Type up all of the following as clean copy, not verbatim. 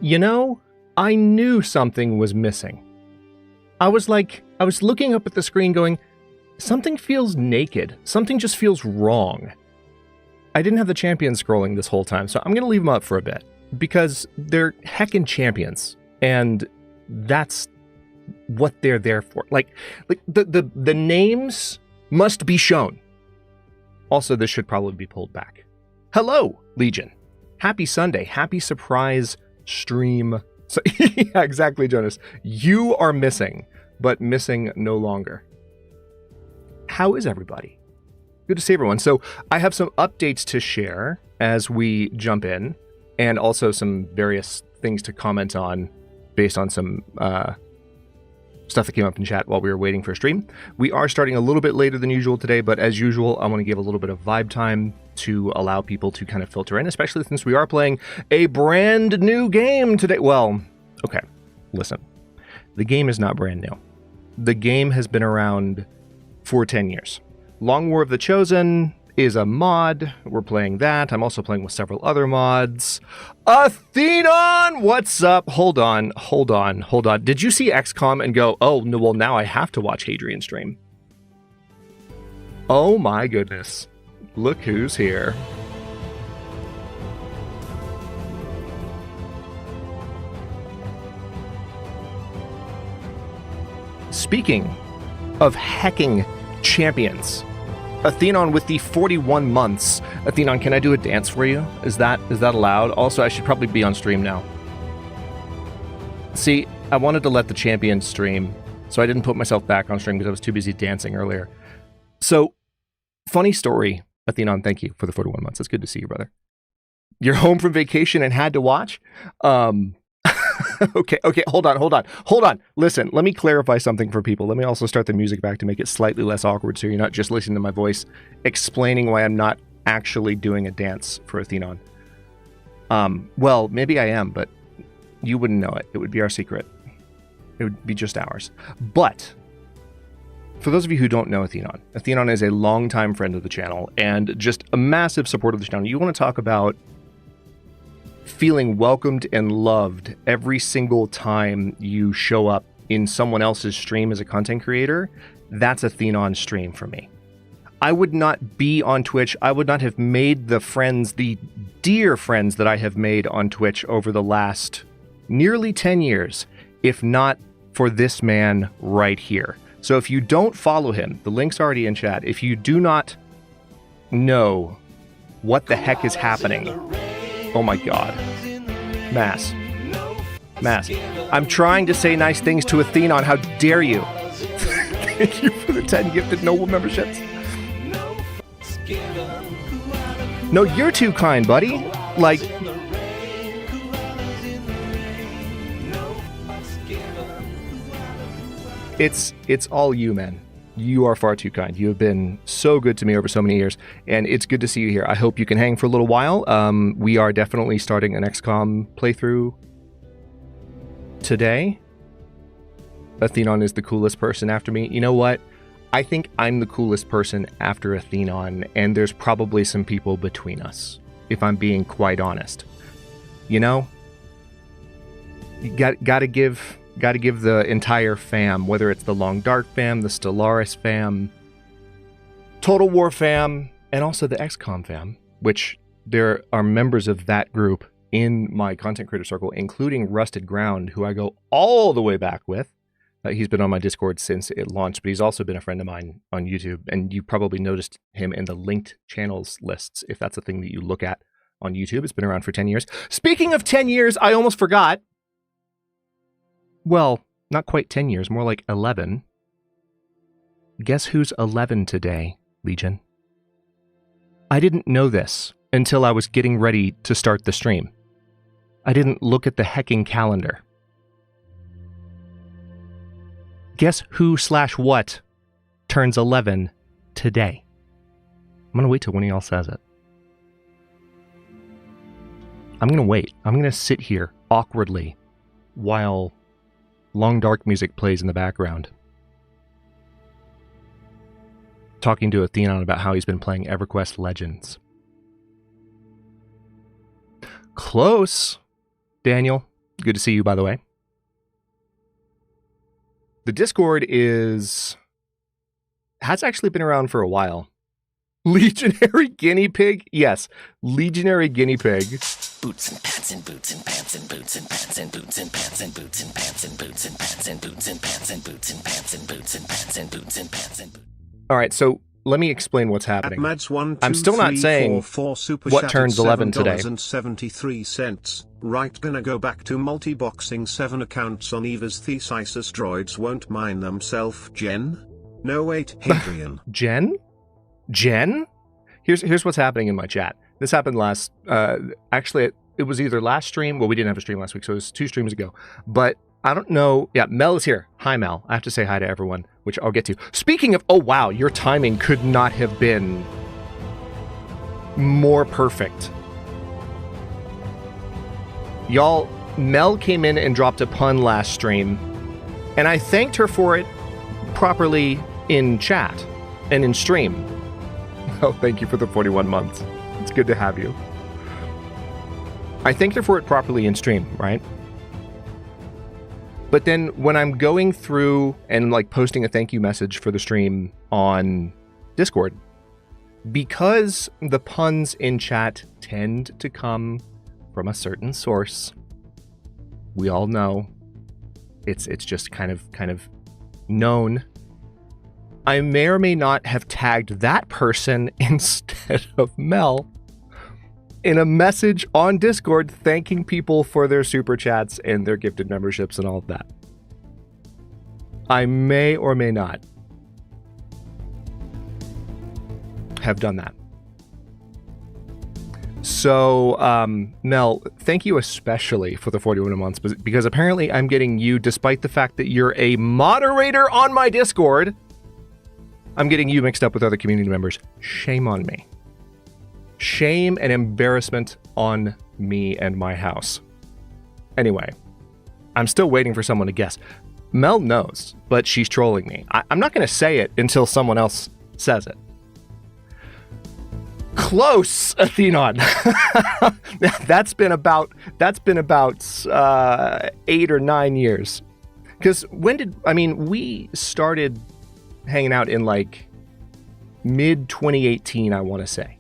You know, I knew something was missing. I was looking up at the screen going, something feels naked. Something just feels wrong. I didn't have the champions scrolling this whole time, so I'm going to leave them up for a bit. Because they're heckin' champions. And that's what they're there for. Like the names must be shown. Also, this should probably be pulled back. Hello, Legion. Happy Sunday. Happy surprise stream. So, yeah, exactly, Jonas. You are missing, but missing no longer. How is everybody? Good to see everyone. So I have some updates to share as we jump in, and also some various things to comment on based on some stuff that came up in chat while we were waiting for a stream. We are starting a little bit later than usual today, but as usual, I want to give a little bit of vibe time to allow people to kind of filter in, especially since we are playing a brand new game today. Well, okay, listen. The game is not brand new. The game has been around for 10 years. Long War of the Chosen is a mod. We're playing that. I'm also playing with several other mods. Athenon, what's up? Hold on. Did you see XCOM and go, oh, no, well, now I have to watch Hadrian stream? Oh my goodness. Look who's here. Speaking of hecking champions, Athenon with the 41 months. Athenon, can I do a dance for you? Is that allowed? Also, I should probably be on stream now. See, I wanted to let the champion stream, so I didn't put myself back on stream because I was too busy dancing earlier. So, funny story, Athenon, thank you for the 41 months. It's good to see you, brother. You're home from vacation and had to watch? Okay, hold on. Listen, let me clarify something for people. Let me also start the music back to make it slightly less awkward so you're not just listening to my voice explaining why I'm not actually doing a dance for Athenon. Well, maybe I am, but you wouldn't know it. It would be our secret. It would be just ours. But for those of you who don't know Athenon, Athenon is a longtime friend of the channel and just a massive supporter of the channel. You want to talk about feeling welcomed and loved every single time you show up in someone else's stream as a content creator. That's Athenon stream for me. I would not be on Twitch. I would not have made the friends, the dear friends that I have made on Twitch over the last nearly 10 years, if not for this man right here. So if you don't follow him, the link's already in chat. If you do not know what the heck is happening, oh my god. Mass. I'm trying to say nice things to Athenon. How dare you? Thank you for the 10 gifted noble memberships. No, you're too kind, buddy. Like, it's all you, man. You are far too kind. You have been so good to me over so many years, and it's good to see you here. I hope you can hang for a little while. We are definitely starting an XCOM playthrough today. Athenon is the coolest person after me. You know what? I think I'm the coolest person after Athenon, and there's probably some people between us, if I'm being quite honest. You know? You gotta give the entire fam, whether it's the Long Dark fam, the Stellaris fam, Total War fam, and also the XCOM fam, which there are members of that group in my content creator circle, including Rusted Ground, who I go all the way back with. He's been on my Discord since it launched, but he's also been a friend of mine on YouTube, and you probably noticed him in the linked channels lists, if that's a thing that you look at on YouTube. It's been around for 10 years. Speaking of 10 years, I almost forgot. Well, not quite 10 years, more like 11. Guess who's 11 today, Legion? I didn't know this until I was getting ready to start the stream. I didn't look at the hecking calendar. Guess who/what turns 11 today? I'm going to wait till one of y'all says it. I'm going to wait. I'm going to sit here awkwardly while Long Dark music plays in the background, talking to Athenon about how he's been playing EverQuest Legends. Close, Daniel. Good to see you, by the way. The Discord has actually been around for a while. Legionary guinea pig? Yes, legionary guinea pig. Boots and pants and boots and pants and boots and pants and boots and pants and boots and pants and boots and pants and boots and pants and boots and pants and boots and pants and boots and pants and boots. All right, so let me explain what's happening. I'm still not saying what turns 11 today. $7.73. Right, gonna go back to multi-boxing 7 accounts on Eva's Thesis droids won't mine themself. Jen? No, wait, Hadrian. Jen? Here's what's happening in my chat. This happened actually, it was either last stream. Well, we didn't have a stream last week, so it was 2 streams ago. But I don't know. Yeah, Mel is here. Hi, Mel. I have to say hi to everyone, which I'll get to. Speaking of, oh, wow, your timing could not have been more perfect. Y'all, Mel came in and dropped a pun last stream, and I thanked her for it properly in chat and in stream. Oh, thank you for the 41 months. It's good to have you. I thanked her for it properly in stream, right? But then when I'm going through and like posting a thank you message for the stream on Discord, because the puns in chat tend to come from a certain source, we all know it's just kind of known. I may or may not have tagged that person instead of Mel in a message on Discord thanking people for their super chats and their gifted memberships and all of that. I may or may not have done that. So, Mel, thank you especially for the 41 months, because apparently I'm getting you, despite the fact that you're a moderator on my Discord, I'm getting you mixed up with other community members. Shame on me. Shame and embarrassment on me and my house. Anyway, I'm still waiting for someone to guess. Mel knows, but she's trolling me. I'm not going to say it until someone else says it. Close, Athenon. That's been about 8 or 9 years. Because we started hanging out in like mid 2018, I want to say.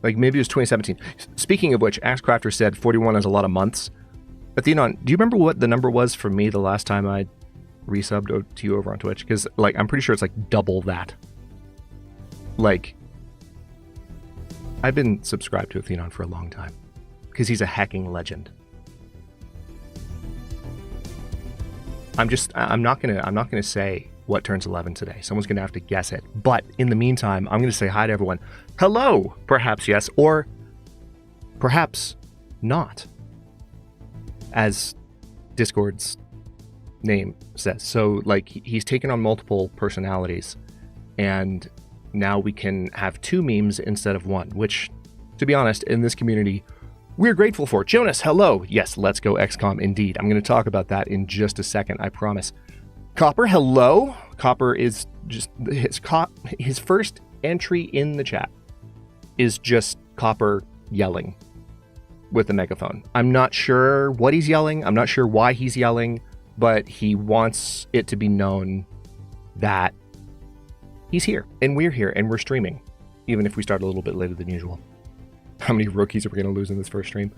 Like maybe it was 2017. Speaking of which, Axecrafter said 41 is a lot of months. Athenon, do you remember what the number was for me the last time I resubbed to you over on Twitch? Because like I'm pretty sure it's like double that. Like, I've been subscribed to Athenon for a long time because he's a hacking legend. I'm not gonna say what turns 11 today. Someone's gonna have to guess it. But in the meantime, I'm gonna say hi to everyone. Hello, perhaps yes, or perhaps not, as Discord's name says. So like he's taken on multiple personalities, and now we can have 2 memes instead of 1, which, to be honest, in this community, we're grateful for. Jonas, hello. Yes, let's go XCOM indeed. I'm going to talk about that in just a second, I promise. Copper, hello. Copper is just his first entry in the chat is just Copper yelling with a megaphone. I'm not sure what he's yelling. I'm not sure why he's yelling, but he wants it to be known that he's here, and we're here, and we're streaming, even if we start a little bit later than usual. How many rookies are we going to lose in this first stream?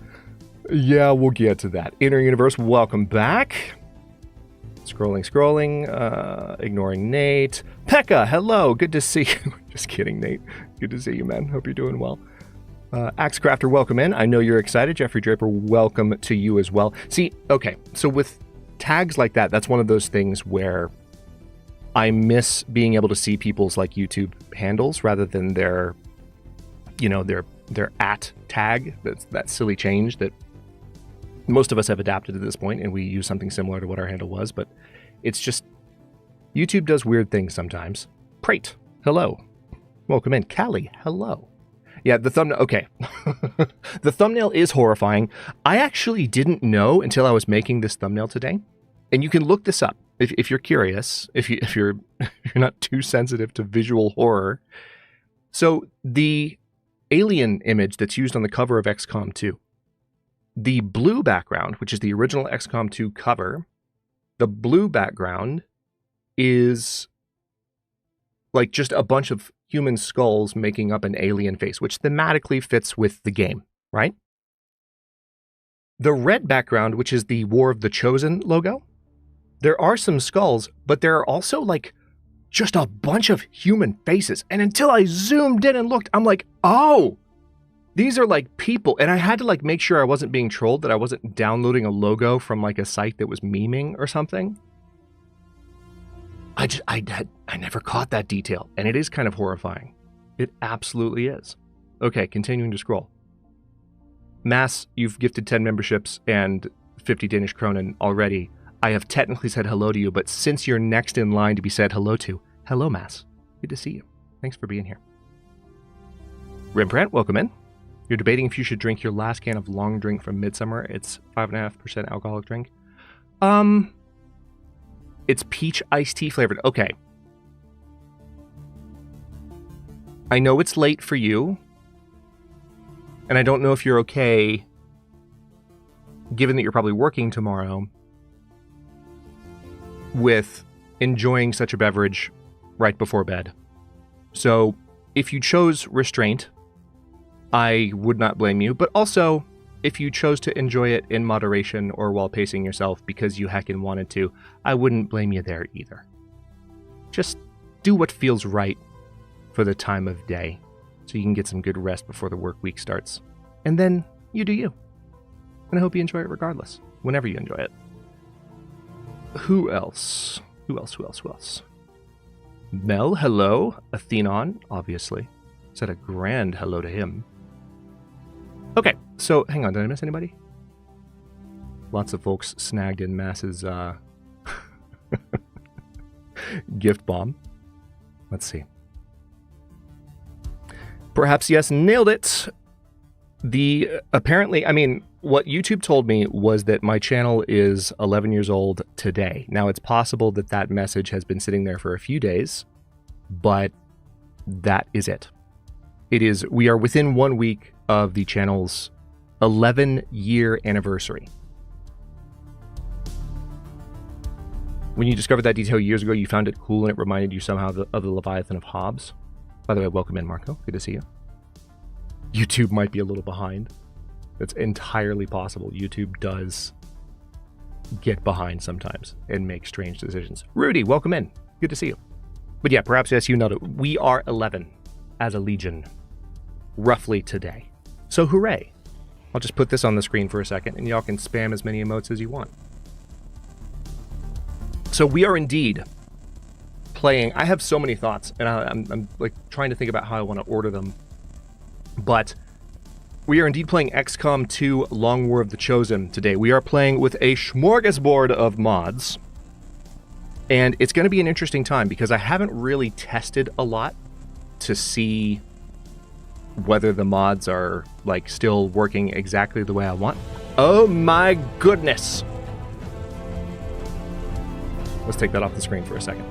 Yeah, we'll get to that. Inner Universe, welcome back. Scrolling, ignoring Nate. Pekka, hello, good to see you. Just kidding, Nate. Good to see you, man. Hope you're doing well. Axecrafter, welcome in. I know you're excited. Jeffrey Draper, welcome to you as well. See, okay, so with tags like that, that's one of those things where I miss being able to see people's like YouTube handles rather than their at tag. That's that silly change that most of us have adapted at this point, and we use something similar to what our handle was, but it's just YouTube does weird things sometimes. Prate, hello. Welcome in. Callie, hello. Yeah, the thumbnail, okay. The thumbnail is horrifying. I actually didn't know until I was making this thumbnail today, and you can look this up. If you're curious, if you're not too sensitive to visual horror. So the alien image that's used on the cover of XCOM 2, The blue background, which is the original XCOM 2 cover, the blue background is like just a bunch of human skulls making up an alien face, which thematically fits with the game, right? The red background, which is the War of the Chosen logo, there are some skulls, but there are also like just a bunch of human faces. And until I zoomed in and looked, I'm like, oh, these are like people. And I had to like make sure I wasn't being trolled, that I wasn't downloading a logo from like a site that was memeing or something. I never caught that detail, and it is kind of horrifying. It absolutely is. Okay, continuing to scroll. Mass, you've gifted 10 memberships and 50 Danish kronen already. I have technically said hello to you, but since you're next in line to be said hello to, hello, Mass. Good to see you. Thanks for being here. Rembrandt, welcome in. You're debating if you should drink your last can of long drink from Midsummer. It's 5.5% alcoholic drink. It's peach iced tea flavored. Okay. I know it's late for you, and I don't know if you're okay, given that you're probably working tomorrow, with enjoying such a beverage right before bed. So, if you chose restraint, I would not blame you, but also, if you chose to enjoy it in moderation or while pacing yourself because you heckin' wanted to, I wouldn't blame you there either. Just do what feels right for the time of day so you can get some good rest before the work week starts. And then you do you. And I hope you enjoy it regardless, whenever you enjoy it. Who else? Who else? Mel, hello. Athenon, obviously. Said a grand hello to him. Okay, so hang on, did I miss anybody? Lots of folks snagged in Mass's gift bomb. Let's see. Perhaps yes, nailed it. Apparently, I mean, what YouTube told me was that my channel is 11 years old today. Now, it's possible that that message has been sitting there for a few days, but that is it. We are within 1 week of the channel's 11-year anniversary. When you discovered that detail years ago, you found it cool and it reminded you somehow of the Leviathan of Hobbes. By the way, welcome in, Marco. Good to see you. YouTube might be a little behind. That's entirely possible. YouTube does get behind sometimes and make strange decisions. Rudy, welcome in. Good to see you. But yeah, perhaps yes, you know that we are 11 as a legion, roughly today. So hooray. I'll just put this on the screen for a second and y'all can spam as many emotes as you want. So we are indeed playing. I have so many thoughts and I'm like trying to think about how I want to order them. But we are indeed playing XCOM 2 Long War of the Chosen today. We are playing with a smorgasbord of mods. And it's going to be an interesting time because I haven't really tested a lot to see whether the mods are like still working exactly the way I want. Oh my goodness. Let's take that off the screen for a second.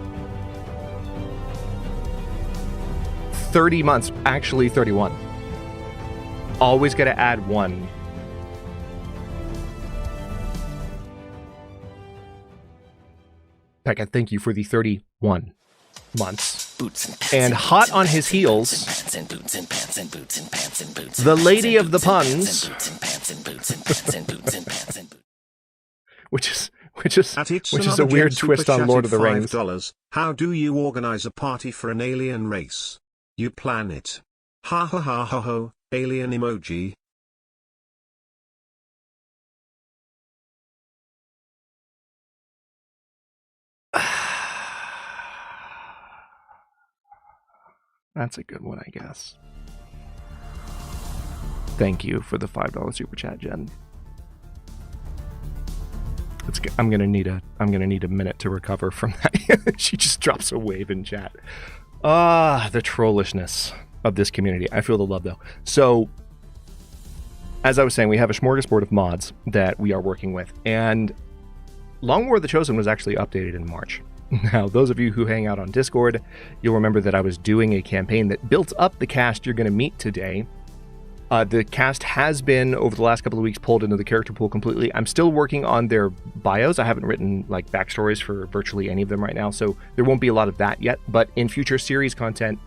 30 months, actually 31. Always got to add one. Pekka, thank you for the 31 months. And hot on his heels, the lady of the puns, which is a weird twist on Lord of the Rings. $5. How do you organize a party for an alien race? You plan it. Ha ha ha ha ho, alien emoji. That's a good one, I guess. Thank you for the $5 super chat, Jen. I'm gonna need a minute to recover from that. She just drops a wave in chat. The trollishness of this community. I feel the love though. So, as I was saying, we have a smorgasbord of mods that we are working with, and Long War of the Chosen was actually updated in March. Now, those of you who hang out on Discord, you'll remember that I was doing a campaign that built up the cast you're going to meet today The cast has been, over the last couple of weeks, pulled into the character pool completely. I'm still working on their bios. I haven't written like backstories for virtually any of them right now, so there won't be a lot of that yet. But in future series content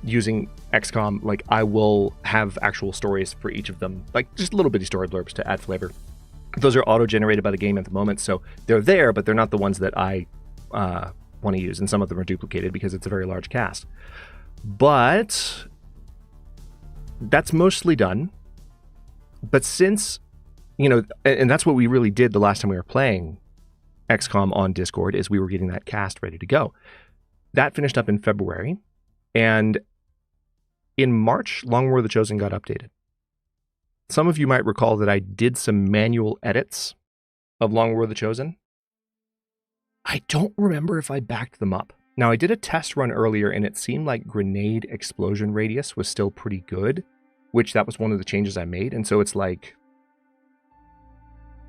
using XCOM, like I will have actual stories for each of them, like just little bitty story blurbs to add flavor. Those are auto-generated by the game at the moment, so they're there, but they're not the ones that I want to use, and some of them are duplicated because it's a very large cast. But that's mostly done. But since, and that's what we really did the last time we were playing XCOM on Discord, is we were getting that cast ready to go. That finished up in February, and in March, Long War of the Chosen got updated. Some of you might recall that I did some manual edits of Long War of the Chosen. I don't remember if I backed them up. Now, I did a test run earlier, and it seemed like grenade explosion radius was still pretty good, which that was one of the changes I made. And so it's like,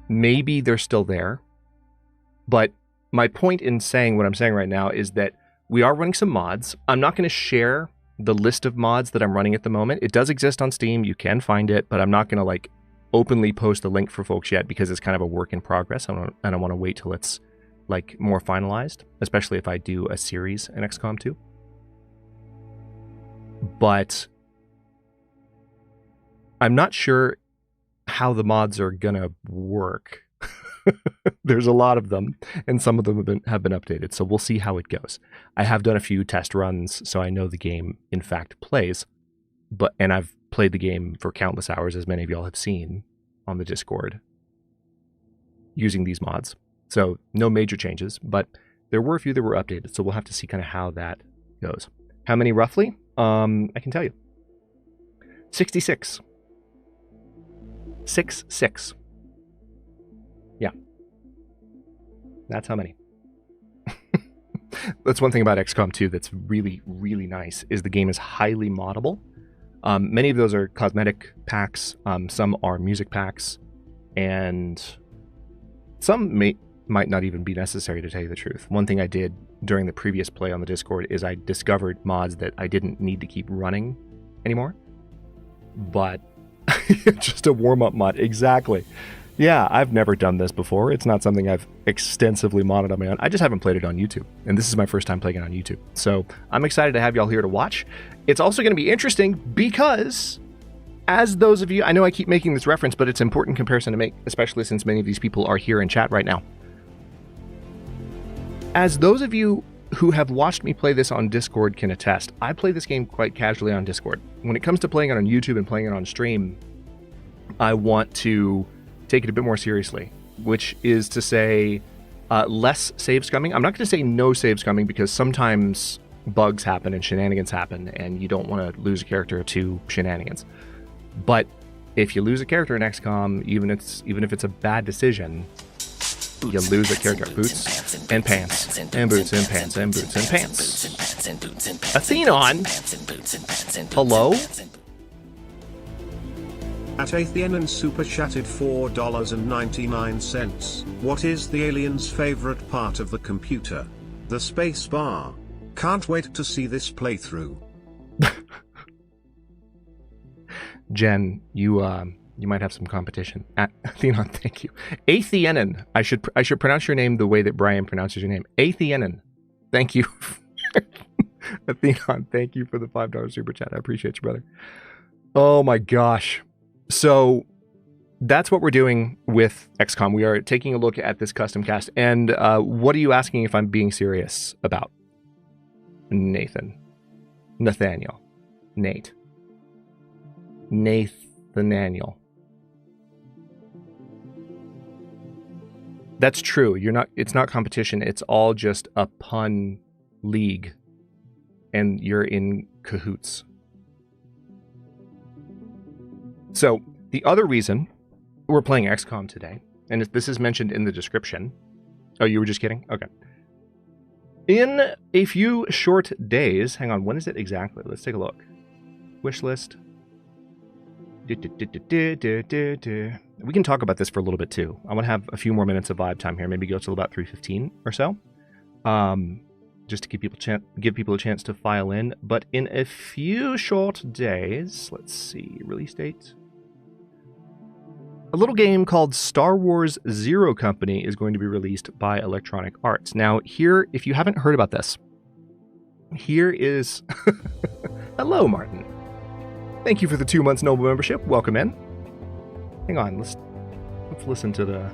maybe they're still there. But my point in saying what I'm saying right now is that we are running some mods. I'm not going to share the list of mods that I'm running at the moment. It does exist on Steam. You can find it, but I'm not going to like openly post a link for folks yet because it's kind of a work in progress. I don't want to wait till it's like more finalized, especially if I do a series in XCOM 2. But I'm not sure how the mods are gonna work. There's a lot of them, and some of them have been updated, so we'll see how it goes. I have done a few test runs, so I know the game in fact plays, and I've played the game for countless hours, as many of y'all have seen on the Discord, using these mods. So no major changes, but there were a few that were updated, so we'll have to see kind of how that goes. How many roughly? I can tell you. 66. 66. Yeah. That's how many. That's one thing about XCOM 2 that's really, really nice, is the game is highly moddable. Many of those are cosmetic packs, some are music packs, and some might not even be necessary, to tell you the truth. One thing I did during the previous play on the Discord is I discovered mods that I didn't need to keep running anymore. But just a warm-up mod, exactly. Yeah, I've never done this before. It's not something I've extensively modded on my own. I just haven't played it on YouTube, and this is my first time playing it on YouTube. So I'm excited to have y'all here to watch. It's also going to be interesting because, as those of you, I know I keep making this reference, but it's an important comparison to make, especially since many of these people are here in chat right now. As those of you who have watched me play this on Discord can attest, I play this game quite casually on Discord. When it comes to playing it on YouTube and playing it on stream, I want to take it a bit more seriously, which is to say less save scumming. I'm not going to say no save scumming, because sometimes bugs happen and shenanigans happen, and you don't want to lose a character to shenanigans. But if you lose a character in XCOM, even if it's a bad decision, you lose a character. Boots and pants and boots and pants and boots and pants. Athenon, hello. At Athenon super chatted $4.99. What is the alien's favorite part of the computer? The space bar. Can't wait to see this playthrough. Jen, you might have some competition. Athenon, thank you. Athenon. I should pronounce your name the way that Brian pronounces your name. Athenon. Thank you. Athenon, thank you for the $5 super chat. I appreciate you, brother. Oh my gosh. So that's what we're doing with XCOM. We are taking a look at this custom cast. And what are you asking if I'm being serious about? Nathaniel. Nathaniel. That's true. It's not competition. It's all just a pun league. And you're in cahoots. So the other reason we're playing XCOM today, and this is mentioned in the description. Oh, you were just kidding? Okay. In a few short days, hang on, when is it exactly? Let's take a look. Wish list. We can talk about this for a little bit too. I want to have a few more minutes of vibe time here, maybe go till about 3:15 or so. just to give people a chance to file in. But in a few short days, let's see, release date. A little game called Star Wars Zero Company is going to be released by Electronic Arts. Now, here, if you haven't heard about this, here is... Hello, Martin. Thank you for the 2 months Noble membership. Welcome in. Hang on, let's listen to the...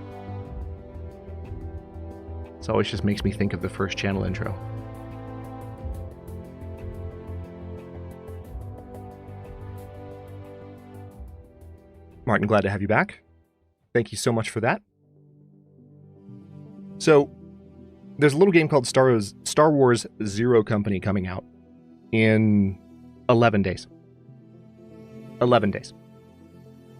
This always just makes me think of the first channel intro. Martin, glad to have you back. Thank you so much for that. So, there's a little game called Star Wars Zero Company coming out in 11 days. 11 days.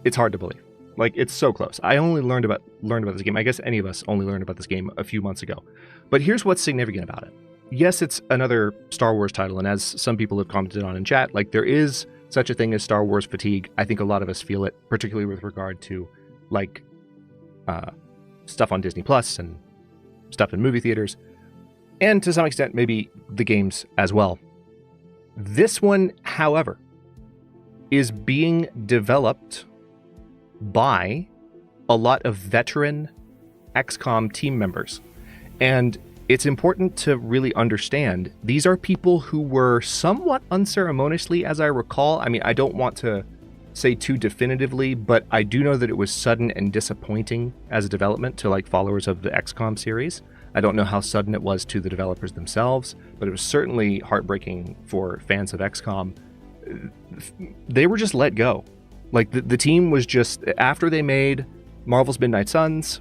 It's hard to believe. Like, it's so close. I only learned about this game. I guess any of us only learned about this game a few months ago. But here's what's significant about it. Yes, it's another Star Wars title, and as some people have commented on in chat, like, there is such a thing as Star Wars fatigue. I think a lot of us feel it, particularly with regard to, like, stuff on Disney Plus and stuff in movie theaters, and to some extent, maybe the games as well. This one, however, is being developed by a lot of veteran XCOM team members. And it's important to really understand, these are people who were somewhat unceremoniously, as I recall. I mean, I don't want to say too definitively, but I do know that it was sudden and disappointing as a development to, like, followers of the XCOM series. I don't know how sudden it was to the developers themselves, but it was certainly heartbreaking for fans of XCOM. They were just let go. Like, the team was just, after they made Marvel's Midnight Suns,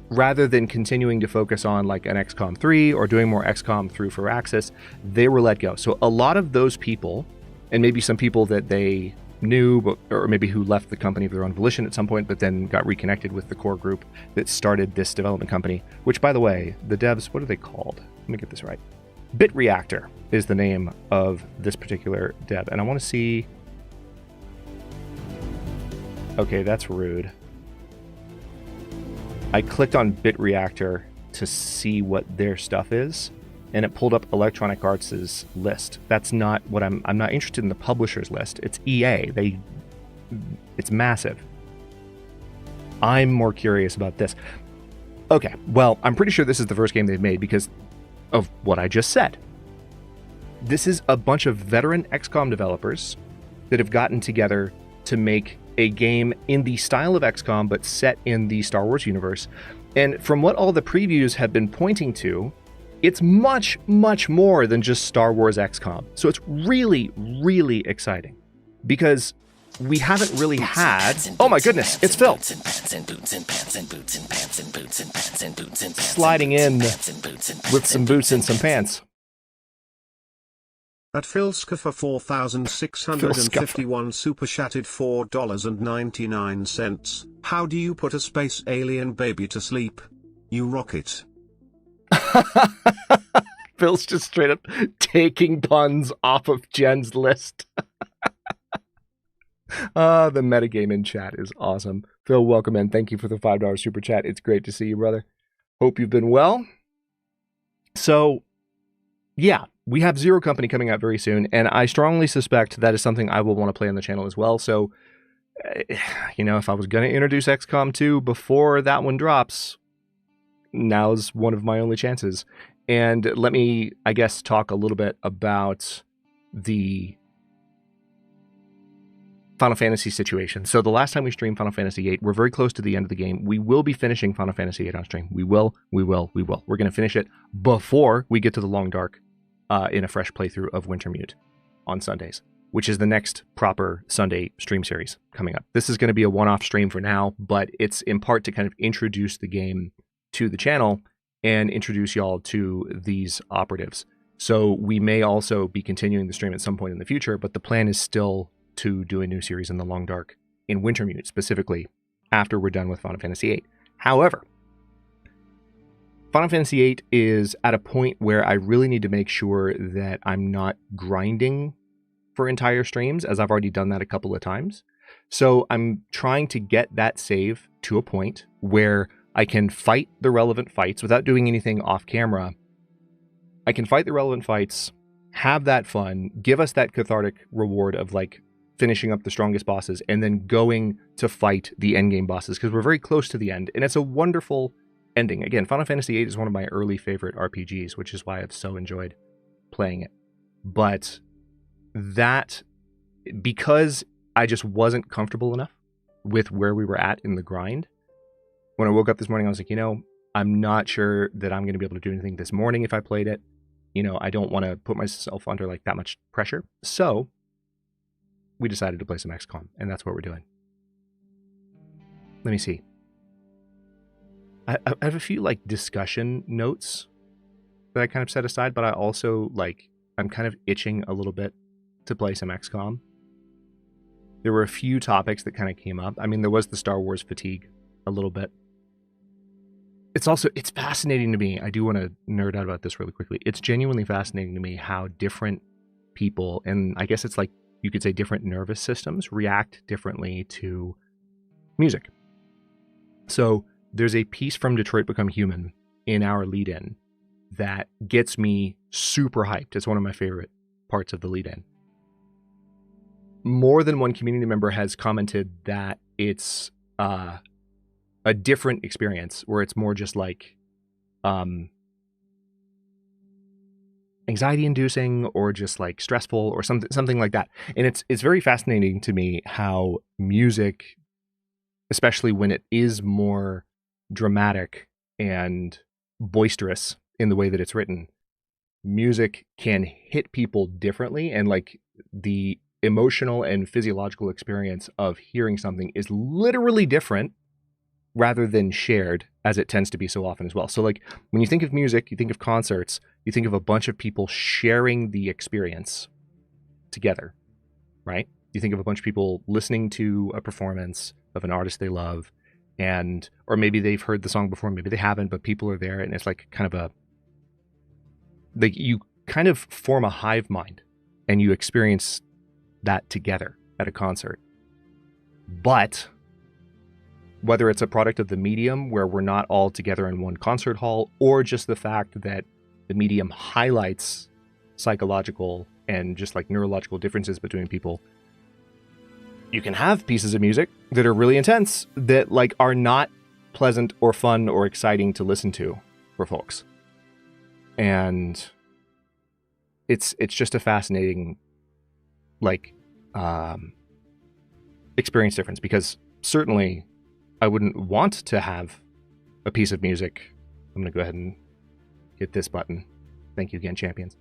rather than continuing to focus on, like, an XCOM 3 or doing more XCOM through Firaxis, they were let go. So a lot of those people, and maybe some people that they knew, but, or maybe who left the company of their own volition at some point, but then got reconnected with the core group that started this development company, which, by the way, the devs, what are they called? Let me get this right. Bit Reactor is the name of this particular dev, and I want to see... Okay, that's rude. I clicked on Bit Reactor to see what their stuff is, and it pulled up Electronic Arts' list. That's not what I'm not interested in the publisher's list. It's EA. It's massive. I'm more curious about this. Okay, well, I'm pretty sure this is the first game they've made because of what I just said. This is a bunch of veteran XCOM developers that have gotten together to make a game in the style of XCOM, but set in the Star Wars universe. And from what all the previews have been pointing to, it's much, much more than just Star Wars XCOM. So it's really, really exciting because we haven't really had... Oh my goodness, it's Phil! Sliding in with some boots and some pants. At Philska for 4,651 super chatted $4.99. How do you put a space alien baby to sleep? You rock it. Phil's just straight up taking puns off of Jen's list. The metagame in chat is awesome. Phil, welcome in. Thank you for the $5 super chat. It's great to see you, brother. Hope you've been well. So, yeah, we have Zero Company coming out very soon, and I strongly suspect that is something I will want to play on the channel as well. So, you know, if I was going to introduce XCOM 2 before that one drops, now's one of my only chances. And let me, I guess, talk a little bit about the Final Fantasy situation. So the last time we streamed Final Fantasy VIII, we're very close to the end of the game. We will be finishing Final Fantasy VIII on stream. We will. We're going to finish it before we get to the Long Dark in a fresh playthrough of Wintermute on Sundays, which is the next proper Sunday stream series coming up. This is going to be a one-off stream for now, but it's in part to kind of introduce the game to the channel and introduce y'all to these operatives. So we may also be continuing the stream at some point in the future, but the plan is still to do a new series in the Long Dark in Wintermute, specifically after we're done with Final Fantasy VIII. However, Final Fantasy VIII is at a point where I really need to make sure that I'm not grinding for entire streams, as I've already done that a couple of times. So I'm trying to get that save to a point where I can fight the relevant fights without doing anything off camera. I can fight the relevant fights, have that fun, give us that cathartic reward of like finishing up the strongest bosses and then going to fight the endgame bosses because we're very close to the end. And it's a wonderful ending. Again, Final Fantasy VIII is one of my early favorite RPGs, which is why I've so enjoyed playing it. But that, because I just wasn't comfortable enough with where we were at in the grind, when I woke up this morning, I was like, I'm not sure that I'm going to be able to do anything this morning if I played it. I don't want to put myself under like that much pressure. So we decided to play some XCOM, and that's what we're doing. Let me see. I have a few like discussion notes that I kind of set aside, but I also I'm kind of itching a little bit to play some XCOM. There were a few topics that kind of came up. I mean, there was the Star Wars fatigue a little bit. It's fascinating to me. I do want to nerd out about this really quickly. It's genuinely fascinating to me how different people, and I guess it's like you could say different nervous systems, react differently to music. So there's a piece from Detroit Become Human in our lead-in that gets me super hyped. It's one of my favorite parts of the lead-in. More than one community member has commented that it's a different experience where it's more just like anxiety inducing or just like stressful or something like that. And it's very fascinating to me how music, especially when it is more dramatic and boisterous in the way that it's written, music can hit people differently, and like the emotional and physiological experience of hearing something is literally different rather than shared, as it tends to be so often as well. So like when you think of music, you think of concerts, you think of a bunch of people sharing the experience together, right? You think of a bunch of people listening to a performance of an artist they love, or maybe they've heard the song before, maybe they haven't, but people are there, and it's like kind of you kind of form a hive mind and you experience that together at a concert. But whether it's a product of the medium where we're not all together in one concert hall, or just the fact that the medium highlights psychological and just like neurological differences between people, you can have pieces of music that are really intense that like are not pleasant or fun or exciting to listen to for folks. And it's just a fascinating experience difference, because certainly I wouldn't want to have a piece of music. I'm going to go ahead and hit this button. Thank you again, champions.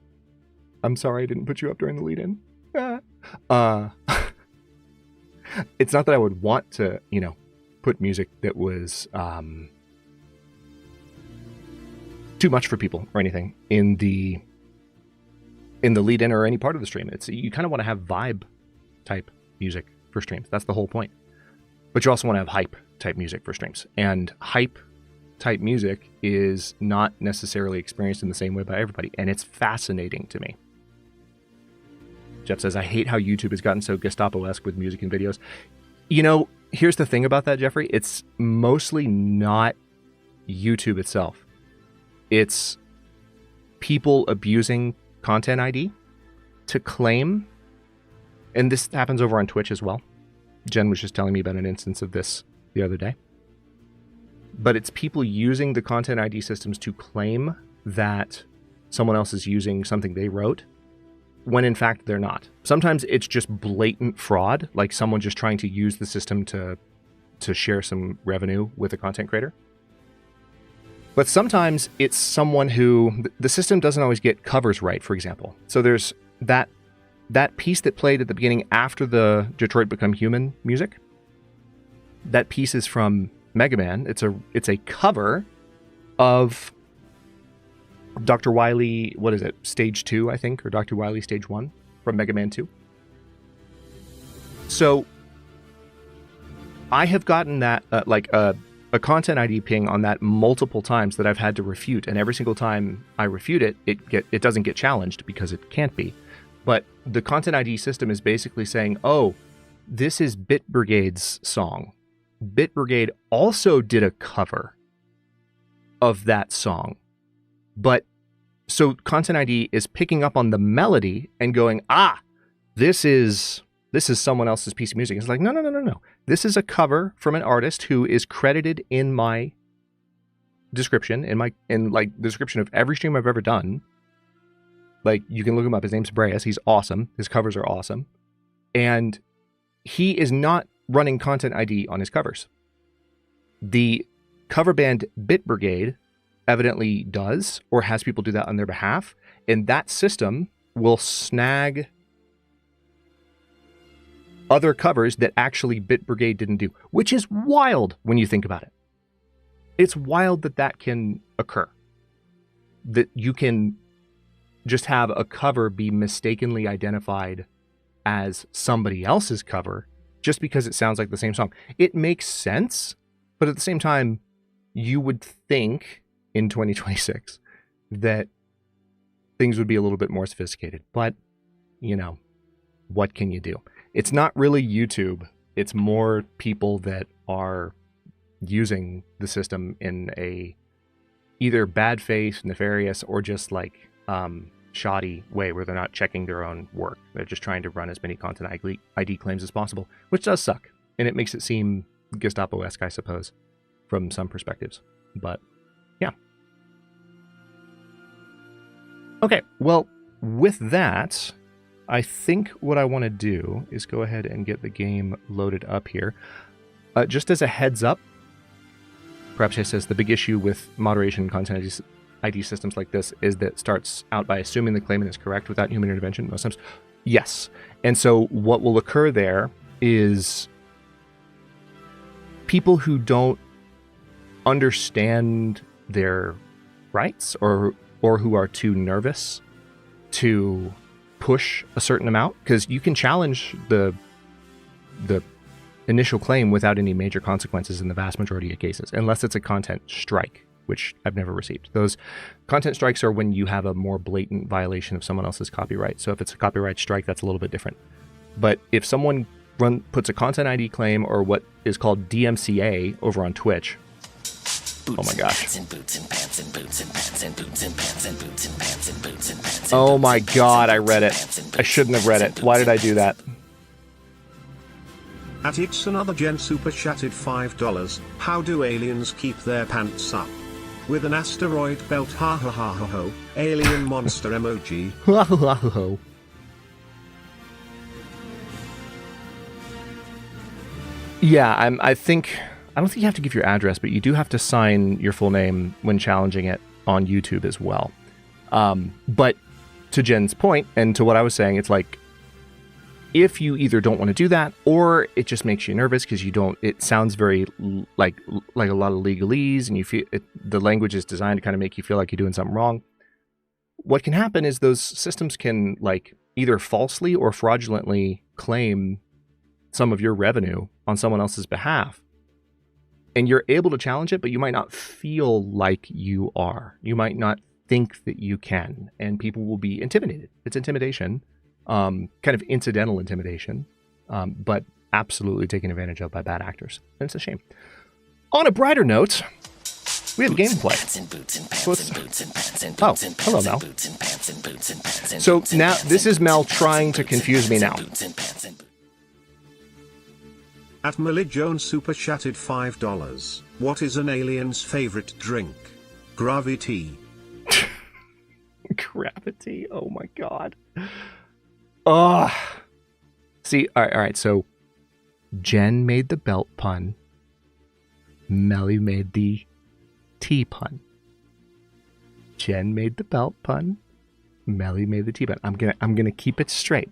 I'm sorry I didn't put you up during the lead-in. It's not that I would want to, put music that was too much for people or anything in the lead-in or any part of the stream. You kind of want to have vibe type music for streams. That's the whole point. But you also want to have hype type music for streams. And hype type music is not necessarily experienced in the same way by everybody. And it's fascinating to me. Jeff says, I hate how YouTube has gotten so Gestapo-esque with music and videos. Here's the thing about that, Jeffrey. It's mostly not YouTube itself. It's people abusing Content ID to claim, and this happens over on Twitch as well. Jen was just telling me about an instance of this the other day. But it's people using the Content ID systems to claim that someone else is using something they wrote, when in fact they're not. Sometimes it's just blatant fraud, like someone just trying to use the system to share some revenue with a content creator. But sometimes it's someone who the system doesn't always get covers right, for example. So there's that piece that played at the beginning after the Detroit Become Human music. That piece is from Mega Man. It's a cover of Dr. Wily, what is it, Stage 2, I think, or Dr. Wily Stage 1 from Mega Man 2. So I have gotten that, a Content ID ping on that multiple times that I've had to refute, and every single time I refute it, it doesn't get challenged because it can't be. But the Content ID system is basically saying, oh, this is Bit Brigade's song. Bit Brigade also did a cover of that song, but So Content ID is picking up on the melody and going, this is someone else's piece of music. It's like, no. This is a cover from an artist who is credited in my description, in like the description of every stream I've ever done. Like, you can look him up. His name's Breas. He's awesome. His covers are awesome. And he is not running Content ID on his covers. The cover band Bit Brigade evidently does, or has people do that on their behalf. And that system will snag other covers that actually Bit Brigade didn't do, which is wild when you think about it. It's wild that can occur. That you can just have a cover be mistakenly identified as somebody else's cover just because it sounds like the same song. It makes sense, but at the same time, you would think in 2026 that things would be a little bit more sophisticated. But, what can you do? It's not really YouTube. It's more people that are using the system in a either bad faith, nefarious, or just like shoddy way where they're not checking their own work. They're just trying to run as many Content ID claims as possible, which does suck. And it makes it seem Gestapo-esque, I suppose, from some perspectives. But yeah. Okay, well, with that, I think what I want to do is go ahead and get the game loaded up here. Just as a heads up, perhaps it says the big issue with moderation Content ID systems like this is that it starts out by assuming the claimant is correct without human intervention most times. Yes. And so what will occur there is people who don't understand their rights or who are too nervous to push a certain amount, because you can challenge the initial claim without any major consequences in the vast majority of cases, unless it's a content strike, which I've never received. Those content strikes are when you have a more blatant violation of someone else's copyright. So if it's a copyright strike, that's a little bit different. But if someone puts a Content ID claim or what is called DMCA over on Twitch, oh my gosh. Oh my god, I read it. I shouldn't have read it. Why did I do that? At It's Another Gen super chatted $5. How do aliens keep their pants up? With an asteroid belt, ha ha ha ha ho. Alien monster emoji. Ha ha ha ha ho. Yeah, I don't think you have to give your address, but you do have to sign your full name when challenging it on YouTube as well. But to Jen's point, and to what I was saying, it's like, if you either don't want to do that, or it just makes you nervous because it sounds very like a lot of legalese, and you feel the language is designed to kind of make you feel like you're doing something wrong. What can happen is those systems can like either falsely or fraudulently claim some of your revenue on someone else's behalf. And you're able to challenge it, but you might not feel like you are. You might not think that you can, and people will be intimidated. It's intimidation. Kind of incidental intimidation, but absolutely taken advantage of by bad actors. And it's a shame. On a brighter note, we have gameplay. Oh, hello, Mel. So now, this is Mel trying to confuse me now. At Millie Jones super chatted $5. What is an alien's favorite drink? Gravity. Gravity? Oh my god. Oh, see, all right. So Jen made the belt pun. Melly made the tea pun. Jen made the belt pun. Melly made the tea pun. I'm gonna keep it straight.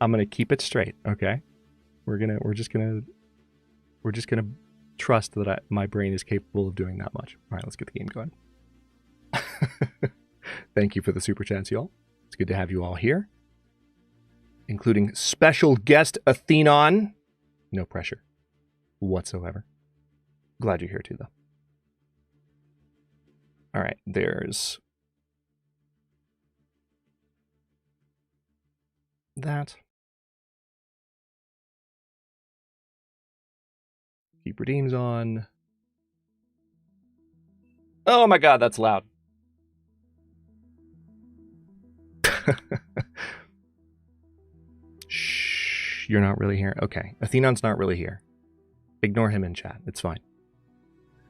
Okay. We're just gonna trust that my brain is capable of doing that much. All right, let's get the game going. Thank you for the super chats, y'all. It's good to have you all here, including special guest Athenon. No pressure whatsoever. Glad you're here too, though. All right, there's that. Keep redeems on. Oh my god, that's loud. Shh, you're not really here. Okay, Athenon's not really here. Ignore him in chat. It's fine.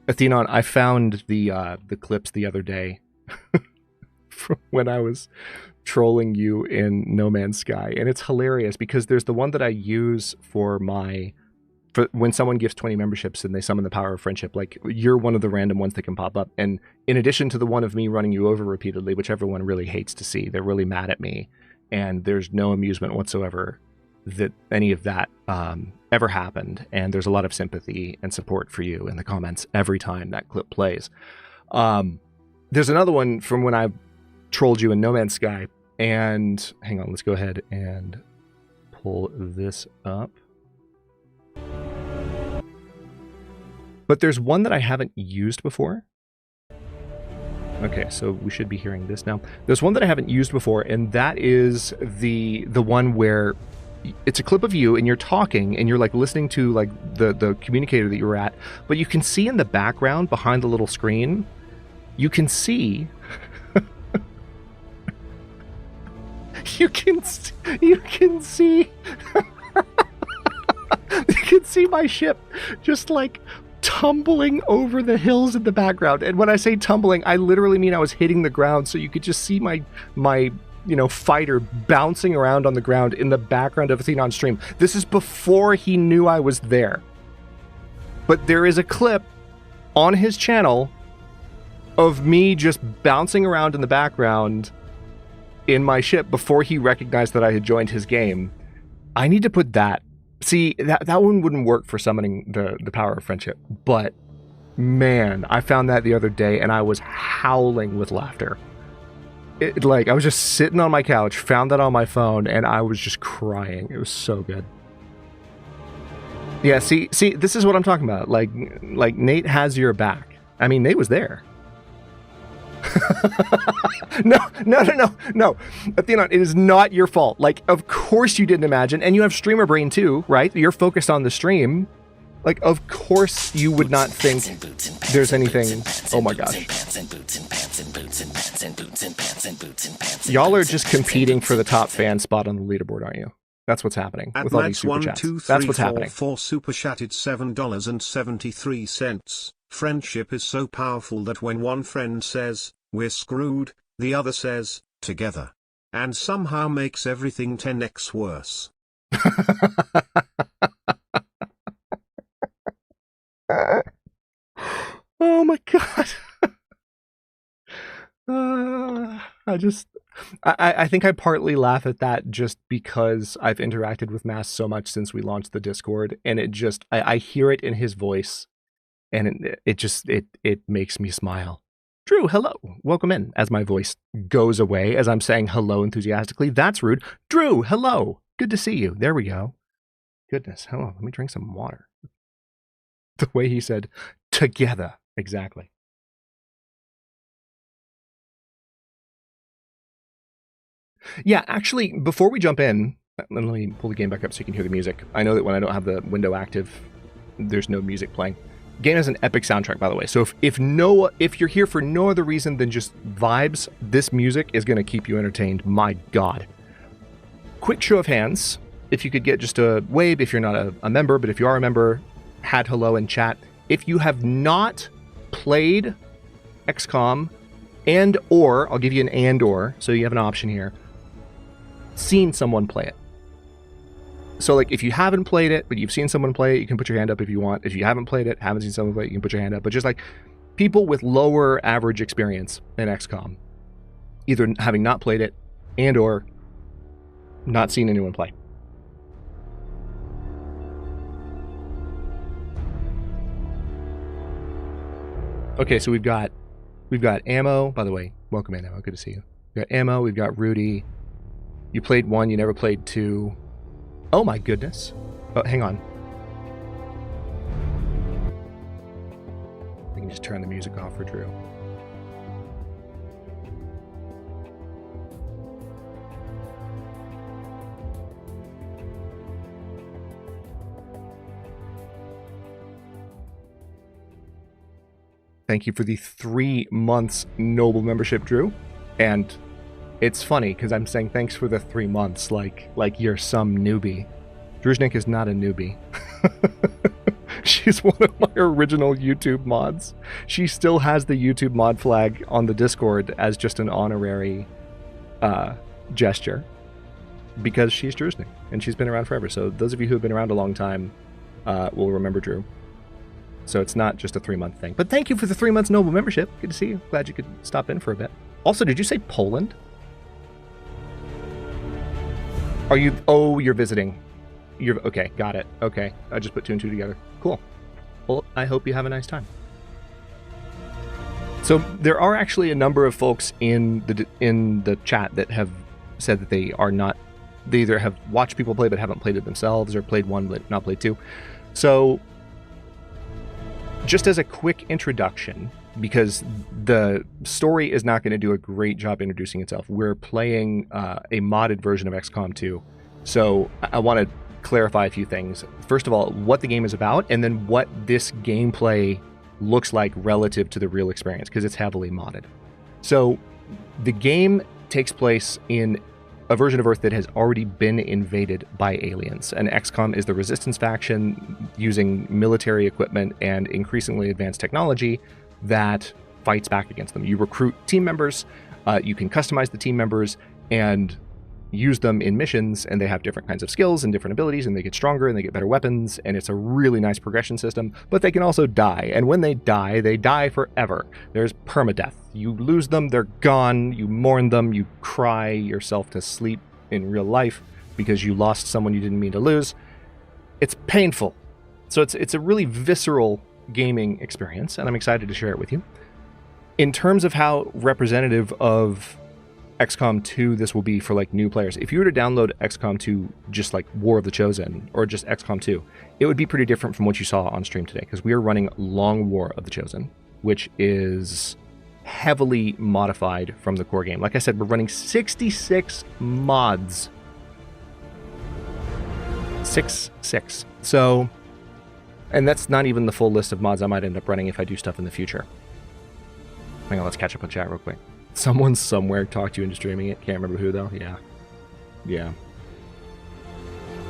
Athenon, I found the clips the other day from when I was trolling you in No Man's Sky, and it's hilarious because there's the one that I use for when someone gives 20 memberships and they summon the power of friendship. Like, you're one of the random ones that can pop up, and in addition to the one of me running you over repeatedly, which everyone really hates to see, they're really mad at me, and there's no amusement whatsoever that any of that ever happened, and there's a lot of sympathy and support for you in the comments every time that clip plays. There's another one from when I trolled you in No Man's Sky, and hang on, let's go ahead and pull this up. But there's one that I haven't used before. Okay, so we should be hearing this now. There's one that I haven't used before, and that is the one where it's a clip of you and you're talking and you're like listening to like the communicator that you were at, but you can see in the background behind the little screen, you can see you can see my ship just like tumbling over the hills in the background. And when I say tumbling, I literally mean I was hitting the ground, so you could just see my fighter bouncing around on the ground in the background of Athenon's stream. This is before he knew I was there. But there is a clip on his channel of me just bouncing around in the background in my ship before he recognized that I had joined his game. I need to put that. See, that one wouldn't work for summoning the power of friendship, but man, I found that the other day and I was howling with laughter. I was just sitting on my couch, found that on my phone, and I was just crying. It was so good. Yeah, see, this is what I'm talking about. Like Nate has your back. I mean, Nate was there. No. Athenon, it is not your fault. Like, of course you didn't imagine, and you have streamer brain too, right? You're focused on the stream. Like, of course you would not think there's anything. Oh my gosh. Y'all are just competing for the top fan spot on the leaderboard, aren't you? That's what's happening with all these super chats. That's what's happening. For super chatted $7.73. Friendship is so powerful that when one friend says, "We're screwed," the other says, "Together." And somehow makes everything 10x worse. Oh my god. I think I partly laugh at that just because I've interacted with Mass so much since we launched the Discord, and I hear it in his voice, and it makes me smile. Drew, hello. Welcome in. As my voice goes away as I'm saying hello enthusiastically. That's rude. Drew, hello. Good to see you. There we go. Goodness. Hello. Let me drink some water. The way he said, together. Exactly. Yeah, actually, before we jump in, let me pull the game back up so you can hear the music. I know that when I don't have the window active, there's no music playing. Game has an epic soundtrack, by the way. So if you're here for no other reason than just vibes, this music is going to keep you entertained. My God. Quick show of hands. If you could get just a wave, if you're not a member, but if you are a member, had hello in chat. If you have not played XCOM or, I'll give you an or, so you have an option here, seen someone play it. So, like, if you haven't played it, but you've seen someone play it, you can put your hand up if you want. If you haven't played it, haven't seen someone play it, you can put your hand up. But just, like, people with lower average experience in XCOM, either having not played it or not seen anyone play. Okay, so we've got Ammo. By the way, welcome in, Ammo. Good to see you. We've got Ammo. We've got Rudy. You played 1. You never played 2. Oh my goodness. Oh, hang on. I can just turn the music off for Drew. Thank you for the 3 months Noble membership, Drew. And It's funny because I'm saying thanks for the 3 months, like you're some newbie. Druzhnik is not a newbie. She's one of my original YouTube mods. She still has the YouTube mod flag on the Discord as just an honorary gesture because she's Druzhnik and she's been around forever. So those of you who have been around a long time will remember Drew. So it's not just a 3-month thing. But thank you for the 3 months Noble membership. Good to see you. Glad you could stop in for a bit. Also, did you say Poland? Are you... Oh, you're visiting. You're... Okay, got it. Okay. I just put 2 and 2 together. Cool. Well, I hope you have a nice time. So there are actually a number of folks in the chat that have said that they are not... They either have watched people play but haven't played it themselves, or played 1 but not played 2. So... Just as a quick introduction, because the story is not going to do a great job introducing itself, we're playing a modded version of XCOM 2. So I want to clarify a few things. First of all, what the game is about, and then what this gameplay looks like relative to the real experience, because it's heavily modded. So the game takes place in a version of Earth that has already been invaded by aliens. And XCOM is the resistance faction using military equipment and increasingly advanced technology that fights back against them. You recruit team members, you can customize the team members and use them in missions, and they have different kinds of skills and different abilities, and they get stronger and they get better weapons, and it's a really nice progression system. But they can also die, and when they die forever. There's permadeath. You lose them, they're gone, you mourn them, you cry yourself to sleep in real life because you lost someone you didn't mean to lose. It's painful. So it's a really visceral gaming experience, and I'm excited to share it with you. In terms of how representative of XCOM 2 this will be for like new players, if you were to download XCOM 2 just like War of the Chosen or just XCOM 2, it would be pretty different from what you saw on stream today, because we are running Long War of the Chosen, which is heavily modified from the core game. Like I said, we're running 66 mods. 6. So, and that's not even the full list of mods I might end up running if I do stuff in the future. Hang on, let's catch up on chat real quick. Someone somewhere talked you into streaming it. Can't remember who, though. Yeah.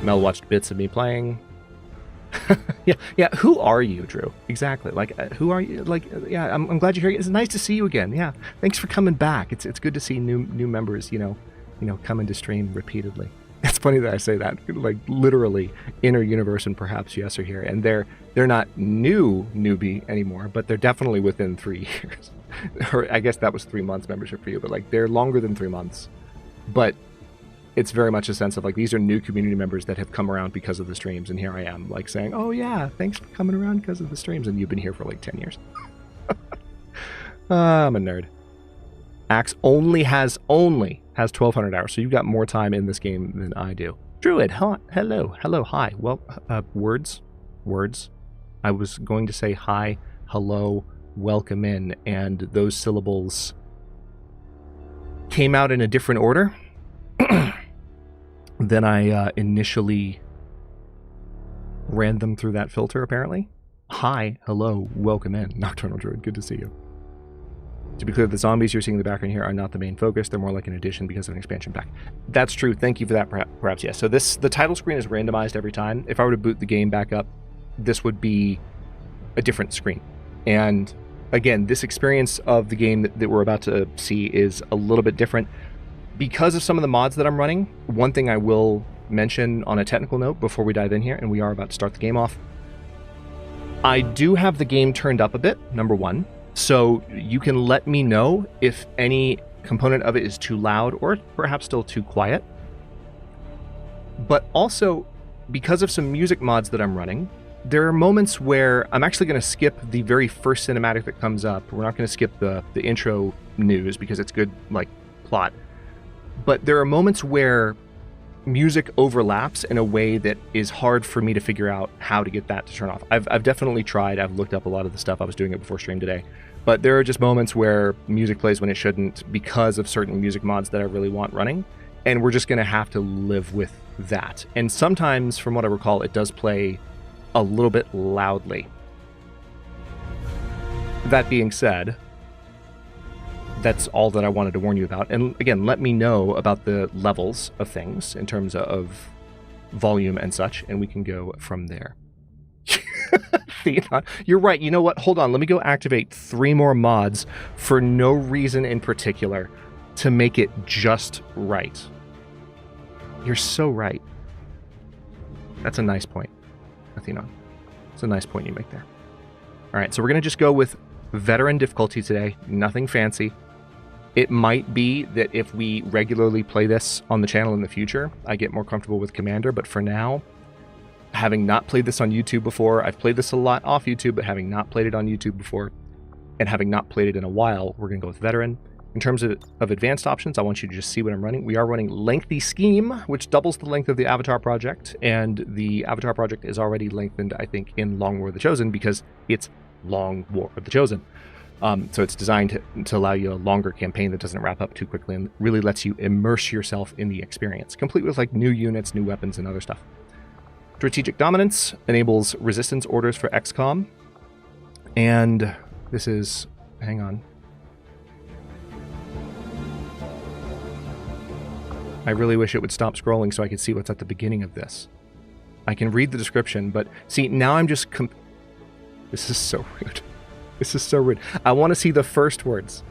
Mel watched bits of me playing. Yeah. Who are you, Drew? Exactly. Like, who are you? Like, yeah. I'm glad you're here. It's nice to see you again. Yeah. Thanks for coming back. It's good to see new members. You know, coming to stream repeatedly. It's funny that I say that. Like, literally, inner universe and perhaps yes are here, and they're not newbie anymore, but they're definitely within 3 years. Or I guess that was 3 months membership for you, but like they're longer than 3 months. But it's very much a sense of like these are new community members that have come around because of the streams, and here I am like saying, oh yeah, thanks for coming around because of the streams, and you've been here for like 10 years. I'm a nerd. Axe only has 1,200 hours, so you've got more time in this game than I do. Druid, hello, hi. Well, words. I was going to say hi, hello, welcome in, and those syllables came out in a different order than I initially ran them through that filter, apparently. Hi, hello, welcome in. Nocturnal Druid, good to see you. To be clear, the zombies you're seeing in the background here are not the main focus. They're more like an addition because of an expansion pack. That's true. Thank you for that, perhaps, yes. So the title screen is randomized every time. If I were to boot the game back up, this would be a different screen. And again, this experience of the game that we're about to see is a little bit different. Because of some of the mods that I'm running, one thing I will mention on a technical note before we dive in here, and we are about to start the game off, I do have the game turned up a bit, number one. So you can let me know if any component of it is too loud or perhaps still too quiet. But also, because of some music mods that I'm running, there are moments where I'm actually going to skip the very first cinematic that comes up. We're not going to skip the intro news because it's good, like, plot. But there are moments where music overlaps in a way that is hard for me to figure out how to get that to turn off. I've definitely tried. I've looked up a lot of the stuff. I was doing it before stream today. But there are just moments where music plays when it shouldn't because of certain music mods that I really want running. And we're just going to have to live with that. And sometimes, from what I recall, it does play a little bit loudly. That being said, that's all that I wanted to warn you about. And again, let me know about the levels of things in terms of volume and such, and we can go from there. You're right. You know what? Hold on. Let me go activate 3 more mods for no reason in particular to make it just right. You're so right. That's a nice point, Athena. It's a nice point you make there. All right, so we're going to just go with veteran difficulty today. Nothing fancy. It might be that if we regularly play this on the channel in the future, I get more comfortable with Commander, but for now, having not played this on YouTube before, I've played this a lot off YouTube, but having not played it on YouTube before, and having not played it in a while, we're going to go with veteran. In terms of advanced options, I want you to just see what I'm running. We are running Lengthy Scheme, which doubles the length of the Avatar Project, and the Avatar Project is already lengthened, I think, in Long War of the Chosen, because it's Long War of the Chosen. So it's designed to allow you a longer campaign that doesn't wrap up too quickly and really lets you immerse yourself in the experience, complete with like new units, new weapons, and other stuff. Strategic Dominance enables resistance orders for XCOM, and this is... hang on. I really wish it would stop scrolling so I could see what's at the beginning of this. I can read the description, but see, now I'm just... This is so rude. This is so rude. I want to see the first words.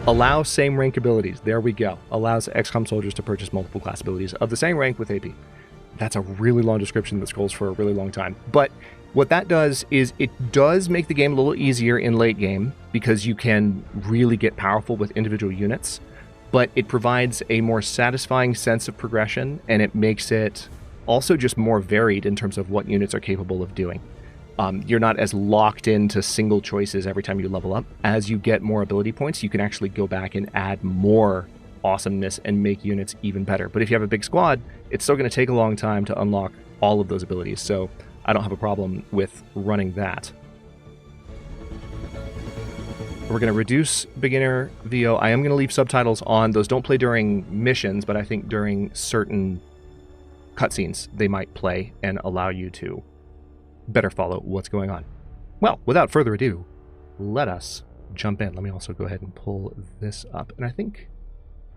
Allow same rank abilities. There we go. Allows XCOM soldiers to purchase multiple class abilities of the same rank with AP. That's a really long description that scrolls for a really long time. But what that does is it does make the game a little easier in late game because you can really get powerful with individual units, but it provides a more satisfying sense of progression, and it makes it also just more varied in terms of what units are capable of doing. You're not as locked into single choices every time you level up. As you get more ability points, you can actually go back and add more awesomeness and make units even better. But if you have a big squad, it's still going to take a long time to unlock all of those abilities, so I don't have a problem with running that. We're going to reduce beginner VO. I am going to leave subtitles on. Those don't play during missions, but I think during certain cutscenes they might play and allow you to better follow what's going on. Well, without further ado, let us jump in. Let me also go ahead and pull this up. And I think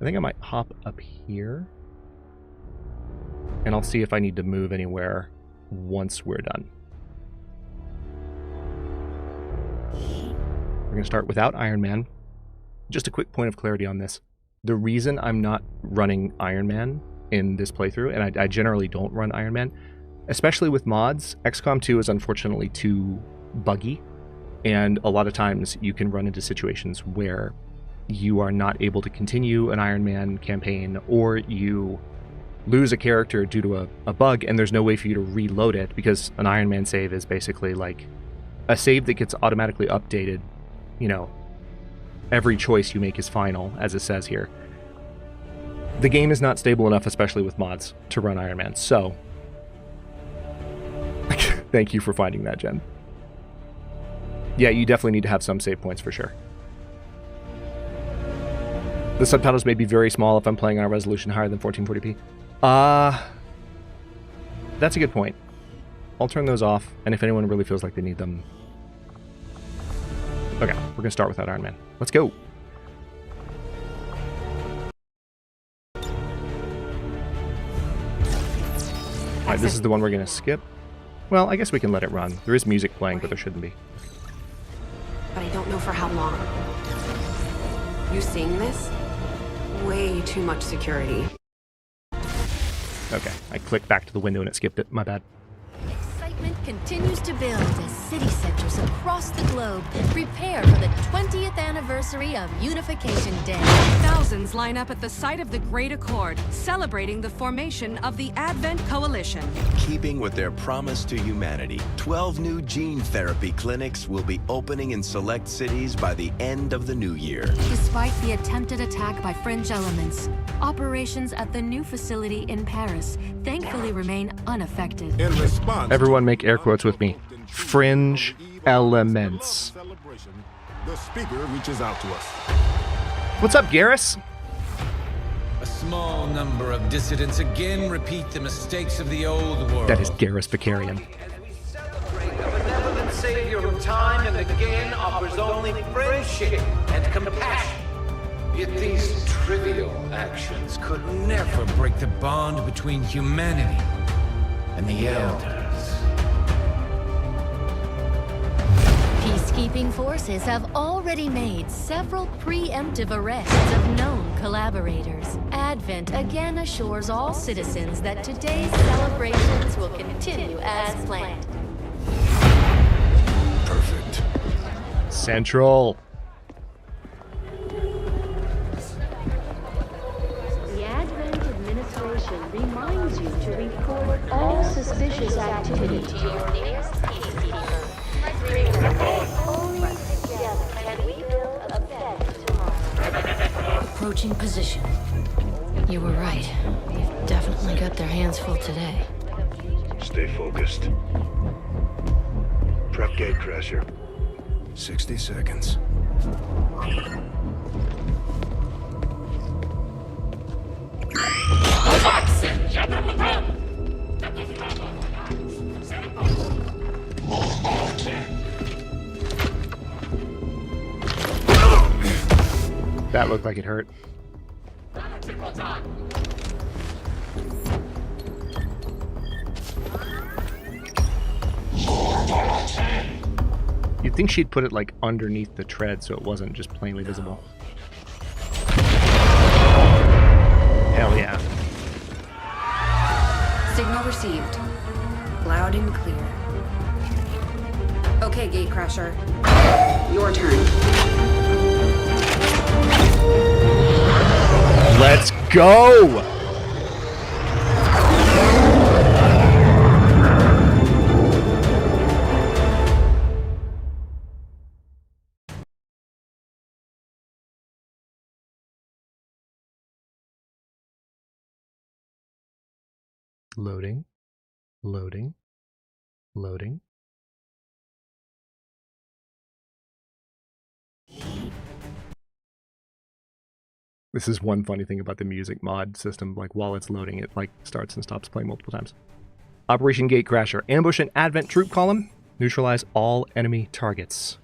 I might hop up here, and I'll see if I need to move anywhere once we're done. We're going to start without Iron Man. Just a quick point of clarity on this. The reason I'm not running Iron Man in this playthrough, and I generally don't run Iron Man, especially with mods, XCOM 2 is unfortunately too buggy, and a lot of times you can run into situations where you are not able to continue an Iron Man campaign, or you lose a character due to a bug, and there's no way for you to reload it, because an Iron Man save is basically like a save that gets automatically updated, you know, every choice you make is final, as it says here. The game is not stable enough, especially with mods, to run Iron Man, so thank you for finding that, Jen. Yeah, you definitely need to have some save points for sure. The subtitles may be very small if I'm playing on a resolution higher than 1440p. That's a good point. I'll turn those off, and if anyone really feels like they need them... Okay, we're going to start without Iron Man. Let's go! Alright, this is the one we're going to skip. Well, I guess we can let it run. There is music playing, but there shouldn't be. But I don't know for how long. You seeing this? Way too much security. Okay, I clicked back to the window and it skipped it. My bad. Excitement continues to build as city centers across the globe prepare for the 20th anniversary of Unification Day. Thousands line up at the site of the Great Accord, celebrating the formation of the Advent Coalition. Keeping with their promise to humanity, 12 new gene therapy clinics will be opening in select cities by the end of the new year. Despite the attempted attack by fringe elements, operations at the new facility in Paris thankfully remain unaffected. In response, everyone make air quotes with me. Fringe elements. The speaker reaches out to us. What's up, Garrus? A small number of dissidents again repeat the mistakes of the old world. That is Garrus Vicarian. As we celebrate the benevolent savior of time and again offers only only friendship and compassion. Yet these trivial actions could never break the bond between humanity and the Elders. Peacekeeping forces have already made several preemptive arrests of known collaborators. Advent again assures all citizens that today's celebrations will continue as planned. Perfect. Central. The Advent administration reminds you to report all suspicious activity to your nearest peacekeeper. Only together can we build a better tomorrow. Approaching position. You were right. They've definitely got their hands full today. Stay focused. Prep gate crasher. 60 seconds. That looked like it hurt. You'd think she'd put it like underneath the tread so it wasn't just plainly visible. Hell yeah. Signal received. Loud and clear. Okay, Gatecrasher. Your turn. Let's go! Loading, loading, loading. This is one funny thing about the music mod system. Like, while it's loading, it like starts and stops playing multiple times. Operation Gatecrasher. Ambush an Advent troop column. Neutralize all enemy targets.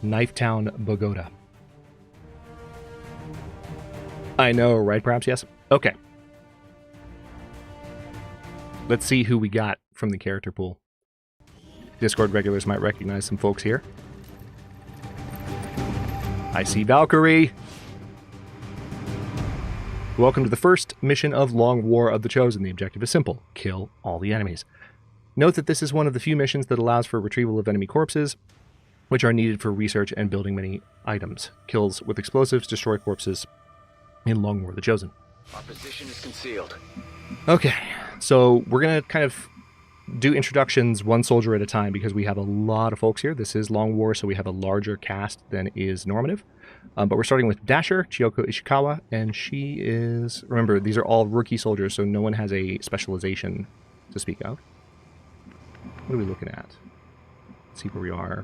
Knifetown, Bogota. I know, right? Perhaps, yes? Okay. Let's see who we got from the character pool. Discord regulars might recognize some folks here. I see Valkyrie. Welcome to the first mission of Long War of the Chosen. The objective is simple. Kill all the enemies. Note that this is one of the few missions that allows for retrieval of enemy corpses, which are needed for research and building many items. Kills with explosives destroy corpses in Long War of the Chosen. Our position is concealed. Okay, so we're going to kind of do introductions one soldier at a time because we have a lot of folks here. This is Long War, so we have a larger cast than is normative. But we're starting with Dasher, Chiyoko Ishikawa, and she is... Remember, these are all rookie soldiers, so no one has a specialization to speak of. What are we looking at? Let's see where we are.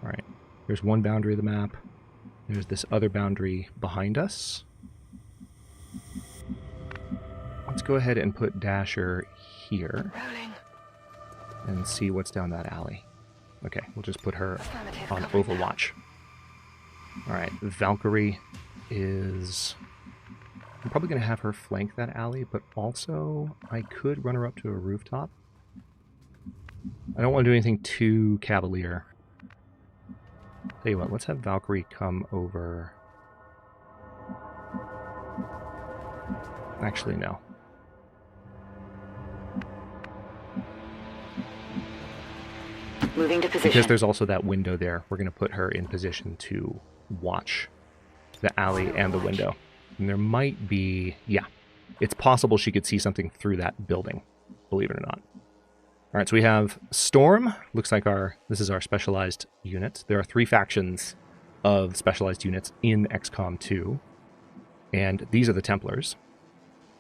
All right, there's one boundary of the map. There's this other boundary behind us. Let's go ahead and put Dasher here and see what's down that alley. Okay, we'll just put her on Overwatch. Alright, Valkyrie is... I'm probably going to have her flank that alley, but also I could run her up to a rooftop. I don't want to do anything too cavalier. Tell you what, let's have Valkyrie come over... Actually, no. Moving to position. Because there's also that window there, we're going to put her in position to watch the alley and the window. And there might be... Yeah, it's possible she could see something through that building, believe it or not. All right, so we have Storm. Looks like this is our specialized unit. There are 3 factions of specialized units in XCOM 2. And these are the Templars.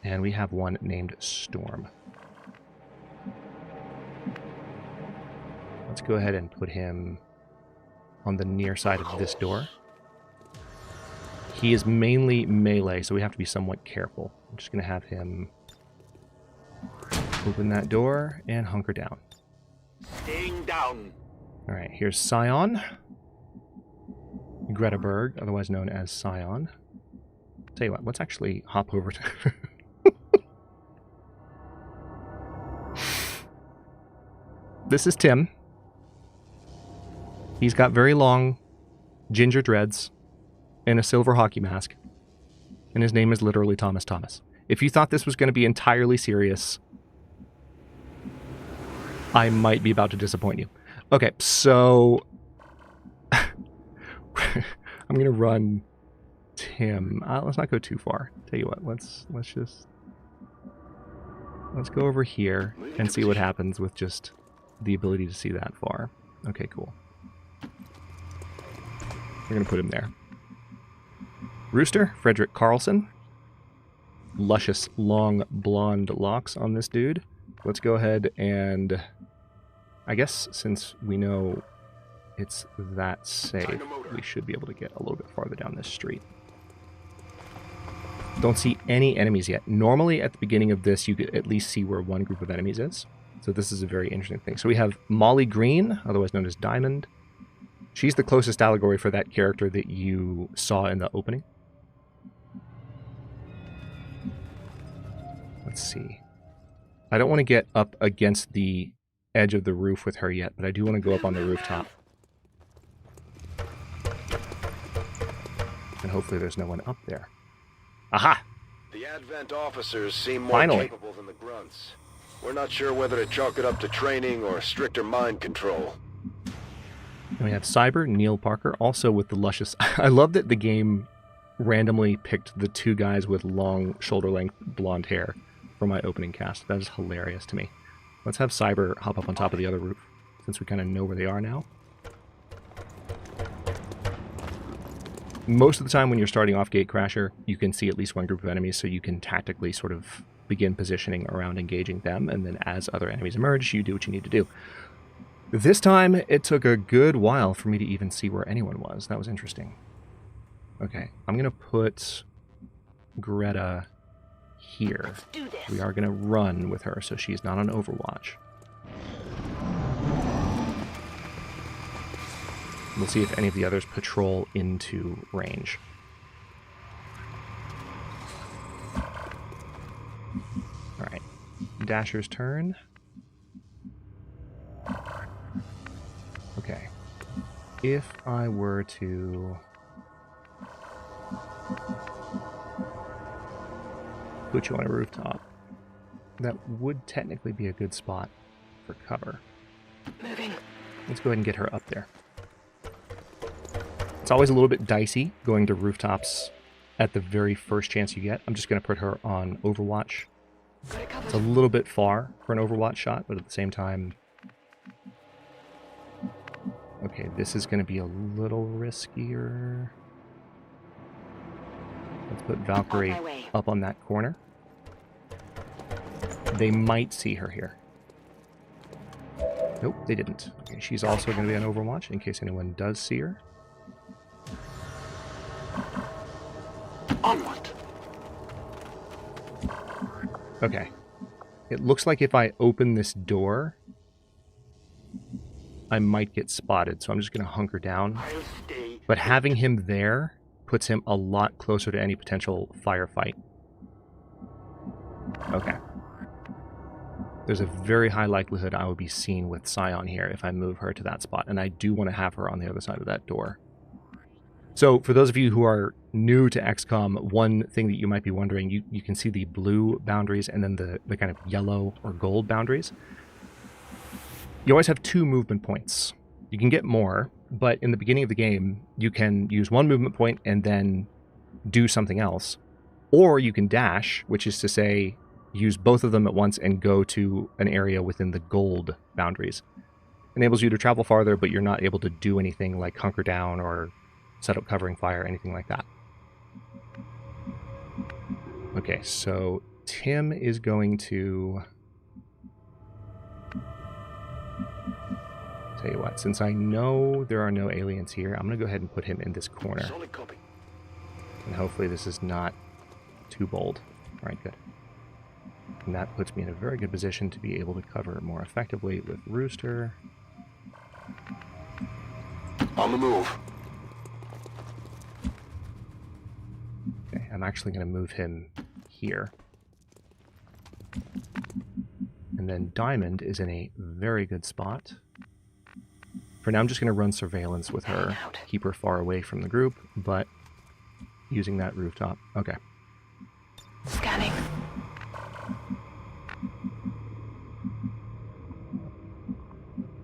And we have one named Storm. Let's go ahead and put him on the near side of this door. He is mainly melee, so we have to be somewhat careful. I'm just going to have him open that door and hunker down. Staying down. Alright, here's Scion. Greta Berg, otherwise known as Scion. Tell you what, let's actually hop over to... This is Tim. He's got very long ginger dreads and a silver hockey mask. And his name is literally Thomas Thomas. If you thought this was going to be entirely serious, I might be about to disappoint you. Okay, so... I'm going to run Tim. Let's not go too far. Tell you what, let's go over here and see what happens with just the ability to see that far. Okay, cool. We're going to put him there. Rooster, Frederick Carlson. Luscious, long, blonde locks on this dude. Let's go ahead and... I guess since we know it's that safe, we should be able to get a little bit farther down this street. Don't see any enemies yet. Normally at the beginning of this, you could at least see where one group of enemies is. So this is a very interesting thing. So we have Molly Green, otherwise known as Diamond. She's the closest allegory for that character that you saw in the opening. Let's see. I don't want to get up against the edge of the roof with her yet, but I do want to go up on the rooftop. And hopefully there's no one up there. Aha! The Advent officers seem more capable than the grunts. We're not sure whether to chalk it up to training or stricter mind control. And we have Cyber, Neil Parker, also with the luscious... I love that the game randomly picked the two guys with long, shoulder-length blonde hair for my opening cast. That is hilarious to me. Let's have Cyber hop up on top of the other roof, since we kind of know where they are now. Most of the time when you're starting off Gatecrasher, you can see at least one group of enemies, so you can tactically sort of begin positioning around engaging them, and then as other enemies emerge, you do what you need to do. This time, it took a good while for me to even see where anyone was. That was interesting. Okay, I'm going to put Greta here. We are going to run with her, so she's not on Overwatch. We'll see if any of the others patrol into range. Alright. Dasher's turn. Okay. If I were to... put you on a rooftop, that would technically be a good spot for cover. Moving. Let's go ahead and get her up there. It's always a little bit dicey going to rooftops at the very first chance you get. I'm just going to put her on Overwatch. It's a little bit far for an Overwatch shot, but at the same time... Okay, this is going to be a little riskier. Let's put Valkyrie up on that corner. They might see her here. Nope, they didn't. Okay, she's also going to be on Overwatch in case anyone does see her. Onward. Okay. It looks like if I open this door, I might get spotted, so I'm just going to hunker down. But having him there puts him a lot closer to any potential firefight. Okay. There's a very high likelihood I will be seen with Scion here if I move her to that spot, and I do want to have her on the other side of that door. So, for those of you who are new to XCOM, one thing that you might be wondering, you can see the blue boundaries and then the kind of yellow or gold boundaries. You always have 2 movement points. You can get more, but in the beginning of the game, you can use 1 movement point and then do something else. Or you can dash, which is to say, use both of them at once and go to an area within the gold boundaries. Enables you to travel farther, but you're not able to do anything like hunker down or set up covering fire, anything like that. Okay, so Tim is going to... Tell you what, since I know there are no aliens here, I'm going to go ahead and put him in this corner. And hopefully this is not too bold. Alright, good. And that puts me in a very good position to be able to cover more effectively with Rooster. On the move. actually going to move him here. And then Diamond is in a very good spot. For now, I'm just going to run surveillance with her. Keep her far away from the group, but using that rooftop. Okay. Scanning.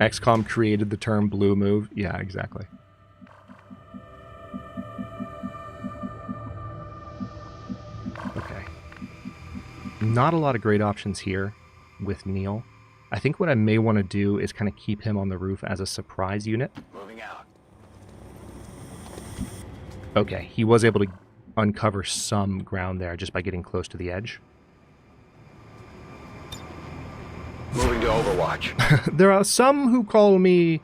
XCOM created the term blue move. Yeah, exactly. Okay. Not a lot of great options here with Neil. I think what I may want to do is kind of keep him on the roof as a surprise unit. Moving out. Okay, he was able to uncover some ground there just by getting close to the edge. Moving to Overwatch. There are some who call me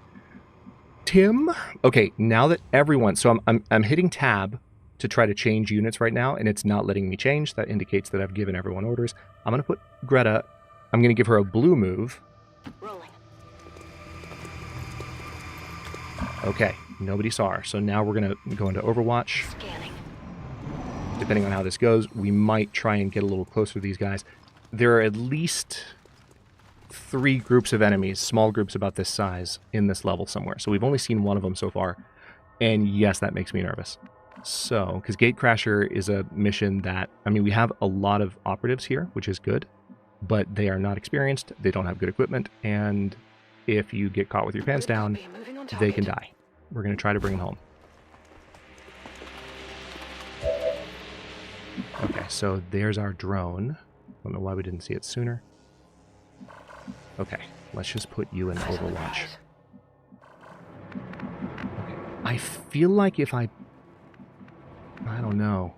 Tim. Okay, now that everyone... So I'm hitting tab to try to change units right now, and it's not letting me change. That indicates that I've given everyone orders. I'm going to put Greta... I'm going to give her a blue move. Rolling. Okay, nobody saw her. So now we're going to go into Overwatch. Scanning. Depending on how this goes, we might try and get a little closer to these guys. There are at least 3 groups of enemies, small groups about this size, in this level somewhere. So we've only seen one of them so far. And yes, that makes me nervous. So, because Gatecrasher is a mission that, I mean, we have a lot of operatives here, which is good. But they are not experienced, they don't have good equipment, and if you get caught with your pants down, they can die. We're going to try to bring them home. Okay, so there's our drone. I don't know why we didn't see it sooner. Okay, let's just put you in Overwatch. Okay, I feel like if I don't know.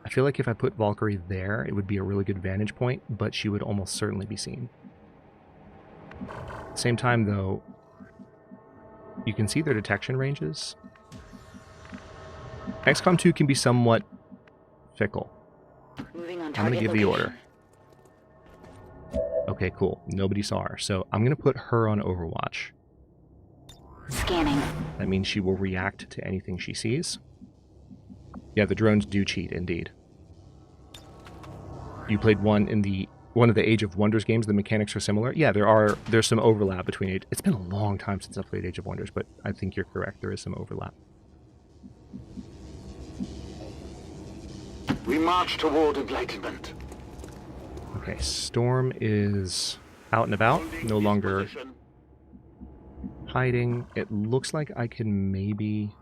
I feel like if I put Valkyrie there, it would be a really good vantage point, but she would almost certainly be seen. At the same time, though, you can see their detection ranges. XCOM 2 can be somewhat fickle. Moving on I'm going to give the location. order. Okay, cool. Nobody saw her, so I'm going to put her on Overwatch. Scanning. That means she will react to anything she sees. Yeah, the drones do cheat, indeed. You played one of the Age of Wonders games. The mechanics are similar. Yeah, there's some overlap between it. It's been a long time since I played Age of Wonders, but I think you're correct. There is some overlap. We march toward enlightenment. Okay, Storm is out and about, no longer hiding. It looks like I can maybe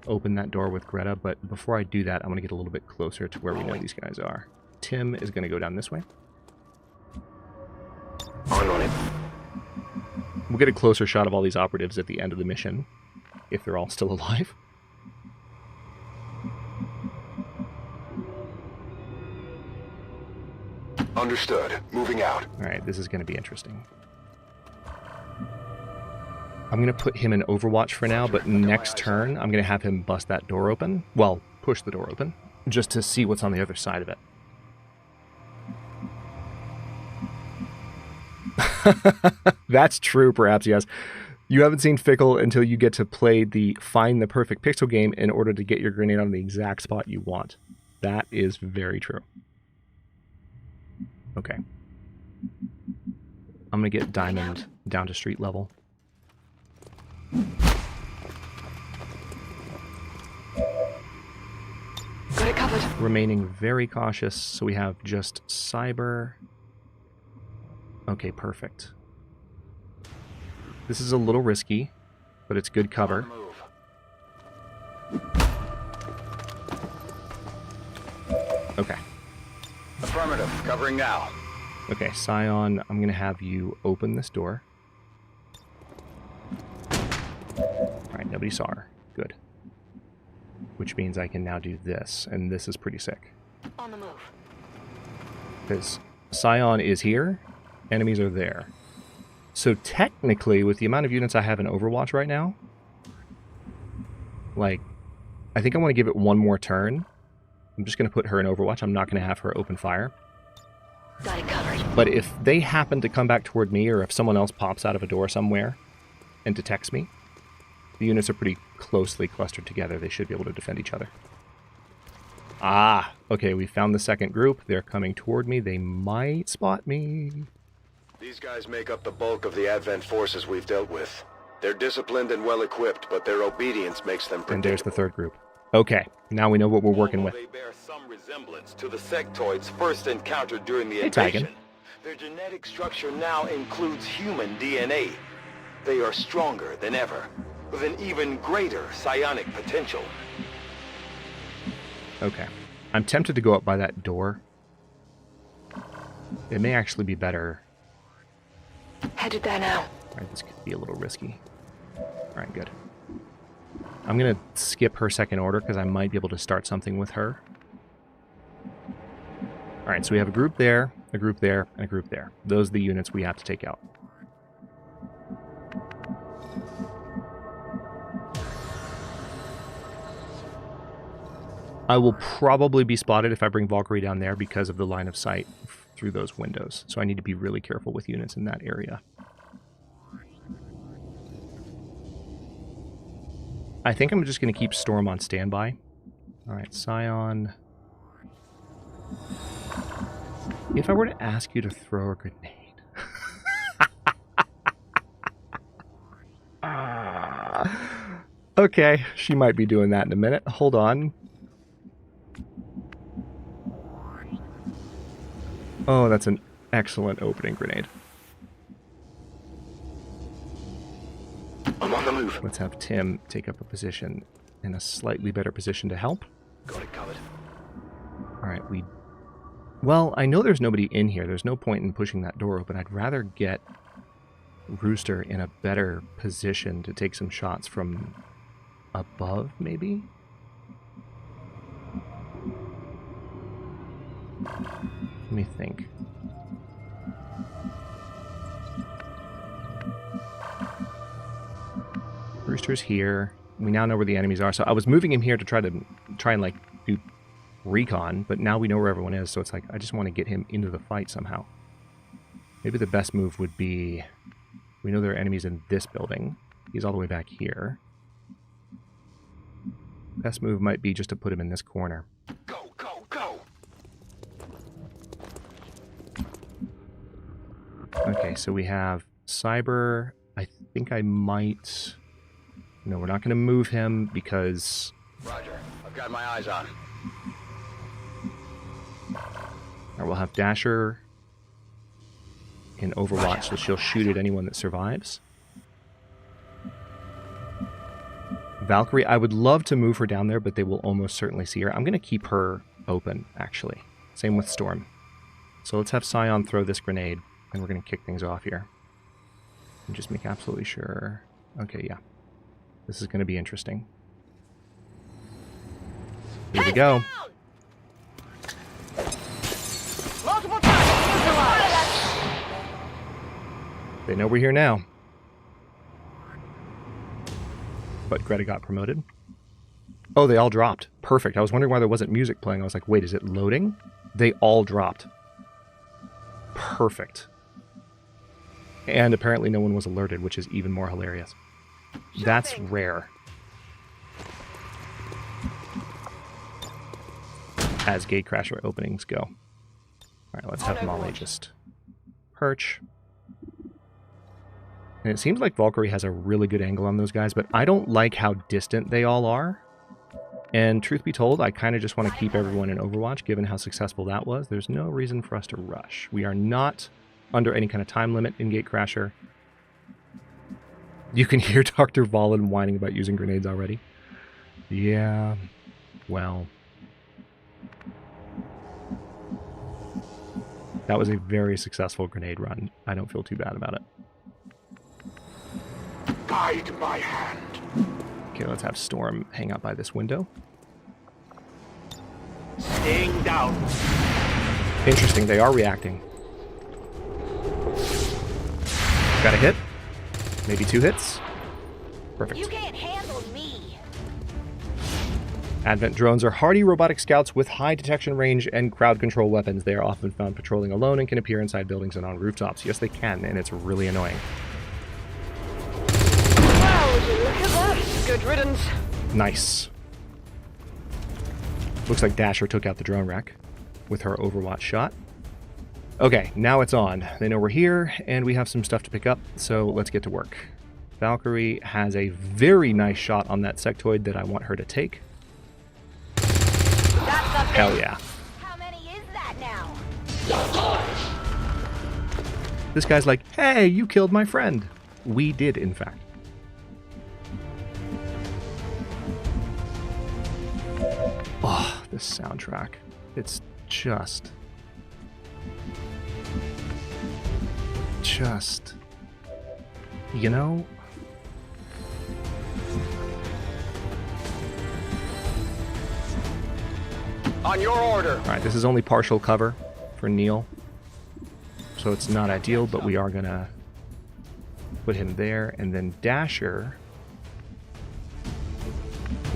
open that door with Greta, but before I do that, I'm going to get a little bit closer to where we know these guys are. Tim is going to go down this way. On it. We'll get a closer shot of all these operatives at the end of the mission, if they're all still alive. Understood. Moving out. Alright, this is going to be interesting. I'm going to put him in Overwatch for now, but next turn, I'm going to have him bust that door open. Well, push the door open, just to see what's on the other side of it. That's true, perhaps, yes. You haven't seen Fickle until you get to play the Find the Perfect Pixel game in order to get your grenade on the exact spot you want. That is very true. Okay. I'm going to get Diamond down to street level. Got it covered. Remaining very cautious, so we have just Cyber. Okay, perfect. This is a little risky, but it's good cover. Okay. Affirmative. Covering now. Okay, Scion, I'm going to have you open this door. Alright, nobody saw her. Good. Which means I can now do this, and this is pretty sick. On the move. Because Scion is here, enemies are there. So technically, with the amount of units I have in Overwatch right now, like, I think I want to give it one more turn. I'm just going to put her in Overwatch. I'm not going to have her open fire. Got it covered. But if they happen to come back toward me, or if someone else pops out of a door somewhere and detects me, the units are pretty closely clustered together. They should be able to defend each other. Ah, okay, we found the second group. They're coming toward me. They might spot me. These guys make up the bulk of the Advent forces we've dealt with. They're disciplined and well-equipped, but their obedience makes them predictable. And there's the third group. Okay, now we know what we're working with. They bear some resemblance to the sectoids first encountered during the Hey, invasion. Tigan. Their genetic structure now includes human DNA. They are stronger than ever, with an even greater psionic potential. Okay. I'm tempted to go up by that door. It may actually be better. Headed there now. Alright, this could be a little risky. Alright, good. I'm going to skip her second order because I might be able to start something with her. Alright, so we have a group there, a group there, and a group there. Those are the units we have to take out. I will probably be spotted if I bring Valkyrie down there because of the line of sight through those windows. So I need to be really careful with units in that area. I think I'm just going to keep Storm on standby. Alright, Scion. If I were to ask you to throw a grenade... Okay, she might be doing that in a minute. Hold on. Oh, that's an excellent opening grenade. I'm on the move. Let's have Tim take up a position in a slightly better position to help. Got it covered. Alright, well, I know there's nobody in here. There's no point in pushing that door open. I'd rather get Rooster in a better position to take some shots from above, maybe? Let me think. Rooster's here. We now know where the enemies are. So I was moving him here to try and like do recon, but now we know where everyone is, so it's like I just want to get him into the fight somehow. Maybe the best move would be, we know there are enemies in this building. He's all the way back here. Best move might be just to put him in this corner. Go, go, go! Okay, so we have Cyber. I think I might... No, we're not going to move him because... Roger. I've got my eyes on. Or we'll have Dasher in Overwatch, so she'll shoot at anyone that survives. Valkyrie, I would love to move her down there, but they will almost certainly see her. I'm going to keep her open, actually. Same with Storm. So let's have Scion throw this grenade, and we're going to kick things off here. And just make absolutely sure... Okay, yeah. This is going to be interesting. Here we go. They know we're here now. But Greta got promoted. Oh, they all dropped. Perfect. I was wondering why there wasn't music playing. I was like, wait, is it loading? They all dropped. Perfect. And apparently no one was alerted, which is even more hilarious. That's rare. As Gatecrasher openings go. Alright, let's have Molly just perch. And it seems like Valkyrie has a really good angle on those guys, but I don't like how distant they all are. And truth be told, I kind of just want to keep everyone in Overwatch, given how successful that was. There's no reason for us to rush. We are not under any kind of time limit in Gatecrasher. You can hear Dr. Valen whining about using grenades already. Yeah, well... That was a very successful grenade run. I don't feel too bad about it. Guide my hand. Okay, let's have Storm hang out by this window. Staying down. Interesting, they are reacting. Got a hit. Maybe 2 hits. Perfect. You can't handle me. Advent drones are hardy robotic scouts with high detection range and crowd control weapons. They are often found patrolling alone and can appear inside buildings and on rooftops. Yes, they can, and it's really annoying. Wow, would you look at that? Good riddance. Nice. Looks like Dasher took out the drone wreck with her Overwatch shot. Okay, now it's on. They know we're here, and we have some stuff to pick up, so let's get to work. Valkyrie has a very nice shot on that sectoid that I want her to take. Hell yeah. How many is that now? This guy's like, hey, you killed my friend. We did, in fact. Oh, this soundtrack. It's just... You know... On your order. Alright, this is only partial cover for Neil. So it's not ideal, but we are gonna put him there. And then Dasher,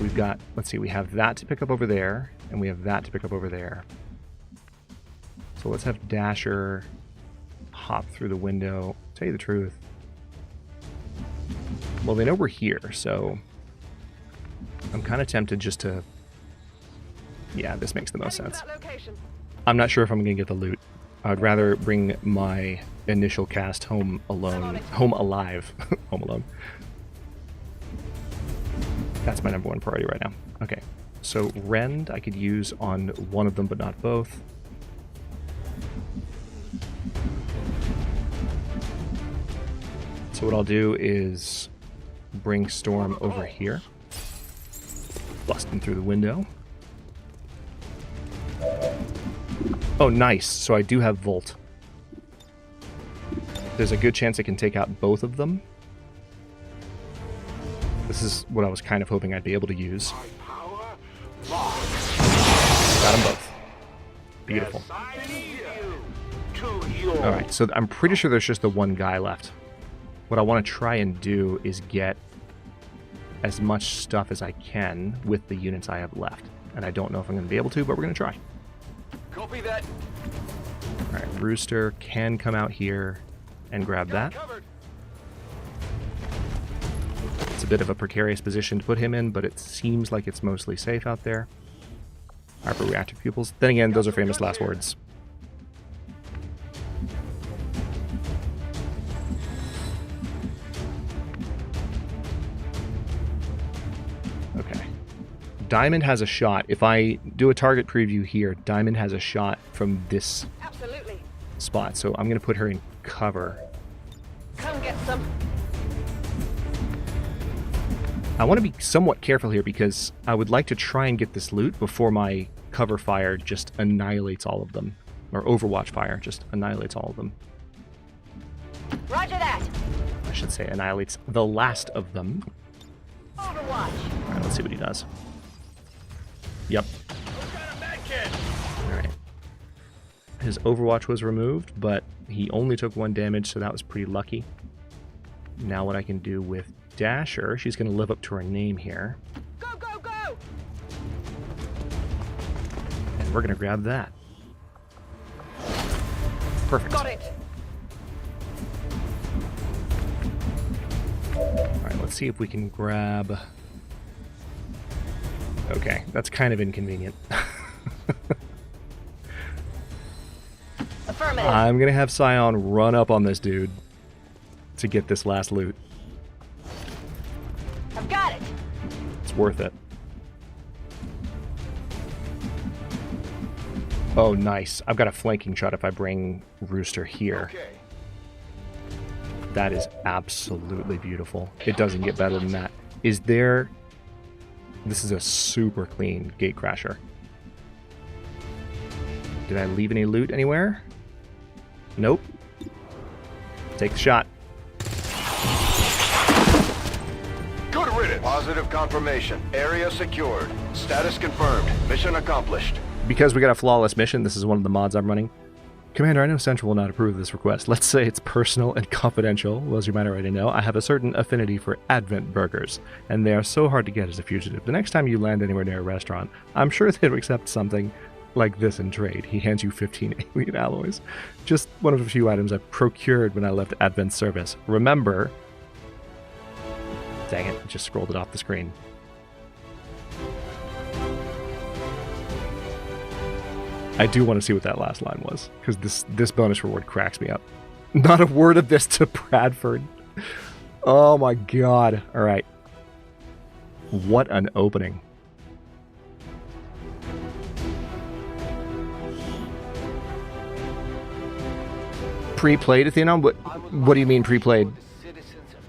we've got, let's see, we have that to pick up over there, and we have that to pick up over there. So let's have Dasher hop through the window. Tell you the truth. Well, they know we're here, so I'm kind of tempted just to... Yeah, this makes the most sense. I'm not sure if I'm going to get the loot. I'd rather bring my initial cast home alone. Home alive. Home alone. That's my #1 priority right now. Okay, so Rend I could use on one of them, but not both. So what I'll do is bring Storm over here. Bust him through the window. Oh, nice. So I do have Volt. There's a good chance I can take out both of them. This is what I was kind of hoping I'd be able to use. Got them both. Beautiful. Alright, so I'm pretty sure there's just the one guy left. What I want to try and do is get as much stuff as I can with the units I have left. And I don't know if I'm going to be able to, but we're going to try. Copy that. Alright, Rooster can come out here and grab that. It's a bit of a precarious position to put him in, but it seems like it's mostly safe out there. Hyper-reactive pupils. Then again, those are famous last words. Okay. Diamond has a shot. If I do a target preview here, Diamond has a shot from this spot. So I'm going to put her in cover. Come get some. I want to be somewhat careful here because I would like to try and get this loot before my cover fire just annihilates all of them. Or Overwatch fire just annihilates all of them. Roger that. I should say annihilates the last of them. Overwatch. Alright, let's see what he does. Yep. Alright. His Overwatch was removed, but he only took 1 damage, so that was pretty lucky. Now what I can do with Dasher, she's going to live up to her name here. Go, go, go! And we're going to grab that. Perfect. Got it. Alright, let's see if we can grab... Okay, that's kind of inconvenient. Affirmative. I'm going to have Scion run up on this dude to get this last loot. I've got it. It's worth it. Oh, nice. I've got a flanking shot if I bring Rooster here. Okay. That is absolutely beautiful. It doesn't get better than that. Is there... This is a super clean gate crasher. Did I leave any loot anywhere? Nope. Take the shot. Good riddance. Positive confirmation. Area secured. Status confirmed. Mission accomplished. Because we got a flawless mission, this is one of the mods I'm running. Commander, I know Central will not approve of this request. Let's say it's personal and confidential. Well, as you might already know, I have a certain affinity for Advent burgers, and they are so hard to get as a fugitive. The next time you land anywhere near a restaurant, I'm sure they'd accept something like this in trade. He hands you 15 alien alloys. Just one of the few items I procured when I left Advent service. Remember... Dang it, I just scrolled it off the screen. I do want to see what that last line was, because this bonus reward cracks me up. Not a word of this to Bradford. Oh my god. All right. What an opening. Pre-played, Athenon? What do you mean pre-played?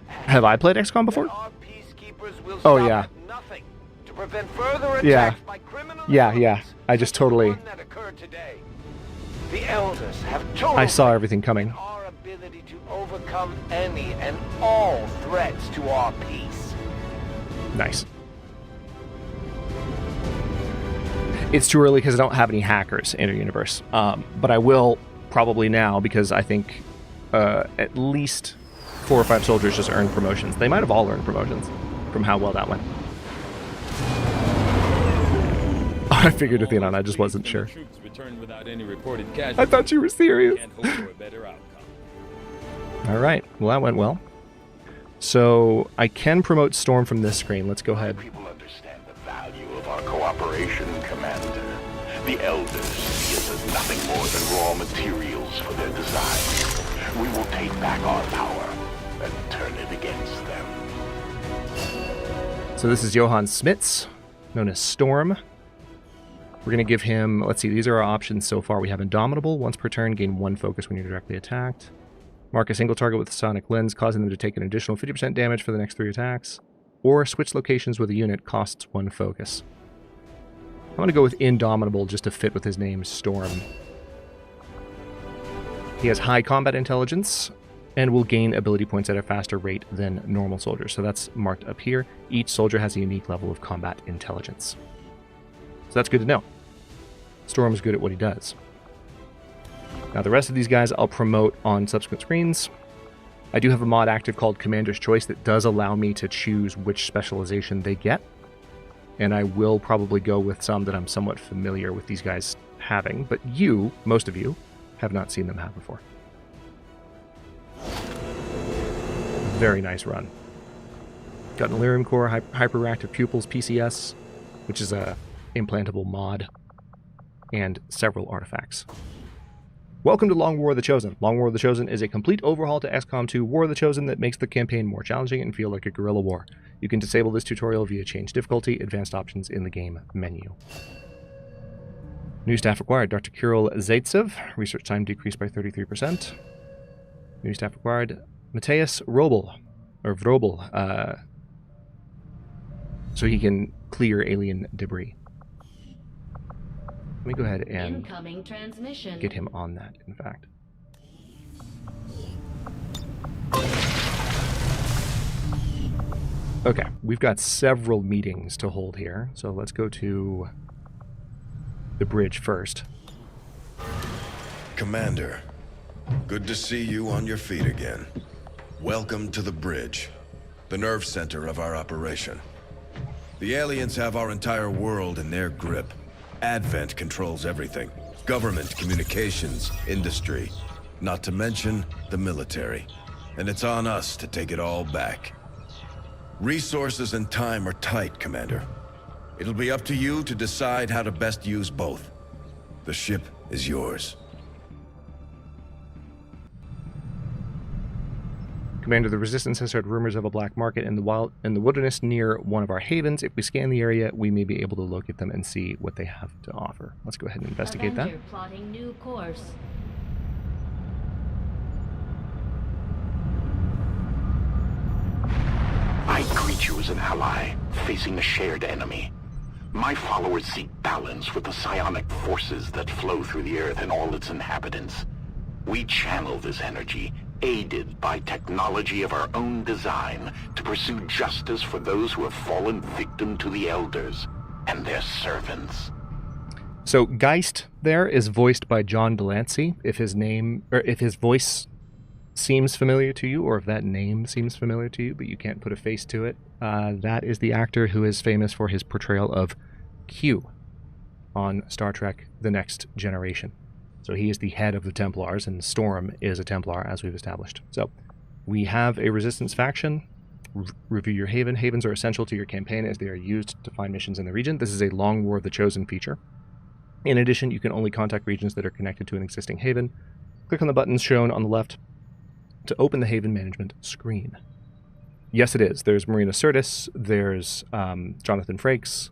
Have I played XCOM before? Oh, yeah. Yeah. Yeah. I just totally... The elders have total I saw everything coming. in our ability to overcome any and all threats to our peace. Nice. It's too early because I don't have any hackers in our universe. But I will probably now, because I think at least 4 or 5 soldiers just earned promotions. They might have all earned promotions from how well that went. I figured Athenon, I just wasn't sure. I thought you were serious. Alright, well that went well. So, I can promote Storm from this screen. Let's go ahead. People understand the value of our cooperation, Commander. The Elders see us as nothing more than raw materials for their design. We will take back our power and turn it against them. So this is Johann Smits, known as Storm. We're going to give him, let's see, these are our options so far. We have Indomitable, once per turn, gain 1 focus when you're directly attacked. Mark a single target with a sonic lens, causing them to take an additional 50% damage for the next 3 attacks. Or switch locations with a unit, costs 1 focus. I'm going to go with Indomitable just to fit with his name, Storm. He has high combat intelligence, and will gain ability points at a faster rate than normal soldiers. So that's marked up here. Each soldier has a unique level of combat intelligence. So that's good to know. Storm's good at what he does. Now the rest of these guys I'll promote on subsequent screens. I do have a mod active called Commander's Choice that does allow me to choose which specialization they get. And I will probably go with some that I'm somewhat familiar with these guys having, but you, most of you, have not seen them have before. Very nice run. Got an Elerium Core, Hyperreactive Pupils, PCS, which is a implantable mod, and several artifacts. Welcome to Long War of the Chosen. Long War of the Chosen is a complete overhaul to XCOM 2 War of the Chosen that makes the campaign more challenging and feel like a guerrilla war. You can disable this tutorial via change difficulty, advanced options in the game menu. New staff required, Dr. Kirill Zaitsev, research time decreased by 33%. New staff required, Mateus Vrobel, so he can clear alien debris. Let me go ahead and get him on that, in fact. Okay, we've got several meetings to hold here, so let's go to the bridge first. Commander, good to see you on your feet again. Welcome to the bridge, the nerve center of our operation. The aliens have our entire world in their grip. Advent controls everything. Government, communications, industry. Not to mention the military. And it's on us to take it all back. Resources and time are tight, Commander. It'll be up to you to decide how to best use both. The ship is yours. Commander, the Resistance has heard rumors of a black market in the wilderness near one of our havens. If we scan the area, we may be able to locate them and see what they have to offer. Let's go ahead and investigate that. Plotting new course. I greet you as an ally, facing a shared enemy. My followers seek balance with the psionic forces that flow through the Earth and all its inhabitants. We channel this energy, aided by technology of our own design, to pursue justice for those who have fallen victim to the Elders and their servants. So Geist there is voiced by John Delancey. If his name, or if his voice seems familiar to you, or if that name seems familiar to you, but you can't put a face to it, that is the actor who is famous for his portrayal of Q on Star Trek: The Next Generation. So he is the head of the Templars, and Storm is a Templar, as we've established. So we have a Resistance faction. Review your haven. Havens are essential to your campaign as they are used to find missions in the region. This is a Long War of the Chosen feature. In addition, you can only contact regions that are connected to an existing haven. Click on the buttons shown on the left to open the haven management screen. Yes, it is. There's Marina Sirtis, there's Jonathan Frakes,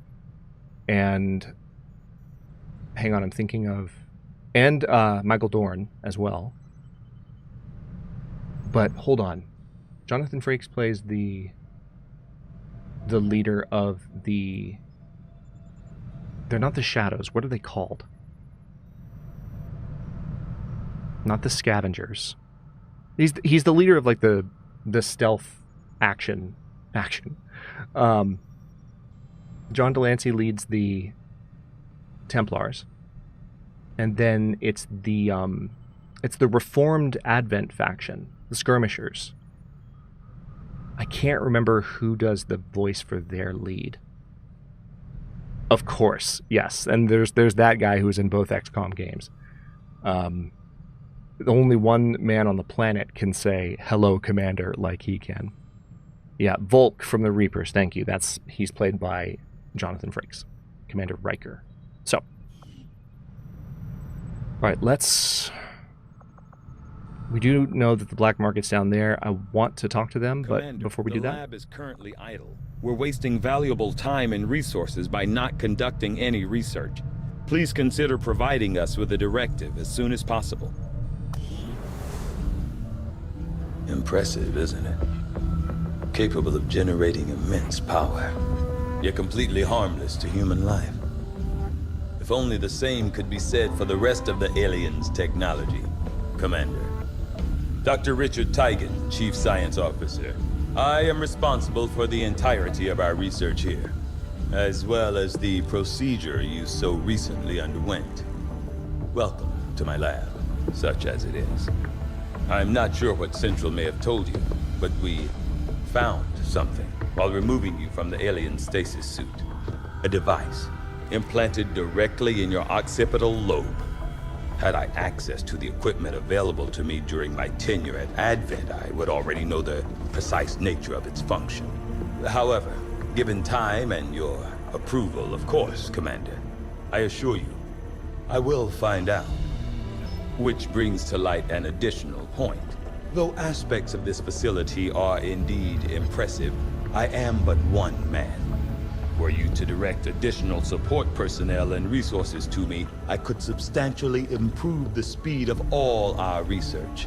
and hang on, I'm thinking of, and Michael Dorn as well. But hold on, Jonathan Frakes plays the leader of the. They're not the Shadows. What are they called? Not the Scavengers. He's the leader of like the stealth action. John Delancey leads the Templars, and then it's the Reformed Advent faction, the Skirmishers. I can't remember who does the voice for their lead. Of course, yes, and there's that guy who's in both XCOM games. Only one man on the planet can say "Hello, Commander" like he can. Yeah, Volk from the Reapers. Thank you. He's played by Jonathan Frakes, Commander Riker. So, all right, we do know that the black market's down there. I want to talk to them, Commander, but before we do that... the lab is currently idle. We're wasting valuable time and resources by not conducting any research. Please consider providing us with a directive as soon as possible. Impressive, isn't it? Capable of generating immense power, yet completely harmless to human life. If only the same could be said for the rest of the aliens' technology, Commander. Dr. Richard Teigen, Chief Science Officer. I am responsible for the entirety of our research here, as well as the procedure you so recently underwent. Welcome to my lab, such as it is. I'm not sure what Central may have told you, but we found something while removing you from the alien stasis suit. A device implanted directly in your occipital lobe. Had I access to the equipment available to me during my tenure at Advent, I would already know the precise nature of its function. However, given time and your approval, of course, Commander, I assure you, I will find out. Which brings to light an additional point. Though aspects of this facility are indeed impressive, I am but one man. Were you to direct additional support personnel and resources to me, I could substantially improve the speed of all our research.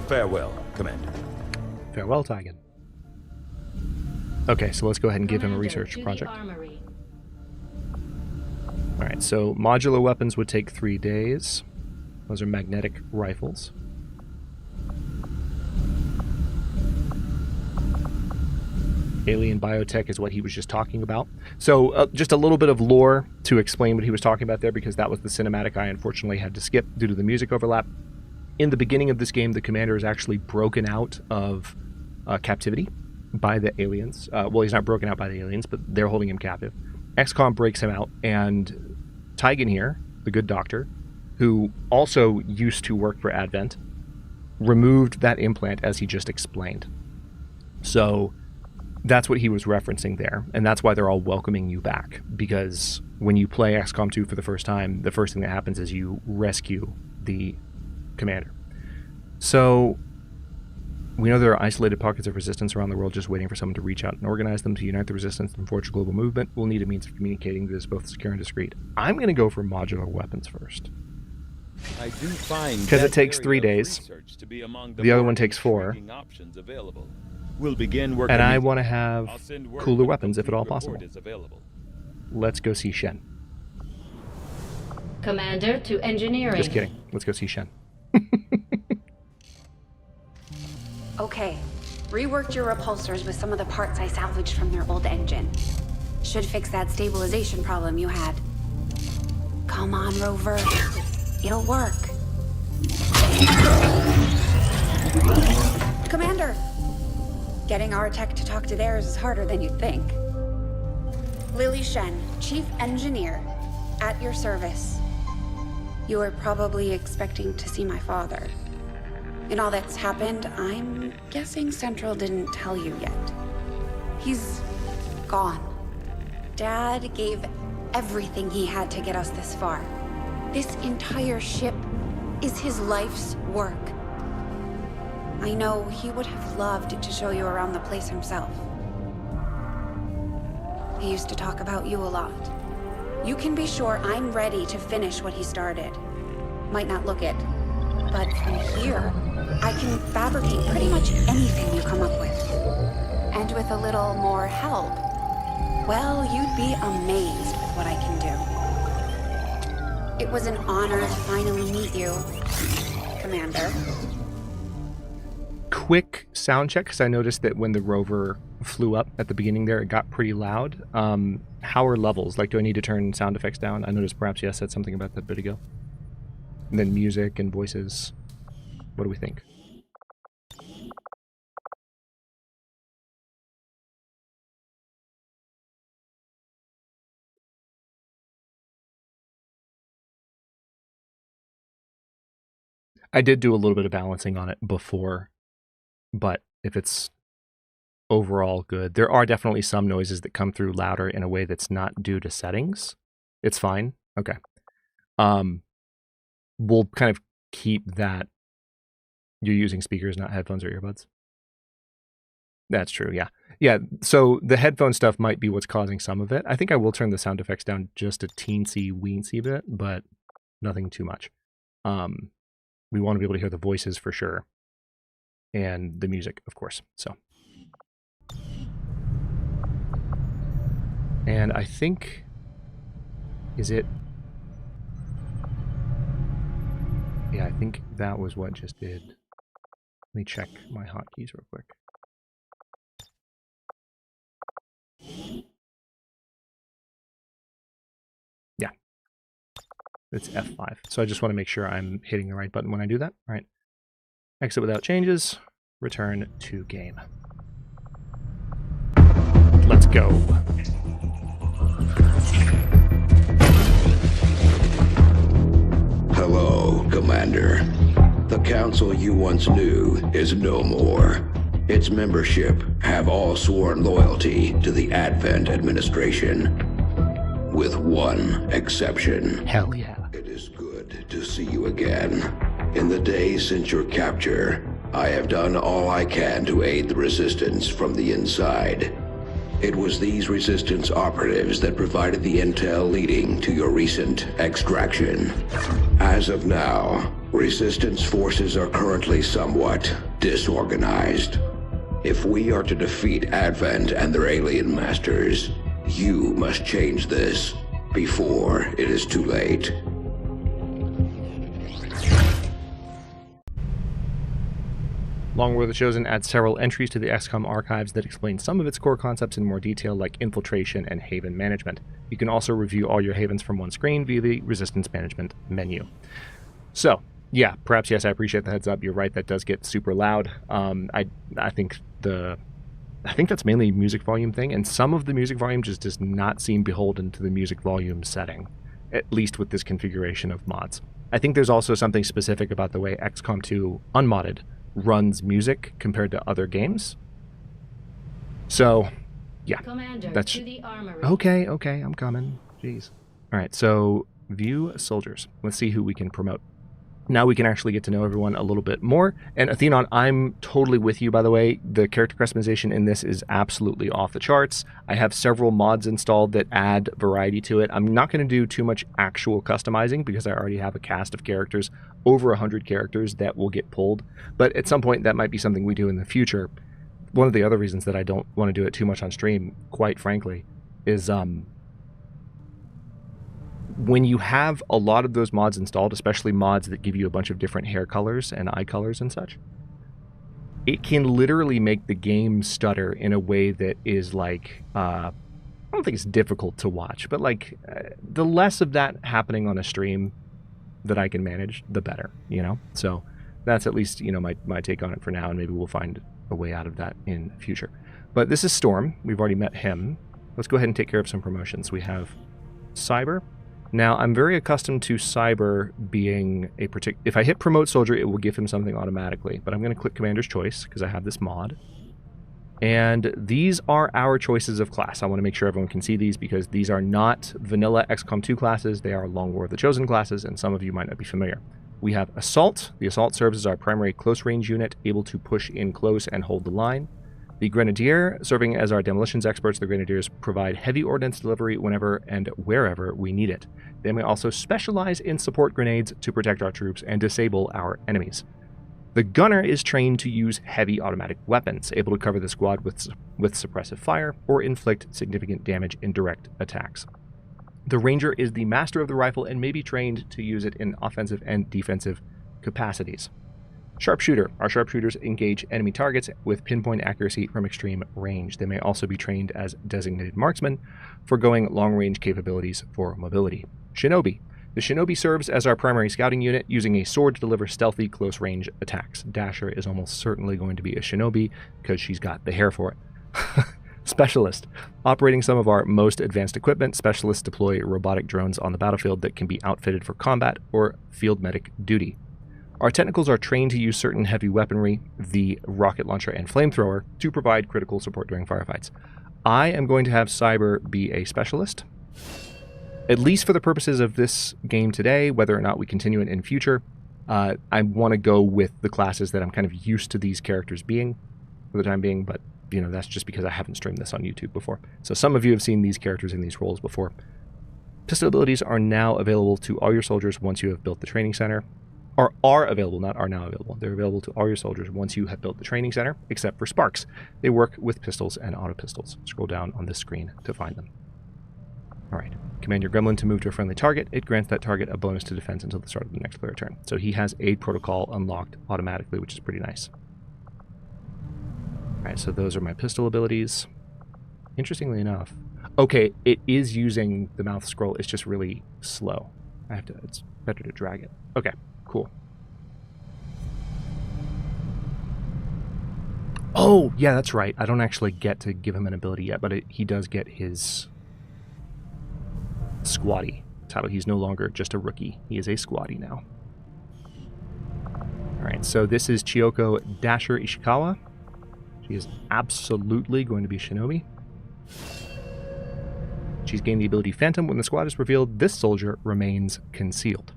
Farewell, Commander. Farewell, Teigen. Okay, so let's go ahead and give him a research project. Alright, so modular weapons would take 3 days. Those are magnetic rifles. Alien biotech is what he was just talking about. So just a little bit of lore to explain what he was talking about there, because that was the cinematic I unfortunately had to skip due to the music overlap. In the beginning of this game, the commander is actually broken out of captivity by the aliens. Well, he's not broken out by the aliens, but they're holding him captive. XCOM breaks him out, and Teigen here, the good doctor, who also used to work for Advent, removed that implant as he just explained. So that's what he was referencing there, and that's why they're all welcoming you back, because when you play XCOM 2 for the first time, the first thing that happens is you rescue the commander. So we know there are isolated pockets of resistance around the world just waiting for someone to reach out and organize them to unite the resistance and forge a global movement. We'll need a means of communicating that is both secure and discreet. I'm going to go for modular weapons first, I do find because it takes 3 days. The other one takes 4. We'll begin working, and I want to have cooler weapons if at all possible. Let's go see Shen. Commander to engineering. Just kidding. Let's go see Shen. Okay. Reworked your repulsors with some of the parts I salvaged from their old engine. Should fix that stabilization problem you had. Come on, Rover. It'll work. Commander! Getting our tech to talk to theirs is harder than you'd think. Lily Shen, Chief Engineer, at your service. You were probably expecting to see my father. In all that's happened, I'm guessing Central didn't tell you yet. He's gone. Dad gave everything he had to get us this far. This entire ship is his life's work. I know he would have loved to show you around the place himself. He used to talk about you a lot. You can be sure I'm ready to finish what he started. Might not look it, but from here, I can fabricate pretty much anything you come up with. And with a little more help, well, you'd be amazed with what I can do. It was an honor to finally meet you, Commander. Quick sound check, because I noticed that when the rover flew up at the beginning there, it got pretty loud. How are levels? Like, do I need to turn sound effects down? I noticed perhaps Yes said something about that a bit ago. And then music and voices. What do we think? I did do a little bit of balancing on it before, but if it's overall good, there are definitely some noises that come through louder in a way that's not due to settings. It's fine. Okay. We'll kind of keep that. You're using speakers, not headphones or earbuds. That's true. Yeah. Yeah. So the headphone stuff might be what's causing some of it. I think I will turn the sound effects down just a teensy weensy bit, but nothing too much. We want to be able to hear the voices for sure. And the music, of course. So. And I think, is it? Yeah, I think that was what just did. Let me check my hotkeys real quick. Yeah. It's F5. So I just want to make sure I'm hitting the right button when I do that. All right. Exit without changes. Return to game. Let's go. Hello, Commander. The council you once knew is no more. Its membership have all sworn loyalty to the Advent administration. With one exception. Hell yeah. It is good to see you again. In the days since your capture, I have done all I can to aid the resistance from the inside. It was these resistance operatives that provided the intel leading to your recent extraction. As of now, resistance forces are currently somewhat disorganized. If we are to defeat Advent and their alien masters, you must change this before it is too late. Long War of the Chosen adds several entries to the XCOM archives that explain some of its core concepts in more detail, like infiltration and haven management. You can also review all your havens from one screen via the resistance management menu. So, yeah, perhaps yes, I appreciate the heads up. You're right, that does get super loud. I think that's mainly a music volume thing, and some of the music volume just does not seem beholden to the music volume setting, at least with this configuration of mods. I think there's also something specific about the way XCOM 2 unmodded runs music compared to other games. So, yeah. Commander, that's to the armory. Okay, I'm coming. Jeez. All right, so view soldiers. Let's see who we can promote. Now we can actually get to know everyone a little bit more. And Athenon, I'm totally with you, by the way. The character customization in this is absolutely off the charts. I have several mods installed that add variety to it. I'm not going to do too much actual customizing because I already have a cast of characters, over 100 characters that will get pulled. But at some point, that might be something we do in the future. One of the other reasons that I don't want to do it too much on stream, quite frankly, is when you have a lot of those mods installed, especially mods that give you a bunch of different hair colors and eye colors and such, it can literally make the game stutter in a way that is like, I don't think it's difficult to watch, but like the less of that happening on a stream that I can manage, the better, you know? So that's at least, you know, my take on it for now, and maybe we'll find a way out of that in the future. But this is Storm. We've already met him. Let's go ahead and take care of some promotions. We have Cyber. Now, I'm very accustomed to Cyber being a particular... If I hit Promote Soldier, it will give him something automatically. But I'm going to click Commander's Choice, because I have this mod. And these are our choices of class. I want to make sure everyone can see these because these are not vanilla XCOM 2 classes. They are Long War of the Chosen classes, and some of you might not be familiar. We have Assault. The Assault serves as our primary close-range unit, able to push in close and hold the line. The Grenadier, serving as our demolitions experts. The Grenadiers provide heavy ordnance delivery whenever and wherever we need it. They may also specialize in support grenades to protect our troops and disable our enemies. The Gunner is trained to use heavy automatic weapons, able to cover the squad with suppressive fire or inflict significant damage in direct attacks. The Ranger is the master of the rifle and may be trained to use it in offensive and defensive capacities. Sharpshooter. Our sharpshooters engage enemy targets with pinpoint accuracy from extreme range. They may also be trained as designated marksmen, foregoing long-range capabilities for mobility. Shinobi. The Shinobi serves as our primary scouting unit, using a sword to deliver stealthy, close-range attacks. Dasher is almost certainly going to be a Shinobi, because she's got the hair for it. Specialist. Operating some of our most advanced equipment, Specialists deploy robotic drones on the battlefield that can be outfitted for combat or field medic duty. Our technicals are trained to use certain heavy weaponry, the rocket launcher and flamethrower, to provide critical support during firefights. I am going to have Cyber be a Specialist, at least for the purposes of this game today. Whether or not we continue it in future, I want to go with the classes that I'm kind of used to these characters being for the time being, but you know, that's just because I haven't streamed this on YouTube before. So some of you have seen these characters in these roles before. Pistol abilities are now available to all your soldiers once you have built the training center. Or are available, not are now available. They're available to all your soldiers once you have built the training center, except for Sparks. They work with pistols and auto pistols. Scroll down on this screen to find them. Alright, command your gremlin to move to a friendly target. It grants that target a bonus to defense until the start of the next player turn. So he has aid protocol unlocked automatically, which is pretty nice. Alright, so those are my pistol abilities. Interestingly enough, okay, it is using the mouth scroll, it's just really slow. It's better to drag it. Okay, cool. Oh, yeah, that's right. I don't actually get to give him an ability yet, but he does get his squatty title. He's no longer just a rookie. He is a squatty now. Alright, so this is Chiyoko Dasher Ishikawa. She is absolutely going to be Shinobi. She's gained the ability Phantom. When the squad is revealed, this soldier remains concealed.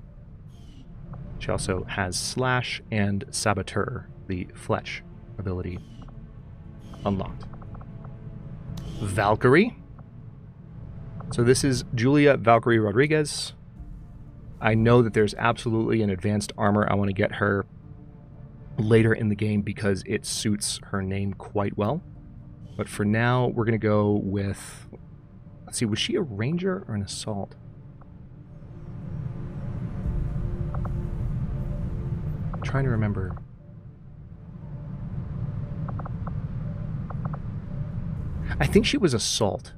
She also has Slash and Saboteur, the Fletch ability, unlocked. Valkyrie. So this is Julia Valkyrie Rodriguez. I know that there's absolutely an advanced armor. I want to get her later in the game because it suits her name quite well. But for now, we're going to go with... Let's see, was she a ranger or an assault? I'm trying to remember. I think she was assault.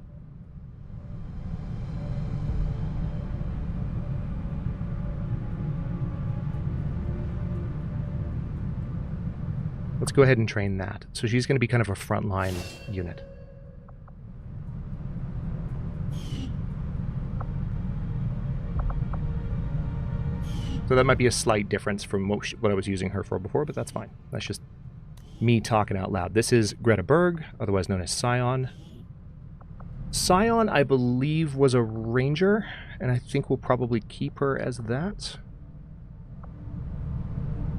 Let's go ahead and train that. So she's going to be kind of a frontline unit. So that might be a slight difference from what I was using her for before, but that's fine. That's just me talking out loud. This is Greta Berg, otherwise known as Scion. Scion, I believe, was a ranger, and I think we'll probably keep her as that.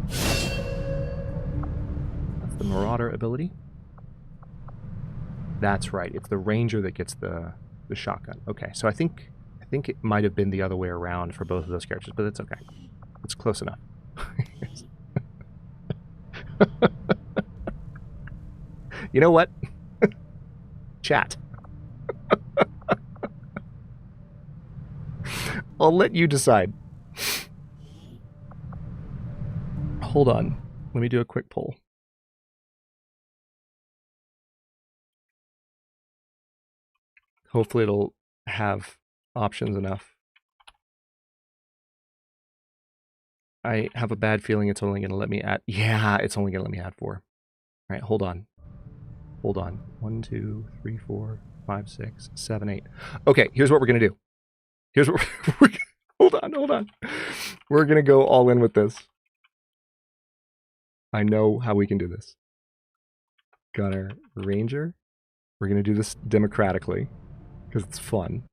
That's the Marauder ability. That's right, it's the ranger that gets the shotgun. Okay, so I think it might have been the other way around for both of those characters, but that's okay. It's close enough. You know what? Chat. I'll let you decide. Hold on. Let me do a quick poll. Hopefully it'll have options enough. I have a bad feeling it's only going to let me add... Yeah, it's only going to let me add 4. All right, hold on. Hold on. 1, 2, 3, 4, 5, 6, 7, 8. Okay, here's what we're going to do. Here's what we're hold on. We're going to go all in with this. I know how we can do this. Gunner, Ranger. We're going to do this democratically because it's fun.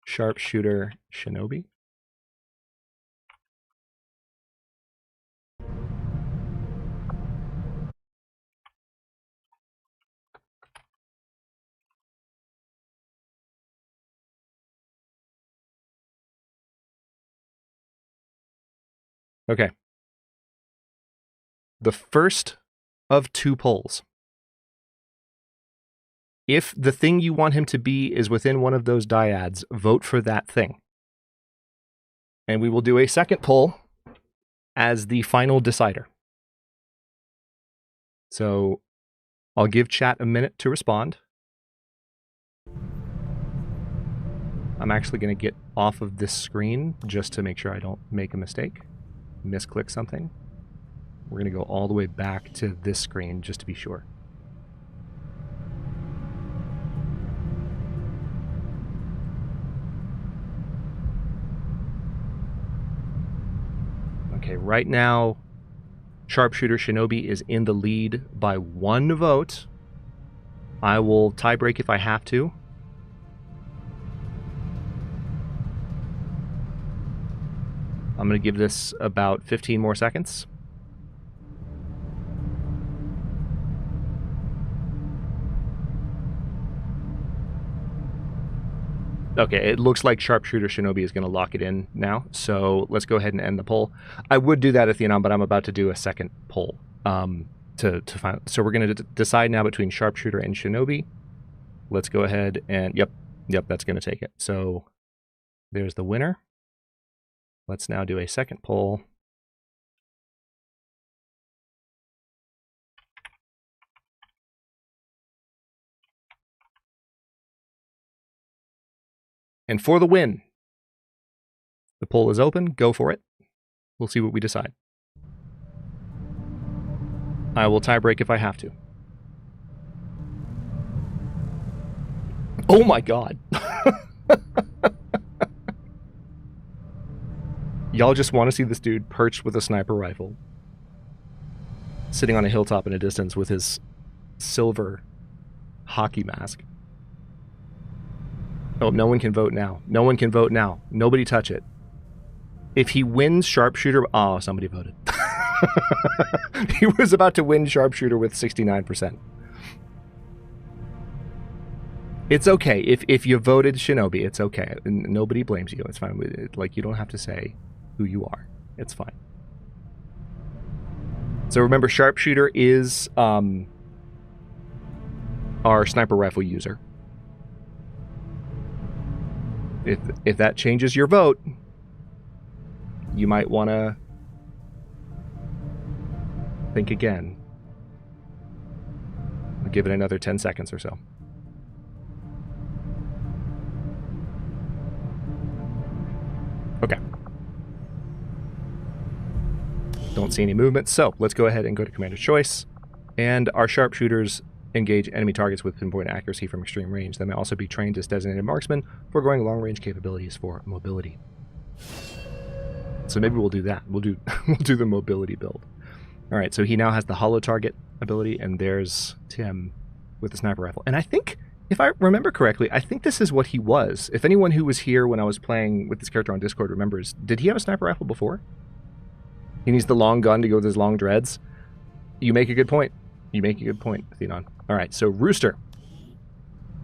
Sharpshooter, Shinobi. Okay. The first of 2 polls. If the thing you want him to be is within one of those dyads, vote for that thing. And we will do a second poll as the final decider. So I'll give chat a minute to respond. I'm actually going to get off of this screen just to make sure I don't make a mistake. Misclick something. We're going to go all the way back to this screen just to be sure. Okay, right now, Sharpshooter Shinobi is in the lead by 1 vote. I will tie break if I have to. I'm going to give this about 15 more seconds. Okay, it looks like Sharpshooter Shinobi is going to lock it in now, so let's go ahead and end the poll. I would do that, Athenon, but I'm about to do a second poll to find. So we're going to decide now between Sharpshooter and Shinobi. Let's go ahead and yep, that's going to take it. So there's the winner. Let's now do a second poll. And for the win, the poll is open. Go for it. We'll see what we decide. I will tie break if I have to. Oh my god. Y'all just want to see this dude perched with a sniper rifle, sitting on a hilltop in a distance with his silver hockey mask. Oh, no one can vote now. No one can vote now. Nobody touch it. If he wins Sharpshooter... Oh, somebody voted. He was about to win Sharpshooter with 69%. It's okay. If you voted Shinobi, it's okay. Nobody blames you. It's fine. Like, you don't have to say who you are. It's fine. So remember, Sharpshooter is our sniper rifle user. If that changes your vote, you might want to think again. I'll give it another 10 seconds or so. Okay. Don't see any movement, so let's go ahead and go to Commander Choice. And our sharpshooters engage enemy targets with pinpoint accuracy from extreme range. They may also be trained as designated marksmen, foregoing long-range capabilities for mobility. So maybe we'll do that. We'll do the mobility build. All right, so he now has the hollow target ability, and there's Tim with the sniper rifle. And I think, if I remember correctly, I think this is what he was. If anyone who was here when I was playing with this character on Discord remembers, did he have a sniper rifle before? He needs the long gun to go with his long dreads. You make a good point. You make a good point, Thenon. All right, so Rooster.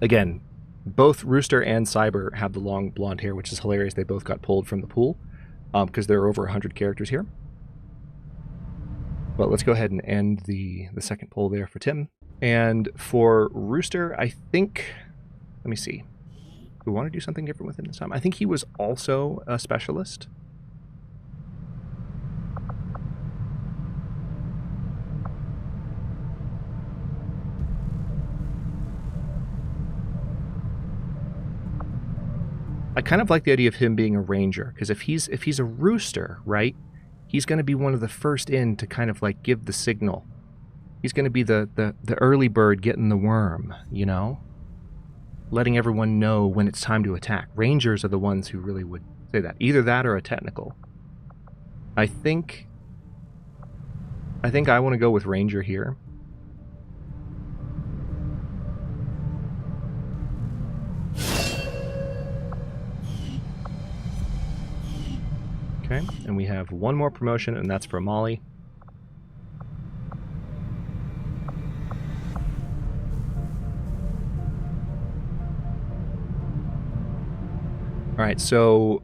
Again, both Rooster and Cyber have the long blonde hair, which is hilarious. They both got pulled from the pool because there are over 100 characters here. But let's go ahead and end the second poll there for Tim. And for Rooster, I think... Let me see. Do we want to do something different with him this time? I think he was also a specialist. I kind of like the idea of him being a ranger, because if he's a rooster, right, he's going to be one of the first in to kind of like give the signal. He's going to be the early bird getting the worm, you know, letting everyone know when it's time to attack. Rangers are the ones who really would say that. Either that or a technical. I think I want to go with ranger here. Okay, and we have one more promotion, and that's for Molly. Alright, so...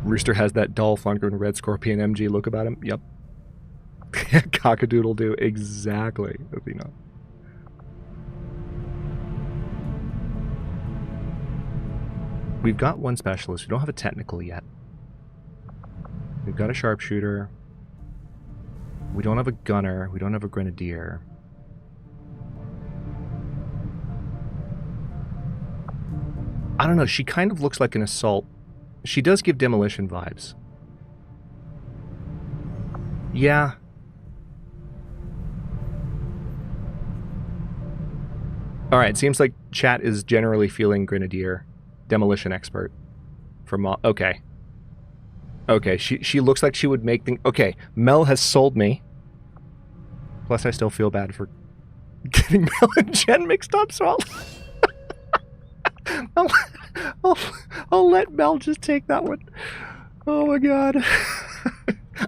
Rooster has that Dolph Lundgren Red Scorpion MG look about him. Yep. Cockadoodle do. Exactly, Athena. We've got one specialist. We don't have a technical yet. We've got a sharpshooter. We don't have a gunner. We don't have a grenadier. I don't know. She kind of looks like an assault. She does give demolition vibes. Yeah. Alright, seems like chat is generally feeling grenadier. Demolition expert. Okay. Okay, she looks like she would make things... Okay, Mel has sold me. Plus, I still feel bad for getting Mel and Jen mixed up, so I'll let Mel just take that one. Oh my god.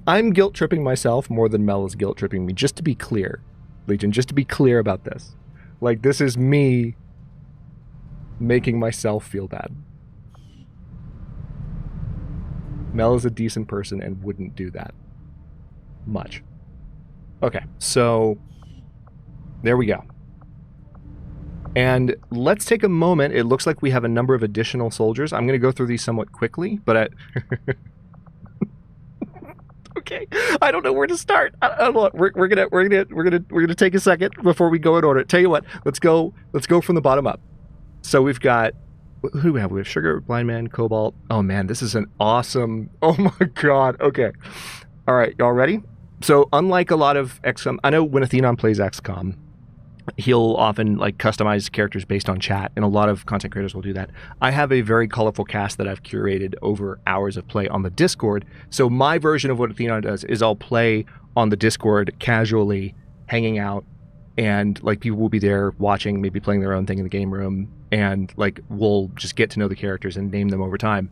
I'm guilt-tripping myself more than Mel is guilt-tripping me, just to be clear. Legion, just to be clear about this. Like, this is me making myself feel bad. Mel is a decent person and wouldn't do that. Much. Okay, so there we go. And let's take a moment. It looks like we have a number of additional soldiers. I'm going to go through these somewhat quickly, but okay, I don't know where to start. We're gonna take a second before we go in order. Tell you what, let's go from the bottom up. So we've got, who do we have? We have Sugar, Blind Man, Cobalt. Oh man, this is an awesome. Oh my god. Okay, all right, y'all ready? So unlike a lot of XCOM, I know when Athenon plays XCOM, he'll often like customize characters based on chat, and a lot of content creators will do that. I have a very colorful cast that I've curated over hours of play on the Discord. So my version of what Athenon does is I'll play on the Discord casually, hanging out, and like people will be there watching, maybe playing their own thing in the game room, and like we'll just get to know the characters and name them over time.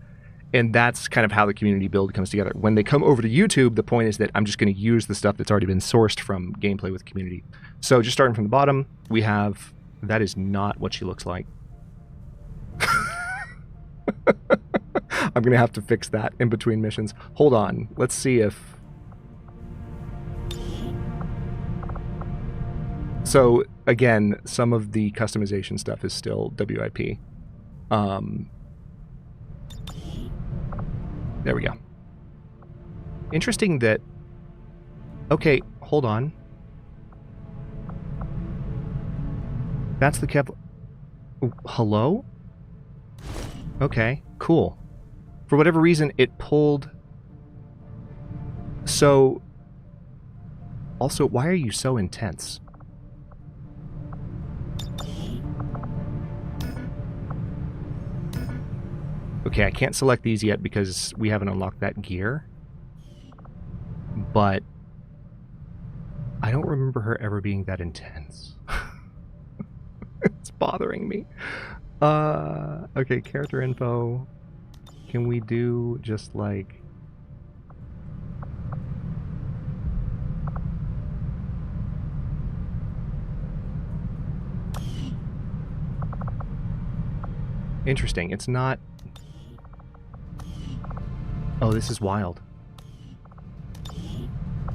And that's kind of how the community build comes together. When they come over to YouTube, the point is that I'm just going to use the stuff that's already been sourced from gameplay with community. So just starting from the bottom, we have... That is not what she looks like. I'm going to have to fix that in between missions. Hold on. Let's see if... So, again, some of the customization stuff is still WIP. There we go. Interesting that... Okay, hold on. That's the Kevlar... Hello? Okay, cool. For whatever reason, it pulled... So... Also, why are you so intense? Okay, I can't select these yet because we haven't unlocked that gear. But I don't remember her ever being that intense. It's bothering me. Okay, character info. Can we do just like... Interesting, it's not... Oh, this is wild.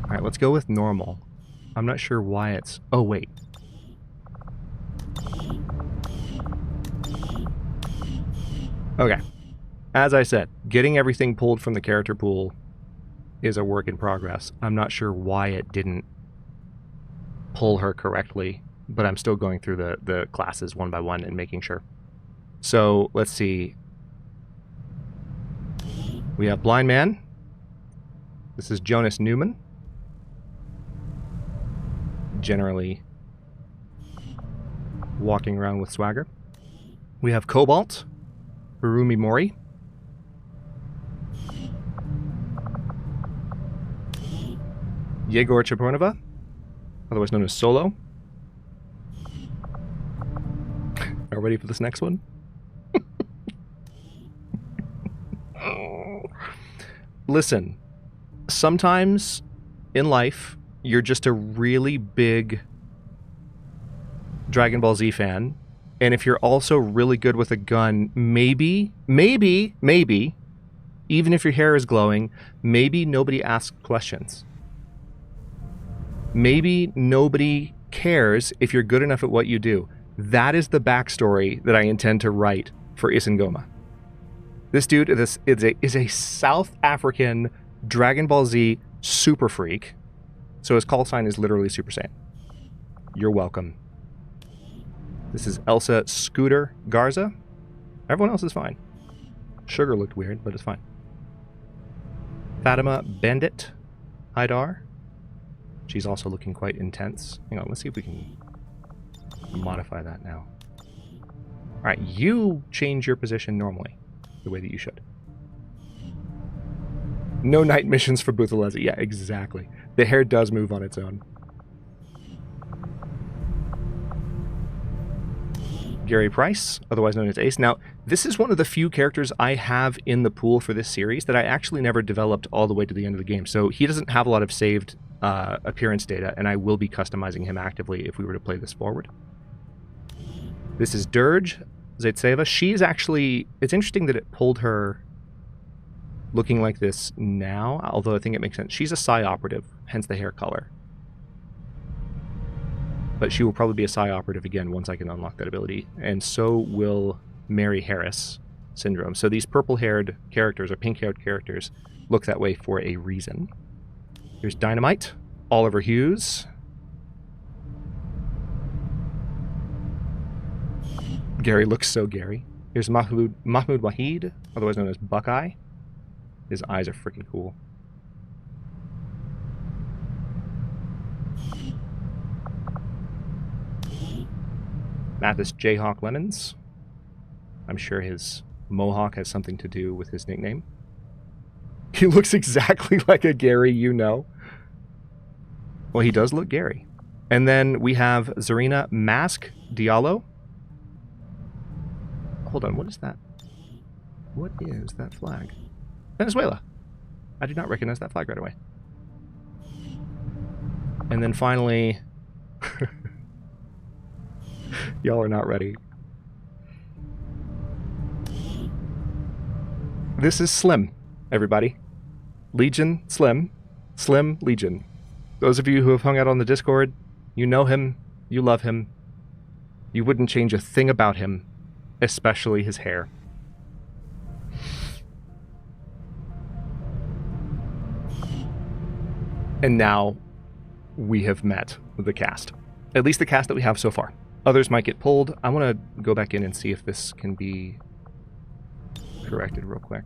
Alright, let's go with normal. I'm not sure why it's... Oh, wait. Okay. As I said, getting everything pulled from the character pool is a work in progress. I'm not sure why it didn't pull her correctly, but I'm still going through the classes one by one and making sure. So, let's see. We have Blind Man. This is Jonas Newman. Generally walking around with swagger. We have Cobalt. Harumi Mori. Yegor Cheponova, otherwise known as Solo. Y'all ready for this next one? Listen, sometimes in life, you're just a really big Dragon Ball Z fan, and if you're also really good with a gun, maybe, even if your hair is glowing, maybe nobody asks questions. Maybe nobody cares if you're good enough at what you do. That is the backstory that I intend to write for Isengoma. This dude is a South African Dragon Ball Z super freak. So his call sign is literally Super Saiyan. You're welcome. This is Elsa Scooter Garza. Everyone else is fine. Sugar looked weird, but it's fine. Fatima Bandit Haidar. She's also looking quite intense. Hang on, let's see if we can modify that now. Alright, you change your position normally, the way that you should. No night missions for Buthelezi. Yeah, exactly. The hair does move on its own. Gary Price, otherwise known as Ace. Now, this is one of the few characters I have in the pool for this series that I actually never developed all the way to the end of the game. So he doesn't have a lot of saved appearance data, and I will be customizing him actively if we were to play this forward. This is Dirge Zaitseva. She's actually... It's interesting that it pulled her looking like this now, although I think it makes sense. She's a Psi operative, hence the hair color. But she will probably be a Psi operative again once I can unlock that ability. And so will Mary Harris syndrome. So these purple-haired characters, or pink-haired characters, look that way for a reason. Here's Dynamite, Oliver Hughes. Gary looks so Gary. Here's Mahmoud Wahid, otherwise known as Buckeye. His eyes are freaking cool. Mathis Jayhawk Lemons. I'm sure his mohawk has something to do with his nickname. He looks exactly like a Gary you know. Well, he does look Gary. And then we have Zarina Mask Diallo. Hold on, what is that? What is that flag? Venezuela. I did not recognize that flag right away. And then finally... Y'all are not ready. This is Slim, everybody. Legion Slim. Slim Legion. Those of you who have hung out on the Discord, you know him, you love him. You wouldn't change a thing about him, especially his hair. And now we have met the cast. At least the cast that we have so far. Others might get pulled. I want to go back in and see if this can be corrected real quick.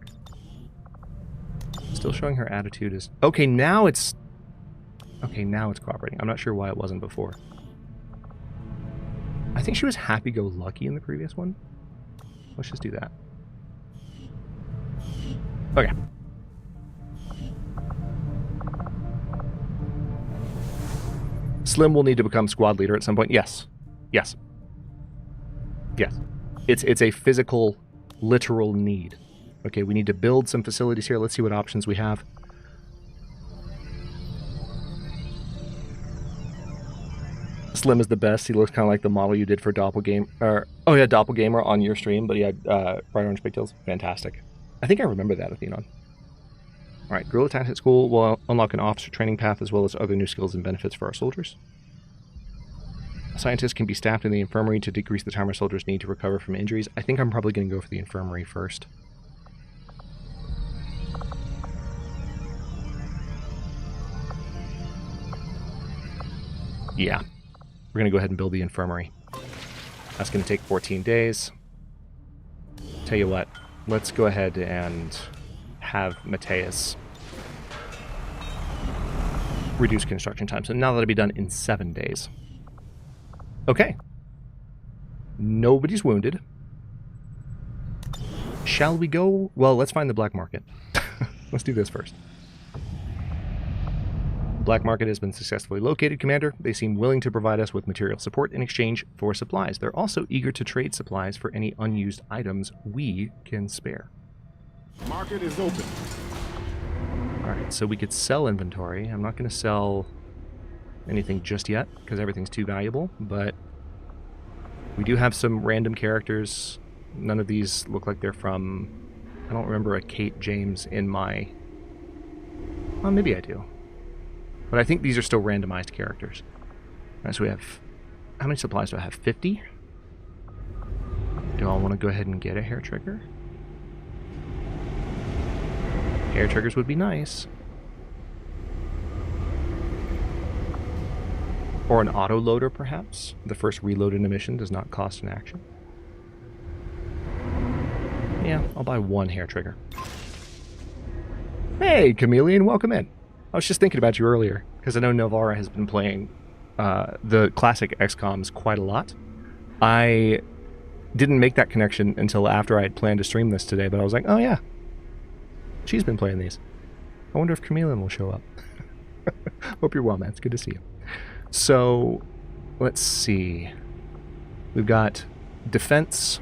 Still showing her attitude is... Okay, now it's... Okay, now it's cooperating. I'm not sure why it wasn't before. I think she was happy-go-lucky in the previous one. Let's just do that. Okay. Slim will need to become squad leader at some point. Yes. Yes. Yes. It's a physical, literal need. Okay, we need to build some facilities here. Let's see what options we have. Slim is the best. He looks kind of like the model you did for Doppelganger. Oh yeah, Doppelganger on your stream, but he had bright orange pigtails. Fantastic. I think I remember that, Athenon. Alright, Guerrilla Tactics School will unlock an officer training path as well as other new skills and benefits for our soldiers. Scientists can be staffed in the infirmary to decrease the time our soldiers need to recover from injuries. I think I'm probably going to go for the infirmary first. Yeah. We're going to go ahead and build the infirmary. That's going to take 14 days. Tell you what, let's go ahead and have Mateus reduce construction time. So now that'll be done in 7 days. Okay. Nobody's wounded. Shall we go? Well, let's find the black market. Let's do this first. Black market has been successfully located, Commander. They seem willing to provide us with material support in exchange for supplies. They're also eager to trade supplies for any unused items we can spare. Market is open. Alright, so we could sell inventory. I'm not going to sell anything just yet, because everything's too valuable, but we do have some random characters. None of these look like they're from... I don't remember a Kate James in my... Well, maybe I do. But I think these are still randomized characters. Alright, so we have... How many supplies do I have? 50? Do I want to go ahead and get a hair trigger? Hair triggers would be nice. Or an auto-loader, perhaps? The first reload in a mission does not cost an action. Yeah, I'll buy one hair trigger. Hey, Chameleon, welcome in. I was just thinking about you earlier, because I know Novara has been playing the classic XCOMs quite a lot. I didn't make that connection until after I had planned to stream this today, but I was like, oh yeah, she's been playing these. I wonder if Chameleon will show up. Hope you're well, man. It's good to see you. So, let's see. We've got defense,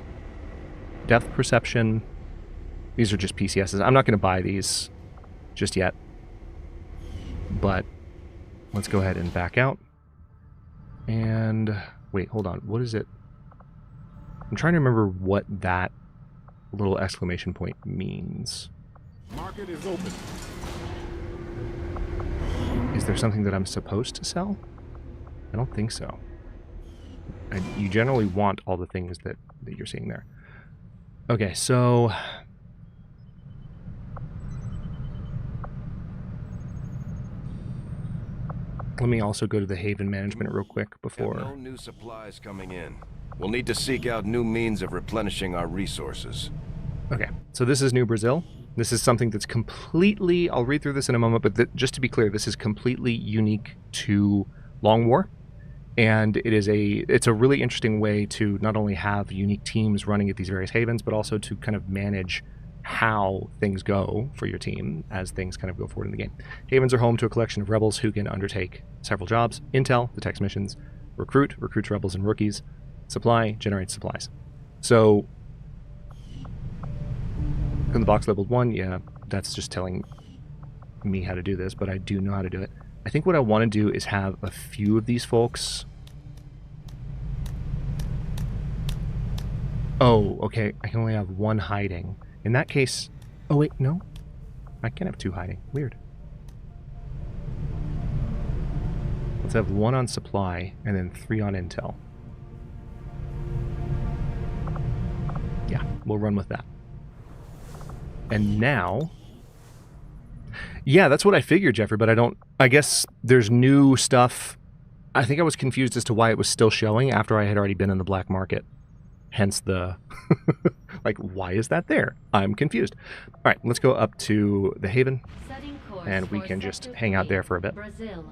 depth perception. These are just PCSs. I'm not going to buy these just yet. But let's go ahead and back out. And wait, hold on. What is it? I'm trying to remember what that little exclamation point means. Market is open. Is there something that I'm supposed to sell? I don't think so. You generally want all the things that you're seeing there. Okay, so... Let me also go to the Haven management real quick before... No new supplies coming in. We'll need to seek out new means of replenishing our resources. Okay, so this is New Brazil. This is something that's completely... I'll read through this in a moment, but just to be clear, this is completely unique to Long War. And it's a really interesting way to not only have unique teams running at these various havens, but also to kind of manage how things go for your team as things kind of go forward in the game. Havens are home to a collection of rebels who can undertake several jobs. Intel, detects missions. Recruits rebels and rookies. Supply, generates supplies. So, in the box labeled 1, yeah, that's just telling me how to do this, but I do know how to do it. I think what I want to do is have a few of these folks... Oh, okay, I can only have one hiding. In that case... Oh wait, no. I can have 2 hiding. Weird. Let's have 1 on supply, and then 3 on intel. Yeah, we'll run with that. And now... Yeah, that's what I figured, Jeffrey, but I guess there's new stuff. I think I was confused as to why it was still showing after I had already been in the black market. Hence the... like, why is that there? I'm confused. All right, let's go up to the Haven, and we can just hang out there for a bit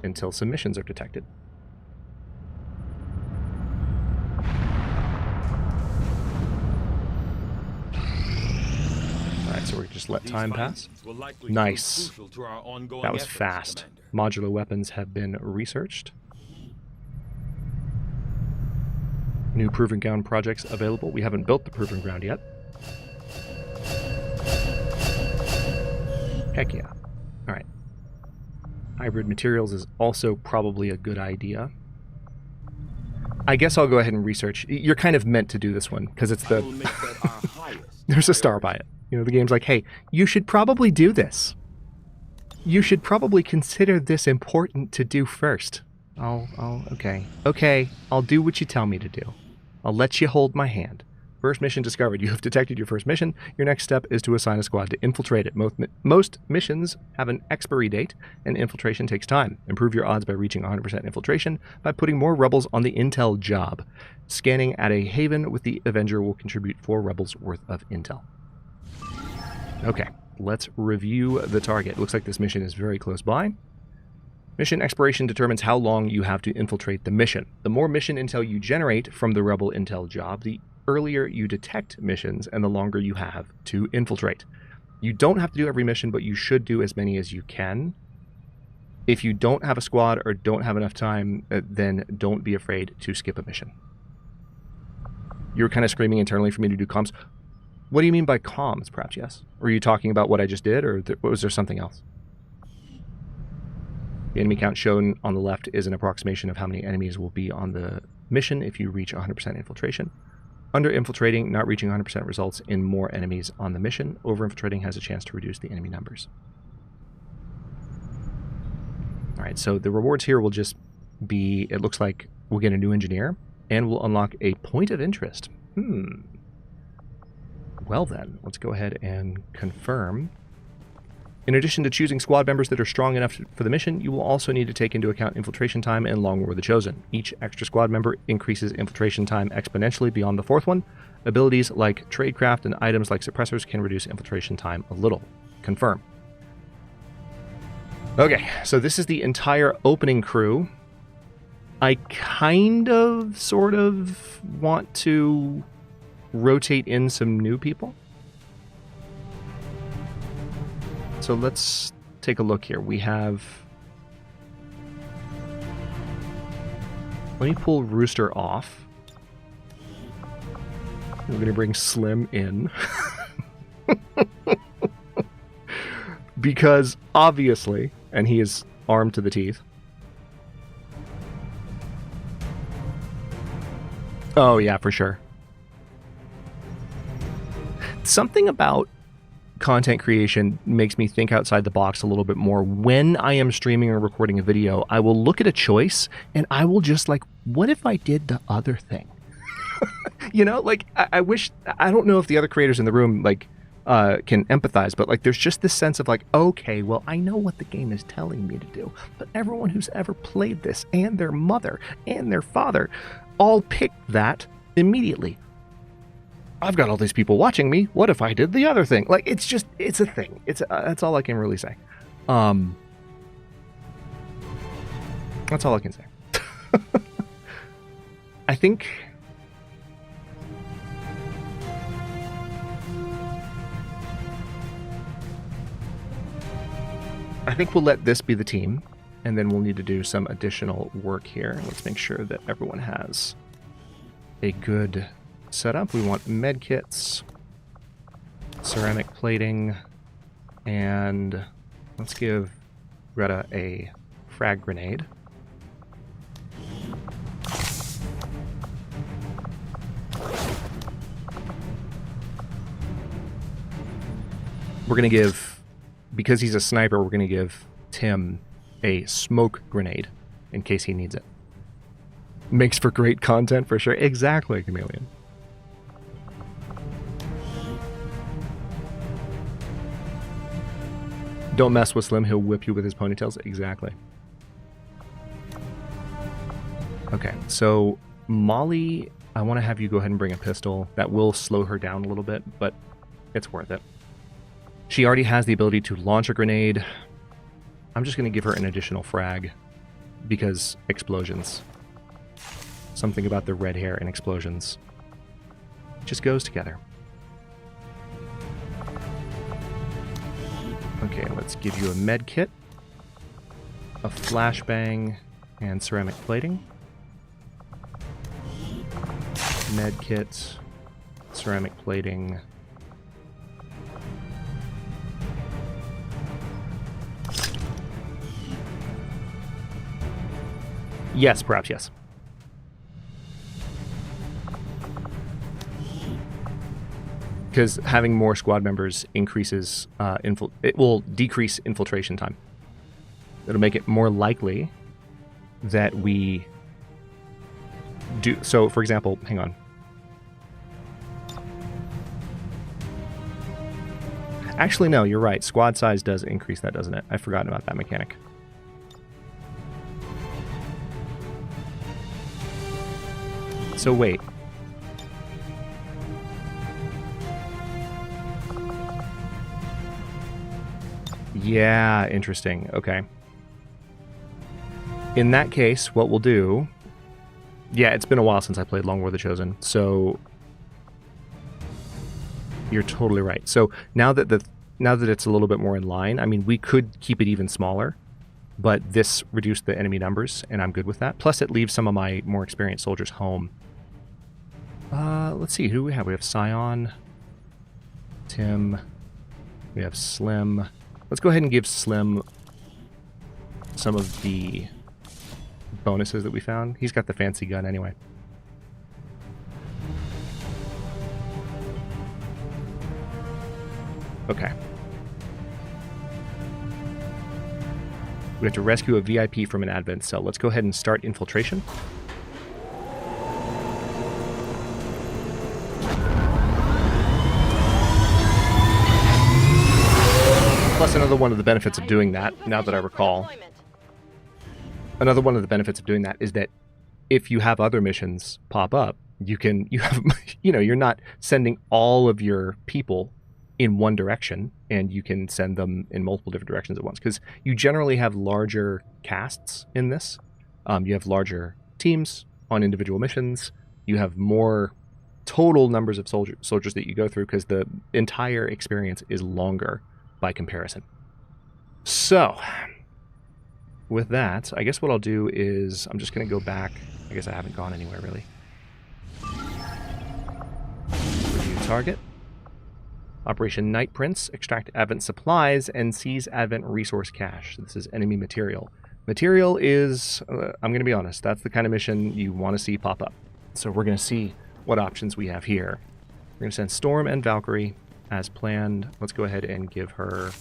until some missions are detected. Alright, so we just let time pass. Nice. That was fast. Modular weapons have been researched. New Proving Ground projects available. We haven't built the Proving Ground yet. Heck yeah. Alright. Hybrid materials is also probably a good idea. I guess I'll go ahead and research. You're kind of meant to do this one, because it's the... There's a star by it. You know, the game's like, hey, you should probably do this. You should probably consider this important to do first. Okay. Okay, I'll do what you tell me to do. I'll let you hold my hand. First mission discovered. You have detected your first mission. Your next step is to assign a squad to infiltrate it. Most missions have an expiry date, and infiltration takes time. Improve your odds by reaching 100% infiltration by putting more rebels on the intel job. Scanning at a haven with the Avenger will contribute 4 rebels worth of intel. Okay, let's review the target. Looks like this mission is very close by. Mission expiration determines how long you have to infiltrate the mission. The more mission intel you generate from the rebel intel job, the earlier you detect missions and the longer you have to infiltrate. You don't have to do every mission, but you should do as many as you can. If you don't have a squad or don't have enough time, then don't be afraid to skip a mission. You're kind of screaming internally for me to do comms. What do you mean by comms, perhaps, yes? Were you talking about what I just did, or was there something else? The enemy count shown on the left is an approximation of how many enemies will be on the mission if you reach 100% infiltration. Under-infiltrating, not reaching 100% results in more enemies on the mission. Over-infiltrating has a chance to reduce the enemy numbers. Alright, so the rewards here will just be, it looks like we'll get a new engineer, and we'll unlock a point of interest. Well then, let's go ahead and confirm. In addition to choosing squad members that are strong enough for the mission, you will also need to take into account infiltration time and Long War of the Chosen. Each extra squad member increases infiltration time exponentially beyond the fourth one. Abilities like tradecraft and items like suppressors can reduce infiltration time a little. Confirm. Okay, so this is the entire opening crew. I kind of, sort of want to rotate in some new people. So let's take a look here. We have... Let me pull Rooster off. We're going to bring Slim in. Because, obviously, and he is armed to the teeth. Oh, yeah, for sure. Something about content creation makes me think outside the box a little bit more. When I am streaming or recording a video, I will look at a choice and I will just like, what if I did the other thing? You know, like I wish, I don't know if the other creators in the room like can empathize, but like there's just this sense of like, okay, well, I know what the game is telling me to do, but everyone who's ever played this and their mother and their father all picked that immediately. I've got all these people watching me. What if I did the other thing? Like, it's just, it's a thing. That's all I can really say. That's all I can say. I think we'll let this be the team, and then we'll need to do some additional work here. Let's make sure that everyone has a good setup. We want med kits, ceramic plating, and let's give Greta a frag grenade. We're going to give, because he's a sniper, we're going to give Tim a smoke grenade in case he needs it. Makes for great content for sure. Exactly, Chameleon. Don't mess with Slim, he'll whip you with his ponytails. Exactly. Okay, so Molly, I want to have you go ahead and bring a pistol. That will slow her down a little bit, but it's worth it. She already has the ability to launch a grenade. I'm just going to give her an additional frag because explosions. Something about the red hair and explosions just goes together. Okay, let's give you a med kit, a flashbang, and ceramic plating. Med kit, ceramic plating. Yes, perhaps, yes. Because having more squad members increases, it will decrease infiltration time. It'll make it more likely that we do. So, for example, hang on. Actually, no, you're right. Squad size does increase that, doesn't it? I've forgotten about that mechanic. So wait. Yeah, interesting. Okay. In that case, what we'll do... Yeah, it's been a while since I played Long War of the Chosen, so... You're totally right. So now that it's a little bit more in line, I mean, we could keep it even smaller, but this reduced the enemy numbers, and I'm good with that. Plus, it leaves some of my more experienced soldiers home. Let's see, who do we have? We have Scion, Tim, we have Slim. Let's go ahead and give Slim some of the bonuses that we found. He's got the fancy gun anyway. Okay. We have to rescue a VIP from an Advent cell. Let's go ahead and start infiltration. Plus, another one of the benefits of doing that, now that I recall, another one of the benefits of doing that is that if you have other missions pop up, you're not sending all of your people in one direction, and you can send them in multiple different directions at once, because you generally have larger casts in this. You have larger teams on individual missions. You have more total numbers of soldiers that you go through, because the entire experience is longer by comparison. So, with that, I guess what I'll do is I'm just going to go back. I guess I haven't gone anywhere, really. Review target. Operation Night Prince. Extract Advent supplies and seize Advent resource cache. This is enemy material. Material is, I'm going to be honest, that's the kind of mission you want to see pop up. So we're going to see what options we have here. We're going to send Storm and Valkyrie as planned. Let's go ahead and give her...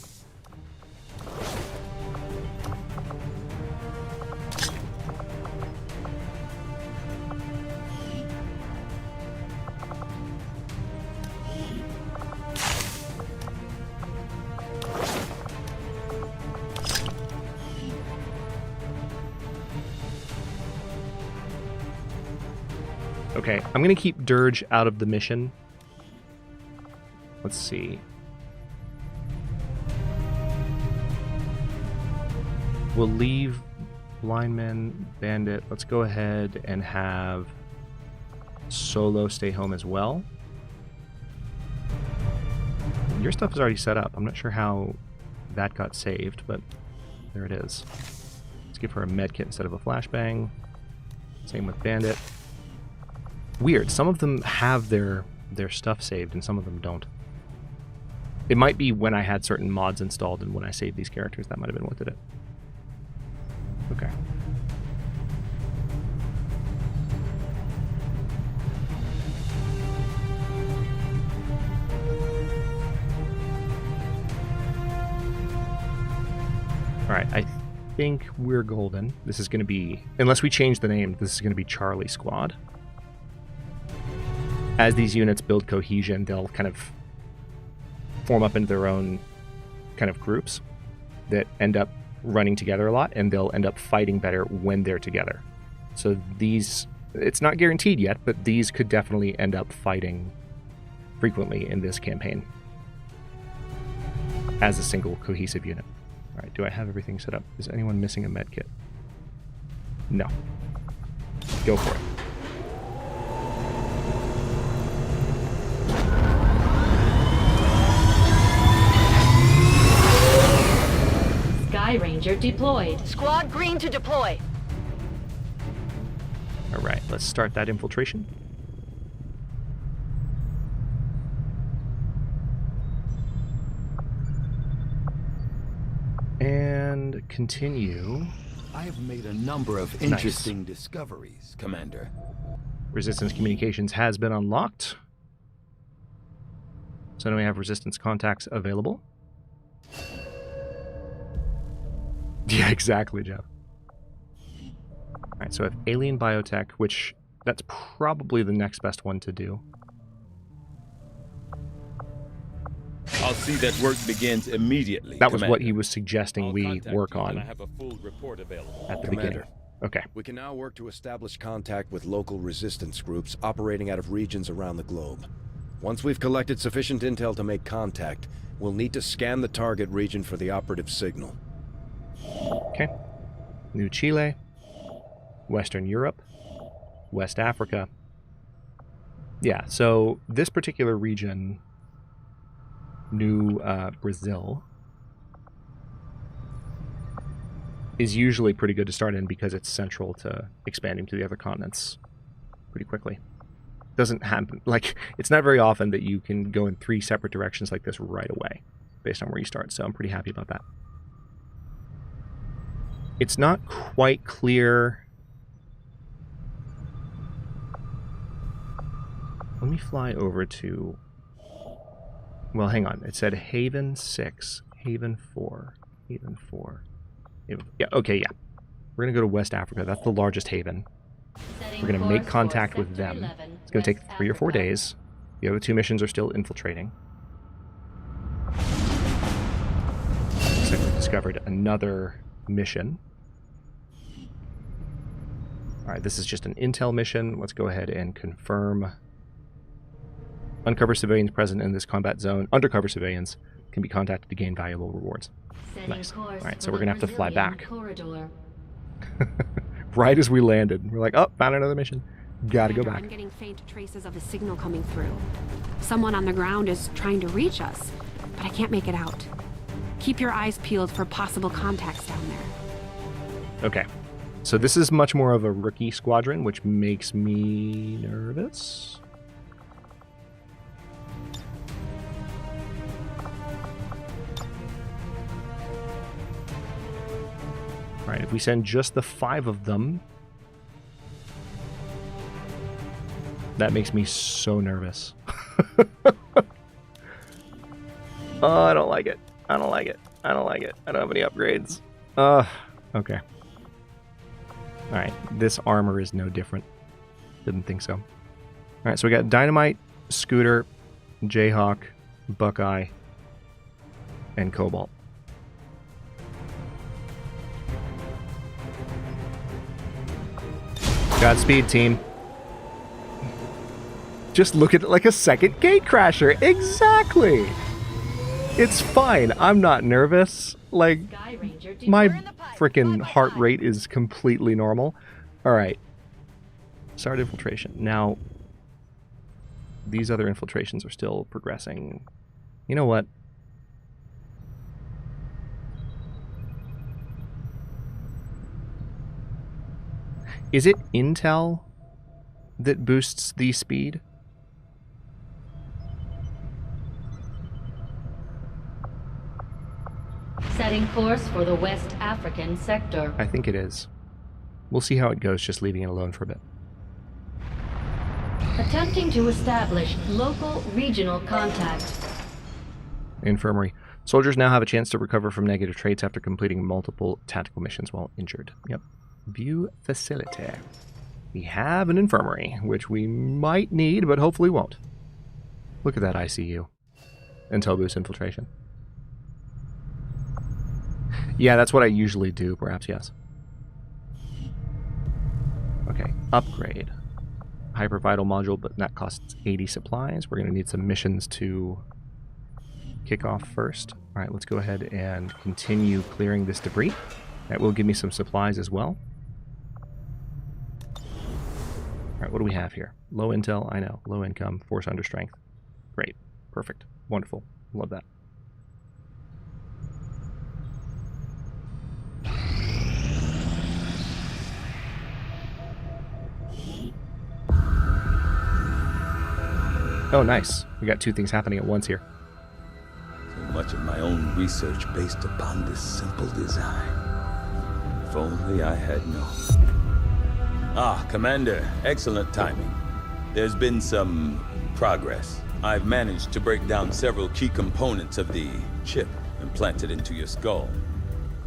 Okay, I'm going to keep Dirge out of the mission. Let's see. We'll leave Blindman, Bandit. Let's go ahead and have Solo stay home as well. Your stuff is already set up. I'm not sure how that got saved, but there it is. Let's give her a medkit instead of a flashbang. Same with Bandit. Weird. Some of them have their stuff saved and some of them don't. It might be when I had certain mods installed and when I saved these characters. That might have been what did it. Okay. Alright, I think we're golden. This is going to be, unless we change the name, this is going to be Charlie Squad. As these units build cohesion, they'll kind of form up into their own kind of groups that end up running together a lot, and they'll end up fighting better when they're together. So these, it's not guaranteed yet, but these could definitely end up fighting frequently in this campaign as a single cohesive unit. All right, do I have everything set up? Is anyone missing a med kit? No. Go for it. Sky Ranger deployed. Squad green to deploy. All right, let's start that infiltration. And continue. I have made a number of interesting discoveries, Commander. Resistance communications has been unlocked. So now we have resistance contacts available. Yeah, exactly, Jeff. Alright, so I have alien biotech, which that's probably the next best one to do. I'll see that work begins immediately. That was Commander. what he was suggesting we work on I have a full report available. at the Commander, beginning. Okay. we can now work to establish contact with local resistance groups operating out of regions around the globe. Once we've collected sufficient intel to make contact, we'll need to scan the target region for the operative signal. Okay. New Chile, Western Europe, West Africa. Yeah, so this particular region, New Brazil, is usually pretty good to start in because it's central to expanding to the other continents pretty quickly. Doesn't happen, like, it's not very often that you can go in 3 separate directions like this right away based on where you start, so I'm pretty happy about that. It's not quite clear. Let me fly over to, well, hang on, it said Haven 6, Haven 4, Haven 4. Yeah, okay, yeah. We're going to go to West Africa. That's the largest haven. We're going to make contact with them. It's going to take 3 or 4 days. The other 2 missions are still infiltrating. Looks like we discovered another mission. Alright, this is just an intel mission. Let's go ahead and confirm. Uncover civilians present in this combat zone. Undercover civilians can be contacted to gain valuable rewards. Nice. Alright, so we're going to have to fly back. Right as we landed. We're like, oh, found another mission. Gotta go back. I'm getting faint traces of a signal coming through. Someone on the ground is trying to reach us, but I can't make it out. Keep your eyes peeled for possible contacts down there. Okay. So this is much more of a rookie squadron, which makes me nervous. Alright, if we send just the 5 of them, that makes me so nervous. Oh, I don't like it. I don't like it. I don't like it. I don't have any upgrades. Okay. Alright, this armor is no different. Didn't think so. Alright, so we got Dynamite, Scooter, Jayhawk, Buckeye, and Cobalt. Godspeed, team. Just look at it like a second gatecrasher. Exactly. It's fine. I'm not nervous. Like, my freaking heart rate is completely normal. All right. Start infiltration. Now, these other infiltrations are still progressing. You know what? Is it intel that boosts the speed? Setting course for the West African sector. I think it is. We'll see how it goes, just leaving it alone for a bit. Attempting to establish local regional contact. Infirmary. Soldiers now have a chance to recover from negative traits after completing multiple tactical missions while injured. Yep. View facility. We have an infirmary, which we might need, but hopefully won't. Look at that ICU. Intel boost infiltration. Yeah, that's what I usually do, perhaps, yes. Okay, upgrade. Hypervital module, but that costs 80 supplies. We're going to need some missions to kick off first. All right, let's go ahead and continue clearing this debris. That will give me some supplies as well. All right, what do we have here? Low intel, I know. Low income, force under strength. Great. Perfect. Wonderful. Love that. Oh, nice. We got 2 things happening at once here. So much of my own research based upon this simple design. If only I had known. Ah, Commander, excellent timing. There's been some progress. I've managed to break down several key components of the chip implanted into your skull.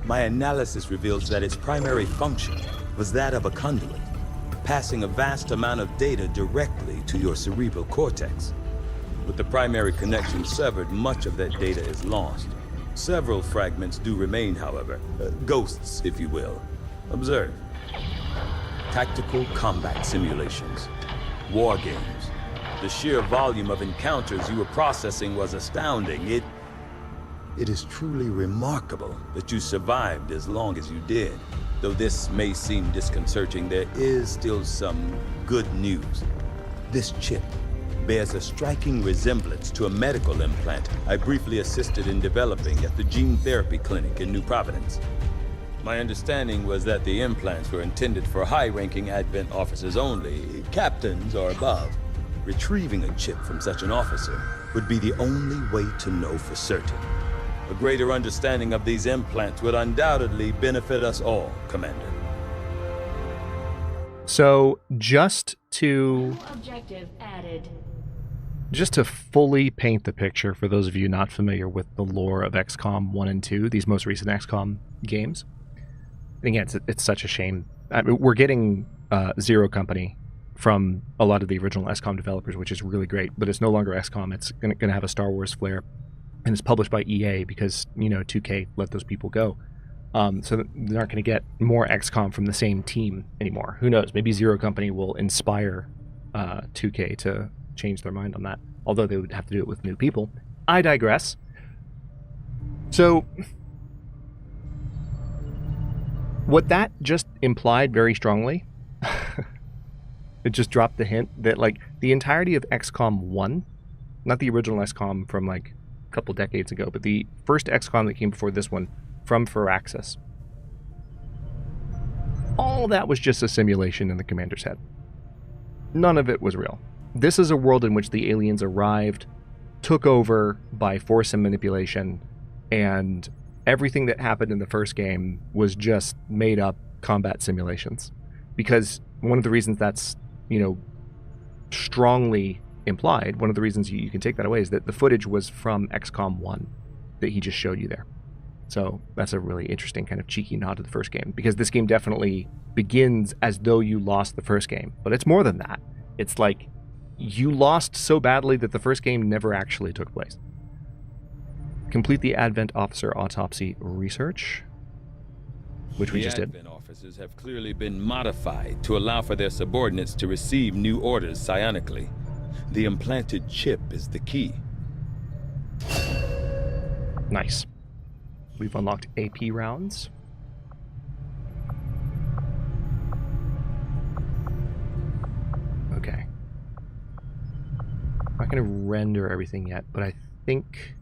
My analysis reveals that its primary function was that of a conduit, passing a vast amount of data directly to your cerebral cortex. With the primary connection severed, much of that data is lost. Several fragments do remain, however. Ghosts, if you will. Observe. Tactical combat simulations. War games. The sheer volume of encounters you were processing was astounding. It is truly remarkable that you survived as long as you did. Though this may seem disconcerting, there is still some good news. This chip bears a striking resemblance to a medical implant I briefly assisted in developing at the gene therapy clinic in New Providence. My understanding was that the implants were intended for high-ranking Advent officers only, captains or above. Retrieving a chip from such an officer would be the only way to know for certain. A greater understanding of these implants would undoubtedly benefit us all, Commander. So, just to Objective added. Just to fully paint the picture for those of you not familiar with the lore of XCOM 1 and 2, these most recent XCOM games. And again, it's such a shame. I mean, we're getting Zero Company from a lot of the original XCOM developers, which is really great, but it's no longer XCOM. It's going to have a Star Wars flair, and it's published by EA because, 2K let those people go. So they're not going to get more XCOM from the same team anymore. Who knows? Maybe Zero Company will inspire 2K to change their mind on that, although they would have to do it with new people. I digress. So what that just implied very strongly, it just dropped the hint that like the entirety of XCOM 1, not the original XCOM from like a couple decades ago, but the first XCOM that came before this one from Firaxis, all that was just a simulation in the commander's head. None of it was real. This is a world in which the aliens arrived, took over by force and manipulation, and everything that happened in the first game was just made up combat simulations. Because one of the reasons that's, strongly implied, one of the reasons you can take that away is that the footage was from XCOM 1 that he just showed you there. So that's a really interesting kind of cheeky nod to the first game, because this game definitely begins as though you lost the first game. But it's more than that. It's like you lost so badly that the first game never actually took place. Complete the Advent Officer Autopsy research, which we just did. The Advent officers have clearly been modified to allow for their subordinates to receive new orders psionically. The implanted chip is the key. Nice. We've unlocked AP rounds. Okay. I'm not going to render everything yet, but I think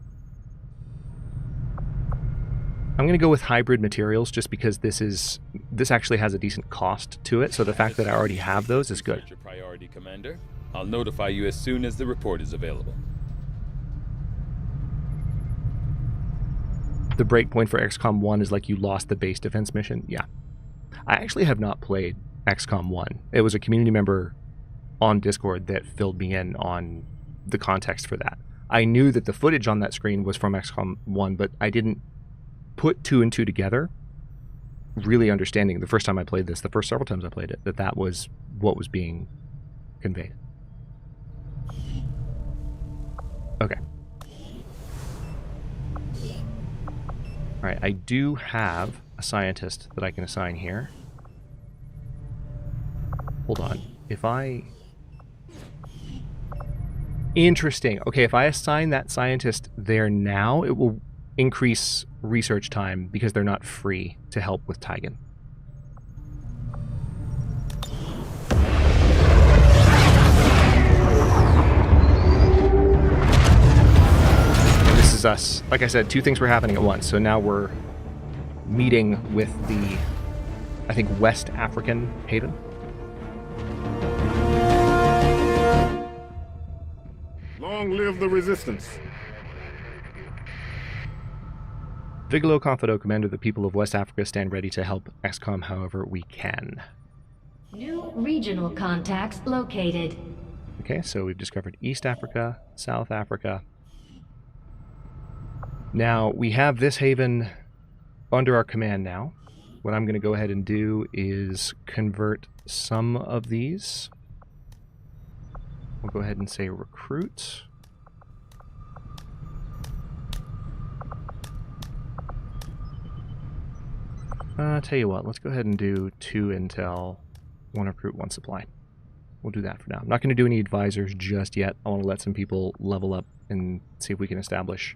I'm going to go with hybrid materials just because this actually has a decent cost to it. So the fact that I already have those is good. Your priority, Commander. I'll notify you as soon as the report is available. The breakpoint for XCOM 1 is like you lost the base defense mission. Yeah. I actually have not played XCOM 1. It was a community member on Discord that filled me in on the context for that. I knew that the footage on that screen was from XCOM 1, but I didn't put two and two together, really understanding the first time I played this, the first several times I played it, that was what was being conveyed. Okay. Alright, I do have a scientist that I can assign here. Hold on. Interesting. Okay, if I assign that scientist there now, it will increase research time because they're not free to help with Tygan. And this is us. Like I said, two things were happening at once. So now we're meeting with the, I think, West African Haven. Long live the resistance. Vigilo Confido, Commander, the people of West Africa stand ready to help XCOM however we can. New regional contacts located. Okay, so we've discovered East Africa, South Africa. Now, we have this haven under our command now. What I'm going to go ahead and do is convert some of these. We'll go ahead and say recruit. Tell you what, let's go ahead and do 2 intel, 1 recruit, 1 supply. We'll do that for now. I'm not going to do any advisors just yet. I want to let some people level up and see if we can establish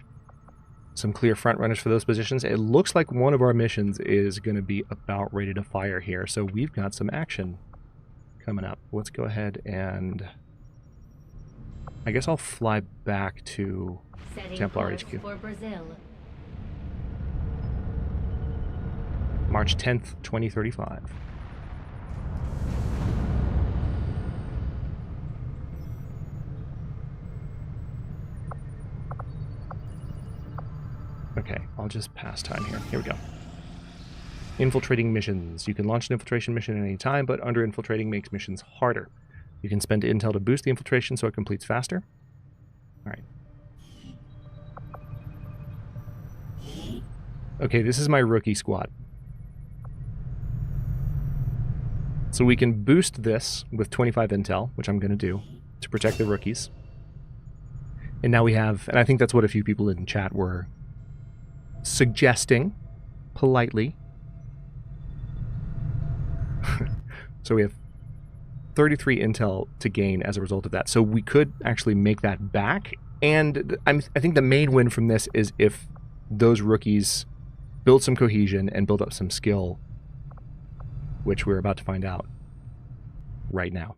some clear front runners for those positions. It looks like one of our missions is going to be about ready to fire here, so we've got some action coming up. Let's go ahead and I guess I'll fly back to Templar HQ. For Brazil. March 10th, 2035. Okay, I'll just pass time here. Here we go. Infiltrating missions. You can launch an infiltration mission at any time, but under infiltrating makes missions harder. You can spend intel to boost the infiltration so it completes faster. Alright. Okay, this is my rookie squad. So we can boost this with 25 intel, which I'm going to do, to protect the rookies. And now we have, and I think that's what a few people in chat were suggesting, politely. So we have 33 intel to gain as a result of that. So we could actually make that back. And I think the main win from this is if those rookies build some cohesion and build up some skill, which we're about to find out right now.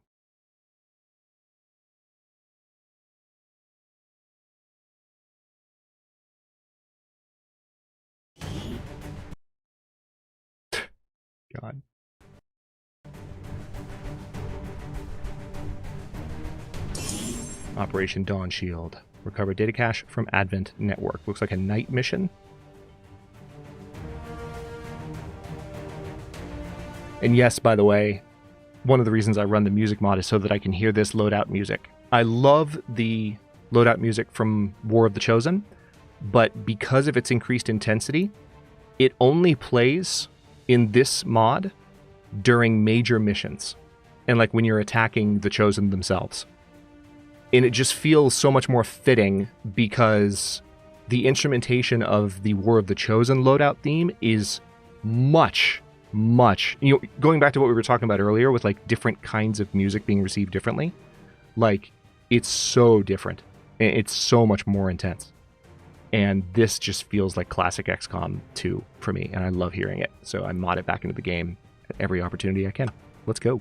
God. Operation Dawn Shield. Recover data cache from Advent Network. Looks like a night mission. And yes, by the way, one of the reasons I run the music mod is so that I can hear this loadout music. I love the loadout music from War of the Chosen, but because of its increased intensity, it only plays in this mod during major missions and like when you're attacking the Chosen themselves. And it just feels so much more fitting because the instrumentation of the War of the Chosen loadout theme is much, going back to what we were talking about earlier with like different kinds of music being received differently, like it's so different. It's so much more intense. And this just feels like classic XCOM 2 for me, and I love hearing it. So I mod it back into the game at every opportunity I can. Let's go.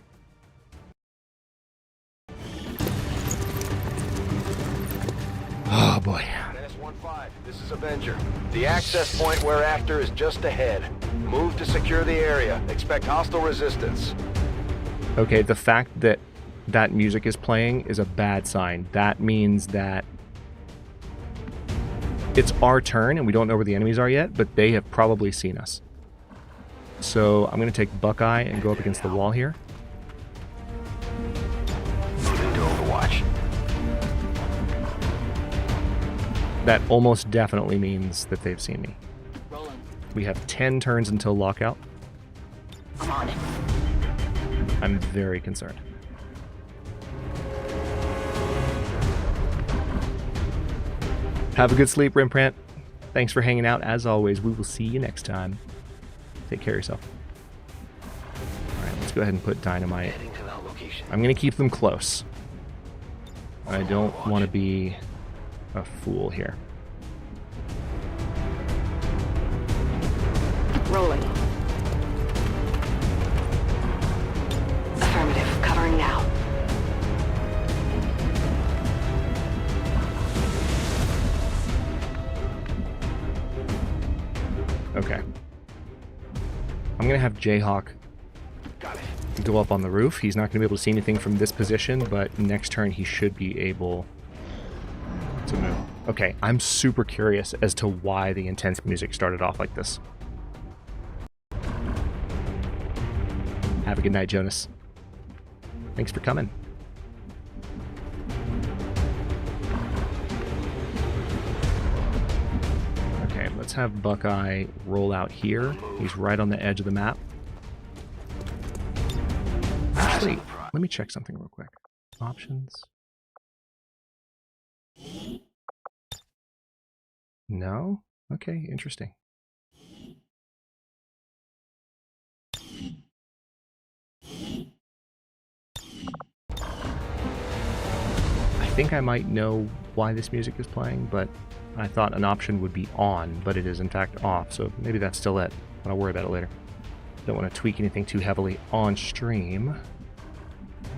Oh boy. S-15, this is Avenger. The access point we're after is just ahead. Move to secure the area. Expect hostile resistance. Okay, the fact that that music is playing is a bad sign. That means that it's our turn and we don't know where the enemies are yet, but they have probably seen us. So I'm going to take Buckeye and go up against the wall here. Moving to Overwatch. That almost definitely means that they've seen me. We have 10 turns until lockout. I'm on it. I'm very concerned. Have a good sleep, Rembrandt. Thanks for hanging out. As always, we will see you next time. Take care of yourself. Alright, let's go ahead and put dynamite. I'm going to keep them close. I don't want to be a fool here. Rolling. Affirmative. Covering now. Okay. I'm going to have Jayhawk go up on the roof. He's not going to be able to see anything from this position, but next turn he should be able to move. Okay, I'm super curious as to why the intense music started off like this. Have a good night, Jonas. Thanks for coming. Okay, let's have Buckeye roll out here. He's right on the edge of the map. Actually, let me check something real quick. Options. No? Okay, interesting. I think I might know why this music is playing, but I thought an option would be on, but it is in fact off, so maybe that's still it, but I'll worry about it later. Don't want to tweak anything too heavily on stream.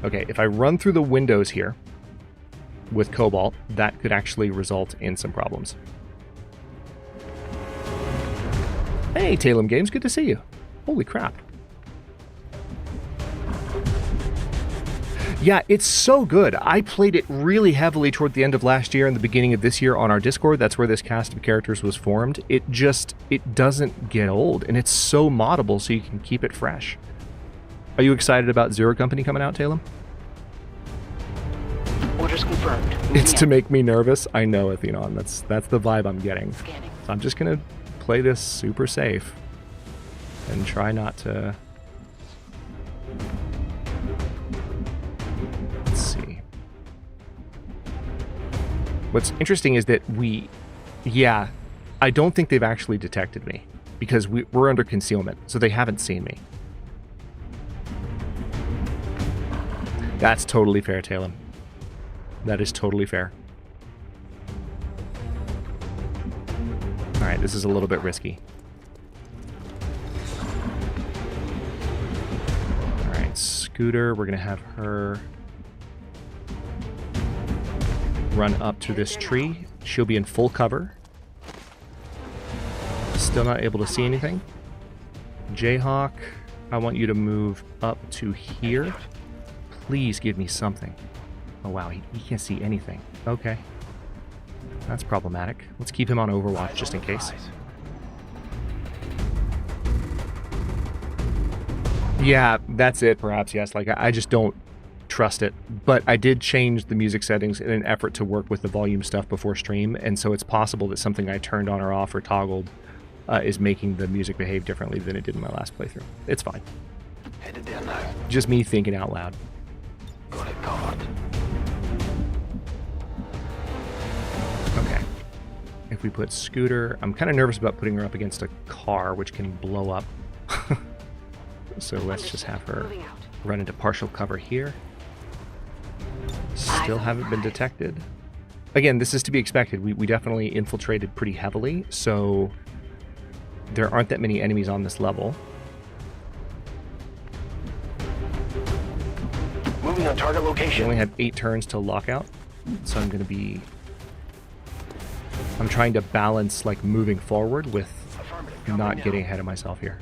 Okay, if I run through the windows here with Cobalt, that could actually result in some problems. Hey, Talem Games, good to see you. Holy crap. Yeah, it's so good. I played it really heavily toward the end of last year and the beginning of this year on our Discord. That's where this cast of characters was formed. It doesn't get old, and it's so moddable, so you can keep it fresh. Are you excited about Zero Company coming out, Talem? Orders confirmed. It's to make me nervous. I know, Athenon. That's the vibe I'm getting. So I'm just gonna play this super safe and try not to. Let's see. What's interesting is that I don't think they've actually detected me because we're under concealment, so they haven't seen me. That's totally fair, Talem. That is totally fair. Alright, this is a little bit risky. Alright, Scooter, we're going to have her run up to this tree. She'll be in full cover. Still not able to see anything. Jayhawk, I want you to move up to here. Please give me something. Oh wow, he can't see anything. Okay. That's problematic. Let's keep him on Overwatch just in case. Yeah, that's it perhaps, yes. Like, I just don't trust it. But I did change the music settings in an effort to work with the volume stuff before stream, and so it's possible that something I turned on or off or toggled is making the music behave differently than it did in my last playthrough. It's fine. Headed there now. Just me thinking out loud. Got it covered. Okay. If we put Scooter, I'm kind of nervous about putting her up against a car, which can blow up. So let's just have her run into partial cover here. Still haven't been detected. Again, this is to be expected. We definitely infiltrated pretty heavily, so there aren't that many enemies on this level. Moving on target We location. only had 8 turns to lockout, so I'm trying to balance like moving forward with not getting ahead of myself here.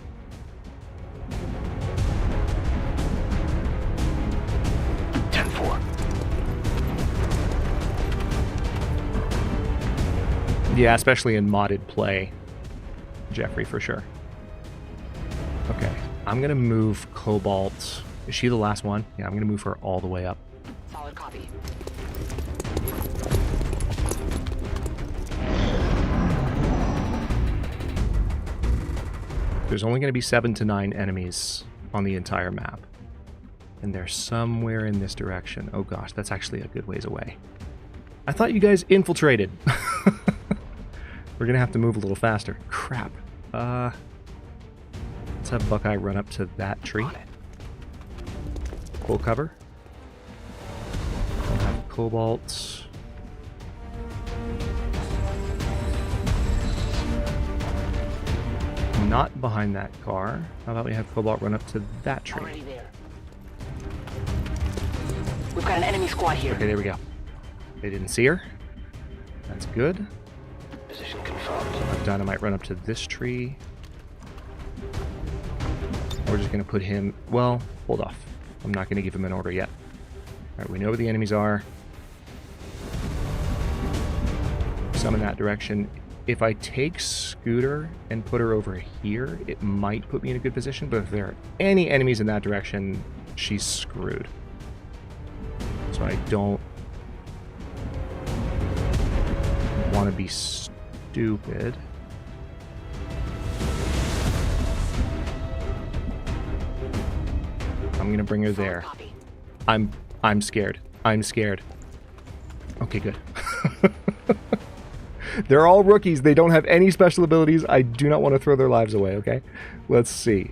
Yeah, especially in modded play, Jeffrey, for sure. Okay, I'm gonna move Cobalt. Is she the last one? Yeah, I'm gonna move her all the way up. Solid copy. There's only gonna be 7 to 9 enemies on the entire map. And they're somewhere in this direction. Oh gosh, that's actually a good ways away. I thought you guys infiltrated. We're gonna have to move a little faster. Crap. Let's have Buckeye run up to that tree. Full cover. We'll have Cobalt. Not behind that car. How about we have Cobalt run up to that tree? Already there. We've got an enemy squad here. Okay, there we go. They didn't see her. That's good. Position confirmed. Dynamite run up to this tree. We're just going to put him... Well, hold off. I'm not going to give him an order yet. Alright, we know where the enemies are. Some in that direction. If I take Scooter and put her over here, it might put me in a good position, but if there are any enemies in that direction, she's screwed. So I don't want to be stupid. I'm gonna bring her there. I'm scared. I'm scared. Okay, good. They're all rookies. They don't have any special abilities. I do not want to throw their lives away, okay? Let's see.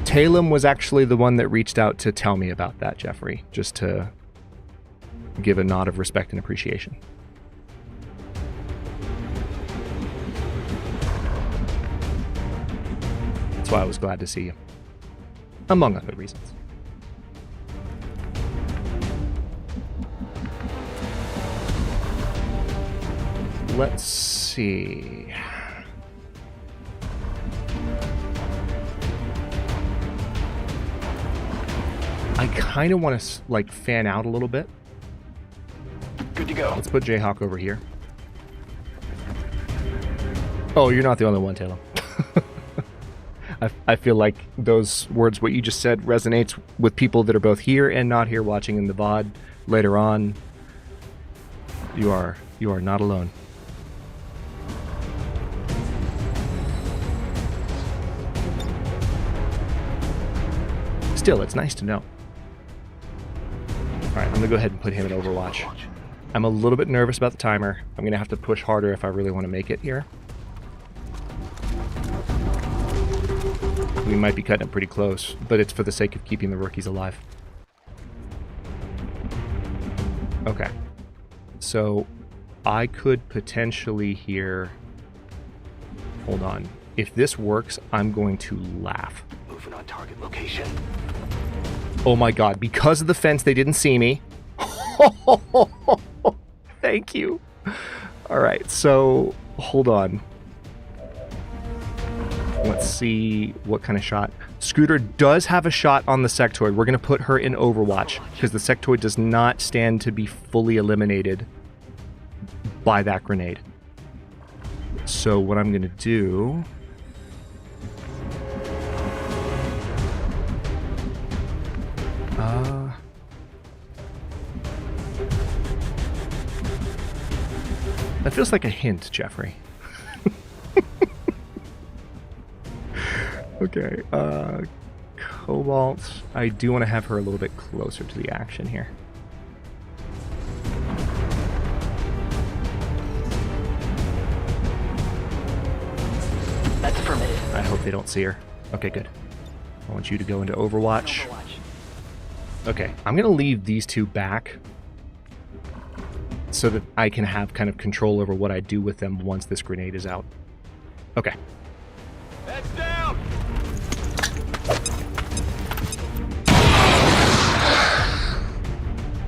Talem was actually the one that reached out to tell me about that, Jeffrey, just to give a nod of respect and appreciation. That's why I was glad to see you, among other reasons. Let's see. I kind of want to, like, fan out a little bit. Good to go. Let's put Jayhawk over here. Oh, you're not the only one, Taylor. I feel like those words, what you just said, resonates with people that are both here and not here watching in the VOD later on. You are not alone. Still, it's nice to know. Alright, I'm going to go ahead and put him in Overwatch. I'm a little bit nervous about the timer. I'm going to have to push harder if I really want to make it here. We might be cutting it pretty close, but it's for the sake of keeping the rookies alive. Okay. So, I could potentially here... Hold on. If this works, I'm going to laugh. Moving on target location. Oh my god, because of the fence, they didn't see me. Thank you. Alright, so, hold on. Let's see what kind of shot. Scooter does have a shot on the sectoid. We're going to put her in Overwatch, because the sectoid does not stand to be fully eliminated by that grenade. So what I'm going to do... that feels like a hint, Jeffrey. Okay, Cobalt. I do want to have her a little bit closer to the action here. That's affirmative. I hope they don't see her. Okay, good. I want you to go into Overwatch. Okay, I'm going to leave these two back so that I can have kind of control over what I do with them once this grenade is out. Okay. Heads down!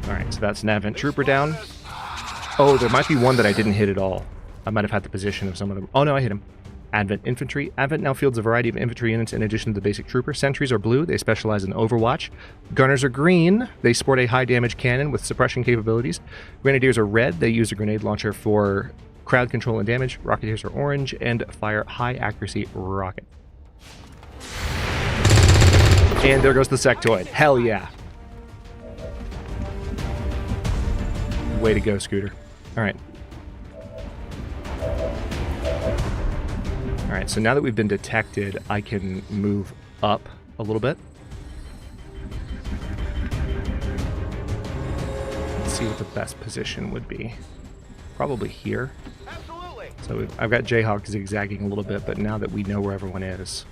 Alright, so that's an Advent Trooper down. Oh, there might be one that I didn't hit at all. I might have had the position of some of them. Oh no, I hit him. Advent Infantry. Advent now fields a variety of infantry units in addition to the basic trooper. Sentries are blue. They specialize in Overwatch. Gunners are green. They sport a high damage cannon with suppression capabilities. Grenadiers are red. They use a grenade launcher for crowd control and damage. Rocketeers are orange and fire high accuracy rocket. And there goes the sectoid. Hell yeah. Way to go, Scooter. Alright. Alright, so now that we've been detected, I can move up a little bit. Let's see what the best position would be. Probably here. So I've got Jayhawk zigzagging a little bit, but now that we know where everyone is,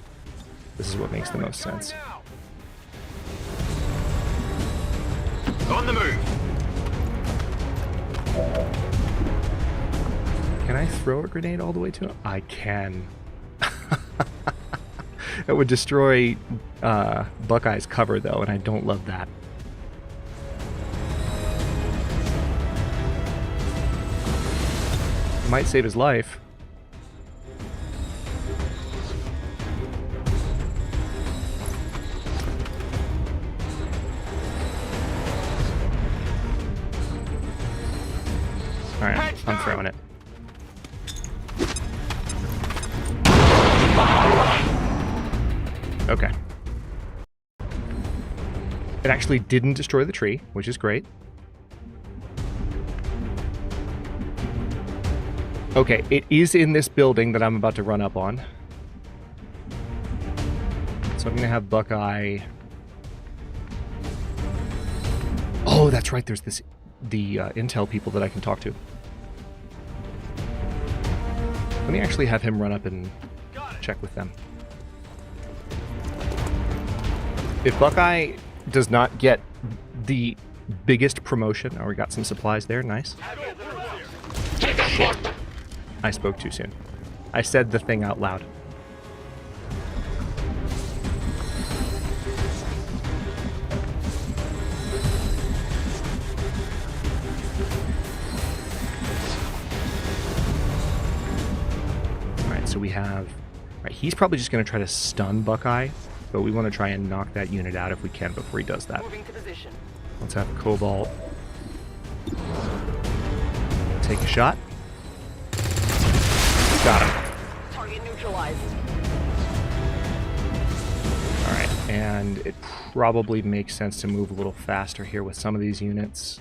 this is what makes the most sense. On the move! Can I throw a grenade all the way to him? I can. It would destroy Buckeye's cover, though, and I don't love that. Might save his life. Alright, I'm throwing it. Okay. It actually didn't destroy the tree, which is great. Okay, it is in this building that I'm about to run up on. So I'm going to have Buckeye... Oh, that's right, there's the intel people that I can talk to. Let me actually have him run up and check with them. If Buckeye does not get the biggest promotion... Oh, we got some supplies there, nice. Shit. I spoke too soon. I said the thing out loud. Alright, so we have... Right, he's probably just going to try to stun Buckeye but we want to try and knock that unit out if we can before he does that. Moving to position. Let's have Cobalt take a shot. Got him. Target neutralized. Alright, and it probably makes sense to move a little faster here with some of these units.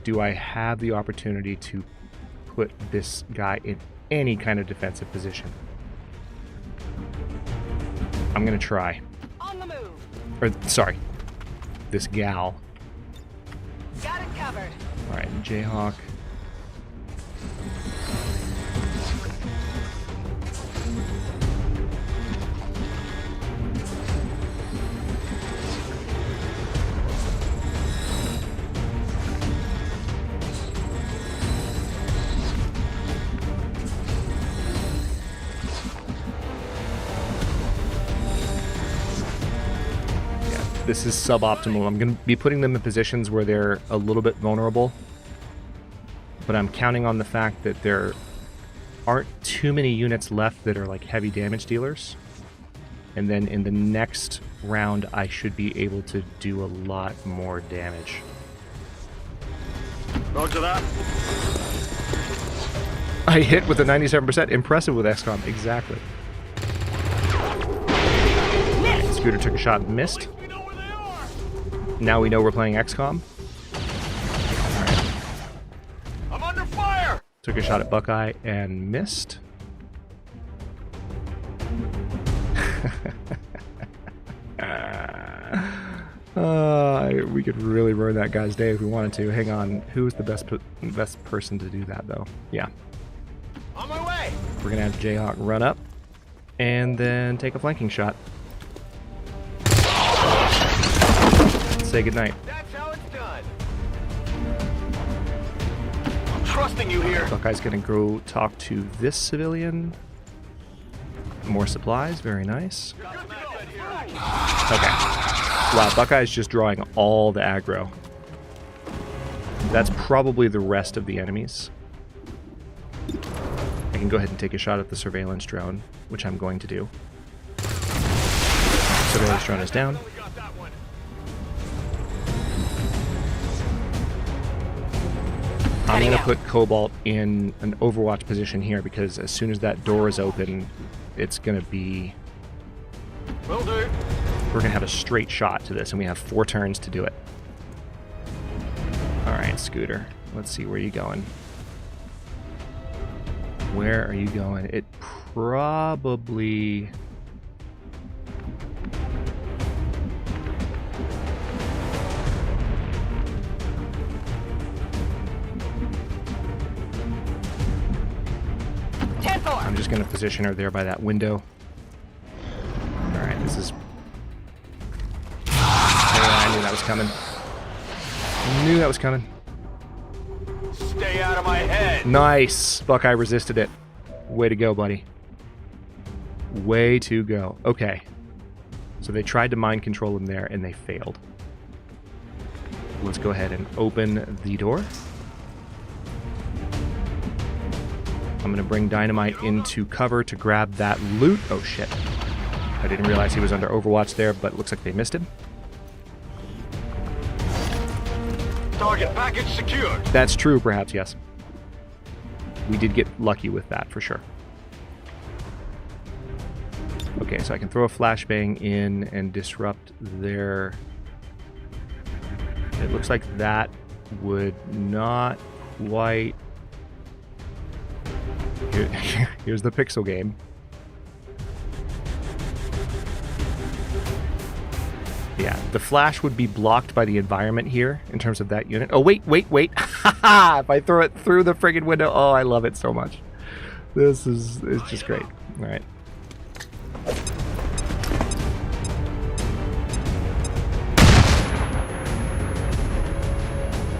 Do I have the opportunity to put this guy in any kind of defensive position? I'm gonna try. On the move. Or, sorry, this gal. Got it covered. Alright, Jayhawk. This is suboptimal. I'm going to be putting them in positions where they're a little bit vulnerable. But I'm counting on the fact that there aren't too many units left that are like heavy damage dealers. And then in the next round, I should be able to do a lot more damage. Roger that. I hit with a 97%. Impressive with XCOM. Exactly. Scooter took a shot and missed. Now we know we're playing XCOM. Alright. I'm under fire! Took a shot at Buckeye and missed. We could really ruin that guy's day if we wanted to. Hang on. Who's the best person to do that, though? Yeah. On my way! We're going to have Jayhawk run up and then take a flanking shot. Say goodnight. That's how it's done. I'm trusting you here. Buckeye's gonna go talk to this civilian. More supplies, very nice. Okay. Wow, Buckeye's just drawing all the aggro. That's probably the rest of the enemies. I can go ahead and take a shot at the surveillance drone, which I'm going to do. Surveillance drone is down. I'm going to put Cobalt in an Overwatch position here because as soon as that door is open, it's going to be... Will do. We're going to have a straight shot to this, and we have 4 turns to do it. Alright, Scooter. Let's see, where are you going? Where are you going? It probably... I'm just going to position her there by that window. Alright, this is... I knew that was coming. Knew that was coming. Stay out of my head. Nice! Buckeye resisted it. Way to go, buddy. Way to go. Okay. So they tried to mind control him there, and they failed. Let's go ahead and open the door. I'm going to bring Dynamite into cover to grab that loot. Oh, shit. I didn't realize he was under Overwatch there, but it looks like they missed him. Target package secured. That's true, perhaps, yes. We did get lucky with that, for sure. Okay, so I can throw a flashbang in and disrupt their... It looks like that would not quite... Here's the pixel game. Yeah, the flash would be blocked by the environment here in terms of that unit. Oh, wait. Haha! If I throw it through the friggin' window, oh, I love it so much. It's just great. All right.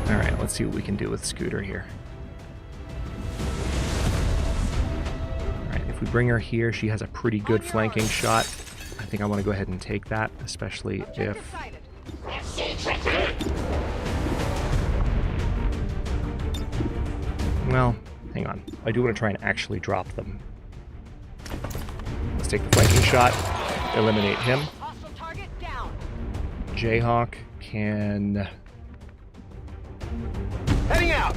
All right, let's see what we can do with Scooter here. If we bring her here, she has a pretty good flanking shot. I think I want to go ahead and take that, especially if... Well, hang on. I do want to try and actually drop them. Let's take the flanking shot, eliminate him. Jayhawk can... Heading out!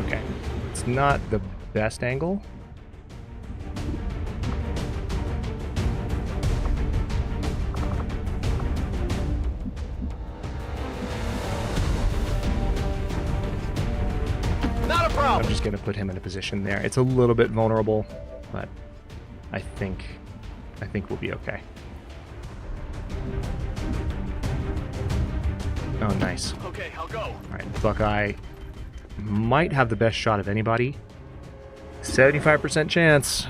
Okay. It's not the best angle. Not a problem. I'm just going to put him in a position there. It's a little bit vulnerable, but I think we'll be okay. Oh, nice. Okay, I'll go. All right, Buckeye might have the best shot of anybody. 75% chance.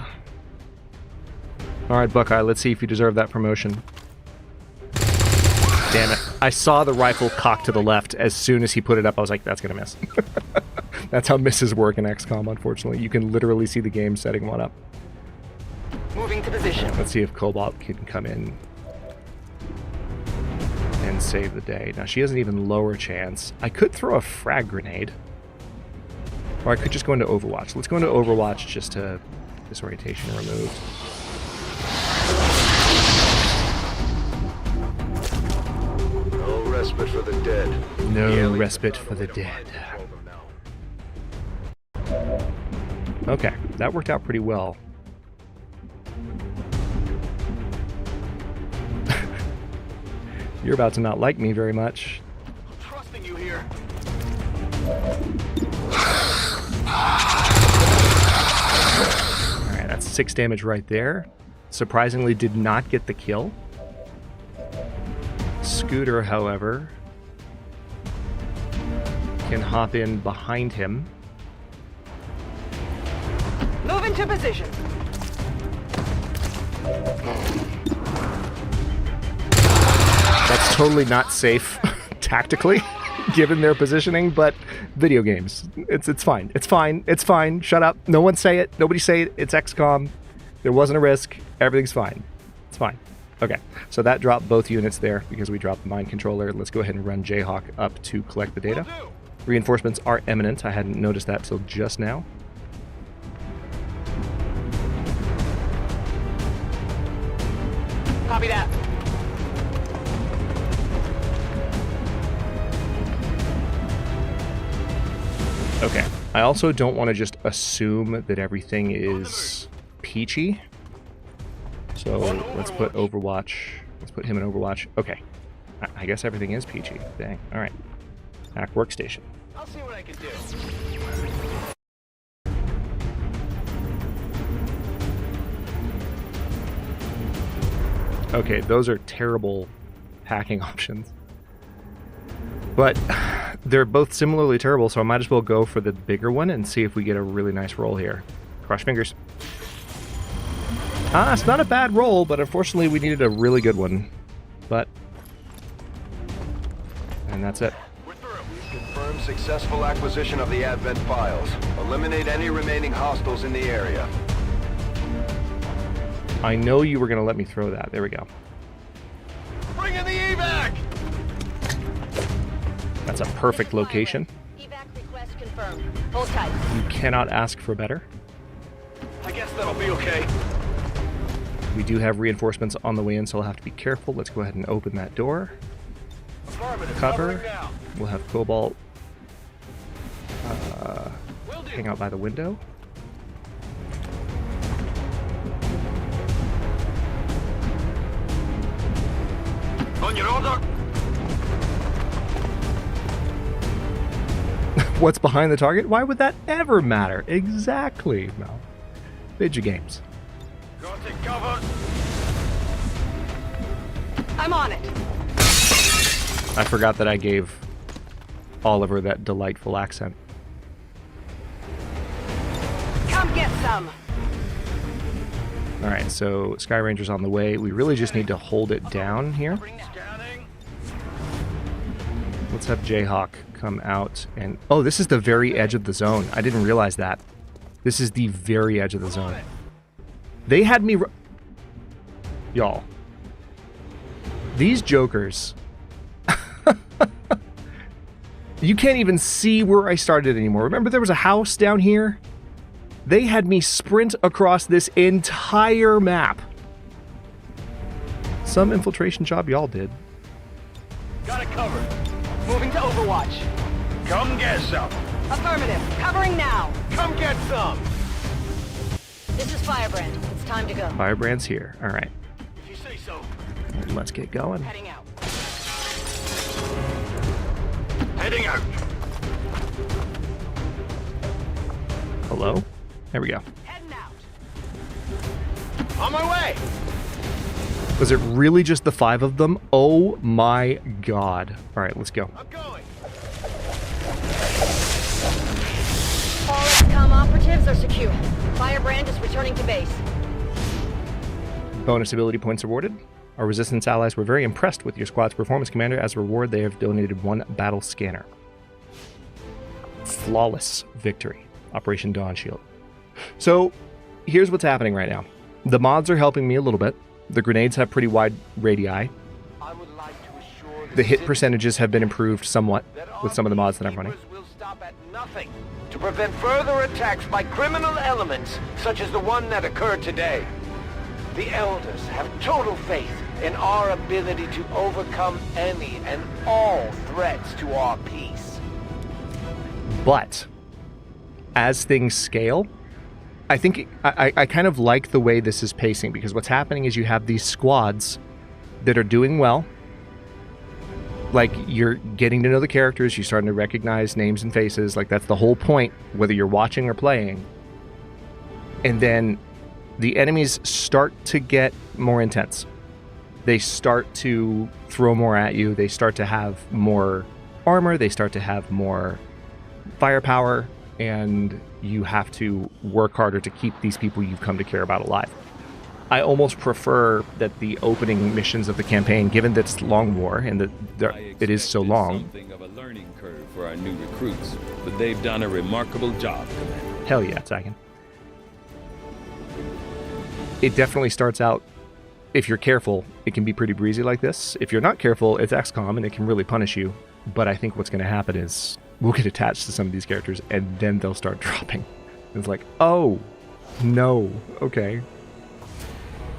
All right, Buckeye, let's see if you deserve that promotion. Damn it. I saw the rifle cock to the left. As soon as he put it up, I was like, that's going to miss. That's how misses work in XCOM, unfortunately. You can literally see the game setting one up. Moving to position. Let's see if Cobalt can come in and save the day. Now, she has an even lower chance. I could throw a frag grenade. Or I could just go into Overwatch. Let's go into Overwatch just to... disorientation removed. No respite for the dead. No respite for the dead. Okay, that worked out pretty well. You're about to not like me very much. I'm trusting you here. Alright, that's 6 damage right there. Surprisingly did not get the kill. Scooter, however, can hop in behind him. Move into position. That's totally not safe tactically, given their positioning, but video games. It's fine. It's fine. It's fine. Shut up. No one say it. Nobody say it. It's XCOM. There wasn't a risk. Everything's fine. It's fine. Okay, so that dropped both units there because we dropped the mind controller. Let's go ahead and run Jayhawk up to collect the data. Reinforcements are imminent. I hadn't noticed that till just now. Copy that. Okay, I also don't want to just assume that everything is peachy. So let's put Overwatch. Let's put him in Overwatch. Okay, I guess everything is peachy. Dang. All right. Hack workstation. I'll see what I can do. Okay, those are terrible hacking options. But they're both similarly terrible, so I might as well go for the bigger one and see if we get a really nice roll here. Cross fingers. It's not a bad roll, but unfortunately we needed a really good one. But... and that's it. Confirm successful acquisition of the Advent files. Eliminate any remaining hostiles in the area. I know you were going to let me throw that. There we go. Bring in the evac! That's a perfect location. Evac request confirmed. Hold tight. You cannot ask for better. I guess that'll be okay. We do have reinforcements on the way in, so I'll have to be careful. Let's go ahead and open that door. Cover. We'll have Cobalt hang out by the window. On your order. What's behind the target? Why would that ever matter? Exactly, Mel. Video games. Got it covered. I'm on it. I forgot that I gave Oliver that delightful accent. Come get some. Alright, so Sky Ranger's on the way. We really just need to hold it down here. Let's have Jayhawk come out and... oh, this is the very edge of the zone. I didn't realize that. This is the very edge of the zone. They had me... y'all. These jokers... you can't even see where I started anymore. Remember there was a house down here? They had me sprint across this entire map. some infiltration job y'all did. Got it covered. Moving to Overwatch. Come get some. Affirmative. Covering now. Come get some. This is Firebrand. It's time to go. Firebrand's here. All right. If you say so. Let's get going. Heading out. Heading out. Hello? There we go. Heading out. On my way. Was it really just the 5 of them? Oh my god. All right, let's go. I'm going. All XCOM operatives are secure. Firebrand is returning to base. Bonus ability points awarded. Our Resistance allies were very impressed with your squad's performance, Commander. As a reward, they have donated 1 battle scanner. Flawless victory. Operation Dawn Shield. So, here's what's happening right now. The mods are helping me a little bit. The grenades have pretty wide radii. I would like to assure The hit percentages have been improved somewhat with some of the mods that I'm running. will stop at nothing to prevent further attacks by criminal elements such as the one that occurred today. The Elders have total faith in our ability to overcome any and all threats to our peace. But as things scale, I think I kind of like the way this is pacing, because what's happening is you have these squads that are doing well. Like, you're getting to know the characters, you're starting to recognize names and faces. Like, that's the whole point, whether you're watching or playing. And then the enemies start to get more intense. They start to throw more at you. They start to have more armor. They start to have more firepower. And you have to work harder to keep these people you've come to care about alive. I almost prefer that the opening missions of the campaign, given that it's long war and that it is so long. Something of a learning curve for our new recruits, but they've done a remarkable job, Commander. Hell yeah, Sagan. It definitely starts out, if you're careful, it can be pretty breezy like this. If you're not careful, it's XCOM and it can really punish you. But I think what's going to happen is we'll get attached to some of these characters and then they'll start dropping. It's like, oh, no, okay.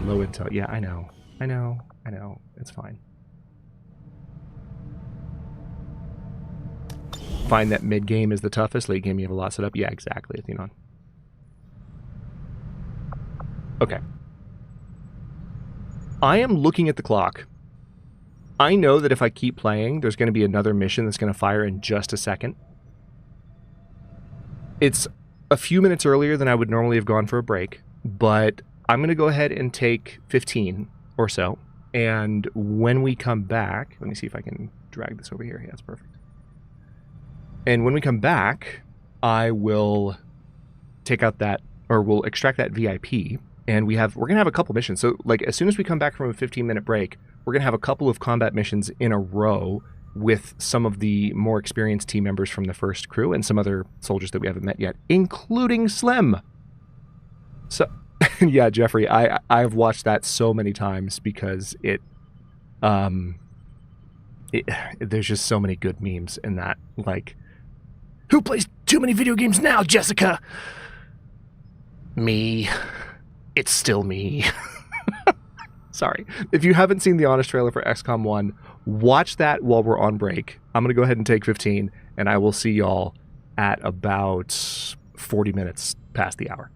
Low intel. Yeah, I know. It's fine. Find that mid-game is the toughest. Late game, you have a lot set up. Yeah, exactly, Athenon. Okay. I am looking at the clock. I know that if I keep playing, there's going to be another mission that's going to fire in just a second. It's a few minutes earlier than I would normally have gone for a break, but I'm going to go ahead and take 15 or so. And when we come back, let me see if I can drag this over here. Yeah, that's perfect. And when we come back, I will take out that, or we'll extract that VIP, and we're going to have a couple missions. So, like, as soon as we come back from a 15-minute break, we're going to have a couple of combat missions in a row with some of the more experienced team members from the first crew and some other soldiers that we haven't met yet, including Slim. So, yeah, Jeffrey, I've watched that so many times because there's just so many good memes in that. Like, who plays too many video games now, Jessica? Me. It's still me. Sorry. If you haven't seen the honest trailer for XCOM 1, watch that while we're on break. I'm going to go ahead and take 15, and I will see y'all at about 40 minutes past the hour.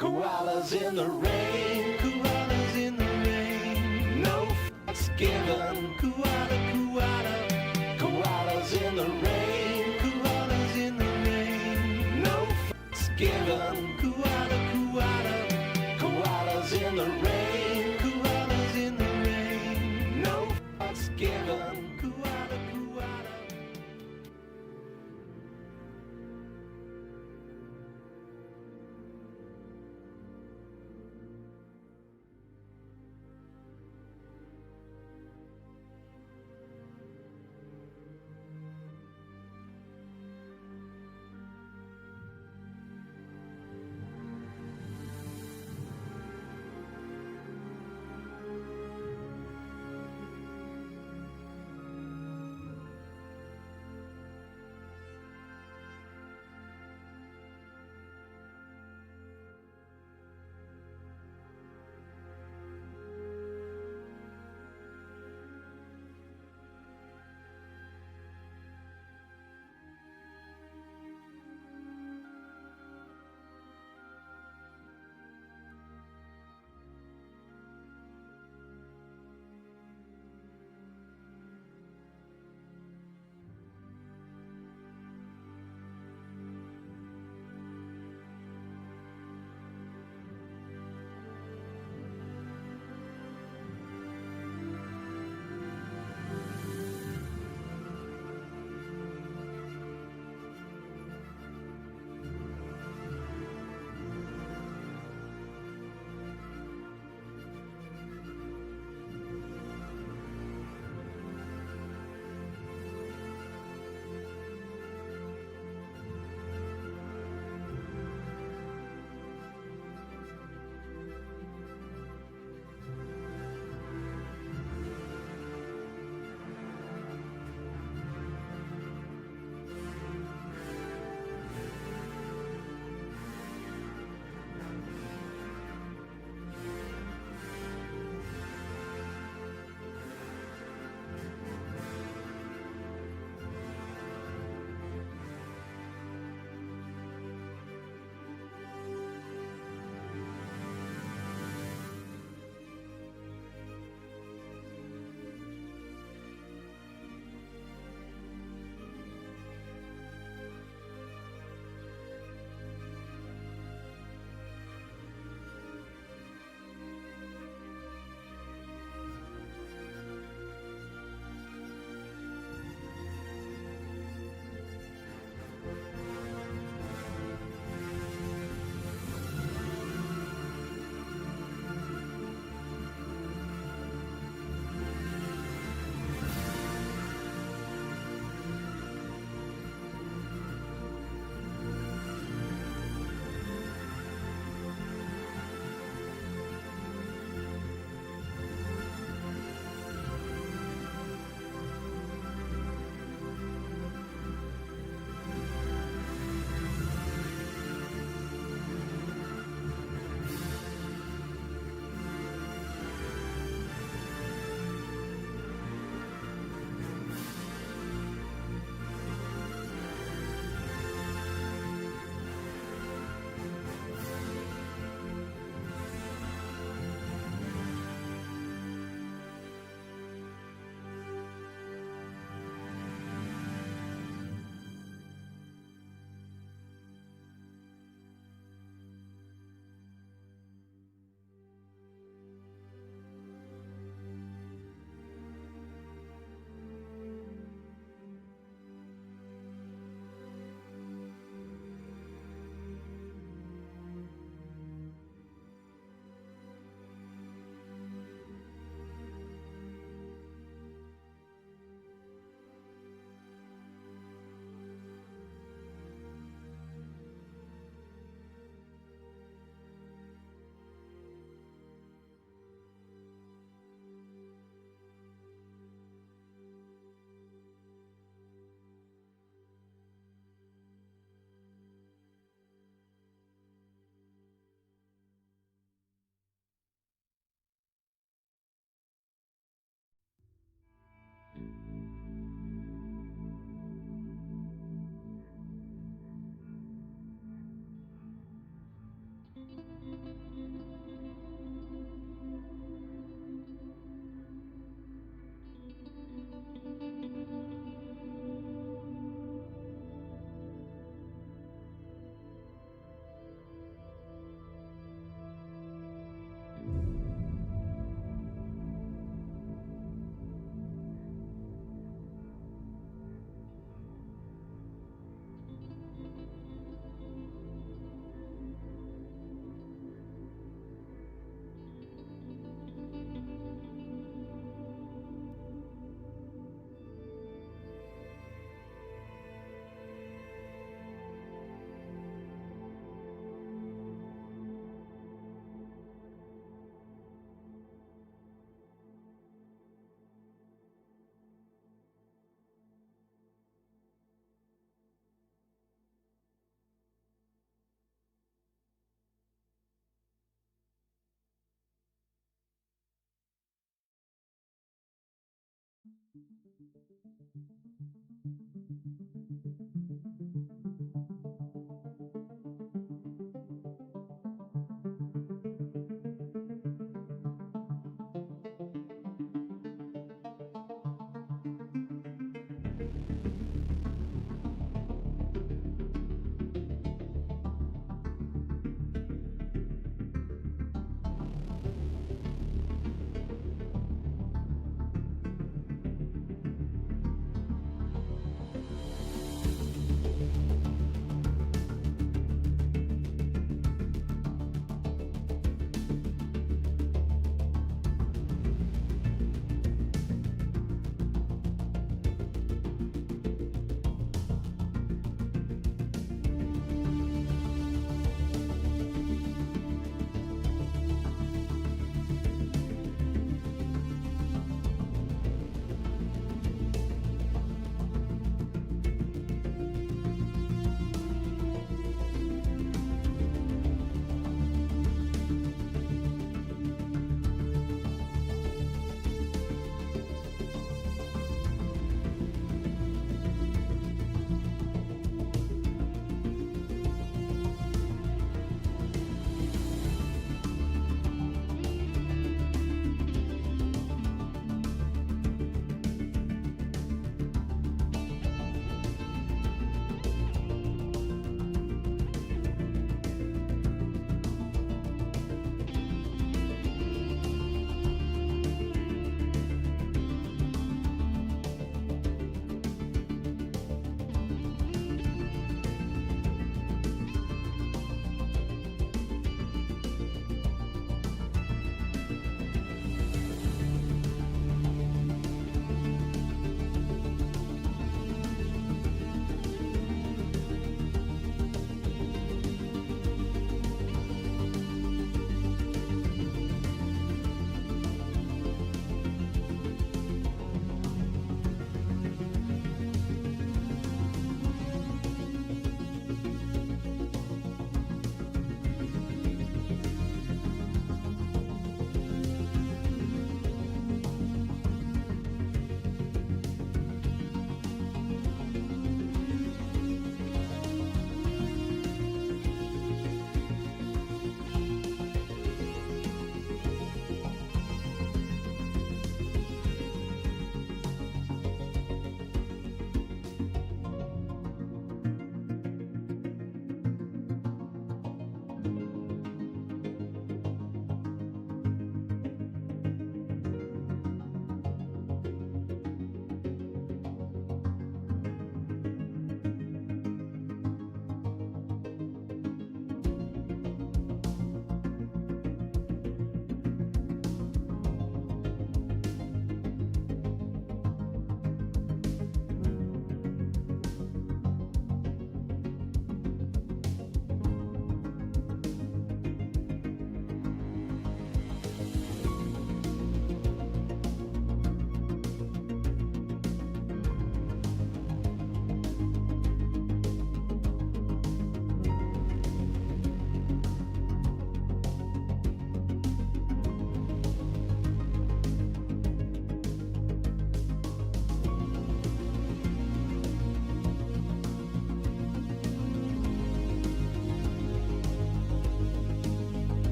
Koalas in the rain, koalas in the rain. No fucks given. Koala, koala. Koalas in the rain, koalas in the rain. No fucks given. Koala, koala. Koalas in the rain, koalas in the rain. No fucks given. Koala, koala.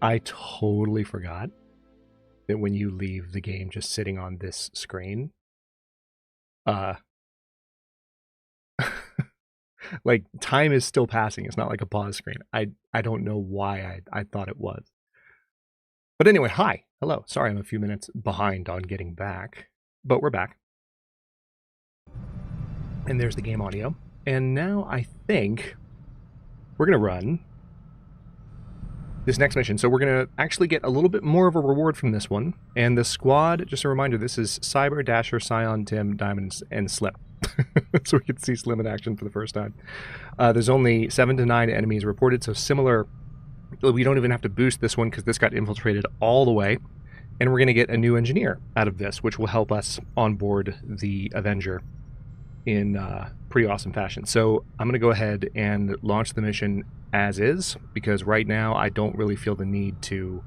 I totally forgot that when you leave the game just sitting on this screen, like time is still passing. It's not like a pause screen. I don't know why I thought it was. But anyway, hi. Hello. Sorry I'm a few minutes behind on getting back, but we're back. And there's the game audio. And now I think we're going to run this next mission. So we're going to actually get a little bit more of a reward from this one. And the squad, just a reminder, this is Cyber, Dasher, Scion, Tim, Diamond, and Slim. So we can see Slim in action for the first time. There's only 7 to 9 enemies reported, so similar. We don't even have to boost this one because this got infiltrated all the way. And we're going to get a new engineer out of this, which will help us onboard the Avenger in pretty awesome fashion. So I'm going to go ahead and launch the mission as is, because right now I don't really feel the need to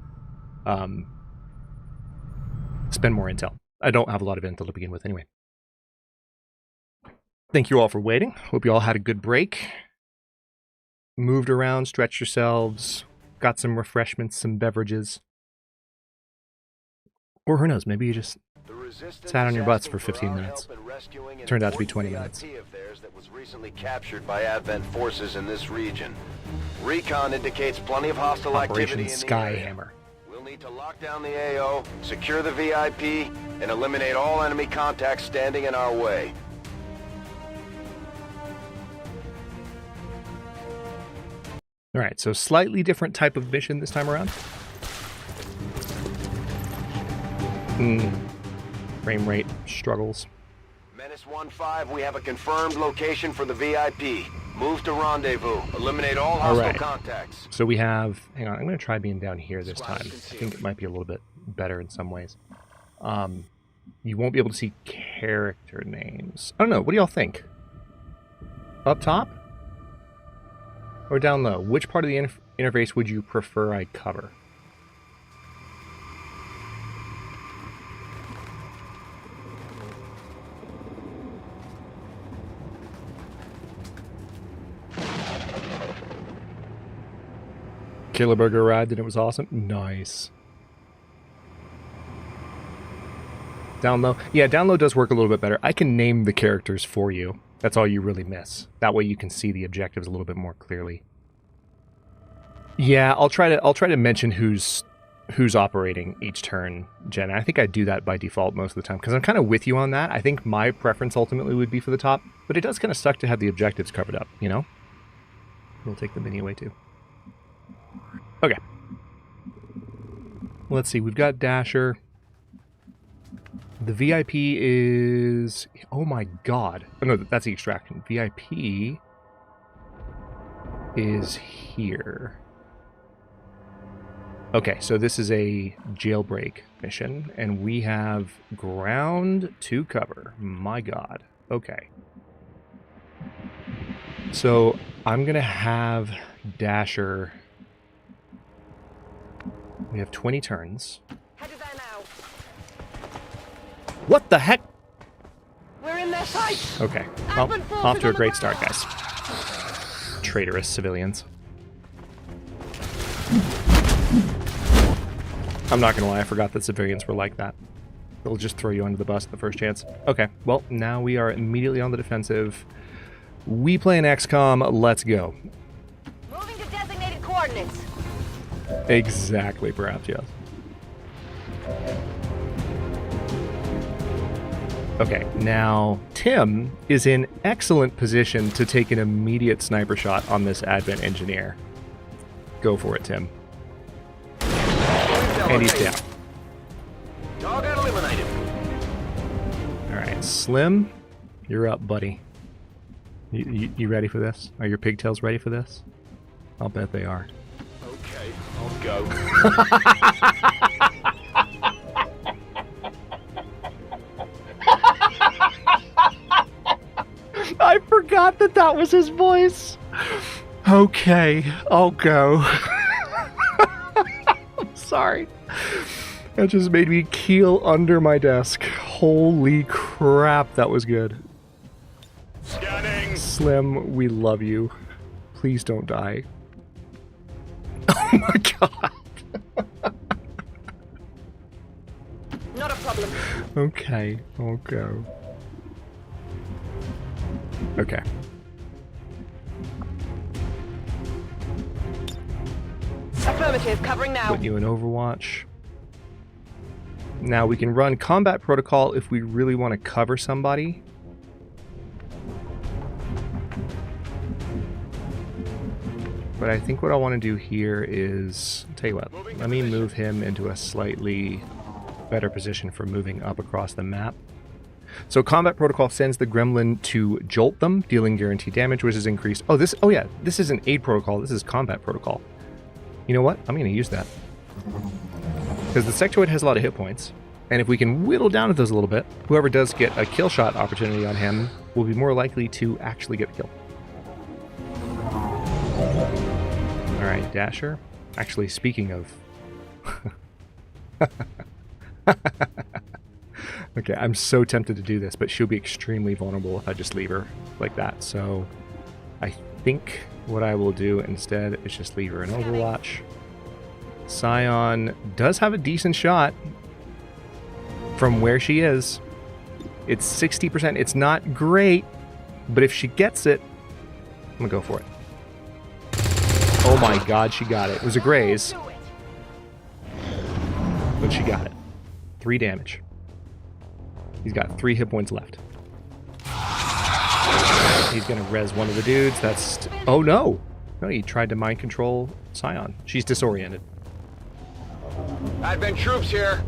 spend more intel. I don't have a lot of intel to begin with anyway. Thank you all for waiting. Hope you all had a good break. Moved around, stretched yourselves, got some refreshments, some beverages. Or who knows, maybe you just sat on your butts for 15 minutes. Turned out to be 20 minutes. That was recently captured by Advent forces in this region. Recon indicates plenty of hostile activity in the Skyhammer. We'll need to lock down the AO, secure the VIP, and eliminate all enemy contacts standing in our way. Alright, so slightly different type of mission this time around. Frame rate struggles. Menace 1-5, we have a confirmed location for the VIP. Move to rendezvous. Eliminate all hostile contacts. So we have... Hang on, I'm going to try being down here this time. I think it might be a little bit better in some ways. You won't be able to see character names. I don't know, what do y'all think? Up top? Or down low? Which part of the interface would you prefer I cover? Killer Burger arrived and it was awesome. Nice. Down low. Yeah, down low does work a little bit better. I can name the characters for you. That's all you really miss. That way you can see the objectives a little bit more clearly. Yeah, I'll try to mention who's operating each turn, Jen. I think I do that by default most of the time because I'm kind of with you on that. I think my preference ultimately would be for the top, but it does kind of suck to have the objectives covered up, you know? We'll take the mini away too. Okay. Let's see. We've got Dasher. The VIP is... Oh my god. Oh no, that's the extraction. VIP is here. Okay, so this is a jailbreak mission, and we have ground to cover. My god. Okay. So I'm going to have Dasher... We have 20 turns. What the heck? We're in their sight. Okay. Well, off to a great start, guys. Traitorous civilians. I'm not gonna lie, I forgot that civilians were like that. They'll just throw you under the bus at the first chance. Okay, well, now we are immediately on the defensive. We play an XCOM, let's go. Moving to designated coordinates. Exactly, perhaps, yes. Okay, now Tim is in excellent position to take an immediate sniper shot on this Advent engineer. Go for it, Tim. And he's down. Target eliminated. Alright, Slim, you're up, buddy. You ready for this? Are your pigtails ready for this? I'll bet they are. Okay, I'll go. I forgot that was his voice. Okay, I'll go. I'm sorry. That just made me keel under my desk. Holy crap, that was good. Scanning. Slim, we love you. Please don't die. Okay, I'll go. Okay. Affirmative, covering now. Put you in Overwatch. Now we can run combat protocol if we really want to cover somebody. But I think what I want to do here is, I'll tell you what, let me move him into a slightly better position for moving up across the map. So combat protocol sends the gremlin to jolt them, dealing guaranteed damage, which is increased. Oh, this isn't aid protocol, this is combat protocol. You know what? I'm going to use that. Because the sectoid has a lot of hit points, and if we can whittle down at those a little bit, whoever does get a kill shot opportunity on him will be more likely to actually get the kill. Alright, Dasher. Actually, speaking of... Okay, I'm so tempted to do this, but she'll be extremely vulnerable if I just leave her like that. So I think what I will do instead is just leave her in Overwatch. Scion does have a decent shot from where she is. It's 60%. It's not great, but if she gets it, I'm gonna go for it. Oh my god, she got it. It was a graze, but she got it. 3 damage. He's got 3 hit points left. He's gonna res one of the dudes. That's... Oh no! No, he tried to mind control Scion. She's disoriented. Advent troops here.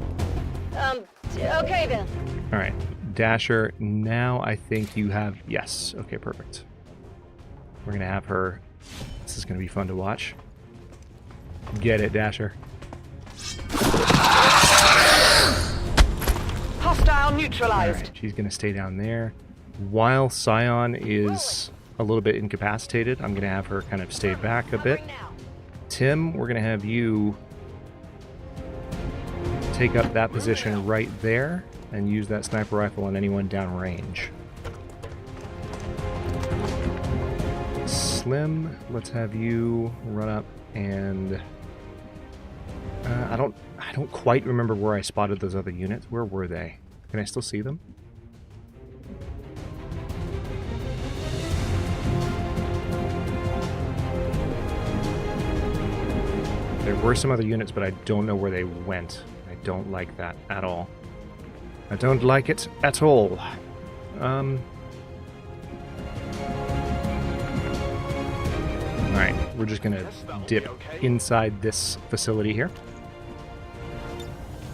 Okay then. Alright, Dasher, now I think you have... Yes, okay, perfect. We're gonna have her... This is gonna be fun to watch. Get it, Dasher. Hostile neutralized. Alright, she's gonna stay down there. While Scion is a little bit incapacitated, I'm gonna have her kind of stay back a bit. Tim, we're gonna have you take up that position right there and use that sniper rifle on anyone downrange. Slim, let's have you run up and I don't quite remember where I spotted those other units. Where were they? Can I still see them? There were some other units, but I don't know where they went. I don't like that at all. I don't like it at all. Alright, we're just gonna dip inside this facility here.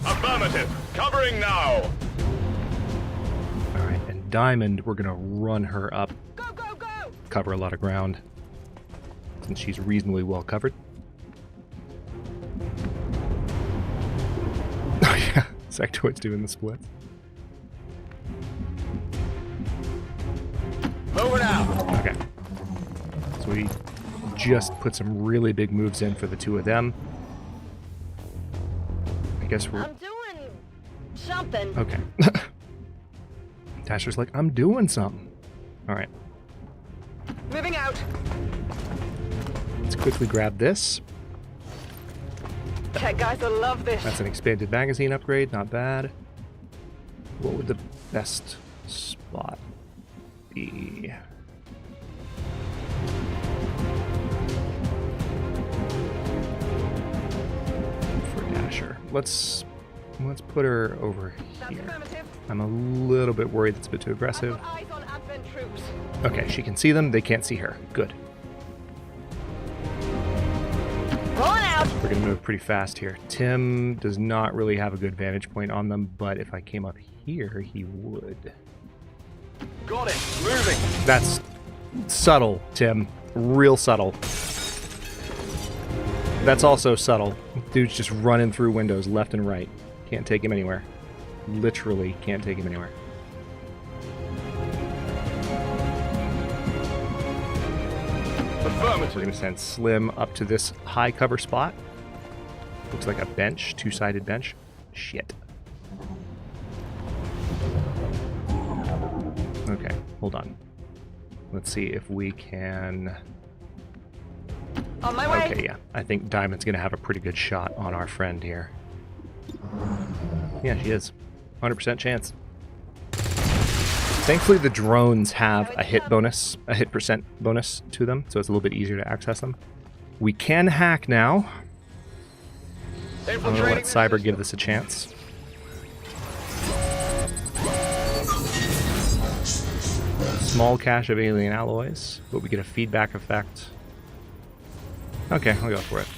Affirmative. Covering now. Alright, and Diamond, we're gonna run her up. Go, go, go! Cover a lot of ground, since she's reasonably well covered. Oh yeah, Sectoid's doing the splits. Moving out. Okay. So we just put some really big moves in for the 2 of them. I guess we're... I'm doing something. Okay. Dasher's like, I'm doing something. Alright. Moving out. Let's quickly grab this. Tech guys will love this. That's an expanded magazine upgrade, not bad. What would the best spot be? For Dasher. Let's put her over here. I'm a little bit worried that's a bit too aggressive. Eyes on Advent troops. Okay, she can see them, they can't see her. Good. Pulling out. We're gonna move pretty fast here. Tim does not really have a good vantage point on them, but if I came up here, he would. Got it. Moving. That's subtle, Tim. Real subtle. That's also subtle. Dude's just running through windows left and right. Can't take him anywhere. Literally can't take him anywhere. Affirmative. We're gonna send Slim up to this high cover spot. Looks like a bench, 2-sided bench. Shit. Okay, hold on. Let's see if we can... On my way. Okay, yeah. I think Diamond's gonna have a pretty good shot on our friend here. Yeah, she is. 100% chance. Thankfully, the drones have a hit bonus, a hit percent bonus to them, so it's a little bit easier to access them. We can hack now. I'm going to let Cyber give this a chance. Small cache of alien alloys, but we get a feedback effect. Okay, I'll go for it.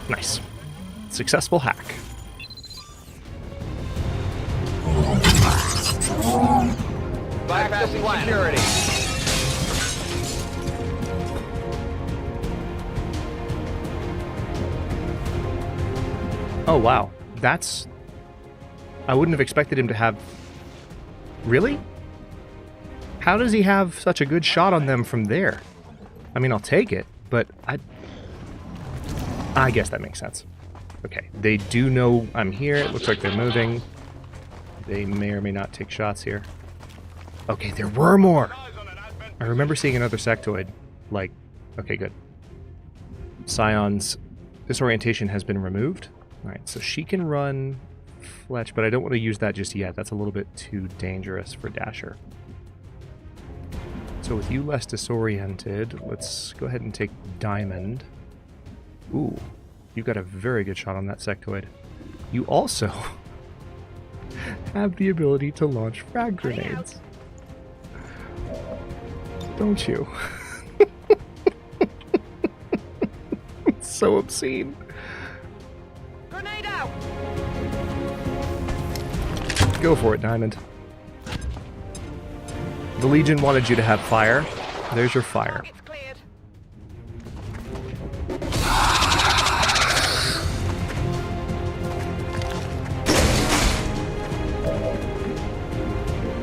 Nice. Successful hack. Bypassing security. Oh, wow. That's... I wouldn't have expected him to have... Really? How does he have such a good shot on them from there? I mean, I'll take it, but I guess that makes sense. Okay, they do know I'm here. It looks like they're moving. They may or may not take shots here. Okay, there were more! I remember seeing another sectoid. Like, okay, good. Scion's disorientation has been removed. Alright, so she can run Fletch, but I don't want to use that just yet. That's a little bit too dangerous for Dasher. So with you less disoriented, let's go ahead and take Diamond. Ooh, you got a very good shot on that sectoid. You also have the ability to launch frag grenades. Don't you? It's so obscene. Grenade out! Go for it, Diamond. The Legion wanted you to have fire. There's your fire.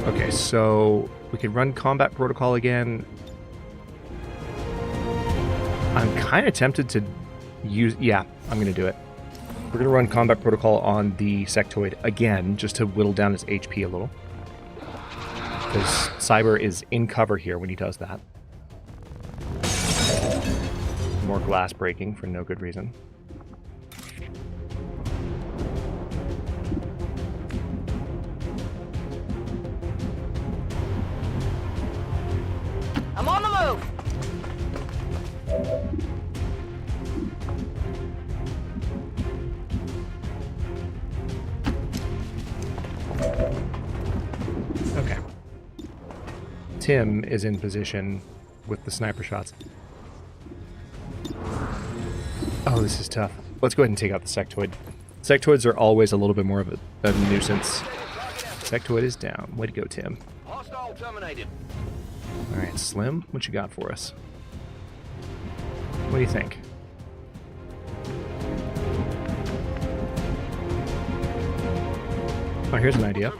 Okay, so we could run combat protocol again. I'm kind of tempted to use... Yeah, I'm going to do it. We're going to run combat protocol on the sectoid again, just to whittle down his HP a little. Because Cyber is in cover here when he does that. More glass breaking for no good reason. I'm on the move! Okay. Tim is in position with the sniper shots. Oh, this is tough. Let's go ahead and take out the sectoid. Sectoids are always a little bit more of a nuisance. Sectoid is down. Way to go, Tim. Hostile terminated. Alright, Slim, what you got for us? What do you think? Oh, here's an idea.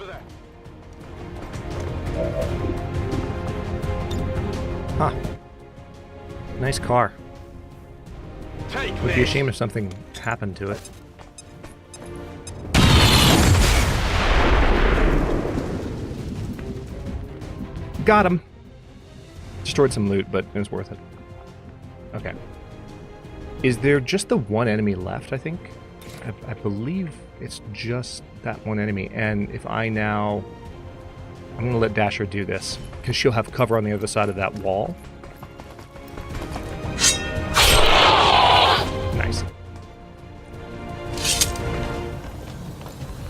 Huh. Nice car. Would be a shame if something happened to it. Got him! Destroyed some loot, but it was worth it. Okay. Is there just the one enemy left, I think? I believe it's just that one enemy, and if I now... I'm going to let Dasher do this, because she'll have cover on the other side of that wall. Nice.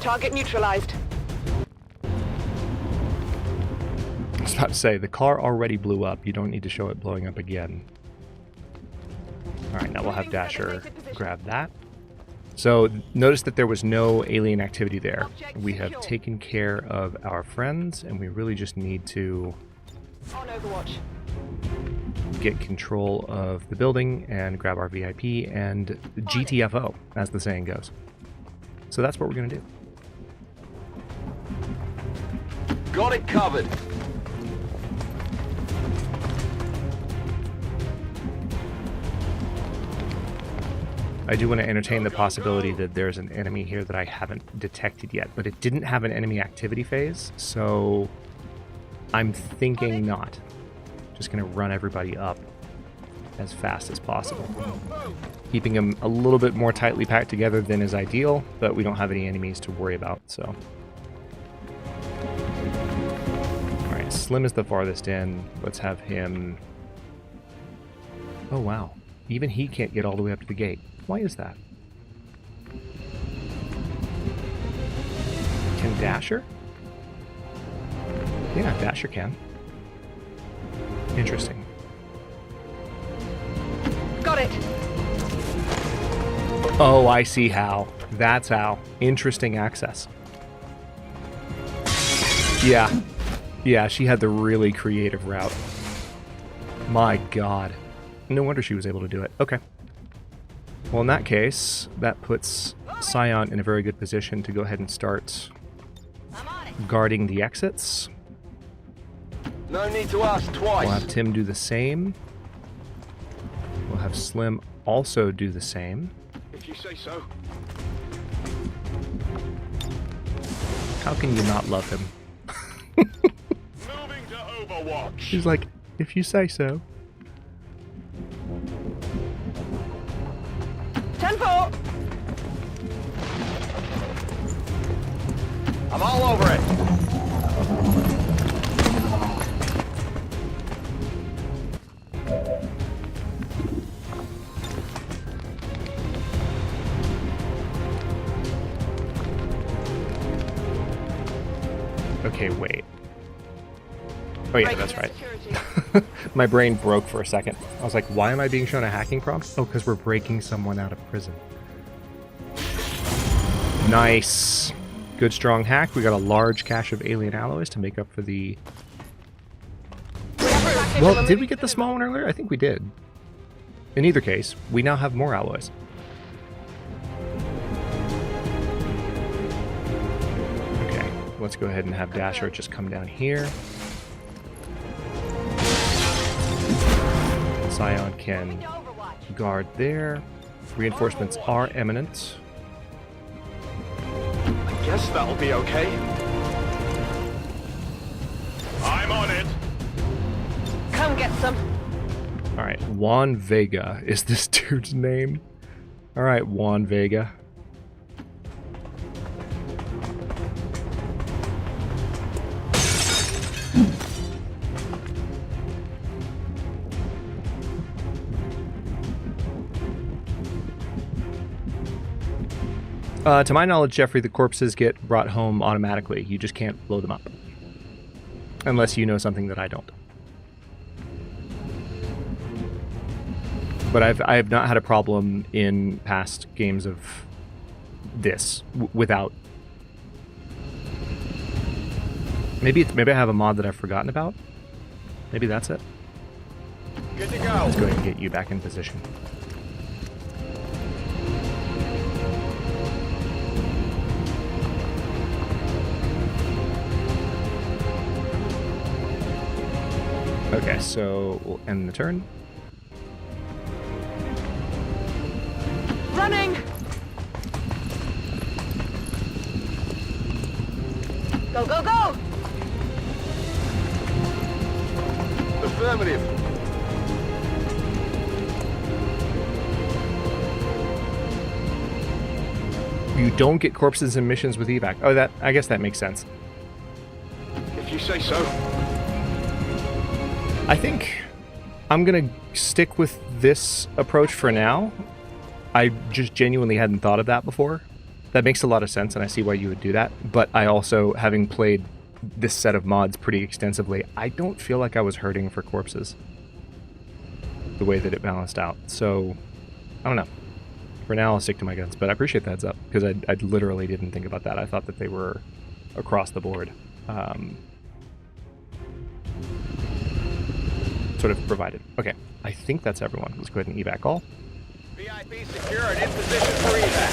Target neutralized. I was about to say, the car already blew up. You don't need to show it blowing up again. Alright, now we'll have Dasher grab that. So, notice that there was no alien activity there. We have taken care of our friends, and we really just need to get control of the building and grab our VIP and GTFO, as the saying goes. So that's what we're going to do. Got it covered. I do want to entertain the possibility that there's an enemy here that I haven't detected yet, but it didn't have an enemy activity phase, so I'm thinking not. Just going to run everybody up as fast as possible. Keeping them a little bit more tightly packed together than is ideal, but we don't have any enemies to worry about, so Slim is the farthest in. Let's have him... Oh, wow. Even he can't get all the way up to the gate. Why is that? Can Dasher? Yeah, Dasher can. Interesting. Got it. Oh, I see how. That's how. Interesting access. Yeah. Yeah, she had the really creative route. My god. No wonder she was able to do it. Okay. Well, in that case, that puts Scion in a very good position to go ahead and start guarding the exits. No need to ask twice. We'll have Tim do the same. We'll have Slim also do the same. If you say so. How can you not love him? Moving to Overwatch. He's like, if you say so. 10-4. I'm all over it. Okay, wait. Oh yeah, that's right. My brain broke for a second. I was like, why am I being shown a hacking prompt? Oh, because we're breaking someone out of prison. Nice. Good strong hack. We got a large cache of alien alloys to make up for the... Well, did we get the small one earlier? I think we did. In either case, we now have more alloys. Okay, let's go ahead and have Dasher just come down here. Scion can guard there. Reinforcements are imminent. I guess that'll be okay. I'm on it. Come get some. Alright, Juan Vega is this dude's name. Alright, Juan Vega. To my knowledge, Jeffrey, the corpses get brought home automatically. You just can't blow them up. Unless you know something that I don't. But I have not had a problem in past games of this without... Maybe I have a mod that I've forgotten about. Maybe that's it. Good to go. Let's go ahead and get you back in position. Okay, so we'll end the turn. Running. Go, go, go. Affirmative. You don't get corpses in missions with evac. Oh, I guess that makes sense. If you say so. I think I'm going to stick with this approach for now. I just genuinely hadn't thought of that before. That makes a lot of sense, and I see why you would do that. But I also, having played this set of mods pretty extensively, I don't feel like I was hurting for corpses the way that it balanced out. So, I don't know. For now, I'll stick to my guns, but I appreciate the heads up, because I literally didn't think about that. I thought that they were across the board. Sort of provided. Okay, I think that's everyone. Let's go ahead and evac all. VIP secure and in position for evac.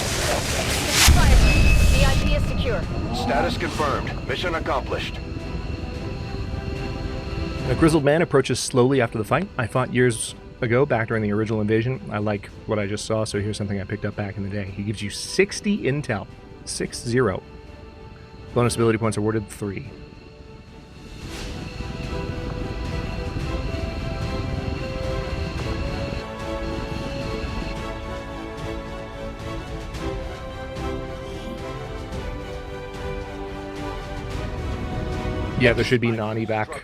VIP is secure. Status confirmed. Mission accomplished. A grizzled man approaches slowly after the fight. I fought years ago, back during the original invasion. I like what I just saw, so here's something I picked up back in the day. He gives you 60 intel. 6-0. Bonus ability points awarded 3. Yeah, there should be non-evac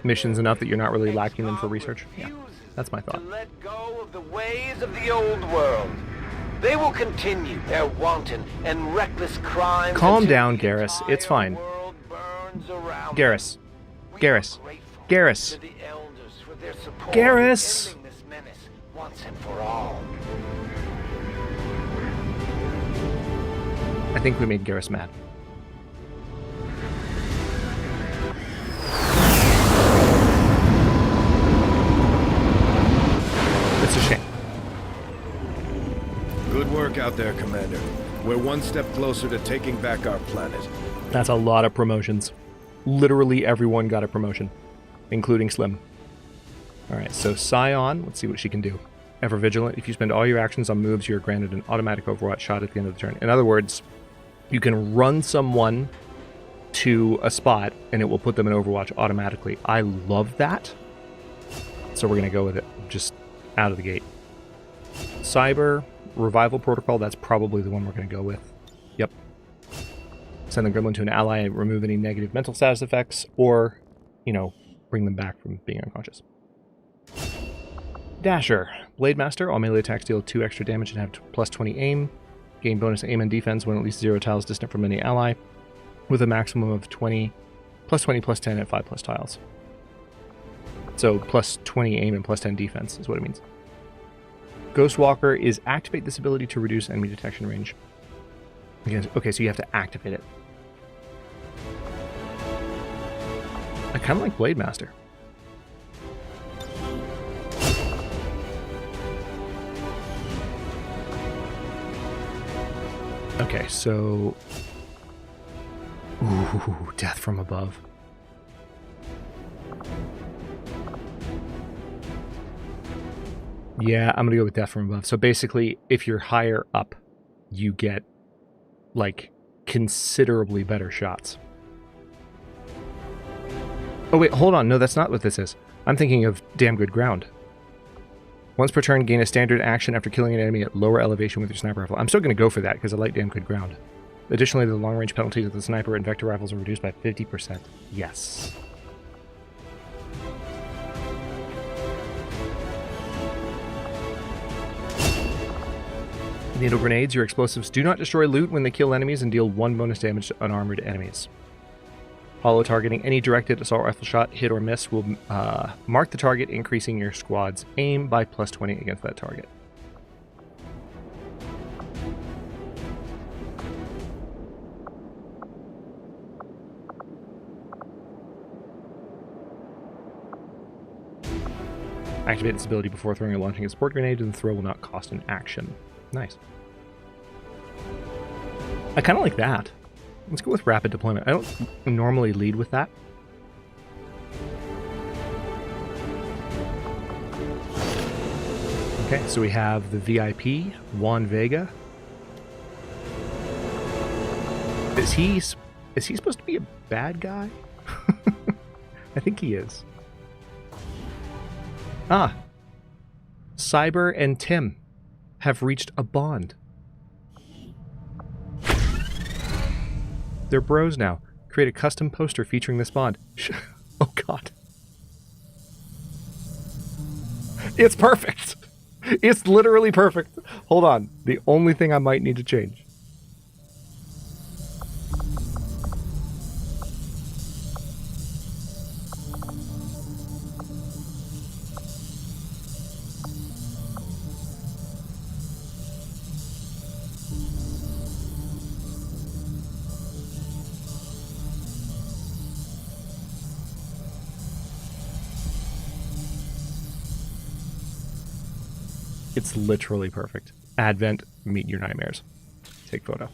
missions enough that you're not really lacking them for research. Yeah, that's my thought. To let go of the ways of the old world. They will continue their wanton and reckless crimes. Calm down, Garrus. It's fine. Garrus. Garrus. Garrus. Garrus! Once and for all. I think we made Garrus mad. It's a shame. Good work out there, Commander. We're one step closer to taking back our planet. That's a lot of promotions. Literally everyone got a promotion, including Slim. Alright, so Scion, let's see what she can do. Ever vigilant. If you spend all your actions on moves, you're granted an automatic Overwatch shot at the end of the turn. In other words, you can run someone to a spot and it will put them in Overwatch automatically. I love that. So we're going to go with it just out of the gate. Cyber, Revival Protocol, that's probably the one we're going to go with. Yep. Send the Gremlin to an ally and remove any negative mental status effects, or, you know, bring them back from being unconscious. Dasher, Blade Master, all melee attacks deal 2 extra damage and have plus 20 aim. Gain bonus aim and defense when at least 0 tiles distant from any ally, with a maximum of 20, plus 20, plus 10 at 5 plus tiles. So plus 20 aim and plus 10 defense is what it means. Ghostwalker is activate this ability to reduce enemy detection range. Again, okay, so you have to activate it. I kind of like Blade Master. Okay, so... Ooh, Death from Above. Yeah, I'm gonna go with Death from Above. So basically, if you're higher up, you get, like, considerably better shots. Oh wait, hold on. No, that's not what this is. I'm thinking of Damn Good Ground. Once per turn, gain a standard action after killing an enemy at lower elevation with your sniper rifle. I'm still going to go for that because I like Damn Good Ground. Additionally, the long-range penalties of the sniper and vector rifles are reduced by 50%. Yes. Needle grenades, your explosives do not destroy loot when they kill enemies and deal 1 bonus damage to unarmored enemies. Hollow targeting, any directed assault rifle shot, hit or miss, will mark the target, increasing your squad's aim by plus 20 against that target. Activate this ability before throwing or launching a support grenade, and the throw will not cost an action. Nice. I kind of like that. Let's go with rapid deployment. I don't normally lead with that. Okay, so we have the VIP, Juan Vega. Is he supposed to be a bad guy? I think he is. Ah. Cyber and Tim have reached a bond. They're bros now. Create a custom poster featuring this bond. Oh god. It's perfect. It's literally perfect. Hold on. The only thing I might need to change. It's literally perfect. Advent, meet your nightmares. Take photo.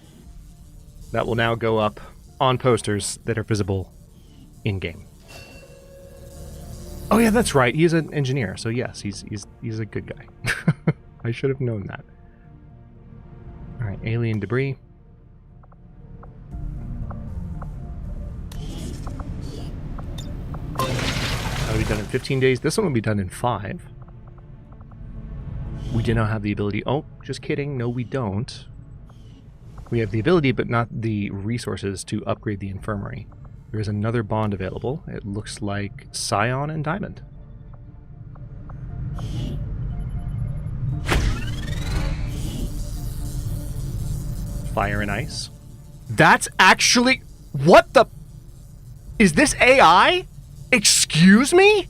That will now go up on posters that are visible in-game. Oh yeah, that's right. He's an engineer, so yes, he's a good guy. I should have known that. Alright, alien debris. That'll be done in 15 days. This one will be done in 5. We do not have the ability. Oh, just kidding. No, we don't. We have the ability, but not the resources to upgrade the infirmary. There is another bond available. It looks like Scion and Diamond. Fire and ice. That's actually... What the... Is this AI? Excuse me?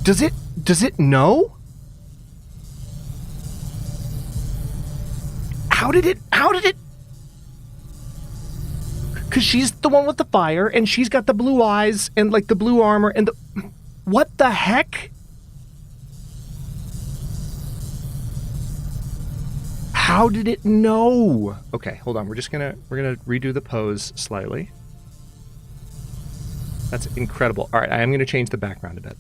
Does it know? How did it... Because she's the one with the fire, and she's got the blue eyes, and like the blue armor, and the... What the heck? How did it know? Okay, hold on. We're gonna redo the pose slightly. That's incredible. All right, I am gonna change the background a bit.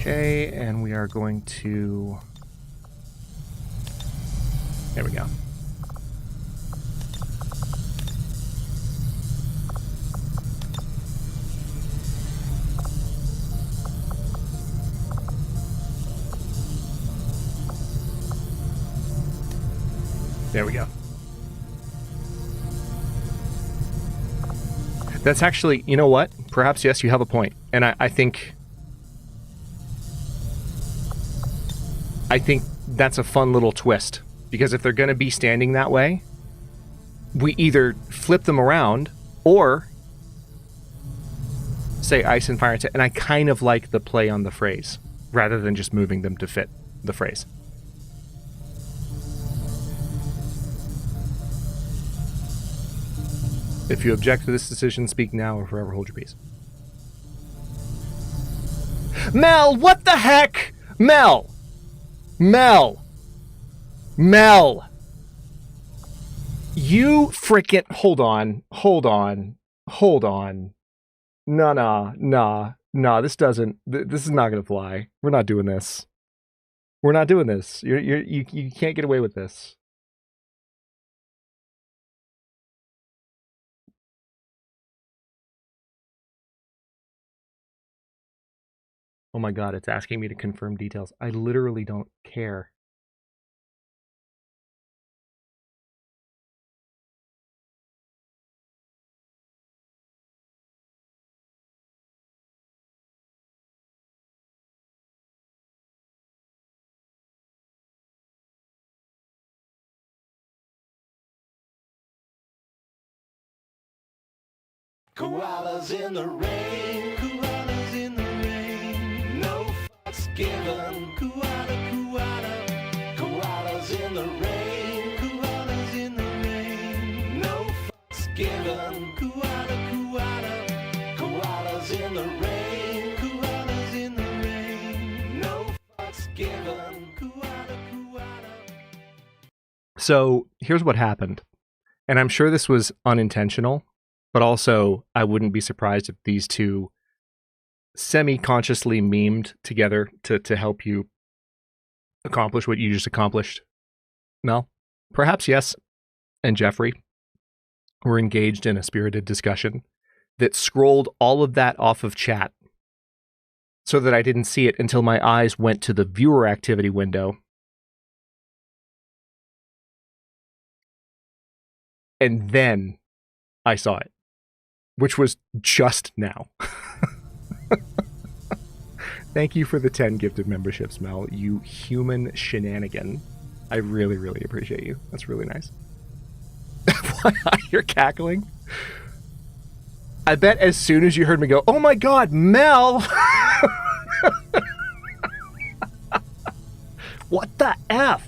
Okay, and we are going to... There we go. There we go. That's actually, you know what? Perhaps, yes, you have a point. And I think that's a fun little twist. Because if they're going to be standing that way, we either flip them around or say ice and fire. And I kind of like the play on the phrase rather than just moving them to fit the phrase. If you object to this decision, speak now or forever hold your peace. Mel, what the heck? Mel! You frickin'... Hold on. Nah, this doesn't... This is not gonna fly. We're not doing this. You can't get away with this. Oh my god, it's asking me to confirm details. I literally don't care. Koalas in the rain, koalas in the rain, no fucks given. Koalas in the rain, koalas in the rain, no fucks given. Koalas in the rain, koalas in the rain, no fucks given. So here's what happened, and I'm sure this was unintentional. But also, I wouldn't be surprised if these two semi-consciously memed together to help you accomplish what you just accomplished. Mel, perhaps yes, and Jeffrey were engaged in a spirited discussion that scrolled all of that off of chat so that I didn't see it until my eyes went to the viewer activity window. And then I saw it. Which was just now. Thank you for the 10 gifted memberships, Mel. You human shenanigan. I really, really appreciate you. That's really nice. You're cackling. I bet as soon as you heard me go, oh my god, Mel! What the F?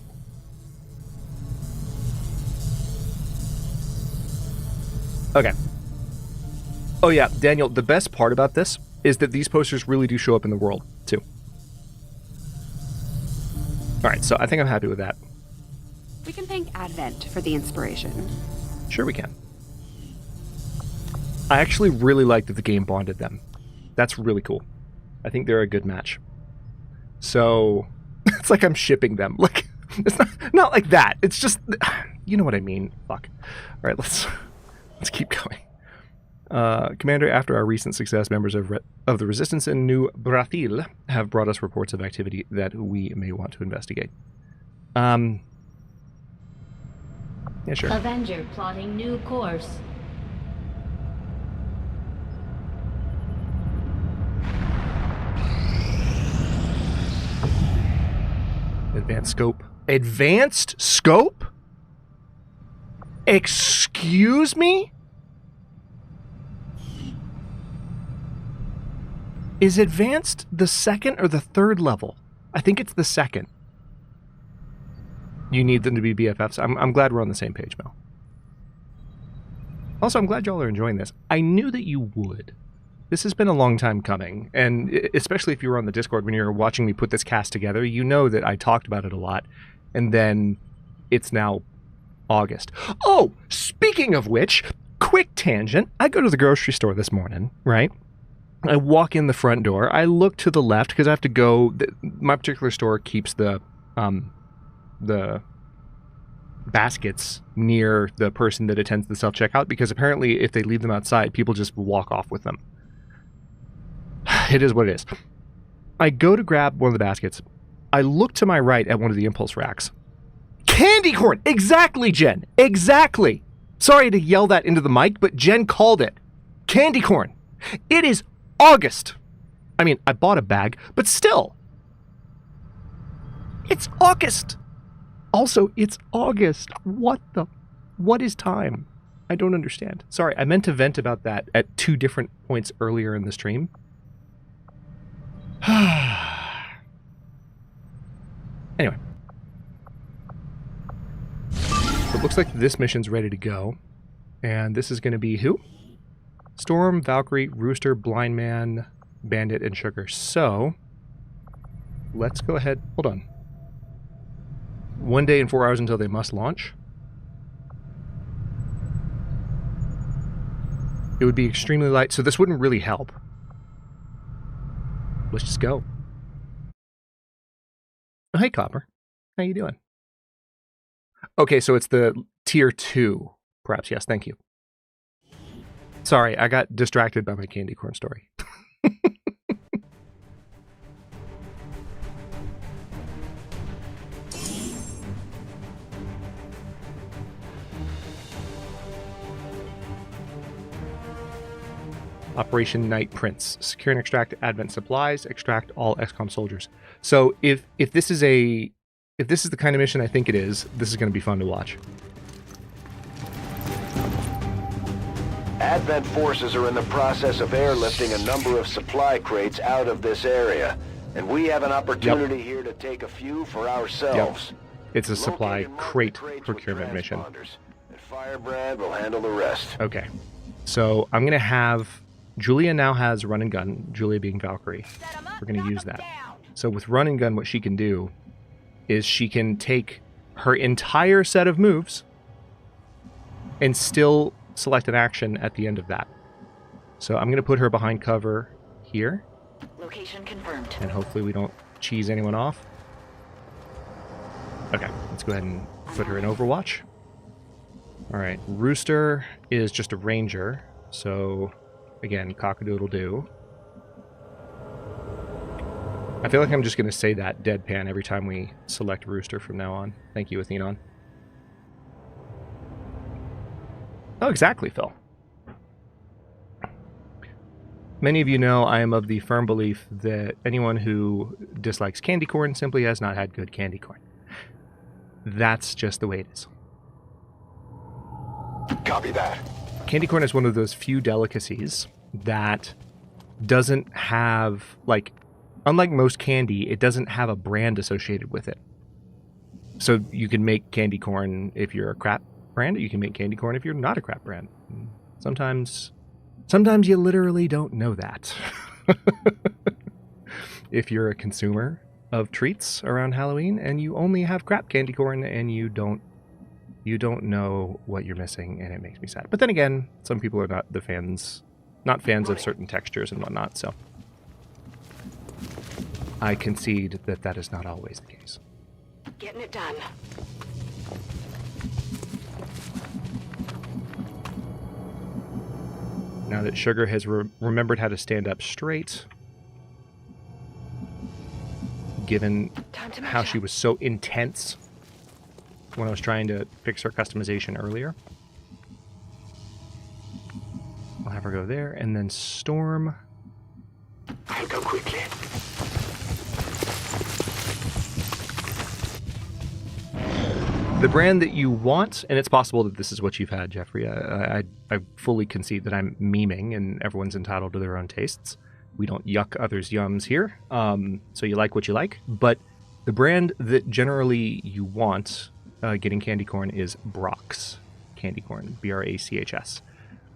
Okay. Oh yeah, Daniel, the best part about this is that these posters really do show up in the world, too. Alright, so I think I'm happy with that. We can thank Advent for the inspiration. Sure we can. I actually really like that the game bonded them. That's really cool. I think they're a good match. So, it's like I'm shipping them. Like, it's not like that. It's just, you know what I mean. Fuck. Alright, let's keep going. Commander, after our recent success, members of the Resistance in New Brasil have brought us reports of activity that we may want to investigate. Yeah, sure. Avenger plotting new course. Advanced scope. Advanced scope? Excuse me? Is advanced the second or the third level? I think it's the second. You need them to be BFFs. I'm glad we're on the same page, Mel. Also, I'm glad y'all are enjoying this. I knew that you would. This has been a long time coming, and especially if you were on the Discord when you were watching me put this cast together, you know that I talked about it a lot, and then it's now August. Oh, speaking of which, quick tangent. I go to the grocery store this morning, right? I walk in the front door. I look to the left because I have to go. My particular store keeps the baskets near the person that attends the self-checkout because apparently if they leave them outside, people just walk off with them. It is what it is. I go to grab one of the baskets. I look to my right at one of the impulse racks. Candy corn! Exactly, Jen! Exactly! Sorry to yell that into the mic, but Jen called it. Candy corn. It is August. I mean, I bought a bag, but still. It's August. Also, it's August. What is time? I don't understand. Sorry, I meant to vent about that at 2 different points earlier in the stream. Anyway. It looks like this mission's ready to go. And this is going to be who? Storm, Valkyrie, Rooster, Blind Man, Bandit, and Sugar. So, let's go ahead. Hold on. 1 day and 4 hours until they must launch. It would be extremely light, so this wouldn't really help. Let's just go. Oh, hey, Copper. How you doing? Okay, so it's the tier 2. Perhaps, yes, thank you. Sorry, I got distracted by my candy corn story. Operation Night Prince. Secure and extract Advent supplies. Extract all XCOM soldiers. So if this is the kind of mission I think it is, this is going to be fun to watch. Advent forces are in the process of airlifting a number of supply crates out of this area, and we have an opportunity here to take a few for ourselves. Yep. It's a supply crate procurement mission. And Firebrand will handle the rest. Okay. So I'm going to have... Julia now has run and gun, Julia being Valkyrie. We're going to use that. So with run and gun, what she can do is she can take her entire set of moves and still select an action at the end of that. So I'm going to put her behind cover here. Location confirmed. And hopefully we don't cheese anyone off. Okay, let's go ahead and put her in Overwatch. Alright, Rooster is just a ranger, so again, cock-a-doodle-doo. I feel like I'm just going to say that deadpan every time we select Rooster from now on. Thank you, Athenon. Oh, exactly, Phil. Many of you know I am of the firm belief that anyone who dislikes candy corn simply has not had good candy corn. That's just the way it is. Copy that. Candy corn is one of those few delicacies that doesn't have, like, unlike most candy, it doesn't have a brand associated with it. So you can make candy corn if you're a crap brand, you can make candy corn if you're not a crap brand. Sometimes you literally don't know that. If you're a consumer of treats around Halloween and you only have crap candy corn and you don't know what you're missing, and it makes me sad. But then again, some people are not fans of certain textures and whatnot, so I concede that is not always the case. Getting it done. Now that Sugar has remembered how to stand up straight, given how she was so intense when I was trying to fix her customization earlier, I'll have her go there, and then Storm. I'll go quickly. The brand that you want, and it's possible that this is what you've had, Jeffrey. I fully concede that I'm memeing, and everyone's entitled to their own tastes. We don't yuck others' yums here, so you like what you like. But the brand that generally you want getting candy corn is Brock's candy corn, BRACHS.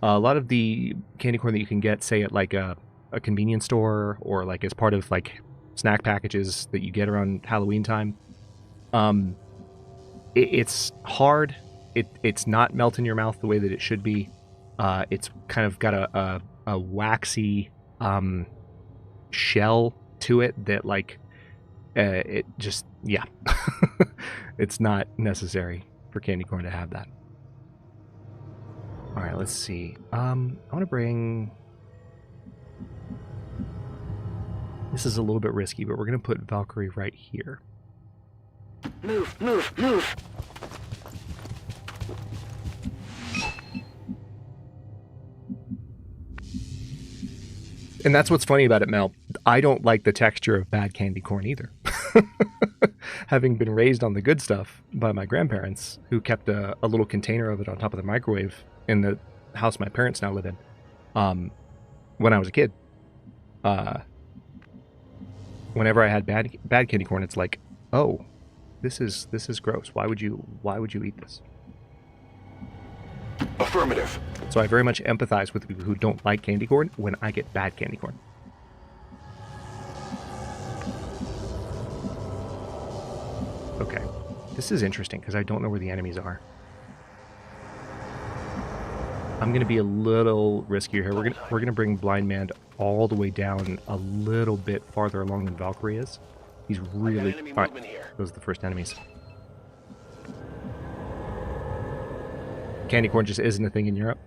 A lot of the candy corn that you can get, say at like a convenience store or like as part of like snack packages that you get around Halloween time, it's hard. It's not melt in your mouth the way that it should be. It's kind of got a waxy shell to it that like it just, yeah. It's not necessary for candy corn to have that. All right, let's see. I want to bring... This is a little bit risky, but we're going to put Valkyrie right here. Move, move, move. And that's what's funny about it, Mel. I don't like the texture of bad candy corn either. Having been raised on the good stuff by my grandparents, who kept a little container of it on top of the microwave in the house my parents now live in, when I was a kid, whenever I had bad candy corn, it's like, oh, this is gross. Why would you eat this? Affirmative. So I very much empathize with people who don't like candy corn when I get bad candy corn. Okay, this is interesting because I don't know where the enemies are. I'm gonna be a little riskier here. We're gonna bring Blind Man all the way down a little bit farther along than Valkyrie is. He's really all right. Those are the first enemies. Candy corn just isn't a thing in Europe.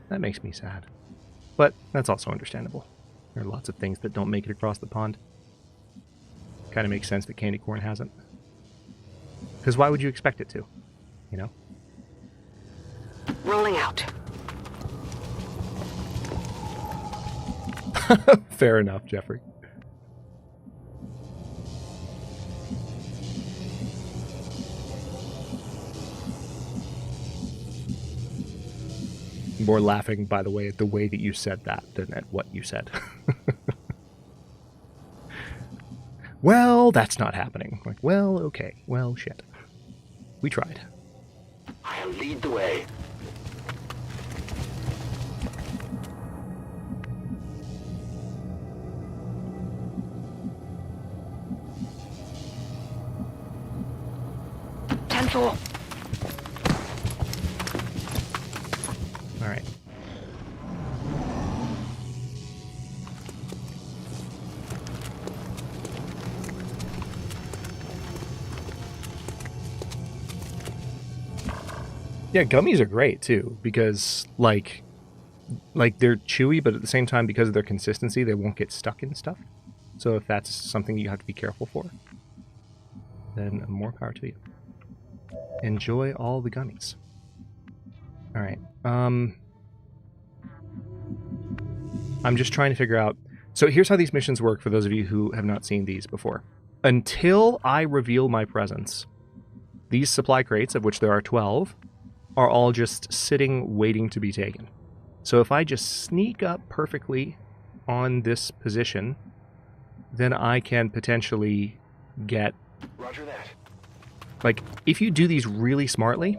That makes me sad, but that's also understandable. There are lots of things that don't make it across the pond. Kind of makes sense that candy corn hasn't. Because why would you expect it to? You know? Rolling out. Fair enough, Jeffrey. More laughing, by the way, at the way that you said that than at what you said. Well, that's not happening. Like, well, okay. Well, shit. We tried. I'll lead the way. Tenfold. All right. Yeah, gummies are great too because like they're chewy, but at the same time, because of their consistency, they won't get stuck in stuff. So if that's something you have to be careful for, then more power to you. Enjoy all the gummies. All right. I'm just trying to figure out. So here's how these missions work for those of you who have not seen these before. Until I reveal my presence, these supply crates, of which there are 12, are all just sitting, waiting to be taken. So if I just sneak up perfectly on this position, then I can potentially get... Roger that. Like, if you do these really smartly,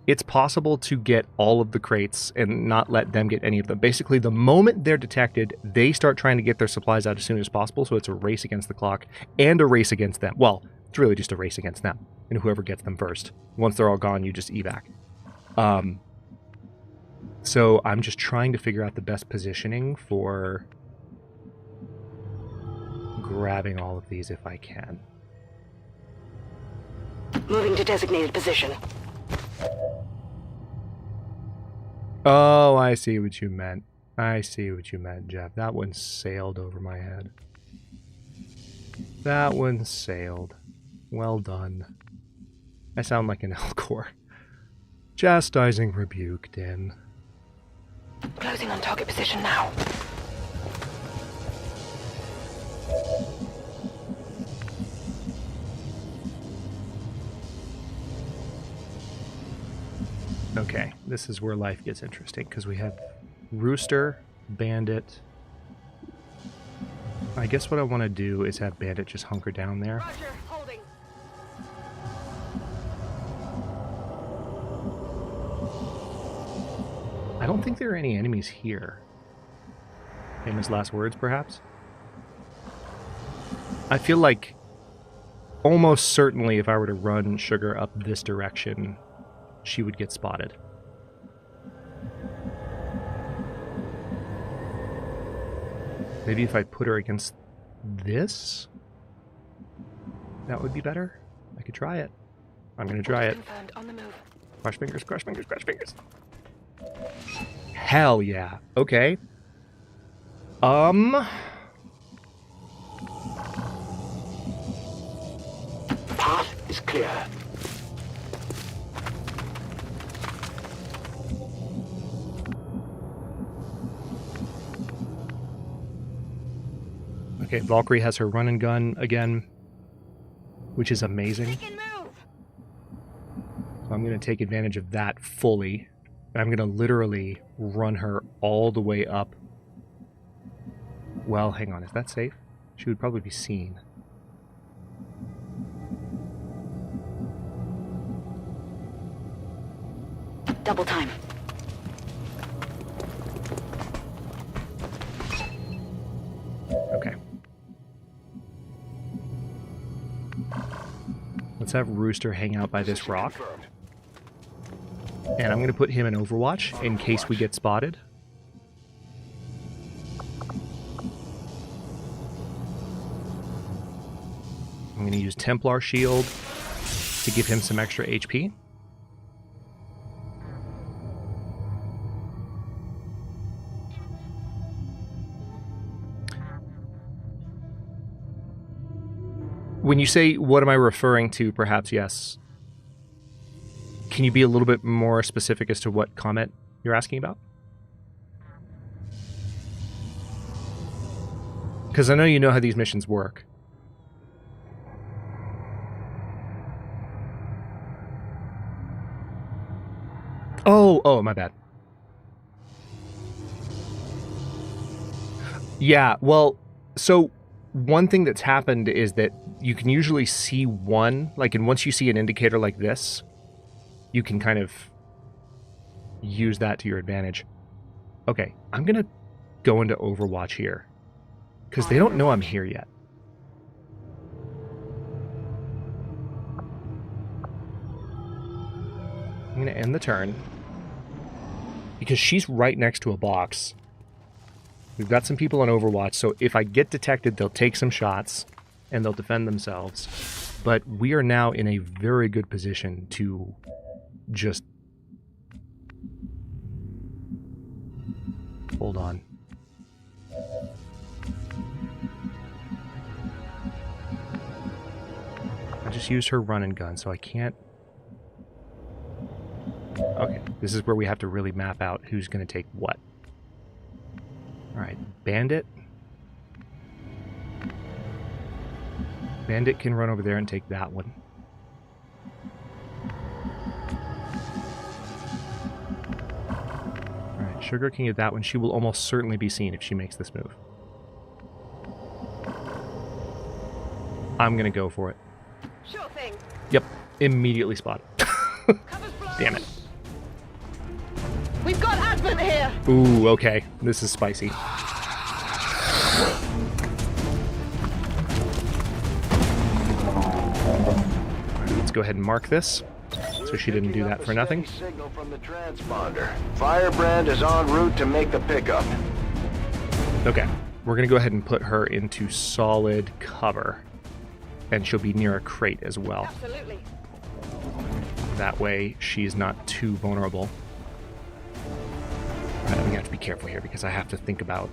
it's possible to get all of the crates and not let them get any of them. Basically, the moment they're detected, they start trying to get their supplies out as soon as possible, so it's a race against the clock and a race against them. Well, it's really just a race against them, and whoever gets them first. Once they're all gone, you just evac. So I'm just trying to figure out the best positioning for grabbing all of these if I can. Moving to designated position. Oh, I see what you meant. I see what you meant, Jeff. That one sailed over my head. That one sailed. Well done. I sound like an Elcor. Chastising rebuke, Din. Closing on target position now. Okay, this is where life gets interesting, because we have Rooster, Bandit. I guess what I want to do is have Bandit just hunker down there. Roger, holding. I don't think there are any enemies here. Famous last words, perhaps? I feel like almost certainly if I were to run Sugar up this direction, she would get spotted. Maybe if I put her against this, that would be better. I could try it. I'm gonna try it. Confirmed, on the move. Cross fingers, cross fingers, cross fingers. Hell yeah. Okay. Path is clear. Okay, Valkyrie has her run and gun again, which is amazing. So I'm going to take advantage of that fully. And I'm going to literally run her all the way up. Well, hang on, is that safe? She would probably be seen. Double time. Okay. Let's have Rooster hang out by this rock. And I'm going to put him in Overwatch in case we get spotted. I'm going to use Templar Shield to give him some extra HP. When you say, what am I referring to, perhaps, yes. Can you be a little bit more specific as to what comment you're asking about? Because I know you know how these missions work. Oh, my bad. Yeah, well, so one thing that's happened is that you can usually see one, like, and once you see an indicator like this, you can kind of use that to your advantage. Okay, I'm going to go into Overwatch here, because they don't know I'm here yet. I'm going to end the turn, because she's right next to a box. We've got some people on Overwatch, so if I get detected, they'll take some shots, and they'll defend themselves. But we are now in a very good position to just... Hold on. I just used her run and gun, so I can't... Okay, this is where we have to really map out who's going to take what. Alright, Bandit. Bandit can run over there and take that one. Sugar can get that one. She will almost certainly be seen if she makes this move. I'm going to go for it. Sure thing. Yep. Immediately spotted. Damn it. We've got Advent here. Ooh, okay. This is spicy. Let's go ahead and mark this, so she didn't do that for nothing. Signal from the transponder. Firebrand is en route to make the pickup. Okay, we're gonna go ahead and put her into solid cover, and she'll be near a crate as well. Absolutely. That way, she's not too vulnerable. All right, I'm gonna have to be careful here because I have to think about.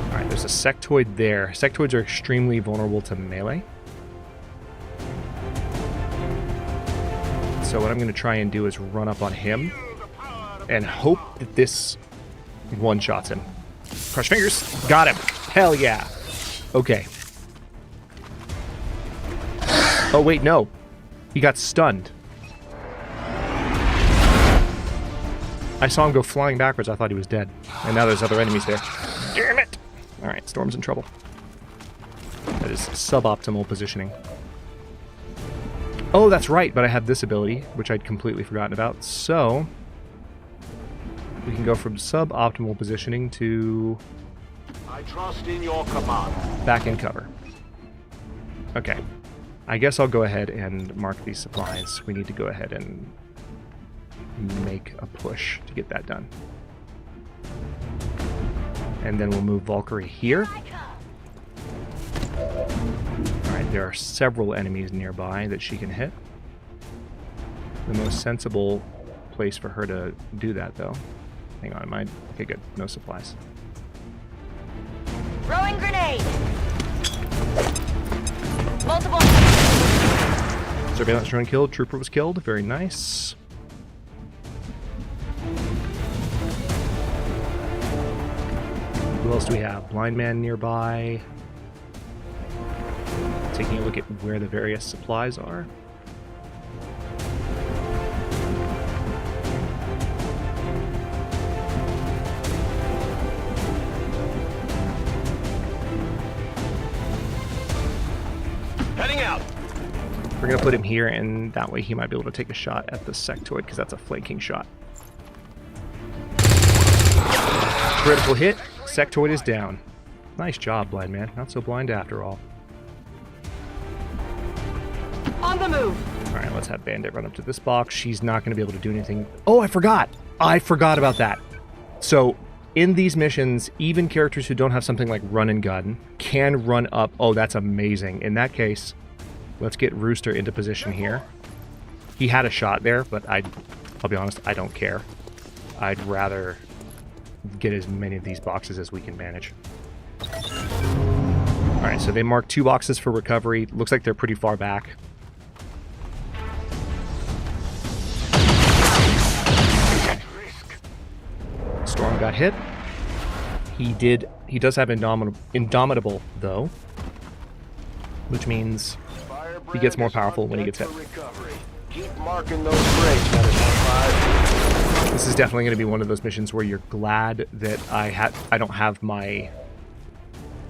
All right, there's a sectoid there. Sectoids are extremely vulnerable to melee. So what I'm going to try and do is run up on him and hope that this one-shots him. Crush fingers. Got him. Hell yeah. Okay. Oh, wait, no. He got stunned. I saw him go flying backwards. I thought he was dead. And now there's other enemies there. Damn it! Alright, Storm's in trouble. That is suboptimal positioning. Oh, that's right, but I have this ability, which I'd completely forgotten about. So, we can go from suboptimal positioning to I trust in your command. back in cover. Okay. I guess I'll go ahead and mark these supplies. We need to go ahead and make a push to get that done. And then we'll move Valkyrie here. Alright, there are several enemies nearby that she can hit. The most sensible place for her to do that, though. Hang on, okay, good. No supplies. Throwing grenade. Multiple. Surveillance drone killed. Trooper was killed. Very nice. Who else do we have? Blind man nearby. Taking a look at where the various supplies are. Heading out. We're going to put him here, and that way he might be able to take a shot at the sectoid, because that's a flanking shot. Critical hit. Sectoid is down. Nice job, blind man. Not so blind after all. On the move. Alright, let's have Bandit run up to this box. She's not going to be able to do anything. Oh, I forgot! I forgot about that. So, in these missions, even characters who don't have something like run and gun can run up. Oh, that's amazing. In that case, let's get Rooster into position here. He had a shot there, but I'll be honest, I don't care. I'd rather get as many of these boxes as we can manage. Alright, so they marked 2 boxes for recovery. Looks like they're pretty far back. Storm got hit. He does have Indomitable, though. Which means he gets more powerful when he gets hit. Keep marking those breaks, Medicine 5. This is definitely going to be one of those missions where you're glad that I don't have my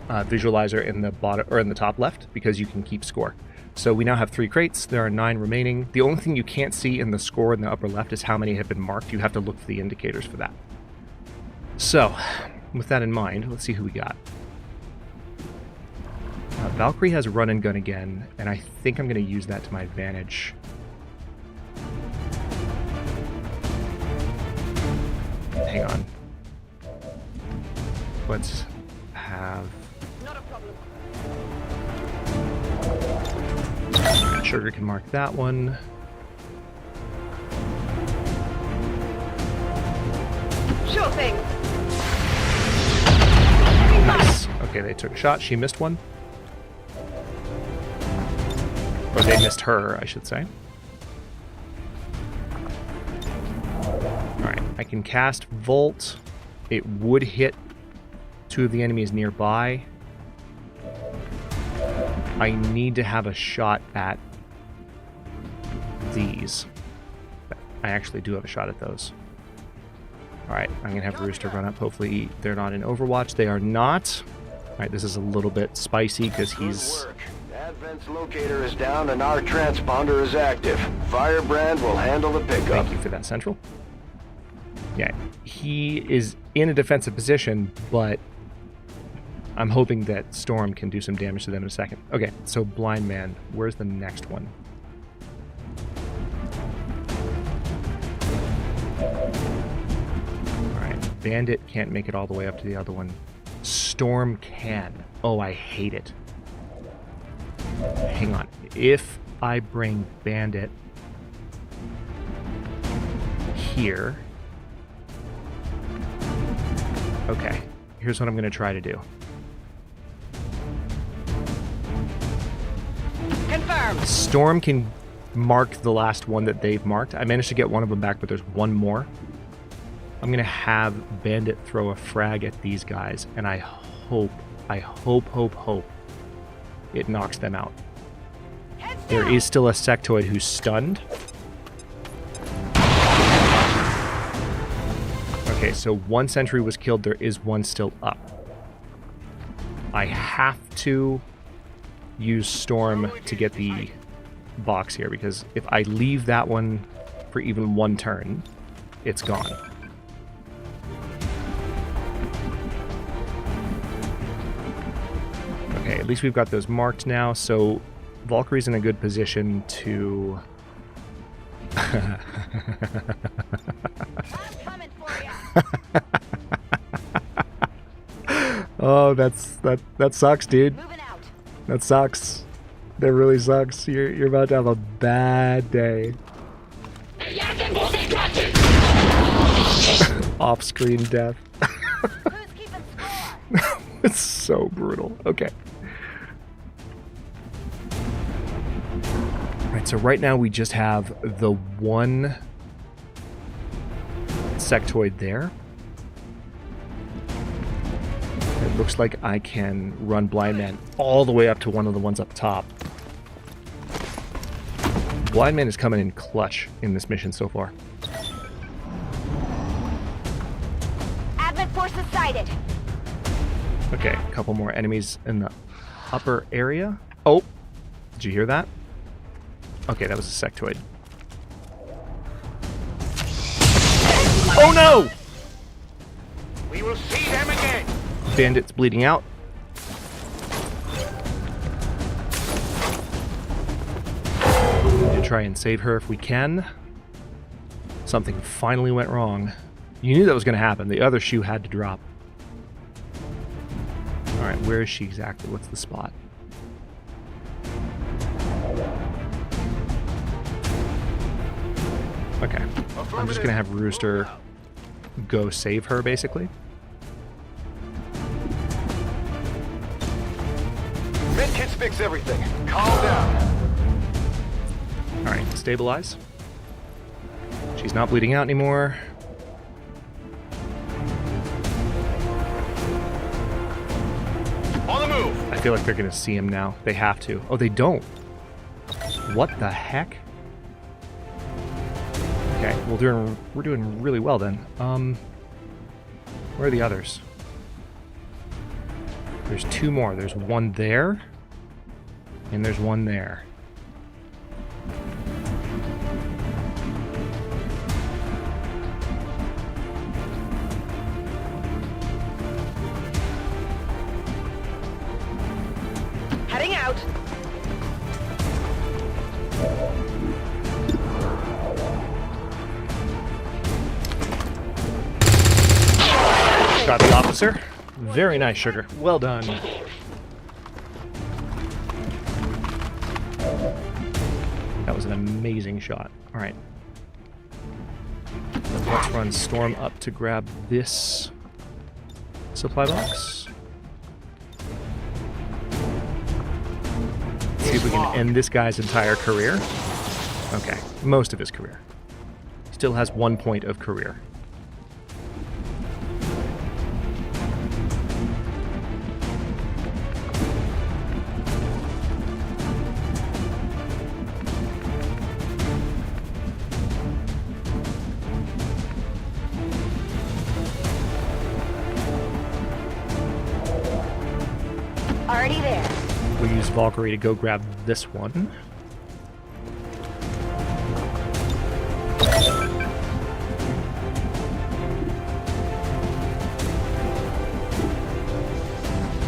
visualizer in the bottom or in the top left, because you can keep score. So we now have 3 crates. There are 9 remaining. The only thing you can't see in the score in the upper left is how many have been marked. You have to look for the indicators for that. So, with that in mind, let's see who we got. Valkyrie has run and gun again, and I think I'm going to use that to my advantage. Hang on. Let's have... Not a problem. Sugar can mark that one. Sure thing. Nice. Okay, they took a shot. She missed one. Or they missed her, I should say. Alright, I can cast Volt. It would hit 2 of the enemies nearby. I need to have a shot at these. I actually do have a shot at those. Alright, I'm going to have Rooster run up. Hopefully they're not in Overwatch. They are not. Alright, this is a little bit spicy because he's... Advent's locator is down and our transponder is active. Firebrand will handle the pickup. Thank you for that, Central. Yeah, he is in a defensive position, but I'm hoping that Storm can do some damage to them in a second. Okay, so Blind Man, where's the next one? Alright, Bandit can't make it all the way up to the other one. Storm can. Oh, I hate it. Hang on. If I bring Bandit here... Okay, here's what I'm going to try to do. Confirmed. Storm can mark the last one that they've marked. I managed to get one of them back, but there's one more. I'm going to have Bandit throw a frag at these guys, and I hope it knocks them out. There is still a sectoid who's stunned. Okay, so one sentry was killed. There is one still up. I have to use Storm to get the box here, because if I leave that one for even one turn, it's gone. Okay, at least we've got those marked now, so Valkyrie's in a good position to... Oh, that sucks, dude. That sucks. That really sucks. You're about to have a bad day. Off-screen death. It's so brutal. Okay. Right, so right now we just have the one sectoid there. It looks like I can run Blind Man all the way up to one of the ones up top. Blind Man is coming in clutch in this mission so far. Advent forces sighted. Okay, a couple more enemies in the upper area. Oh, did you hear that? Okay, that was a sectoid. Oh no! We will see them again. Bandit's bleeding out. Need to try and save her if we can. Something finally went wrong. You knew that was going to happen. The other shoe had to drop. Alright, where is she exactly? What's the spot? Okay. I'm just going to have Rooster go save her, basically. Medkits fix everything. Calm down. Alright, stabilize. She's not bleeding out anymore. On the move. I feel like they're going to see him now. They have to. Oh, they don't. What the heck? Okay, well, we're doing really well then. Where are the others? There's two more. There's one there, and there's one there. Heading out. Got the officer. Very nice, Sugar. Well done. That was an amazing shot. All right. Let's run Storm up to grab this supply box. See if we can end this guy's entire career. Okay, most of his career. Still has 1 point of career. Valkyrie to go grab this one.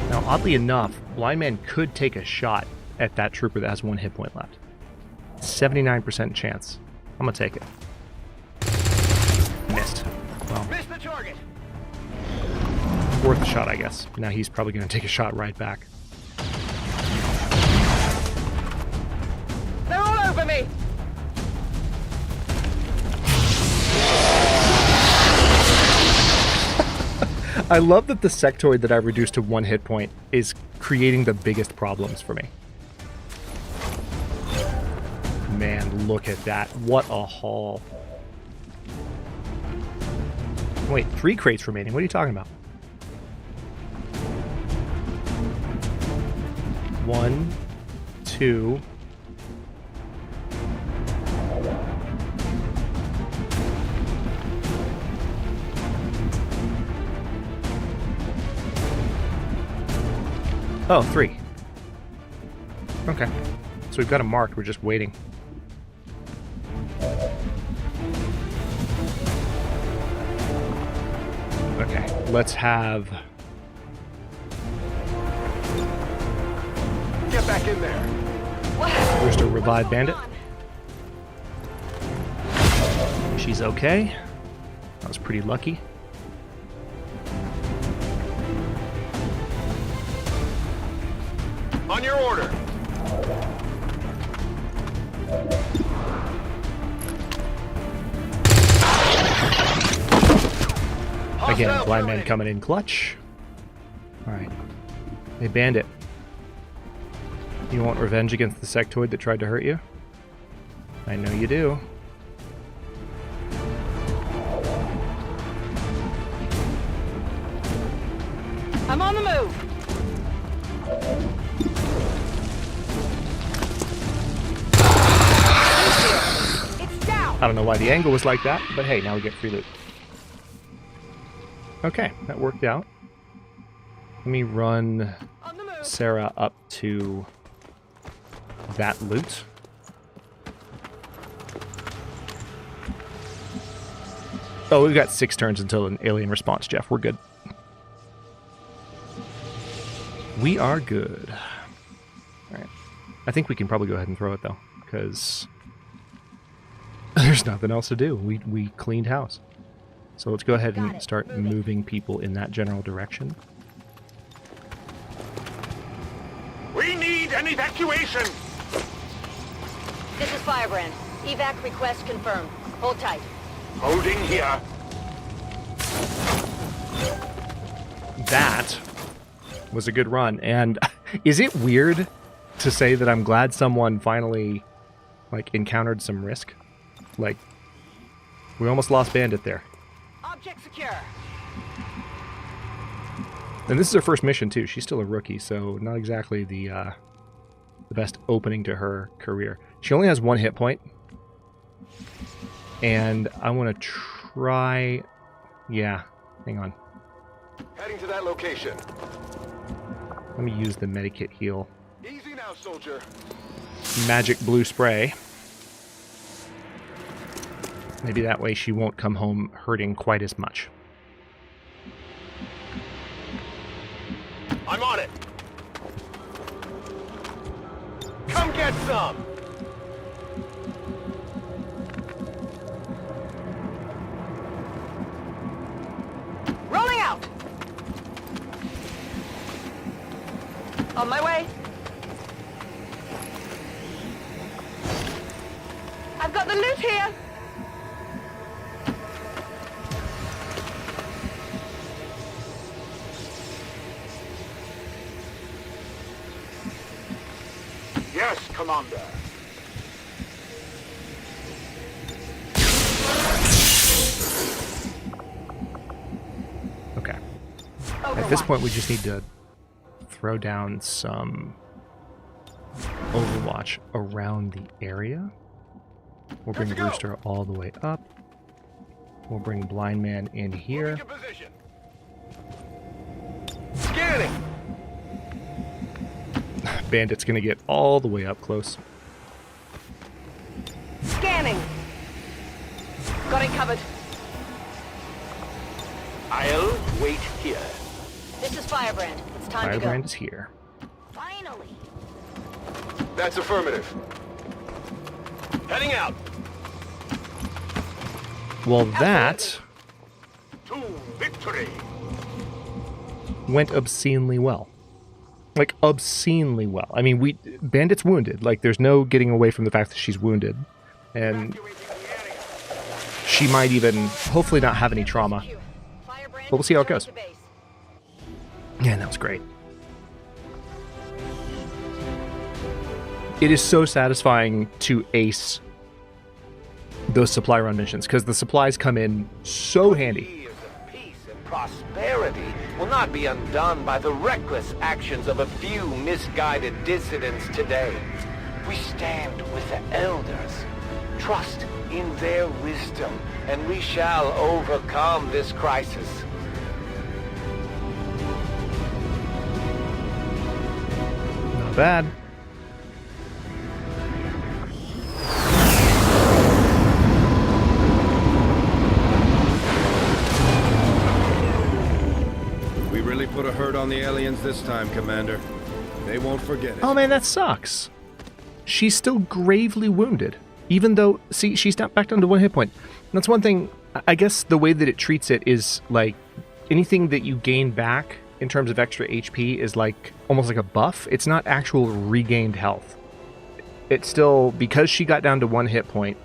Now, oddly enough, Blind Man could take a shot at that trooper that has 1 hit point left. 79% chance. I'm gonna take it. Missed. Well, Miss the target. worth a shot, I guess. Now he's probably gonna take a shot right back. They're all over me. I love that the sectoid that I reduced to 1 hit point is creating the biggest problems for me. Man, look at that. What a haul. Wait, 3 crates remaining. What are you talking about? 1, 2. Oh, 3. Okay. So we've got them marked. We're just waiting. Okay, let's have... Get back in there. Rooster revive Bandit. She's okay. That was pretty lucky. On your order. Again, Blind Man coming in clutch. Alright. Hey, Bandit. You want revenge against the sectoid that tried to hurt you? I know you do. I'm on the move. It's down. I don't know why the angle was like that, but hey, now we get free loot. Okay, that worked out. Let me run Sarah up to that loot. Oh, we've got 6 turns until an alien response, Jeff. We're good. We are good. Alright. I think we can probably go ahead and throw it, though, because there's nothing else to do. We cleaned house. So let's go ahead and start moving people in that general direction. We need an evacuation! This is Firebrand. Evac request confirmed. Hold tight. Holding here. That was a good run. And is it weird to say that I'm glad someone finally, like, encountered some risk? Like, we almost lost Bandit there. Object secure. And this is her first mission, too. She's still a rookie, so not exactly the best opening to her career. She only has 1 hit point. And I want to try... Yeah, hang on. Heading to that location. Let me use the medikit heal. Easy now, soldier. Magic blue spray. Maybe that way she won't come home hurting quite as much. I'm on it. Come get some. Rolling out. On my way. I've got the loot here. Yes, Commander. Okay. At this point, we just need to throw down some Overwatch around the area. We'll bring Rooster all the way up. We'll bring Blind Man in here. Scanning. Bandit's gonna get all the way up close. Scanning. Got it covered. I'll wait here. This is Firebrand. It's time to go. Firebrand is here. Finally. That's affirmative. Heading out. Well, that To victory. went obscenely well. Like, obscenely well. I mean, Bandit's wounded. Like, there's no getting away from the fact that she's wounded. And she might even, hopefully not have any trauma. But we'll see how it goes. Yeah, that was great. It is so satisfying to ace those supply run missions, because the supplies come in so handy. Years of peace and prosperity will not be undone by the reckless actions of a few misguided dissidents today. We stand with the elders. Trust in their wisdom, and we shall overcome this crisis. Not bad. We really put a hurt on the aliens this time, Commander. They won't forget it. Oh man, that sucks. She's still gravely wounded. Even though, see, she's not back down to 1 hit point. That's one thing, I guess the way that it treats it is like anything that you gain back in terms of extra HP is like almost like a buff. It's not actual regained health. It's still, because she got down to 1 hit point,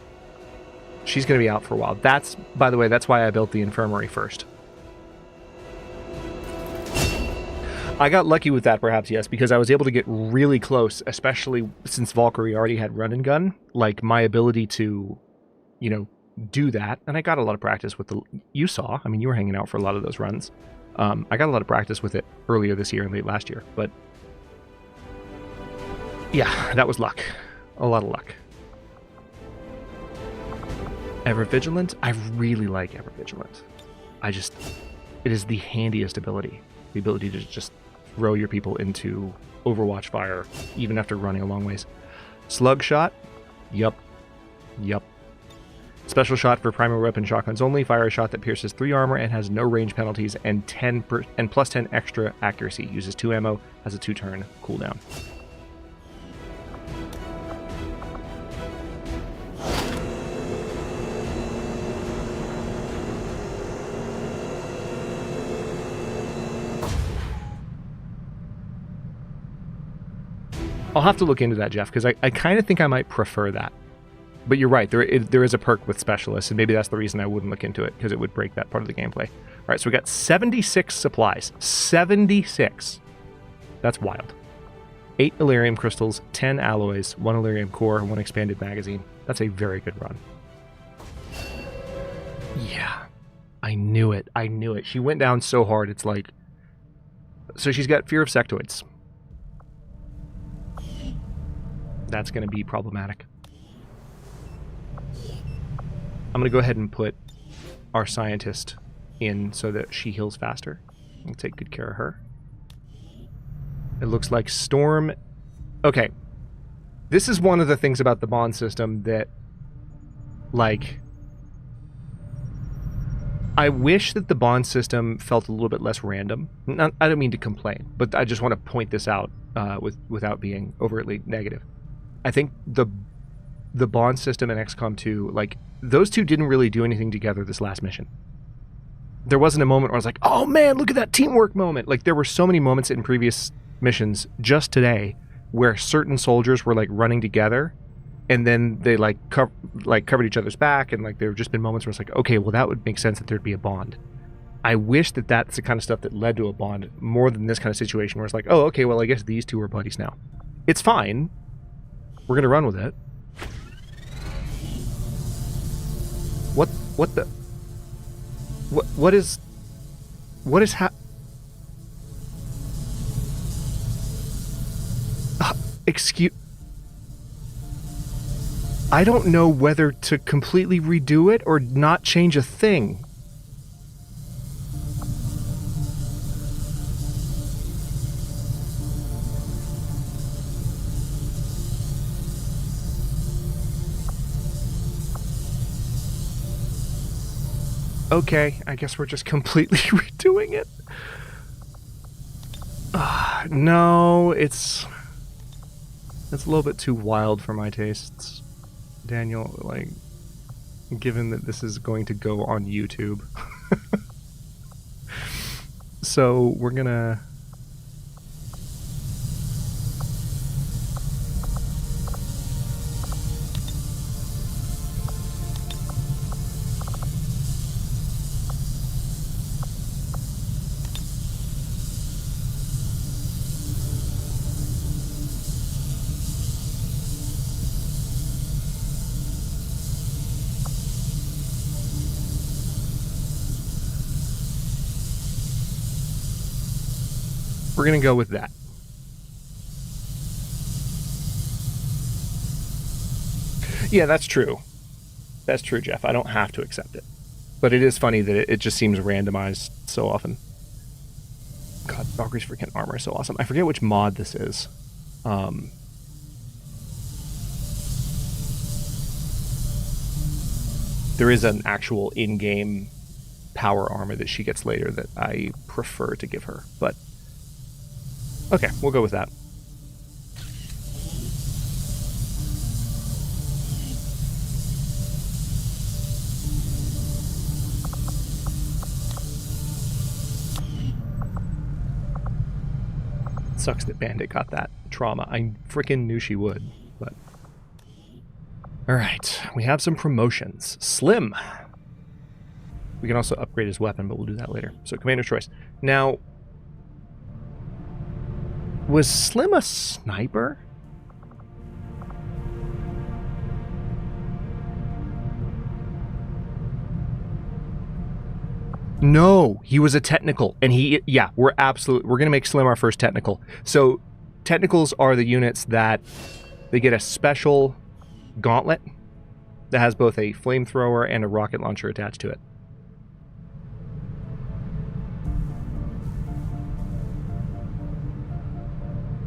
she's going to be out for a while. That's, by the way, that's why I built the infirmary first. I got lucky with that, perhaps, yes, because I was able to get really close, especially since Valkyrie already had run and gun. Like, my ability to, you know, do that, and I got a lot of practice with the... You saw, I mean, you were hanging out for a lot of those runs. I got a lot of practice with it earlier this year and late last year, but... yeah, that was luck. A lot of luck. Ever Vigilant? I really like Ever Vigilant. It is the handiest ability. The ability to just throw your people into Overwatch fire, even after running a long ways. Slug Shot? Yup. Special Shot for primary weapon shotguns only. Fire a shot that pierces 3 armor and has no range penalties and plus 10 extra accuracy. Uses 2 ammo, has a 2-turn cooldown. I'll have to look into that, Jeff, because I kind of think I might prefer that. But you're right, there is a perk with specialists, and maybe that's the reason I wouldn't look into it, because it would break that part of the gameplay. All right, so we got 76 supplies. 76. That's wild. 8 Elerium crystals, 10 alloys, 1 Elerium core, 1 expanded magazine. That's a very good run. Yeah, I knew it. She went down so hard, it's like... So she's got fear of sectoids. That's going to be problematic. I'm going to go ahead and put our scientist in so that she heals faster. We'll take good care of her. It looks like Storm... Okay. This is one of the things about the bond system that, like... I wish that the bond system felt a little bit less random. I don't mean to complain, but I just want to point this out without being overtly negative. I think the bond system in XCOM 2, like, those two didn't really do anything together this last mission. There wasn't a moment where I was like, oh man, look at that teamwork moment. Like, there were so many moments in previous missions just today where certain soldiers were like running together, and then they covered each other's back, and like there have just been moments where it's like, okay, well that would make sense that there'd be a bond. I wish that that's the kind of stuff that led to a bond more than this kind of situation where it's like, oh, okay, well I guess these two are buddies now. It's fine. We're gonna run with it. What is excuse... I don't know whether to completely redo it or not change a thing. Okay, I guess we're just completely redoing it. No, it's a little bit too wild for my tastes, Daniel, like, given that this is going to go on YouTube. So we're gonna... We're gonna go with that. Yeah, that's true. That's true, Jeff. I don't have to accept it. But it is funny that it just seems randomized so often. God, Valkyrie's freaking armor is so awesome. I forget which mod this is. There is an actual in-game power armor that she gets later that I prefer to give her, but okay, we'll go with that. Sucks that Bandit got that trauma. I freaking knew she would, but... Alright, we have some promotions. Slim! We can also upgrade his weapon, but we'll do that later. So, Commander's Choice. Now... Was Slim a sniper? No, he was a technical, and we're gonna make Slim our first technical. So, technicals are the units that they get a special gauntlet that has both a flamethrower and a rocket launcher attached to it.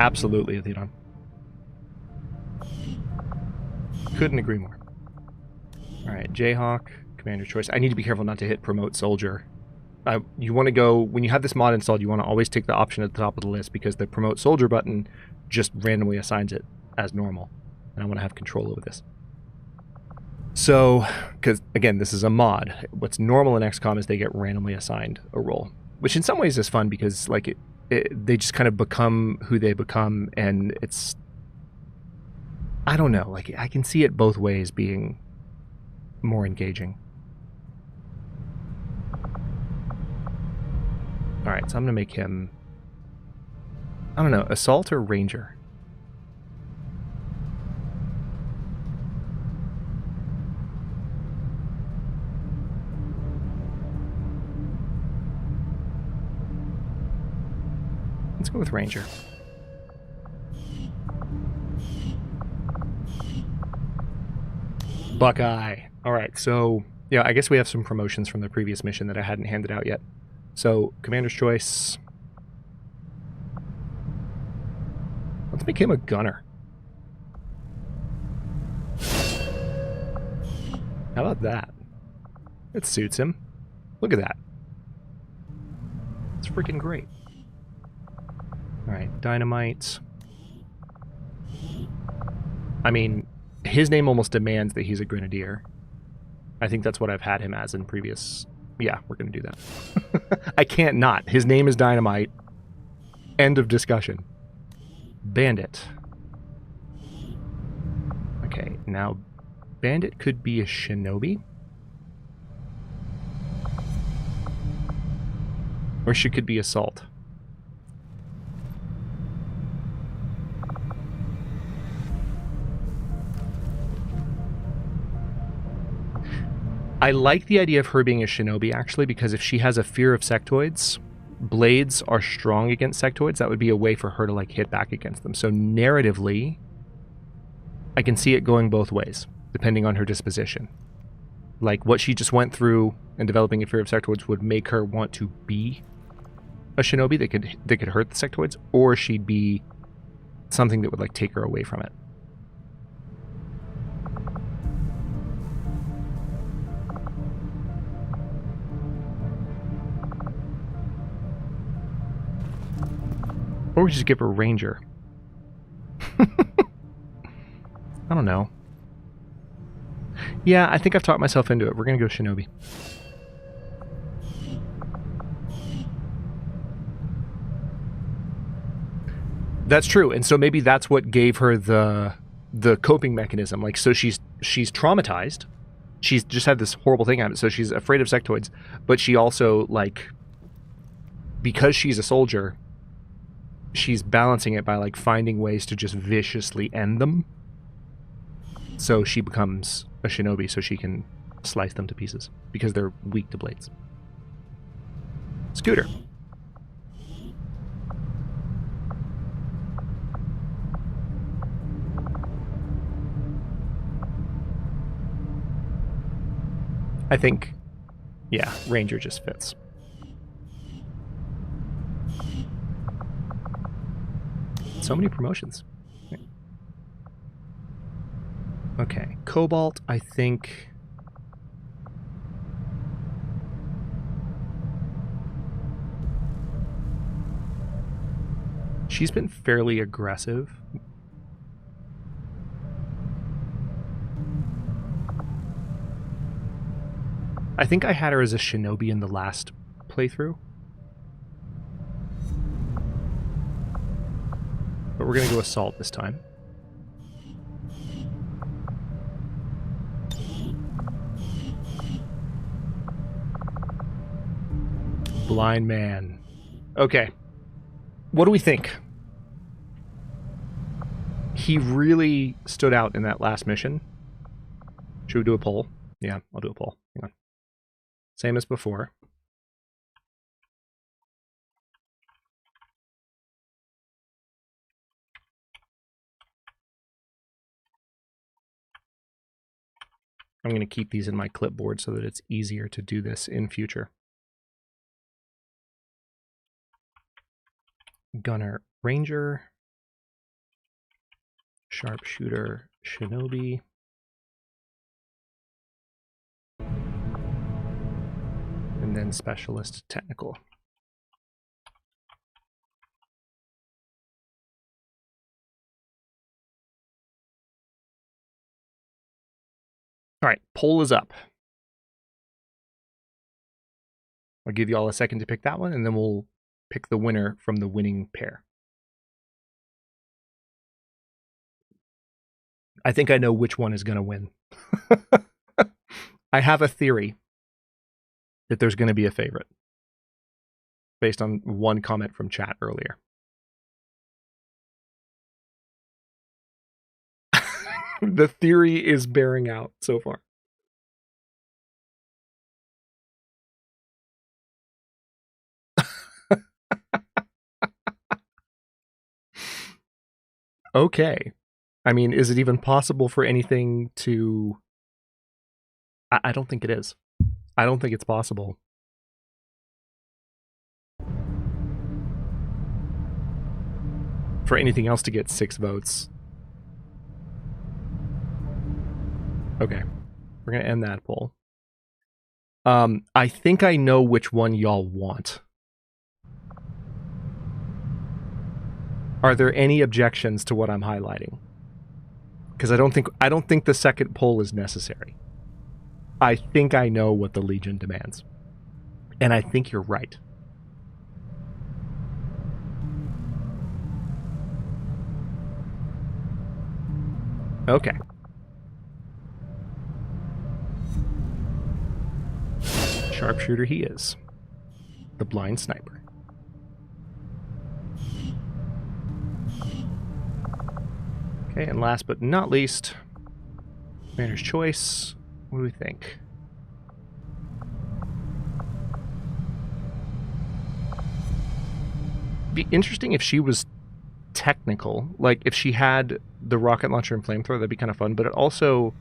Absolutely, Athenon. Couldn't agree more. Alright, Jayhawk, Commander Choice. I need to be careful not to hit Promote Soldier. You want to go, when you have this mod installed, you want to always take the option at the top of the list because the Promote Soldier button just randomly assigns it as normal. And I want to have control over this. So, because again, this is a mod. What's normal in XCOM is they get randomly assigned a role, which in some ways is fun because like they just kind of become who they become, and it's, I don't know, like I can see it both ways being more engaging. Alright, so I'm gonna make him, I don't know, Assault or Ranger? Let's go with Ranger. Buckeye. Alright, so, yeah, I guess we have some promotions from the previous mission that I hadn't handed out yet. So, Commander's Choice. Let's make him a gunner. How about that? It suits him. Look at that. It's freaking great. Alright, Dynamite. I mean, his name almost demands that he's a Grenadier. I think that's what I've had him as in previous... Yeah, we're going to do that. I can't not. His name is Dynamite. End of discussion. Bandit. Okay, now Bandit could be a Shinobi. Or she could be Assault. I like the idea of her being a Shinobi, actually, because if she has a fear of sectoids, blades are strong against sectoids. That would be a way for her to, like, hit back against them. So narratively, I can see it going both ways, depending on her disposition. Like, what she just went through and developing a fear of sectoids would make her want to be a Shinobi that could hurt the sectoids, or she'd be something that would, like, take her away from it. Or we just give her Ranger. I don't know. Yeah, I think I've talked myself into it. We're going to go Shinobi. That's true. And so maybe that's what gave her the coping mechanism. Like, so she's traumatized. She's just had this horrible thing happen. So she's afraid of sectoids, but she also, like, because she's a soldier, she's balancing it by, like, finding ways to just viciously end them. So she becomes a shinobi so she can slice them to pieces because they're weak to blades. Scooter. I think, yeah, Ranger just fits. So many promotions. Okay, Cobalt, I think... She's been fairly aggressive. I think I had her as a shinobi in the last playthrough. But we're going to go Assault this time. Blind man. Okay. What do we think? He really stood out in that last mission. Should we do a poll? Yeah, I'll do a poll. Hang on. Same as before. I'm going to keep these in my clipboard so that it's easier to do this in future. Gunner, Ranger, Sharpshooter, Shinobi, and then Specialist, Technical. All right, poll is up. I'll give you all a second to pick that one, and then we'll pick the winner from the winning pair. I think I know which one is going to win. I have a theory that there's going to be a favorite based on one comment from chat earlier. The theory is bearing out so far. Okay. I mean, is it even possible for anything to... I don't think it is. I don't think it's possible. For anything else to get 6 votes. Okay. We're going to end that poll. I think I know which one y'all want. Are there any objections to what I'm highlighting? Because I don't think the second poll is necessary. I think I know what the Legion demands. And I think you're right. Okay. Sharpshooter he is. The blind sniper. Okay, and last but not least, Commander's Choice. What do we think? Be interesting if she was technical. Like, if she had the rocket launcher and flamethrower, that'd be kind of fun. But it also...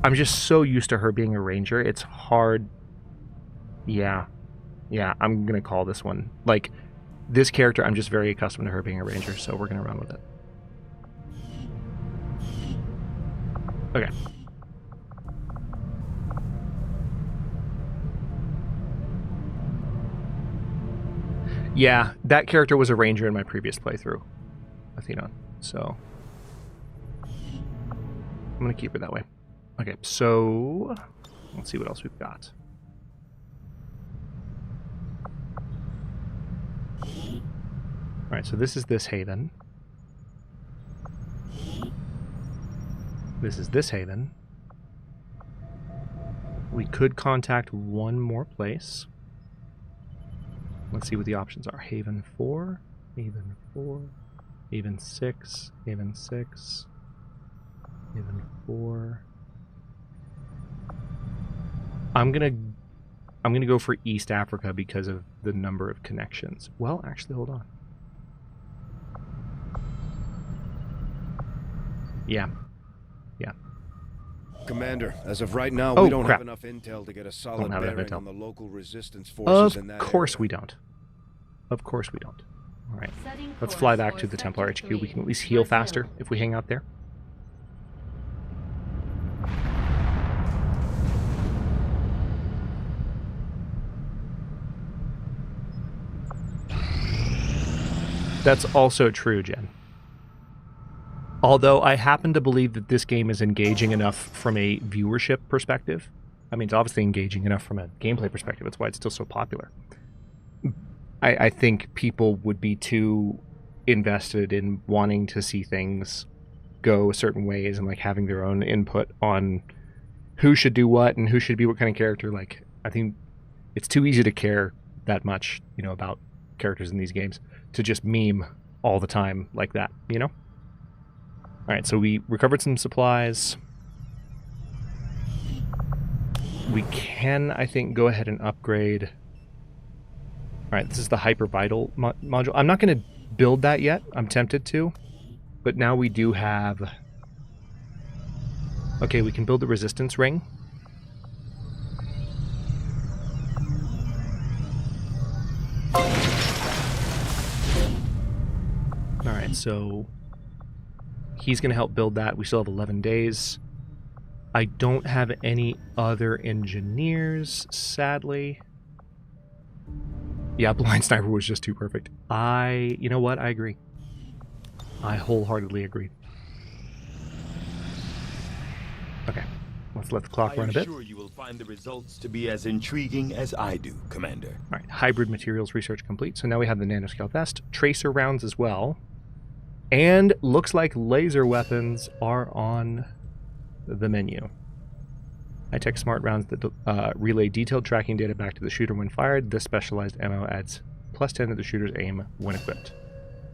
I'm just so used to her being a ranger. It's hard. Yeah. Yeah, I'm going to call this one. Like, this character, I'm just very accustomed to her being a ranger, so we're going to run with it. Okay. Yeah, that character was a ranger in my previous playthrough, Athena. So I'm gonna keep her that way. Okay, so let's see what else we've got. All right, so this is this haven. This is this haven. We could contact one more place. Let's see what the options are. Haven 4, Haven 4, Haven 6, Haven 6, Haven 4. I'm gonna go for East Africa because of the number of connections. Well, actually, hold on. Yeah. Yeah. Commander, as of right now, Oh, we don't crap. have enough intel to get a solid Don't have enough bearing intel. on the local resistance forces in that Of course area. we don't. Of course we don't. All right. Let's fly back to the Templar HQ. We can at least heal faster if we hang out there. That's also true, Jen. Although I happen to believe that this game is engaging enough from a viewership perspective. I mean, it's obviously engaging enough from a gameplay perspective. That's why it's still so popular. I think people would be too invested in wanting to see things go certain ways and like having their own input on who should do what and who should be what kind of character. Like, I think it's too easy to care that much, you know, about characters in these games to just meme all the time like that, you know? All right, so we recovered some supplies. We can, I think, go ahead and upgrade. All right, this is the Hyper Vital module. I'm not going to build that yet. I'm tempted to. But now we do have... Okay, we can build the Resistance Ring. All right, so... he's going to help build that. We still have 11 days. I don't have any other engineers, sadly. Yeah, Blind Sniper was just too perfect. You know what? I agree. I wholeheartedly agree. Okay, let's let the clock run a bit. I'm sure you will find the results to be as intriguing as I do, Commander. All right, hybrid materials research complete. So now we have the nanoscale vest, tracer rounds as well. And looks like laser weapons are on the menu. High-tech smart rounds that relay detailed tracking data back to the shooter when fired. This specialized ammo adds +10 to the shooter's aim when equipped.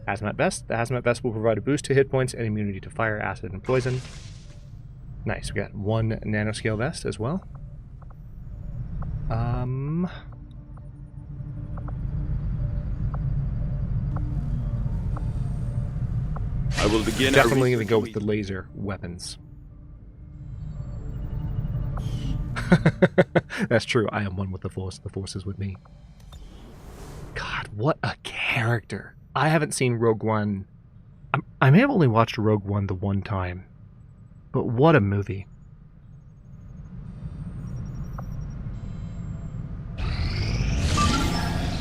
Hazmat vest. The hazmat vest will provide a boost to hit points and immunity to fire, acid, and poison. Nice. We got one nanoscale vest as well. I will begin. Definitely going to go with the laser weapons. That's true. I am one with the Force. The Force is with me. God, what a character. I haven't seen Rogue One. I may have only watched Rogue One the one time. But what a movie.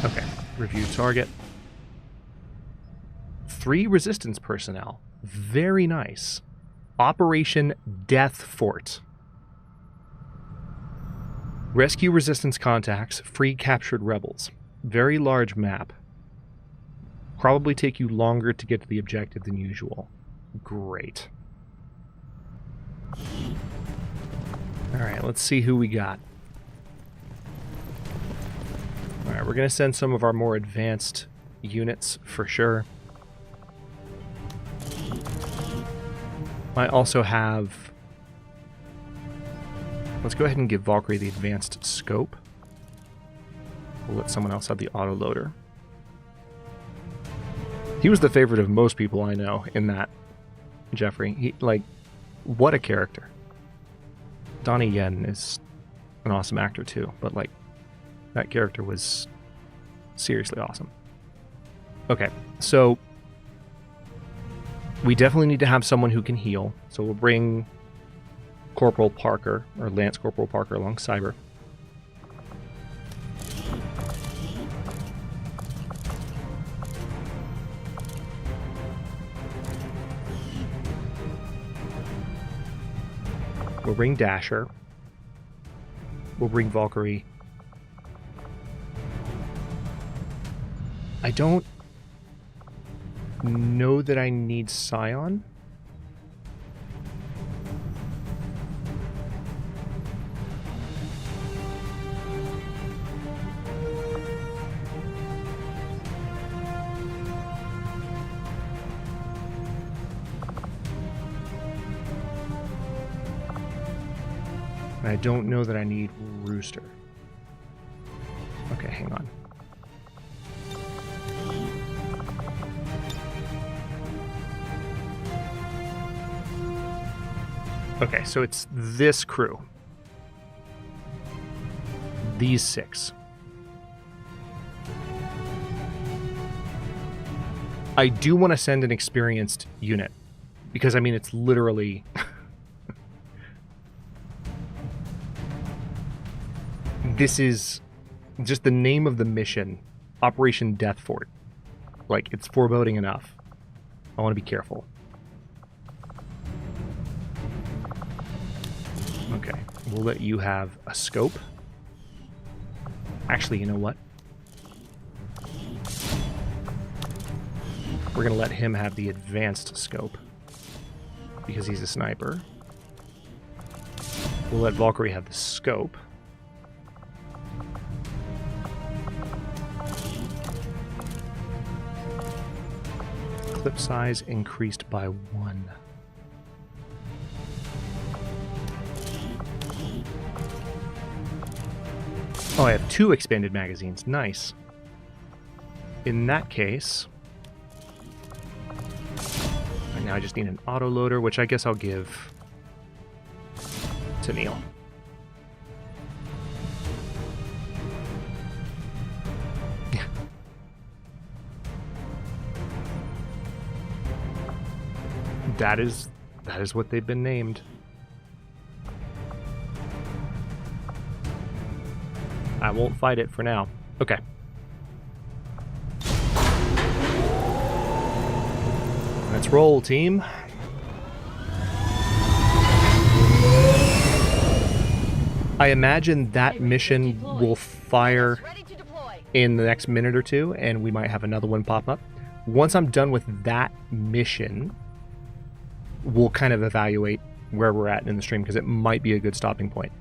Okay, review target. 3 resistance personnel. Very nice. Operation Death Fort. Rescue resistance contacts, free captured rebels. Very large map. Probably take you longer to get to the objective than usual. Great. Alright, let's see who we got. Alright, we're going to send some of our more advanced units for sure. I also have... Let's go ahead and give Valkyrie the advanced scope. We'll let someone else have the autoloader. He was the favorite of most people I know in that, Jeffrey. He, like, what a character. Donnie Yen is an awesome actor too, but like, that character was seriously awesome. Okay, so we definitely need to have someone who can heal, so we'll bring Corporal Parker, or Lance Corporal Parker, along Cyber. We'll bring Dasher. We'll bring Valkyrie. I don't know that I need Scion. I don't know that I need Rooster. Okay, hang on. Okay, so it's this crew. These 6. I do want to send an experienced unit. Because, I mean, it's literally... This is just the name of the mission, Operation Death Fort. Like, it's foreboding enough. I want to be careful. Okay, we'll let you have a scope. Actually, you know what? We're going to let him have the advanced scope because he's a sniper. We'll let Valkyrie have the scope. Clip size increased by 1. Oh, I have 2 expanded magazines. Nice. In that case... Right now I just need an autoloader, which I guess I'll give to Neil. That is what they've been named. I won't fight it for now. Okay. Let's roll, team. I imagine that mission will fire in the next minute or two, and we might have another one pop up. Once I'm done with that mission, we'll kind of evaluate where we're at in the stream, because it might be a good stopping point.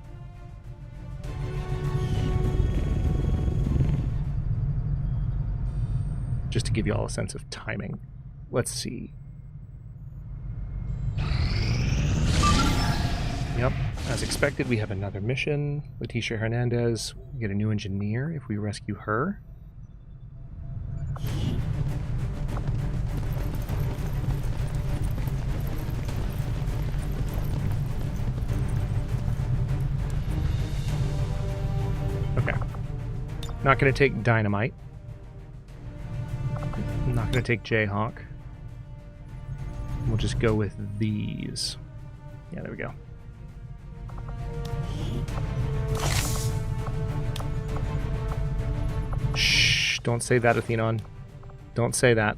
Just to give you all a sense of timing. Let's see. Yep, as expected, we have another mission. Leticia Hernandez, we get a new engineer if we rescue her. Okay. Not going to take Dynamite. I'm not going to take Jayhawk. We'll just go with these. Yeah, there we go. Shh, don't say that, Athenon. Don't say that.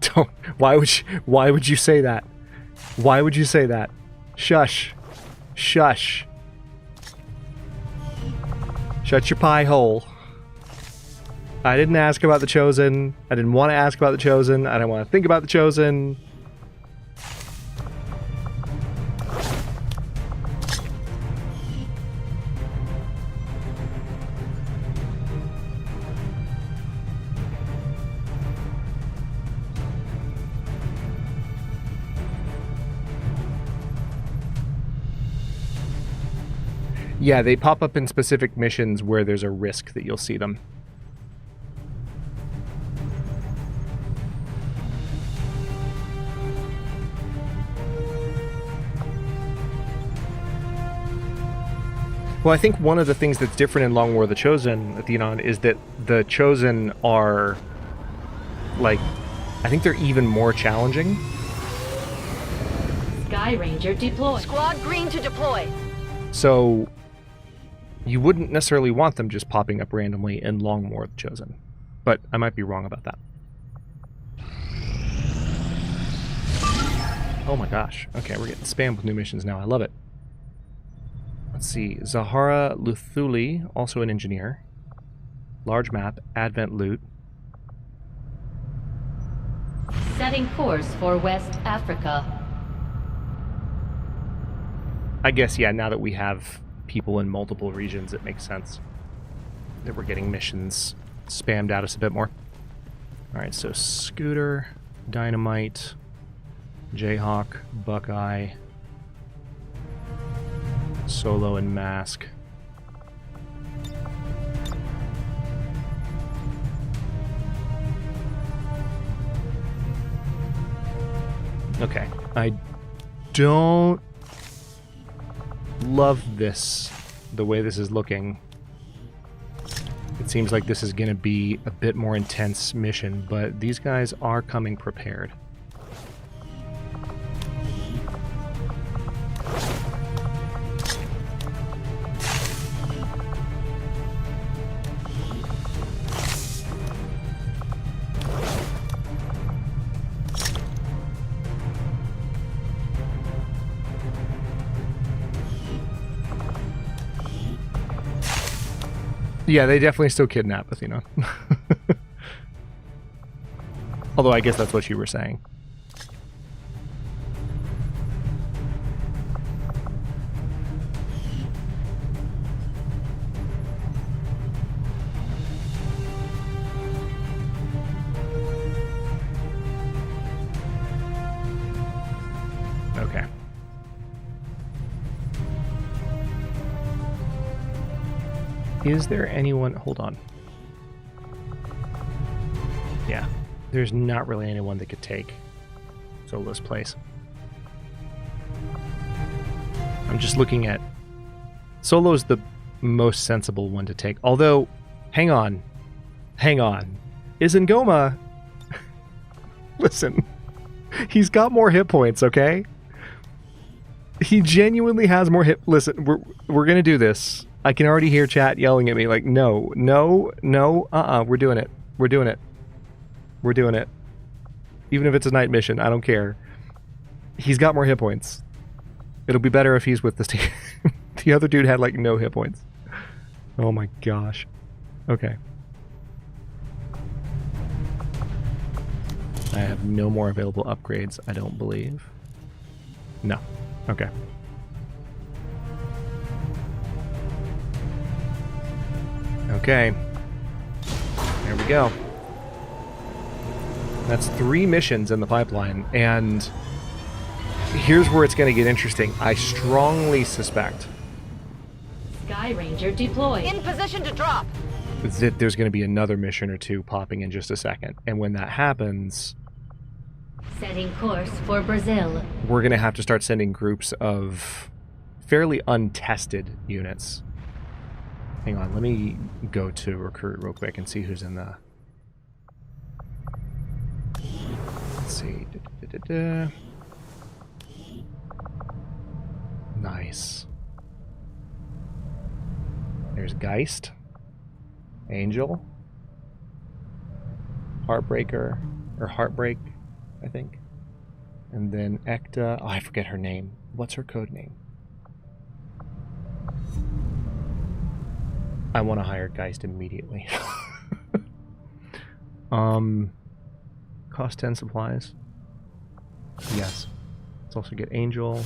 Don't. Why would you say that? Why would you say that? Shush. Shush. Shut your pie hole. I didn't ask about the Chosen. I didn't want to ask about the Chosen. I didn't want to think about the Chosen. Yeah, they pop up in specific missions where there's a risk that you'll see them. Well, I think one of the things that's different in Long War of the Chosen, Athenon, is that the Chosen are, like, I think they're even more challenging. Sky Ranger deploy. Squad green to deploy. So you wouldn't necessarily want them just popping up randomly in Long War of the Chosen. But I might be wrong about that. Oh my gosh. Okay, we're getting spammed with new missions now. I love it. Let's see. Zahara Luthuli, also an engineer. Large map, Advent loot. Setting course for West Africa. I guess, yeah, now that we have people in multiple regions, it makes sense that we're getting missions spammed at us a bit more. Alright, so Scooter, Dynamite, Jayhawk, Buckeye, Solo, and Mask. Okay, I don't love this, the way this is looking. It seems like this is going to be a bit more intense mission, but these guys are coming prepared. Yeah, they definitely still kidnap Athena. Although I guess that's what you were saying. Okay. Is there anyone... Hold on. Yeah. There's not really anyone that could take Solo's place. I'm just looking at... Solo's the most sensible one to take. Although, hang on. Hang on. Isengoma... Listen. He's got more hit points, okay? He genuinely has more hit... Listen, we're gonna do this. I can already hear chat yelling at me like, no, no, no, we're doing it. We're doing it. We're doing it. Even if it's a night mission, I don't care. He's got more hit points. It'll be better if he's with this team. The other dude had like no hit points. Oh my gosh. Okay. I have no more available upgrades, I don't believe. No. Okay. Okay. There we go. That's 3 missions in the pipeline, and here's where it's going to get interesting. I strongly suspect Sky Ranger deployed. In position to drop. that there's going to be another mission or 2 popping in just a second. And when that happens... Setting course for Brazil. We're going to have to start sending groups of fairly untested units. Hang on, let me go to recruit real quick and see who's in the... Let's see. Nice. There's Geist. Angel. Heartbreaker. Or Heartbreak, I think. And then Ekta. Oh, I forget her name. What's her code name? I want to hire Geist immediately. Cost 10 supplies. Yes. Let's also get Angel.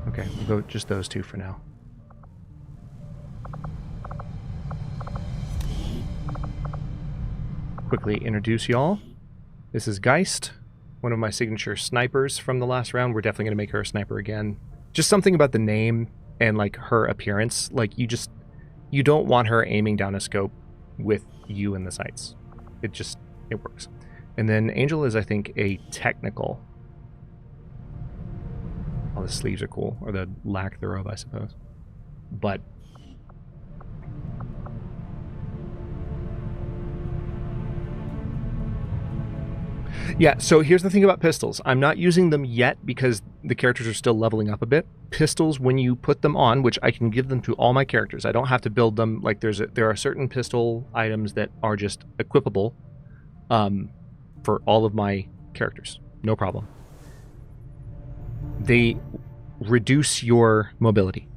Okay, we'll go just those 2 for now. Quickly introduce y'all. This is Geist, one of my signature snipers from the last round. We're definitely going to make her a sniper again. Just something about the name and like her appearance, like you don't want her aiming down a scope with you in the sights. It works. And then Angel is, I think, a technical. Oh, the sleeves are cool, or the lack thereof, I suppose. But yeah, so here's the thing about pistols. I'm not using them yet because the characters are still leveling up a bit. Pistols, when you put them on, which I can give them to all my characters, I don't have to build them. Like there are certain pistol items that are just equipable for all of my characters. No problem. They reduce your mobility.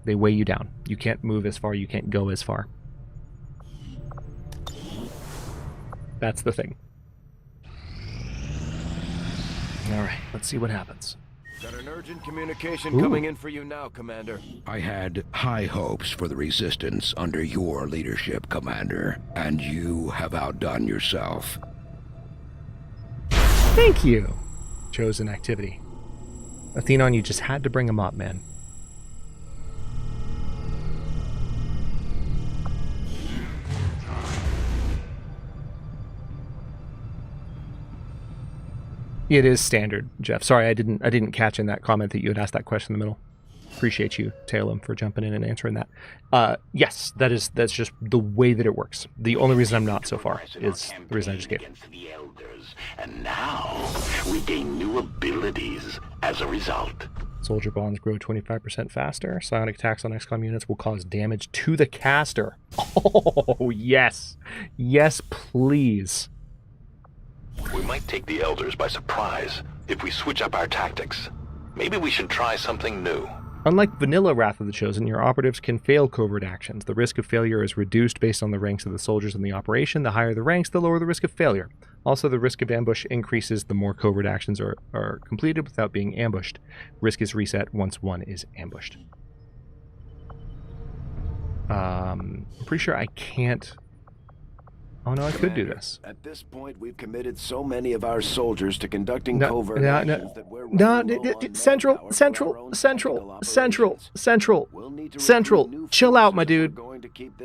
They weigh you down. You can't move as far. You can't go as far. That's the thing. All right, let's see what happens. Got an urgent communication coming in for you now, Commander. I had high hopes for the Resistance under your leadership, Commander, and you have outdone yourself. Thank you. Chosen activity. Athenon, you just had to bring him up, man. It is standard, Jeff. Sorry, I didn't catch in that comment that you had asked that question in the middle. Appreciate you, Talem, for jumping in and answering that. Yes, that's just the way that it works. The only reason I'm not so far is the reason I just gave. And now we gain new abilities as a result. Soldier bonds grow 25% faster. Psionic attacks on XCOM units will cause damage to the caster. Oh, yes. Yes, please. We might take the Elders by surprise if we switch up our tactics. Maybe we should try something new. Unlike vanilla Wrath of the Chosen, your operatives can fail covert actions. The risk of failure is reduced based on the ranks of the soldiers in the operation. The higher the ranks, the lower the risk of failure. Also, the risk of ambush increases the more covert actions are completed without being ambushed. Risk is reset once one is ambushed. I'm pretty sure I can't... Oh no, I could do this. At this point, we've committed so many of our soldiers to conducting covert actions that we're Central. Chill out, my dude.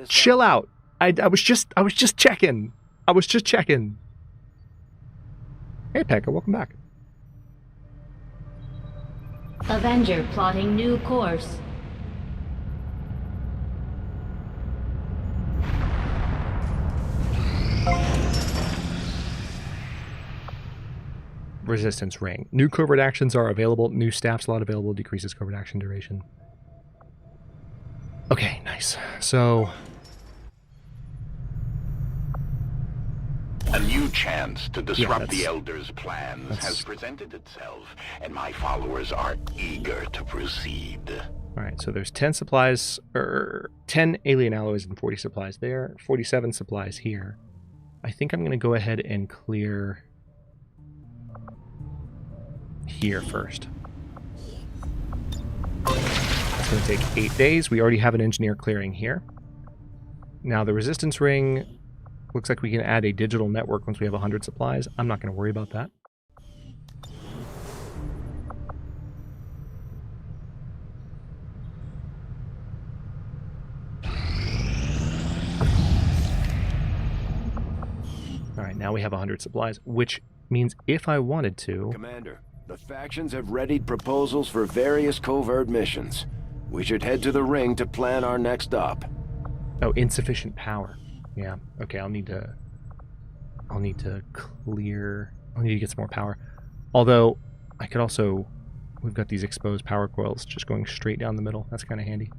Chill out. I was just checking. Hey, Pekka, welcome back. Avenger plotting new course. Resistance ring. New covert actions are available. New staff slot available. Decreases covert action duration. Okay, nice. So... A new chance to disrupt the Elders' plans has presented itself, and my followers are eager to proceed. Alright, so there's 10 supplies, 10 alien alloys and 40 supplies there. 47 supplies here. I think I'm going to go ahead and clear here first. It's going to take 8 days. We already have an engineer clearing here. Now the resistance ring looks like we can add a digital network once we have 100 supplies. I'm not going to worry about that. Alright, now we have 100 supplies, which means if I wanted to... Commander, the factions have readied proposals for various covert missions. We should head to the ring to plan our next stop. Oh, insufficient power. Yeah, okay, I'll need to clear... I'll need to get some more power. Although, I could also... We've got these exposed power coils just going straight down the middle. That's kind of handy.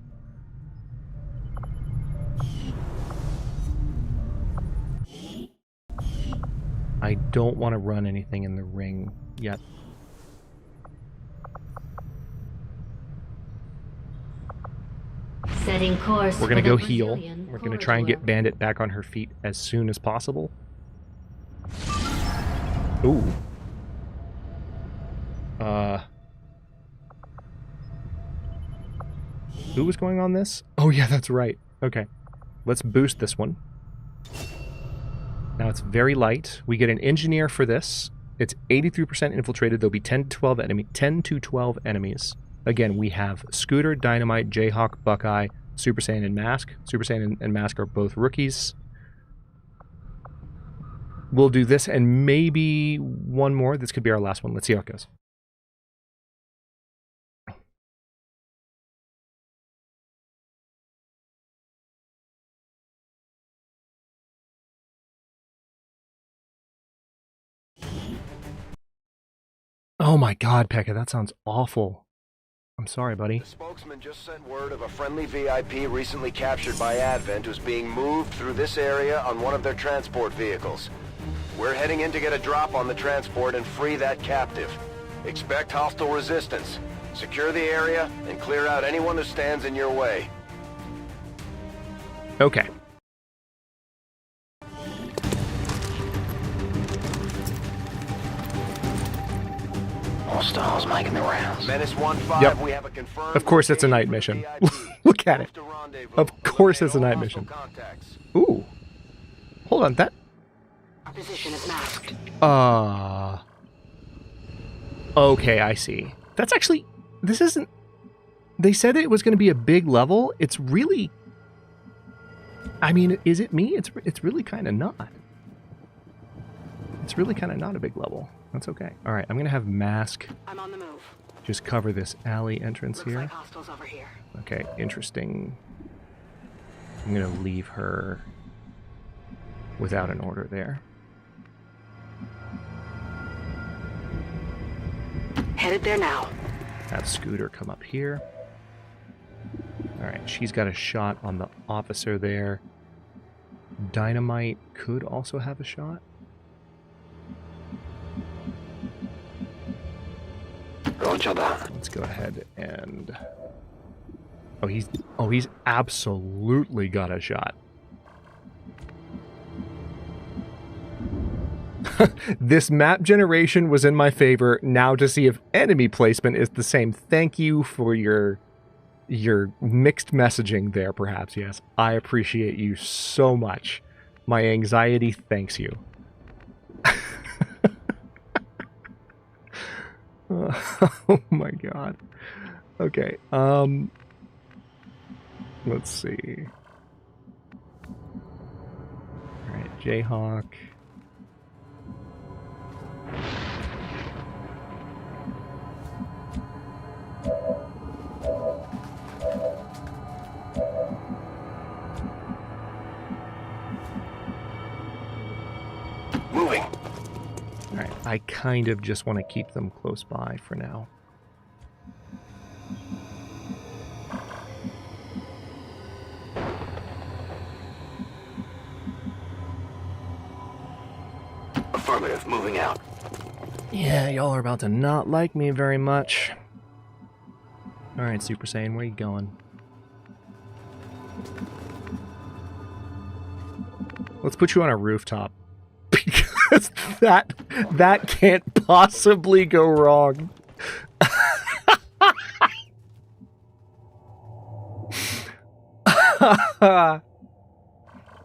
I don't want to run anything in the ring yet. Setting course. We're going to go heal. We're going to try and get Bandit back on her feet as soon as possible. Ooh. Who was going on this? Oh yeah, that's right. Okay. Let's boost this one. Now it's very light. We get an engineer for this. It's 83% infiltrated. There'll be 10 to 12 enemies. Again, we have Scooter, Dynamite, Jayhawk, Buckeye, Super Saiyan, and Mask. Super Saiyan and Mask are both rookies. We'll do this and maybe one more. This could be our last one. Let's see how it goes. Oh my god, Pekka, that sounds awful. I'm sorry, buddy. The spokesman just sent word of a friendly VIP recently captured by Advent who's being moved through this area on one of their transport vehicles. We're heading in to get a drop on the transport and free that captive. Expect hostile resistance. Secure the area and clear out anyone who stands in your way. Okay. Hostiles making the rounds. Menace 1-5, Yep. we have a confirmed... Of course it's a night mission. Look at it. Of course it's a night mission. Ooh. Hold on, that... Our position is masked. Okay, I see. That's actually... This isn't... They said it was going to be a big level. It's really... I mean, is it me? It's really kind of not. It's really kind of not a big level. That's okay. All right, I'm going to have Mask I'm on the move. just cover this alley entrance Looks here. like hostiles over here. Okay, interesting. I'm going to leave her without an order there. Headed there now. Have Scooter come up here. Alright, she's got a shot on the officer there. Dynamite could also have a shot. Roger that. Let's go ahead and... Oh, he's absolutely got a shot. This map generation was in my favor. Now to see if enemy placement is the same. Thank you for your mixed messaging there, perhaps. Yes, I appreciate you so much. My anxiety thanks you. Oh my god. Okay. Let's see. All right, Jayhawk. Moving. Alright, I kind of just want to keep them close by for now. Affirmative, moving out. Yeah, y'all are about to not like me very much. Alright, Super Saiyan, where you going? Let's put you on a rooftop. Because that can't possibly go wrong.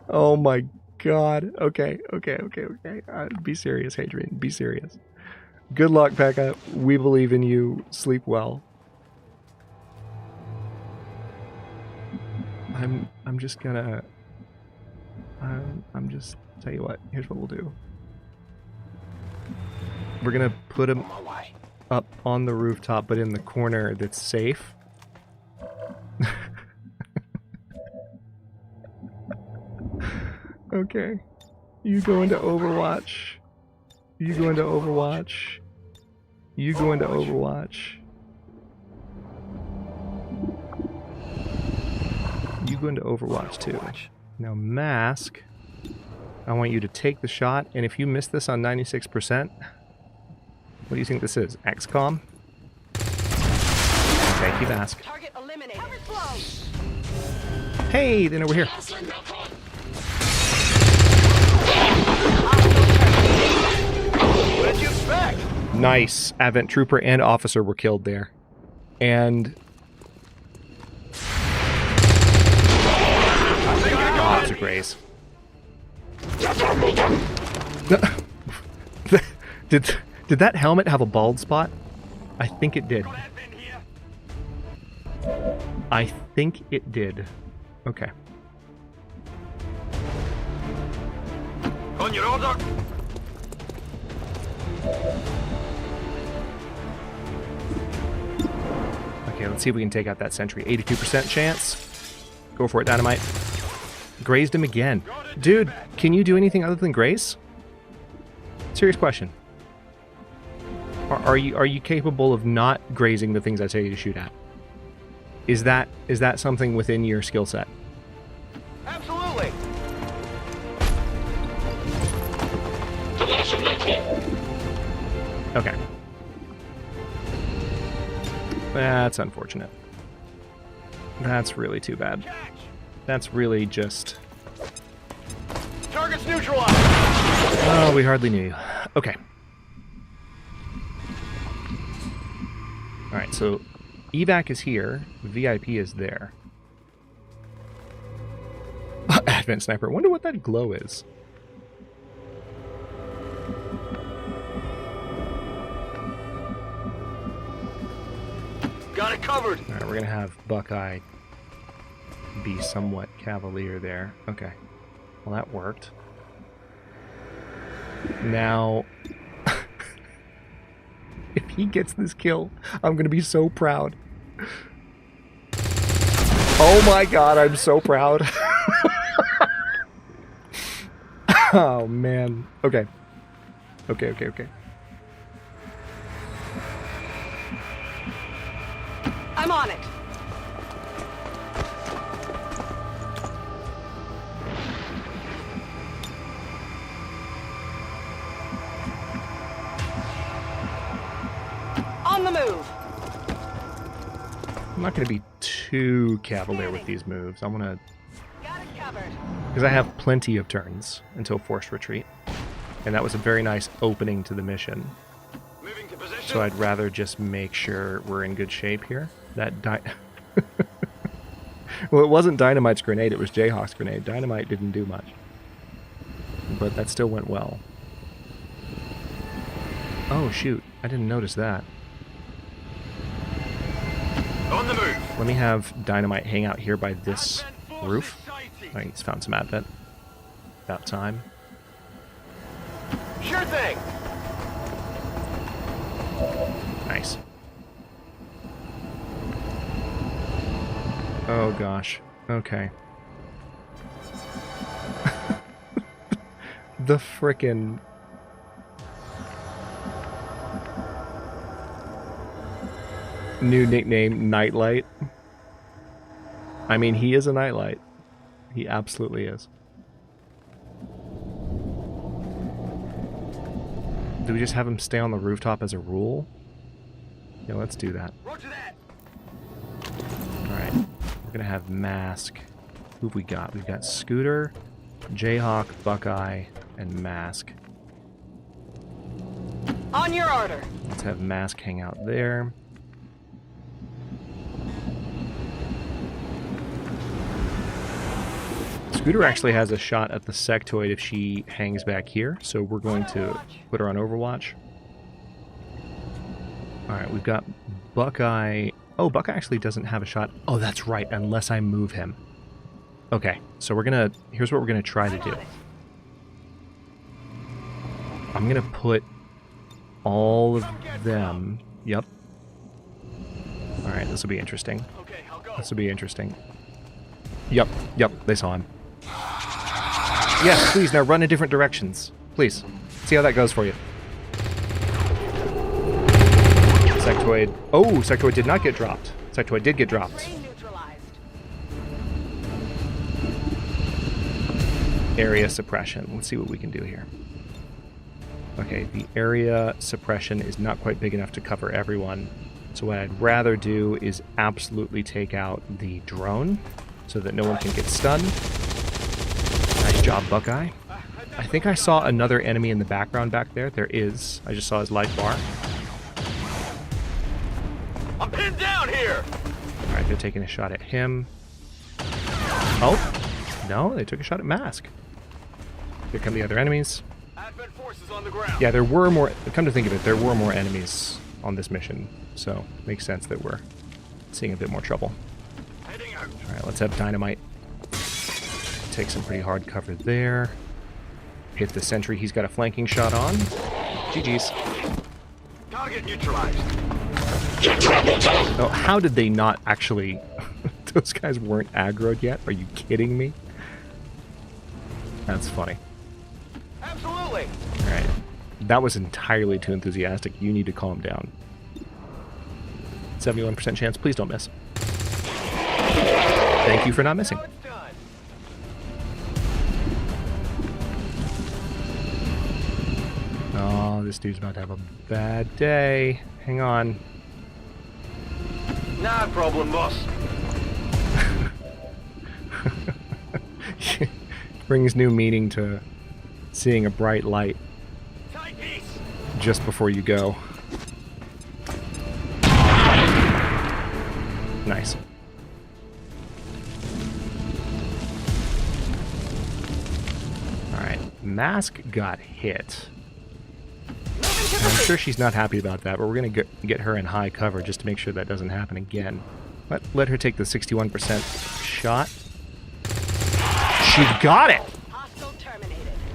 Oh my god. Okay. Be serious, Hadrian. Be serious. Good luck, Pekka. We believe in you. Sleep well. I'm just gonna... I'm just... Tell you what, here's what we'll do. We're gonna put him up on the rooftop, but in the corner that's safe. Okay. You go into Overwatch. You go into Overwatch. You go into Overwatch. You go into Overwatch too. Now Mask, I want you to take the shot, and if you miss this on 96%, what do you think this is? XCOM? Thank you, Mask. Target eliminated. Hey, then over here. What did you expect? Nice. Advent Trooper and Officer were killed there. And... Lots of grace. Did that helmet have a bald spot? I think it did. I think it did. Okay. On your order. Okay, let's see if we can take out that sentry. 82% chance. Go for it, Dynamite. Grazed him again. Dude, can you do anything other than graze? Serious question. Are you capable of not grazing the things I tell you to shoot at? Is that something within your skill set? Absolutely. Okay. That's unfortunate. That's really too bad. That's really just... Target's neutralized! Oh, we hardly knew you. Okay. Alright, so evac is here. VIP is there. Advent sniper. Wonder what that glow is. Got it covered! Alright, we're gonna have Buckeye be somewhat cavalier there. Okay. Well, that worked. Now, if he gets this kill, I'm gonna be so proud. Oh my god, I'm so proud. Oh man. Okay. Okay. I'm on it. On the move. I'm not going to be too cavalier with these moves. I'm going to... Got it covered. Because I have plenty of turns until forced retreat. And that was a very nice opening to the mission. So I'd rather just make sure we're in good shape here. That well, it wasn't Dynamite's grenade, it was Jayhawk's grenade. Dynamite didn't do much. But that still went well. Oh shoot, I didn't notice that. On the move! Let me have Dynamite hang out here by this roof. Alright, he's found some Advent. About time. Sure thing! Nice. Oh gosh. Okay. The frickin' new nickname, Nightlight. I mean, he is a Nightlight. He absolutely is. Do we just have him stay on the rooftop as a rule? Yeah, let's do that. Roger that. Alright. We're gonna have Mask. Who have we got? We've got Scooter, Jayhawk, Buckeye, and Mask. On your order. Let's have Mask hang out there. Scooter actually has a shot at the sectoid if she hangs back here, so we're going to put her on Overwatch. Alright, we've got Buckeye. Oh, Buckeye actually doesn't have a shot. Oh, that's right, unless I move him. Okay, so we're gonna... Here's what we're gonna try to do. I'm gonna put all of them... Yep. Alright, this will be interesting. This will be interesting. Yep, they saw him. Yes, please, now run in different directions. Please. See how that goes for you. Sectoid. Oh, Sectoid did not get dropped. Sectoid did get dropped. Area suppression. Let's see what we can do here. Okay, the area suppression is not quite big enough to cover everyone. So what I'd rather do is absolutely take out the drone so that no one can get stunned. Nice job, Buckeye. I think I saw another enemy in the background back there. There is. I just saw his life bar. I'm pinned down here! Alright, they're taking a shot at him. Oh! No, they took a shot at Mask. Here come the other enemies. Advent forces on the ground. Yeah, there were more... Come to think of it, there were more enemies on this mission. So, makes sense that we're seeing a bit more trouble. Alright, let's have Dynamite take some pretty hard cover there. Hit the sentry he's got a flanking shot on. GG's. Target neutralized. Oh, how did they not actually... Those guys weren't aggroed yet? Are you kidding me? That's funny. Absolutely. Alright. That was entirely too enthusiastic. You need to calm down. 71% chance. Please don't miss. Thank you for not missing. Oh, this dude's about to have a bad day. Hang on. No problem, boss. Brings new meaning to seeing a bright light just before you go. Nice. Alright, Mask got hit. And I'm sure she's not happy about that, but we're going to get her in high cover just to make sure that doesn't happen again. Let her take the 61% shot. She got it!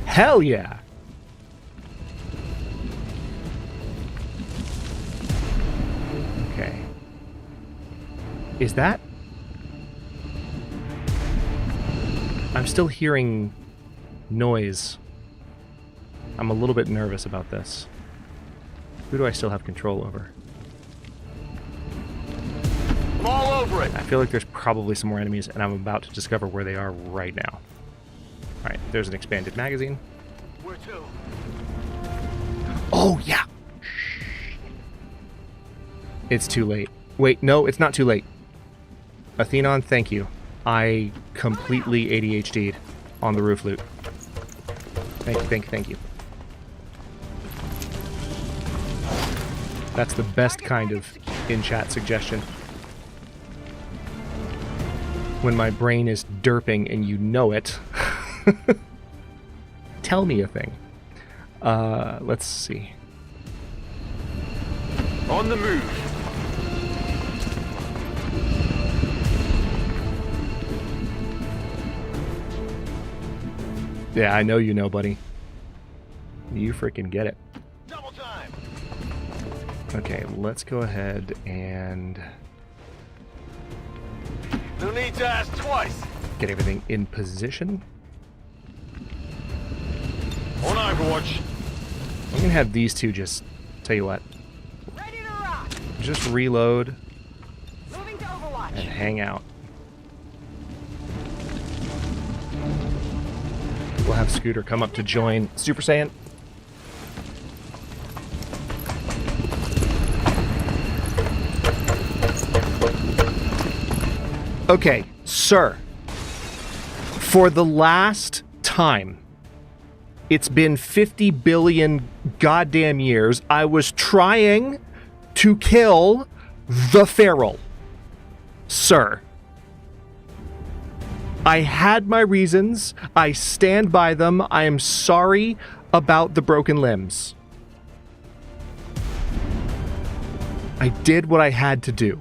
Hell yeah! Okay. Is that... I'm still hearing noise. I'm a little bit nervous about this. Who do I still have control over? I'm all over it. I feel like there's probably some more enemies, and I'm about to discover where they are right now. Alright, there's an expanded magazine. Where to? Oh, yeah! It's too late. Wait, no, it's not too late. Athenon, thank you. I completely ADHD'd on the roof loot. Thank you, thank you, thank you. That's the best kind of in-chat suggestion. When my brain is derping and you know it. Tell me a thing. Let's see. On the move. Yeah, I know you know, buddy. You freaking get it. Double time. Okay, let's go ahead and No need to ask twice. get everything in position. On Overwatch. I'm gonna have these two just tell you what. Ready to rock. Just reload Moving to Overwatch. and hang out. We'll have Scooter come up to join Super Saiyan. Okay, sir. For the last time, it's been 50 billion goddamn years, I was trying to kill the feral. Sir. I had my reasons. I stand by them. I am sorry about the broken limbs. I did what I had to do.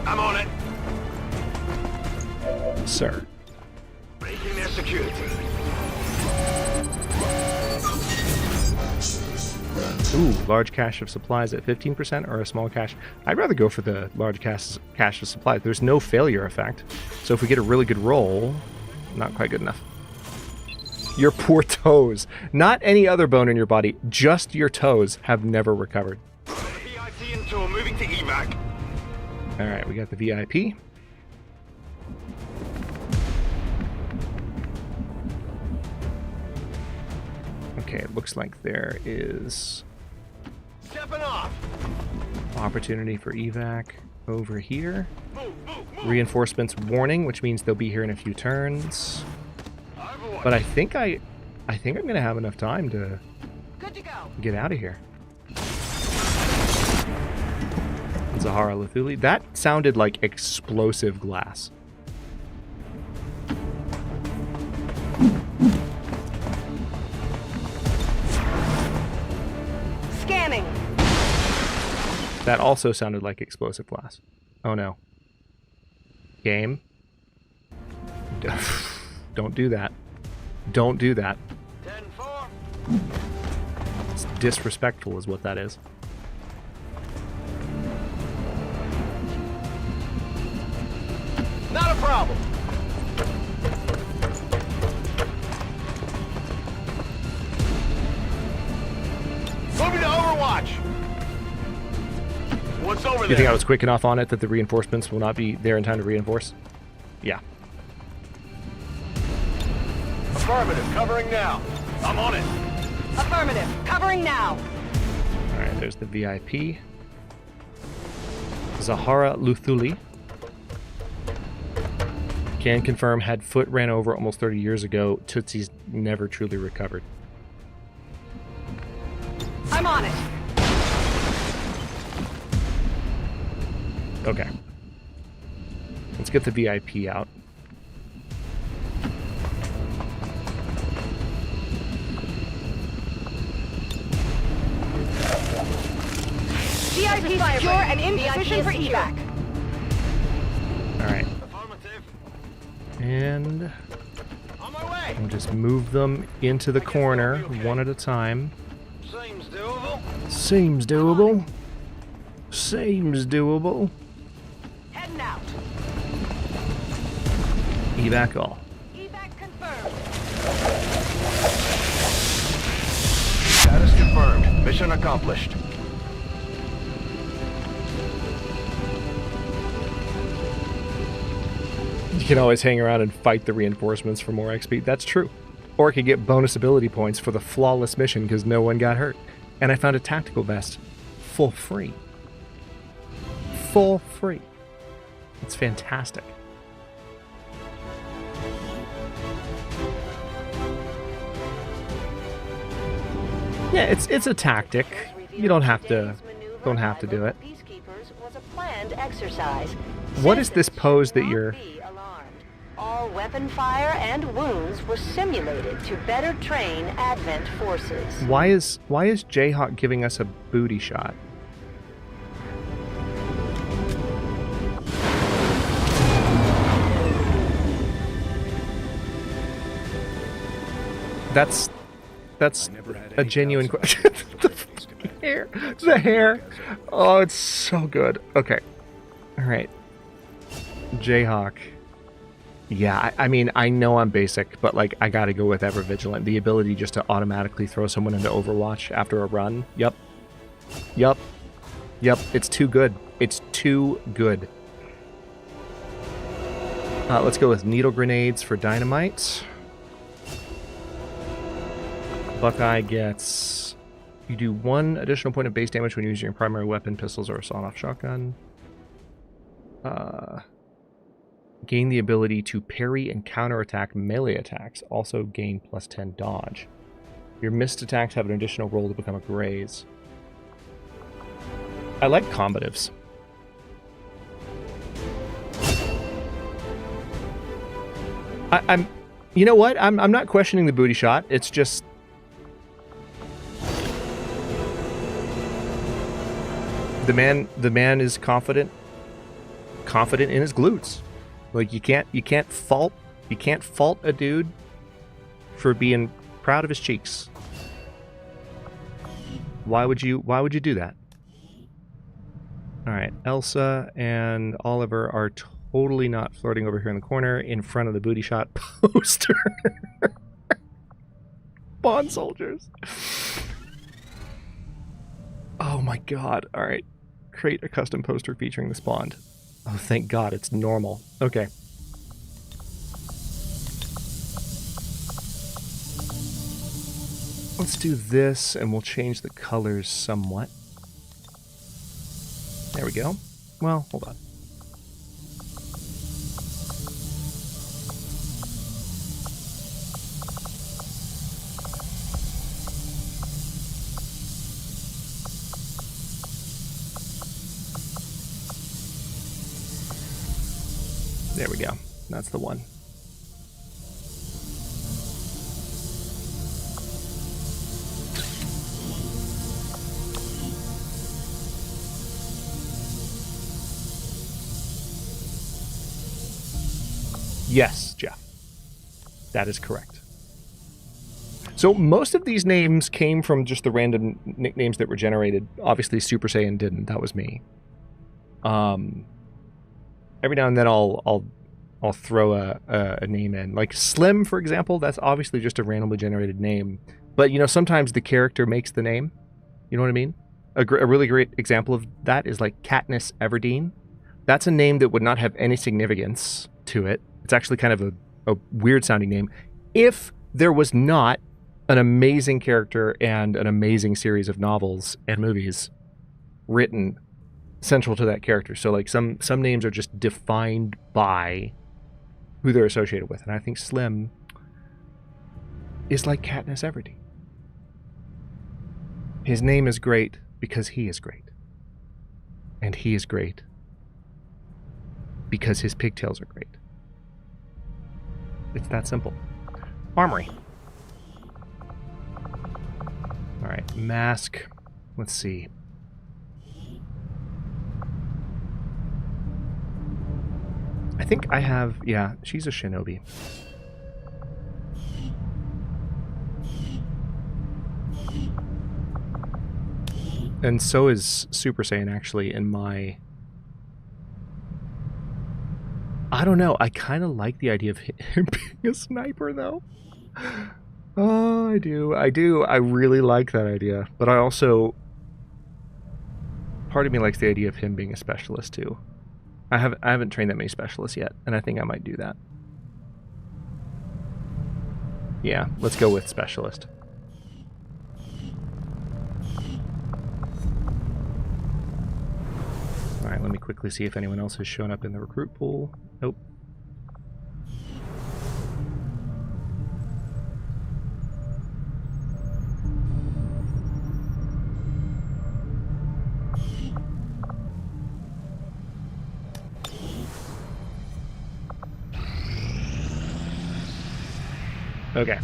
I'm on it. Sir. Breaking their security. Ooh, large cache of supplies at 15% or a small cache? I'd rather go for the large cache of supplies. There's no failure effect. So if we get a really good roll, not quite good enough. Your poor toes. Not any other bone in your body, just your toes have never recovered. VIP into moving to evac. Alright, we got the VIP. Okay, it looks like there is Stepping off. opportunity for evac over here. Reinforcements warning, which means they'll be here in a few turns. But I think I'm gonna have enough time to get out of here. Zahara Luthuli. That sounded like explosive glass. Scanning. That also sounded like explosive glass. Oh no. Game. Don't do that. Don't do that. 10-4. It's disrespectful is what that is. Not a problem. Moving to Overwatch. What's over there? You think I was quick enough on it that the reinforcements will not be there in time to reinforce? Yeah. Affirmative, covering now. I'm on it. Affirmative. Covering now. All right, there's the VIP. Zahara Luthuli. Can confirm, had foot ran over almost 30 years ago. Tootsie's never truly recovered. I'm on it. Okay. Let's get the VIP out. VIP secure and in position for evac. All right. And we'll just move them into the corner one at a time. Seems doable. Seems doable. Seems doable. Heading out. Evac all. Evac confirmed. Status confirmed. Mission accomplished. You can always hang around and fight the reinforcements for more XP. That's true. Or I could get bonus ability points for the flawless mission because no one got hurt. And I found a tactical vest for free. For free. It's fantastic. Yeah, it's a tactic. You don't have to do it. Was a planned exercise. What is this pose that you're... All weapon fire and wounds were simulated to better train Advent forces. Why is Jayhawk giving us a booty shot? That's a genuine question. The hair. Oh, it's so good. Okay. All right. Jayhawk. Yeah, I mean, I know I'm basic, but, like, I gotta go with Ever Vigilant. The ability just to automatically throw someone into Overwatch after a run. Yep. It's too good. It's too good. Let's go with needle grenades for dynamite. Buckeye gets... You do 1 additional point of base damage when using your primary weapon, pistols, or a sawed-off shotgun. Gain the ability to parry and counterattack melee attacks. Also gain plus 10 dodge. Your missed attacks have an additional roll to become a graze. I like combatives. I'm... You know what? I'm not questioning the booty shot. It's just... The man is confident in his glutes. Like, you can't fault a dude for being proud of his cheeks. Why would you do that? All right, Elsa and Oliver are totally not flirting over here in the corner in front of the booty shot poster. Bond soldiers. Oh my god. All right. Create a custom poster featuring this Bond. Oh, thank God, it's normal. Okay. Let's do this, and we'll change the colors somewhat. There we go. Well, hold on. There we go. That's the one. Yes, Jeff. That is correct. So most of these names came from just the random nicknames that were generated. Obviously, Super Saiyan didn't. That was me. Every now and then I'll throw a name in. Like Slim, for example, that's obviously just a randomly generated name. But, you know, sometimes the character makes the name. You know what I mean? A really great example of that is like Katniss Everdeen. That's a name that would not have any significance to it. It's actually kind of a weird sounding name if there was not an amazing character and an amazing series of novels and movies written central to that character. So like some names are just defined by who they're associated with. And I think Slim is like Katniss Everdeen. His name is great because he is great. And he is great because his pigtails are great. It's that simple. Armory. Alright, mask. Let's see. I think I have... Yeah, she's a shinobi. And so is Super Saiyan, actually, in my... I don't know. I kind of like the idea of him being a sniper, though. Oh, I do. I really like that idea. But I also... Part of me likes the idea of him being a specialist, too. I haven't trained that many specialists yet, and I think I might do that. Yeah, let's go with specialist. Alright, let me quickly see if anyone else has shown up in the recruit pool. Nope. Okay.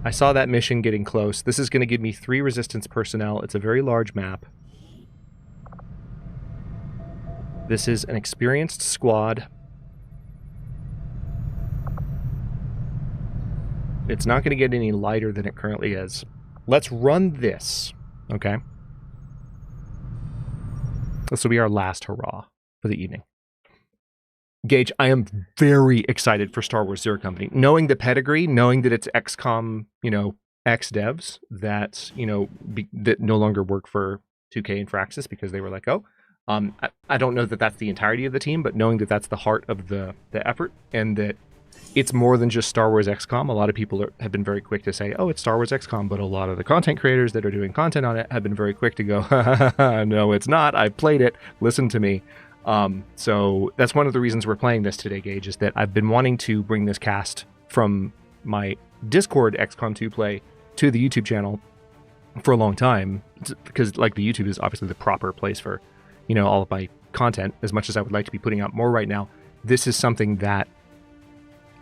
I saw that mission getting close. This is going to give me 3 resistance personnel. It's a very large map. This is an experienced squad. It's not going to get any lighter than it currently is. Let's run this, okay? This will be our last hurrah for the evening. Gage, I am very excited for Star Wars Zero Company. Knowing the pedigree, knowing that it's XCOM, ex-devs that, that no longer work for 2K and Firaxis because they were let go. I don't know that that's the entirety of the team, but knowing that that's the heart of the effort and that it's more than just Star Wars XCOM. A lot of people have been very quick to say, oh, it's Star Wars XCOM, but a lot of the content creators that are doing content on it have been very quick to go, no, it's not. I played it. Listen to me. So that's one of the reasons we're playing this today, Gage, is that I've been wanting to bring this cast from my Discord XCOM 2 play to the YouTube channel for a long time, because like the YouTube is obviously the proper place for, all of my content. As much as I would like to be putting out more right now, this is something that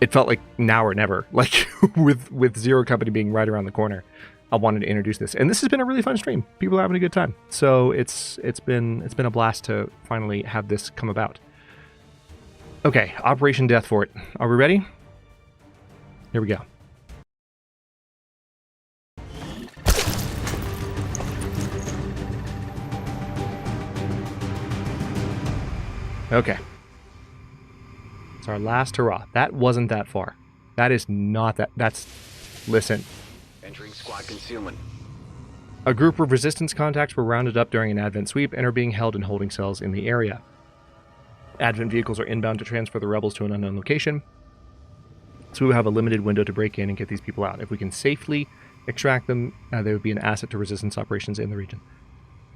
it felt like now or never, like with Zero Company being right around the corner. I wanted to introduce this, and this has been a really fun stream. People are having a good time, so it's been a blast to finally have this come about. Okay, Operation Death Fort. Are we ready? Here we go. Okay. It's our last hurrah. That wasn't that far. That is not that. That's... Listen. Entering squad concealment. A group of resistance contacts were rounded up during an Advent sweep and are being held in holding cells in the area. Advent vehicles are inbound to transfer the rebels to an unknown location. So we have a limited window to break in and get these people out. If we can safely extract them, they would be an asset to resistance operations in the region.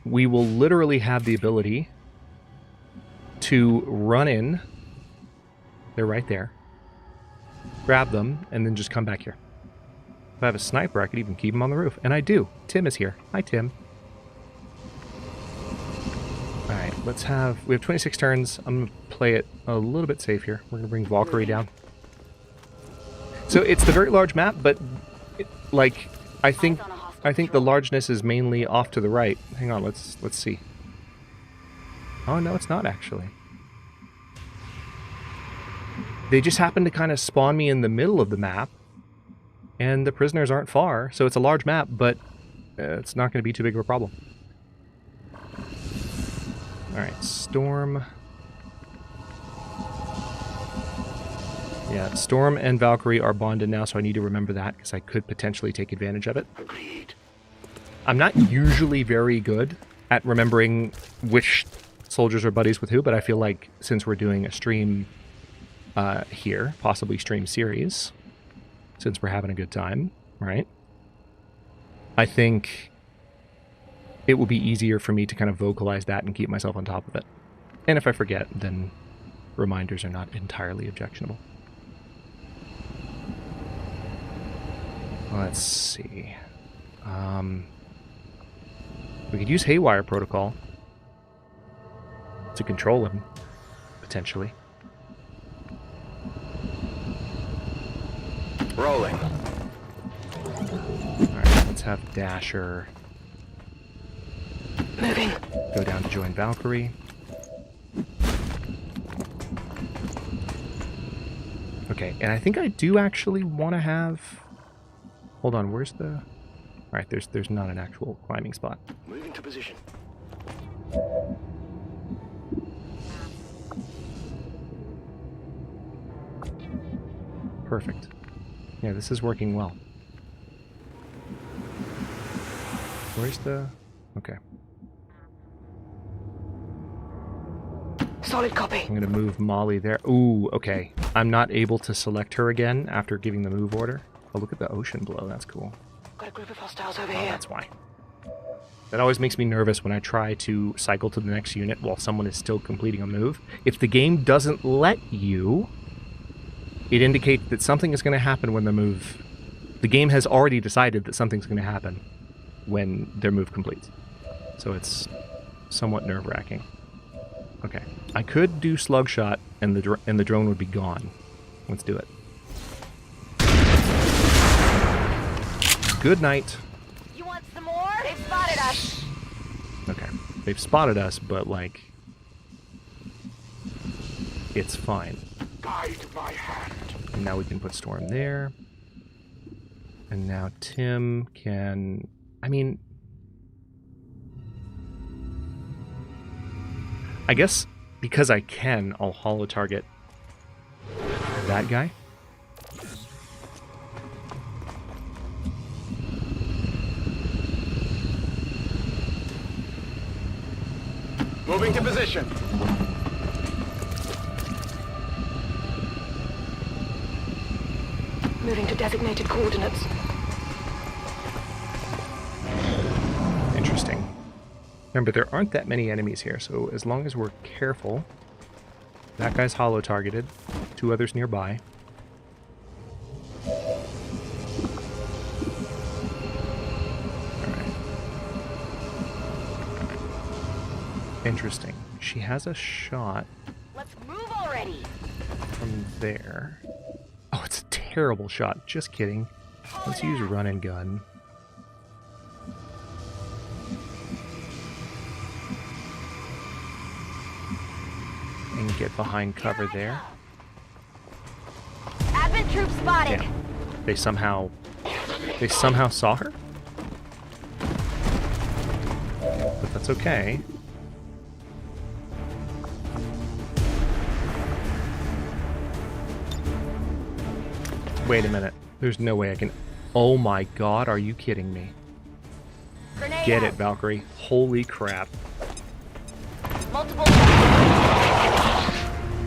We will literally have the ability to run in. They're right there. Grab them, and then just come back here. If I have a sniper, I could even keep him on the roof. And I do. Tim is here. Hi, Tim. Alright, we have 26 turns. I'm going to play it a little bit safe here. We're going to bring Valkyrie down. So it's the very large map, but I think the largeness is mainly off to the right. Hang on, let's see. Oh, no, it's not actually. They just happen to kind of spawn me in the middle of the map, and the prisoners aren't far, so it's a large map, but it's not going to be too big of a problem. Alright, Storm. Yeah, Storm and Valkyrie are bonded now, so I need to remember that, because I could potentially take advantage of it. Agreed. I'm not usually very good at remembering which soldiers are buddies with who, but I feel like since we're doing a stream here, possibly stream series, since we're having a good time, right? I think it will be easier for me to kind of vocalize that and keep myself on top of it. And if I forget, then reminders are not entirely objectionable. Let's see. We could use Haywire Protocol to control him, potentially. Rolling. Alright, let's have Dasher Moving. go down to join Valkyrie. Okay, and I think I do actually want to have... Hold on, where's the... Alright, there's not an actual climbing spot. Moving to position. Perfect. Yeah, this is working well. Where's the... Okay. Solid copy. I'm going to move Molly there. Ooh, okay. I'm not able to select her again after giving the move order. Oh, look at the ocean below. That's cool. Got a group of hostiles over Oh, here. that's why. That always makes me nervous when I try to cycle to the next unit while someone is still completing a move. If the game doesn't let you, it indicates that something is going to happen when the move... The game has already decided that something's going to happen when their move completes. So it's somewhat nerve-wracking. Okay. I could do slug shot and the drone would be gone. Let's do it. Good night. You want some more? They've spotted us. Okay. They've spotted us, but, like... It's fine. Guide my hand. And now we can put Storm there. And now Tim can... I mean... I guess because I can, I'll holo target that guy. Moving to position. Moving to designated coordinates. Interesting. Remember, there aren't that many enemies here, so as long as we're careful... That guy's holo targeted. 2 others nearby. Alright. Interesting. She has a shot Let's move already. from there. Oh, it's a terrible shot. Just kidding. Let's use run and gun. And get behind cover there. Advent troops spotted. Yeah. They somehow saw her? But that's okay. Wait a minute. There's no way I can... Oh my god, are you kidding me? Grenade Get out. it, Valkyrie. Holy crap. Multiple.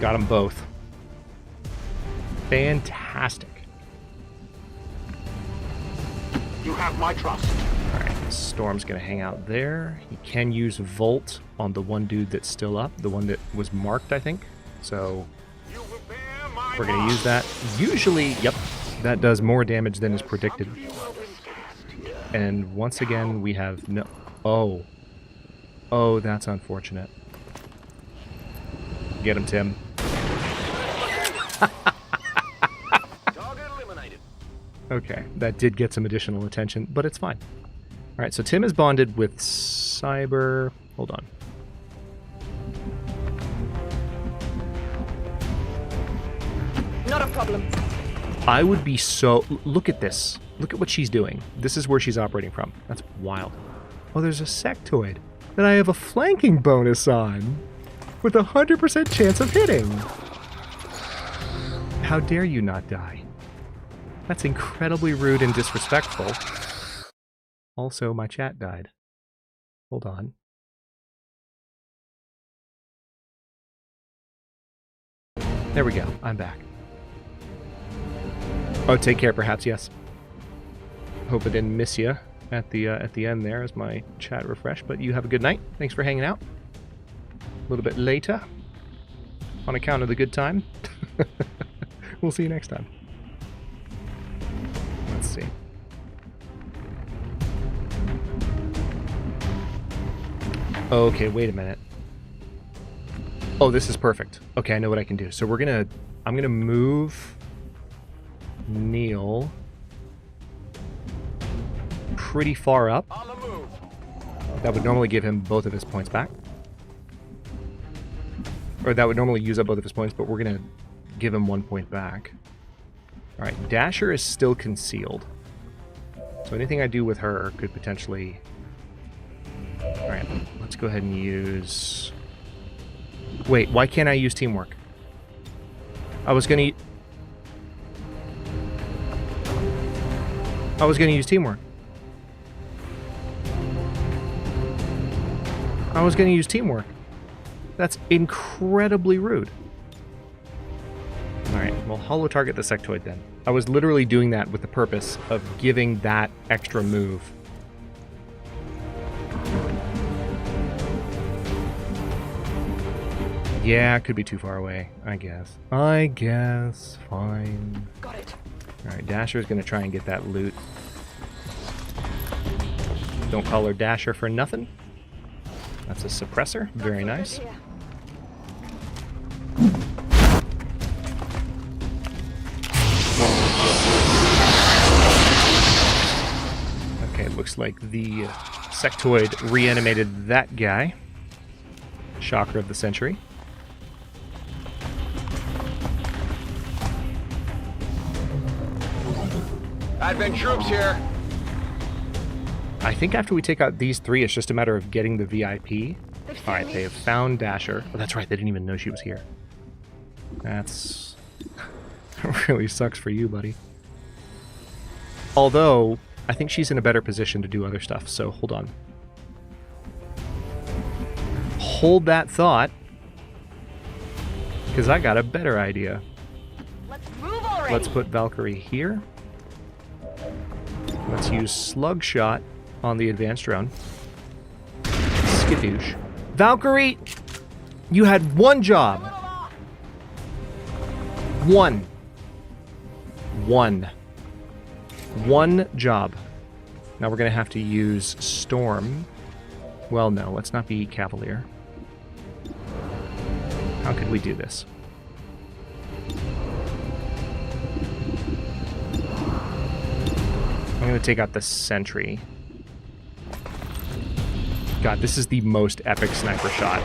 Got them both. Fantastic. You have my trust. Alright, Storm's gonna hang out there. He can use Volt on the one dude that's still up. The one that was marked, I think. So... we're gonna use that. Usually, yep, that does more damage than is predicted. And once again, we have no... Oh. Oh, that's unfortunate. Get him, Tim. Okay, that did get some additional attention, but it's fine. Alright, so Tim is bonded with Cyber... Hold on. Not a problem. I would be so... Look at this. Look at what she's doing. This is where she's operating from. That's wild. Oh, there's a sectoid that I have a flanking bonus on with a 100% chance of hitting. How dare you not die? That's incredibly rude and disrespectful. Also, my chat died. Hold on. There we go. I'm back. Oh, take care, perhaps, yes. Hope I didn't miss you at the end there as my chat refreshed, but you have a good night. Thanks for hanging out. A little bit later on account of the good time. We'll see you next time. Let's see. Okay, wait a minute. Oh, this is perfect. Okay, I know what I can do. So I'm gonna move Neil pretty far up. That would normally give him both of his points back. Or that would normally use up both of his points, but we're gonna give him 1 point back. Alright, Dasher is still concealed. So anything I do with her could potentially... Alright, let's go ahead and use... Wait, why can't I use teamwork? I was gonna use teamwork. I was gonna use teamwork. That's incredibly rude. Alright, well, holo target the sectoid then. I was literally doing that with the purpose of giving that extra move. Yeah, it could be too far away, I guess. Fine. Got it. Alright, Dasher's gonna try and get that loot. Don't call her Dasher for nothing. That's a suppressor. Very nice. Okay, looks like the sectoid reanimated that guy. Shocker of the century. Advent troops here. I think after we take out these three, it's just a matter of getting the VIP. Alright, they have found Dasher. Oh, that's right, they didn't even know she was here. That's... really sucks for you, buddy. Although, I think she's in a better position to do other stuff, so hold on. Hold that thought, because I got a better idea. Let's put Valkyrie here. Let's use Slug Shot on the advanced drone. Skadoosh. Valkyrie, you had one job. One job. Now we're going to have to use Storm. Well, no, let's not be Cavalier. How could we do this? I'm going to take out the sentry. God, this is the most epic sniper shot.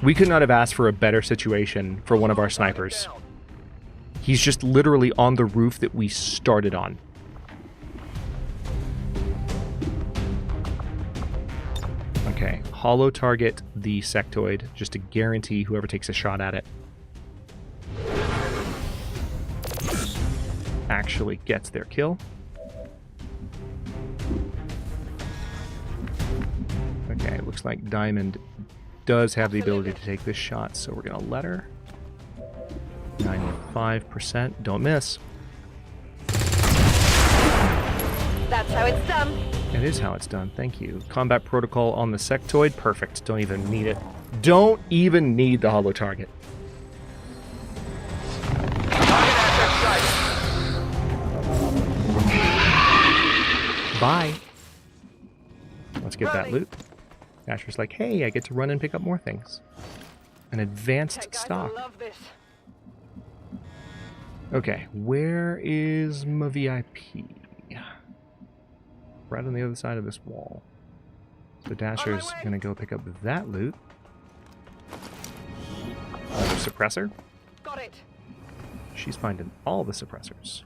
We could not have asked for a better situation for one of our snipers. He's just literally on the roof that we started on. Okay, holo target the sectoid, just to guarantee whoever takes a shot at it actually gets their kill. Okay, looks like Diamond does have the ability to take this shot, so we're going to let her. 95%. Don't miss. That's how it's done. It is how it's done. Thank you. Combat protocol on the sectoid. Perfect. Don't even need it. Don't even need the holo target. Bye. Let's get that loot. Asher's like, hey, I get to run and pick up more things. An advanced stock. Okay, where is my VIP? Right on the other side of this wall. So Dasher's gonna go pick up that loot. Another suppressor. Got it. She's finding all the suppressors.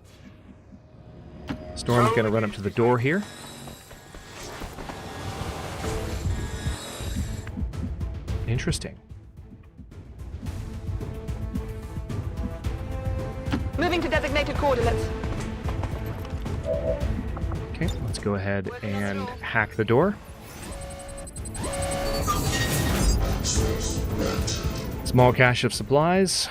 Storm's gonna run up to the door here. Interesting. Moving to designated coordinates. Okay, let's go ahead and hack the door. Small cache of supplies.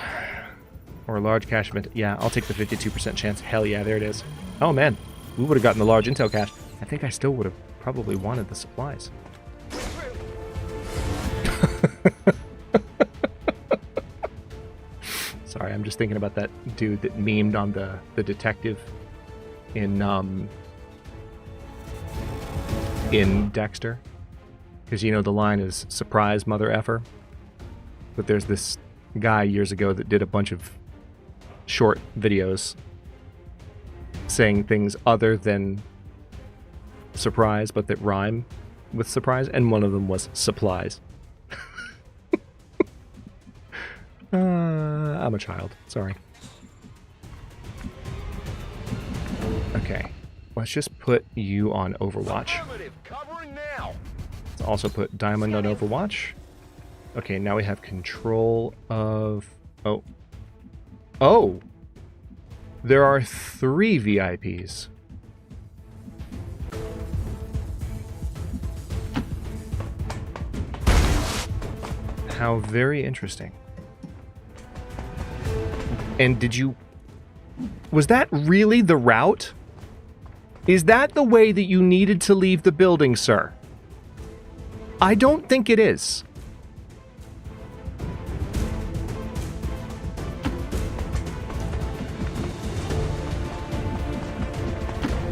Or a large cache event. Yeah, I'll take the 52% chance. Hell yeah, there it is. Oh man, we would have gotten the large intel cache. I think I still would have probably wanted the supplies. Sorry, I'm just thinking about that dude that memed on the detective in Dexter. Because, you know, the line is, surprise, mother effer. But there's this guy years ago that did a bunch of short videos saying things other than surprise, but that rhyme with surprise, and one of them was supplies. I'm a child. Sorry. Okay. Let's just put you on Overwatch. Let's also put Diamond on Overwatch. Okay, now we have control of... Oh. Oh! There are 3 VIPs. How very interesting. And did you... Was that really the route? Is that the way that you needed to leave the building, sir? I don't think it is.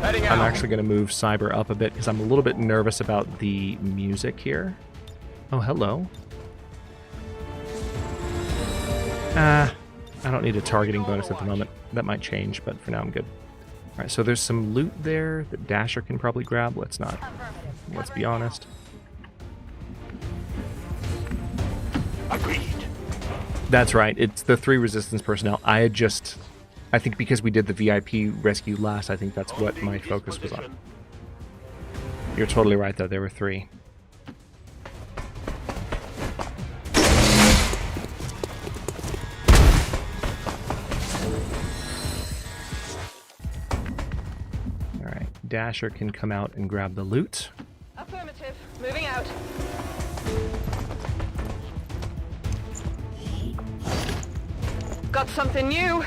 I'm actually going to move Cyber up a bit because I'm a little bit nervous about the music here. Oh, hello. I don't need a targeting bonus at the moment. That might change, but for now I'm good. Alright, so there's some loot there that Dasher can probably grab. Let's be honest. Agreed. That's right, it's the 3 resistance personnel. I think because we did the VIP rescue last, I think that's what my focus was on. You're totally right though, there were 3. Dasher can come out and grab the loot. Affirmative. Moving out. Got something new.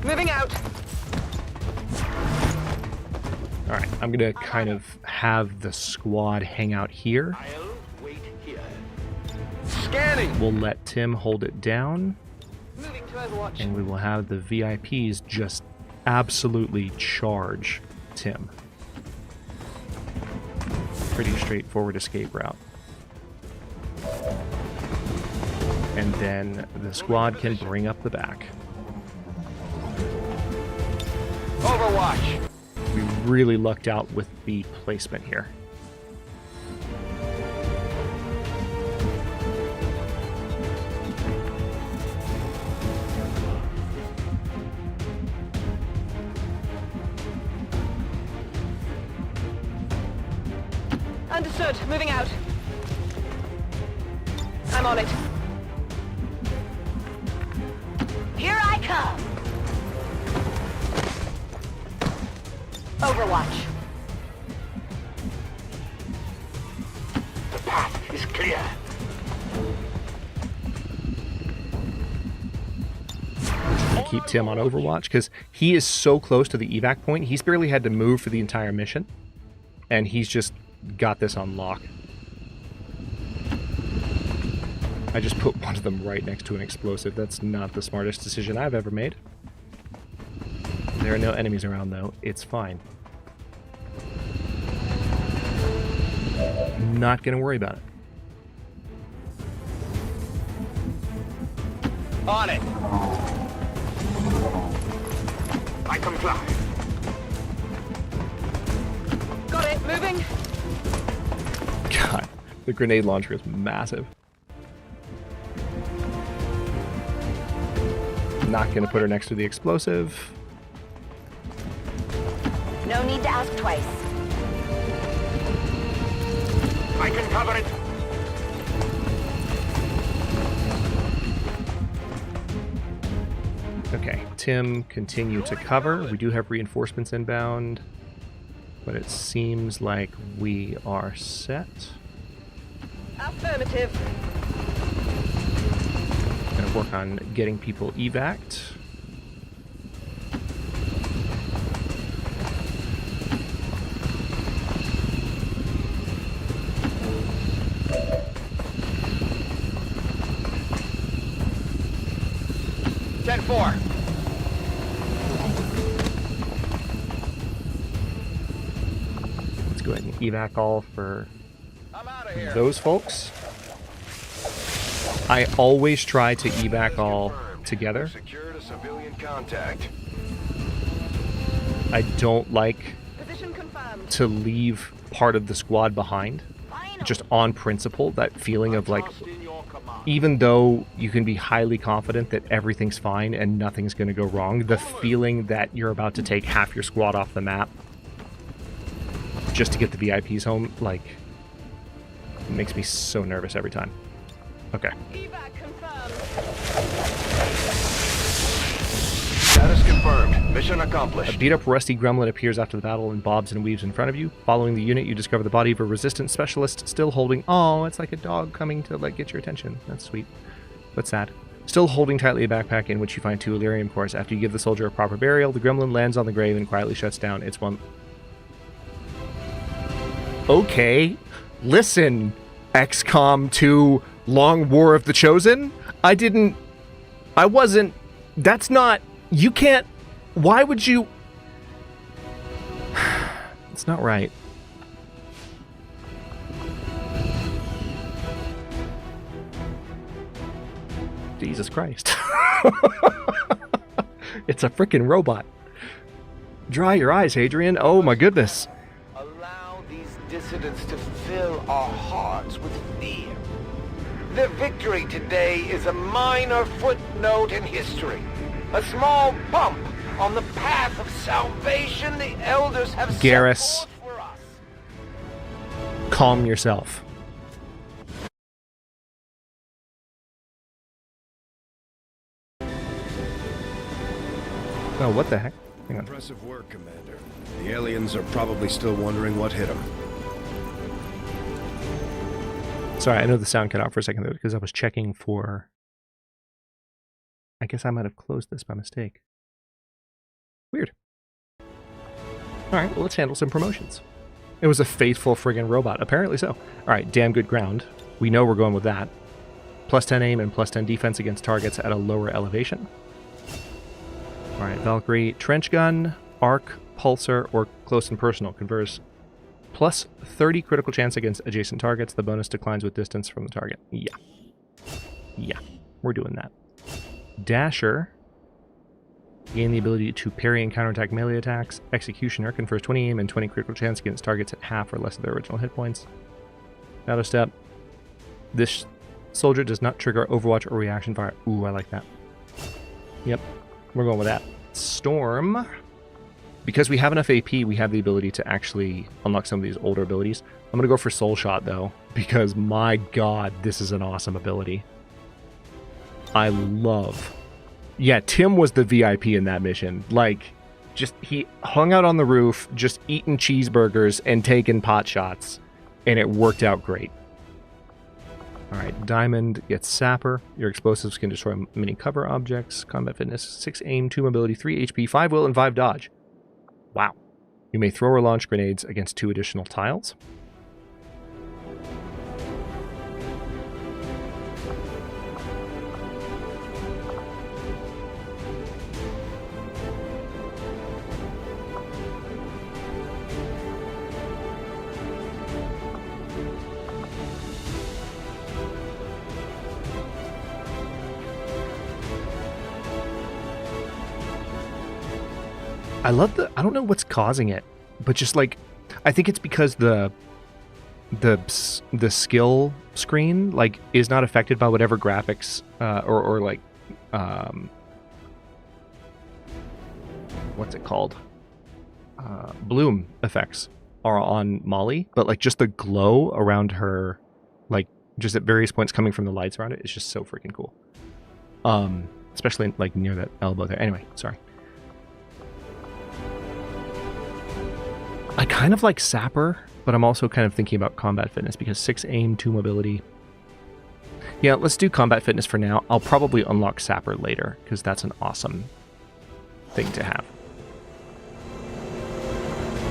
Moving out. Alright, I'm gonna kind of have the squad hang out here. I'll wait here. Scanning. We'll let Tim hold it down. Moving to Overwatch. And we will have the VIPs just absolutely charge Tim. Pretty straightforward escape route. And then the squad can bring up the back. Overwatch. We really lucked out with the placement here. Understood. Moving out. I'm on it. Here I come. Overwatch. The path is clear. Keep Tim on Overwatch because he is so close to the evac point. He's barely had to move for the entire mission, and he's just got this on lock. I just put one of them right next to an explosive. That's not the smartest decision I've ever made. There are no enemies around though. It's fine. Not gonna worry about it. On it. I comply. Got it. Moving. God, the grenade launcher is massive. Not gonna put her next to the explosive. No need to ask twice. I can cover it. Okay, Tim, continue to cover. We do have reinforcements inbound, but it seems like we are set. Affirmative. work on getting people evac'd. Let's go ahead and evac all for those folks. I always try to evac all together. Secured a civilian contact. I don't like to leave part of the squad behind. Just on principle, that feeling of like, even though you can be highly confident that everything's fine and nothing's going to go wrong, the feeling that you're about to take half your squad off the map just to get the VIPs home, like, it makes me so nervous every time. Okay. Status confirmed. Mission accomplished. A beat-up rusty gremlin appears after the battle and bobs and weaves in front of you. Following the unit, you discover the body of a resistance specialist still holding... Oh, it's like a dog coming to, like, get your attention. That's sweet. But sad. Still holding tightly a backpack in which you find 2 Illyrium cores. After you give the soldier a proper burial, the gremlin lands on the grave and quietly shuts down its one... Okay. Listen, XCOM 2 Long War of the Chosen. I wasn't... That's not... You can't... Why would you... It's not right. Jesus Christ. It's a freaking robot. Dry your eyes, Hadrian. Oh my goodness. Allow these dissidents to fill our hearts with fear. Their victory today is a minor footnote in history. A small bump on the path of salvation the elders have Garrus, set forth for us. Calm yourself. Oh, what the heck? Hang on. Impressive work, Commander. The aliens are probably still wondering what hit them. Sorry, I know the sound cut out for a second there because I was checking for... I guess I might have closed this by mistake. Weird. Alright, well, let's handle some promotions. It was a faithful friggin' robot. Apparently so. Alright, damn good ground. We know we're going with that. Plus 10 aim and plus 10 defense against targets at a lower elevation. Alright, Valkyrie. Trench gun, arc, pulsar, or close and personal. Confers plus 30 critical chance against adjacent targets. The bonus declines with distance from the target. Yeah. Yeah, we're doing that. Dasher. Gain the ability to parry and counterattack melee attacks. Executioner confers 20 aim and 20 critical chance against targets at half or less of their original hit points. Shadow Step. This soldier does not trigger Overwatch or reaction fire. Ooh, I like that. Yep, we're going with that. Storm. Because we have enough AP, we have the ability to actually unlock some of these older abilities. I'm going to go for Soul Shot, though, because my god, this is an awesome ability. I love... Yeah, Tim was the VIP in that mission. Like, just, he hung out on the roof, just eating cheeseburgers and taking pot shots, and it worked out great. Alright, Diamond gets Sapper. Your explosives can destroy many cover objects. Combat Fitness, 6 aim, 2 mobility, 3 HP, 5 will, and 5 dodge. Wow. You may throw or launch grenades against 2 additional tiles. I love the... I don't know what's causing it, but just like... I think it's because the skill screen, like, is not affected by whatever graphics, or like... what's it called? Bloom effects are on Molly, but like just the glow around her, like, just at various points coming from the lights around it is just so freaking cool. Especially like near that elbow there. Anyway, sorry. I kind of like Sapper, but I'm also kind of thinking about Combat Fitness because 6 aim, 2 mobility. Yeah, let's do combat fitness for now. I'll probably unlock Sapper later, because that's an awesome thing to have.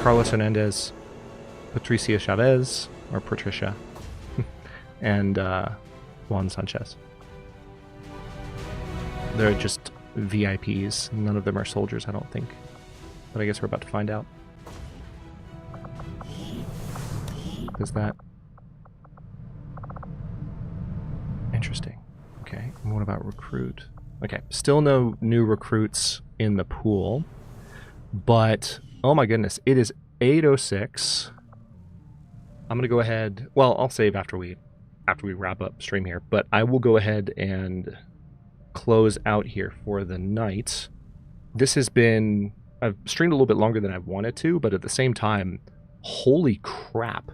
Carlos Hernandez, Patricia Chavez, or Patricia, and Juan Sanchez. They're just VIPs. None of them are soldiers, I don't think. But I guess we're about to find out. Is that... Interesting. Okay, and what about recruit? Okay, still no new recruits in the pool. But, oh my goodness, it is 8:06. I'm going to go ahead... Well, I'll save after we wrap up stream here. But I will go ahead and close out here for the night. This has been... I've streamed a little bit longer than I wanted to, but at the same time, holy crap.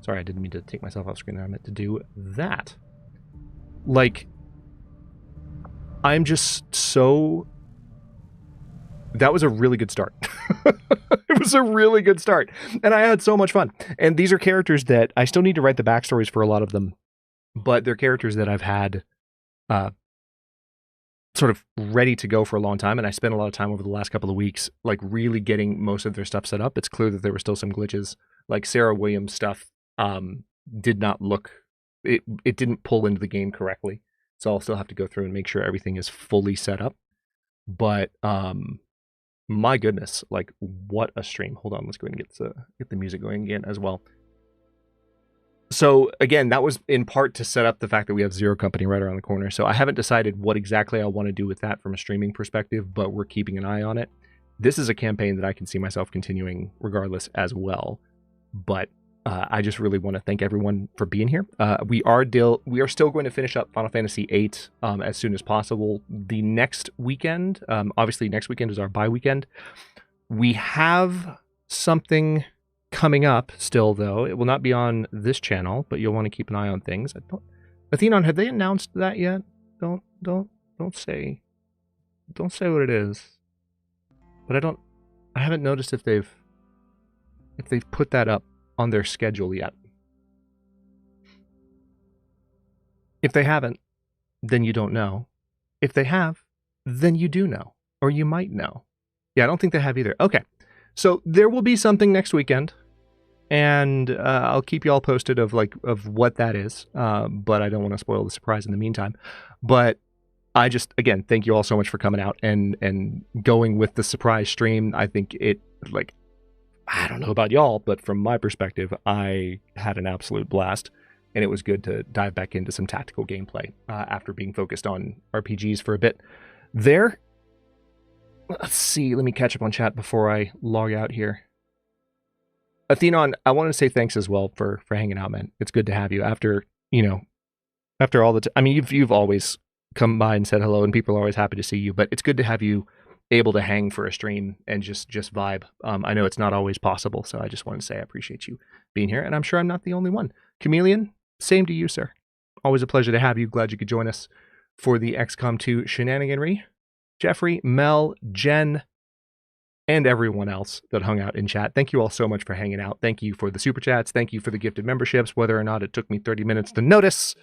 Sorry, I didn't mean to take myself off screen there. I meant to do that. Like, I'm just so... That was a really good start. It was a really good start. And I had so much fun. And these are characters that I still need to write the backstories for a lot of them. But they're characters that I've had sort of ready to go for a long time. And I spent a lot of time over the last couple of weeks, like really getting most of their stuff set up. It's clear that there were still some glitches. Like Sarah Williams' stuff did not look... It didn't pull into the game correctly. So I'll still have to go through and make sure everything is fully set up. But my goodness, like what a stream. Hold on, let's go ahead and get the music going again as well. So again, that was in part to set up the fact that we have Zero Company right around the corner. So I haven't decided what exactly I want to do with that from a streaming perspective, but we're keeping an eye on it. This is a campaign that I can see myself continuing regardless as well. But I just really want to thank everyone for being here. We are still going to finish up Final Fantasy VIII as soon as possible. The next weekend, obviously next weekend is our bye weekend. We have something coming up still, though. It will not be on this channel, but you'll want to keep an eye on things. Athenon, have they announced that yet? Don't say what it is. But I haven't noticed if they've put that up on their schedule yet. If they haven't, then you don't know. If they have, then you do know, or you might know. Yeah, I don't think they have either. Okay, so there will be something next weekend, and I'll keep you all posted of what that is. But I don't want to spoil the surprise in the meantime. But I just, again, thank you all so much for coming out and going with the surprise stream. I think it, like, I don't know about y'all, but from my perspective, I had an absolute blast, and it was good to dive back into some tactical gameplay after being focused on RPGs for a bit there. Let's see. Let me catch up on chat before I log out here. Athenon, I want to say thanks as well for hanging out, man. It's good to have you after all the I mean, you've always come by and said hello, and people are always happy to see you, but it's good to have you able to hang for a stream and just vibe. I know it's not always possible, so I just want to say I appreciate you being here, and I'm sure I'm not the only one. Chameleon, same to you, sir. Always a pleasure to have you. Glad you could join us for the XCOM 2 shenaniganry. Jeffrey, Mel, Jen, and everyone else that hung out in chat. Thank you all so much for hanging out. Thank you for the super chats. Thank you for the gifted memberships, whether or not it took me 30 minutes to notice.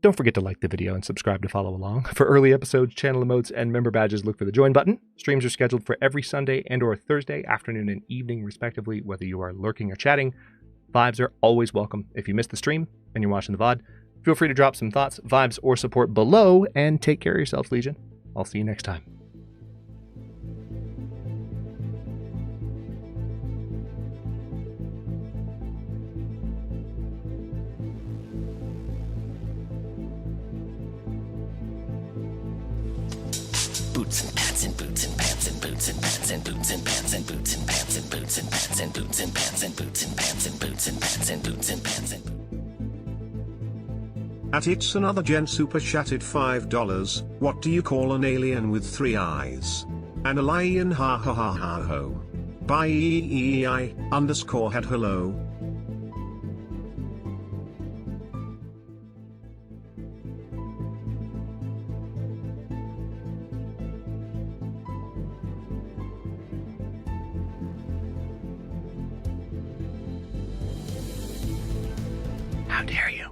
Don't forget to like the video and subscribe to follow along. For early episodes, channel emotes, and member badges, look for the join button. Streams are scheduled for every Sunday and or Thursday afternoon and evening, respectively, whether you are lurking or chatting. Vibes are always welcome. If you missed the stream and you're watching the VOD, feel free to drop some thoughts, vibes, or support below, and take care of yourselves, Legion. I'll see you next time. Boots and pants and boots and pants and boots and pants and boots and pants and boots and pants and boots and pants and boots and pants and boots and pants and boots and pants and boots and pants and It's another Gen super chatted $5. What do you call an alien with 3 eyes? An alien, ha ha ha ha ho. Bye _had hello. How dare you?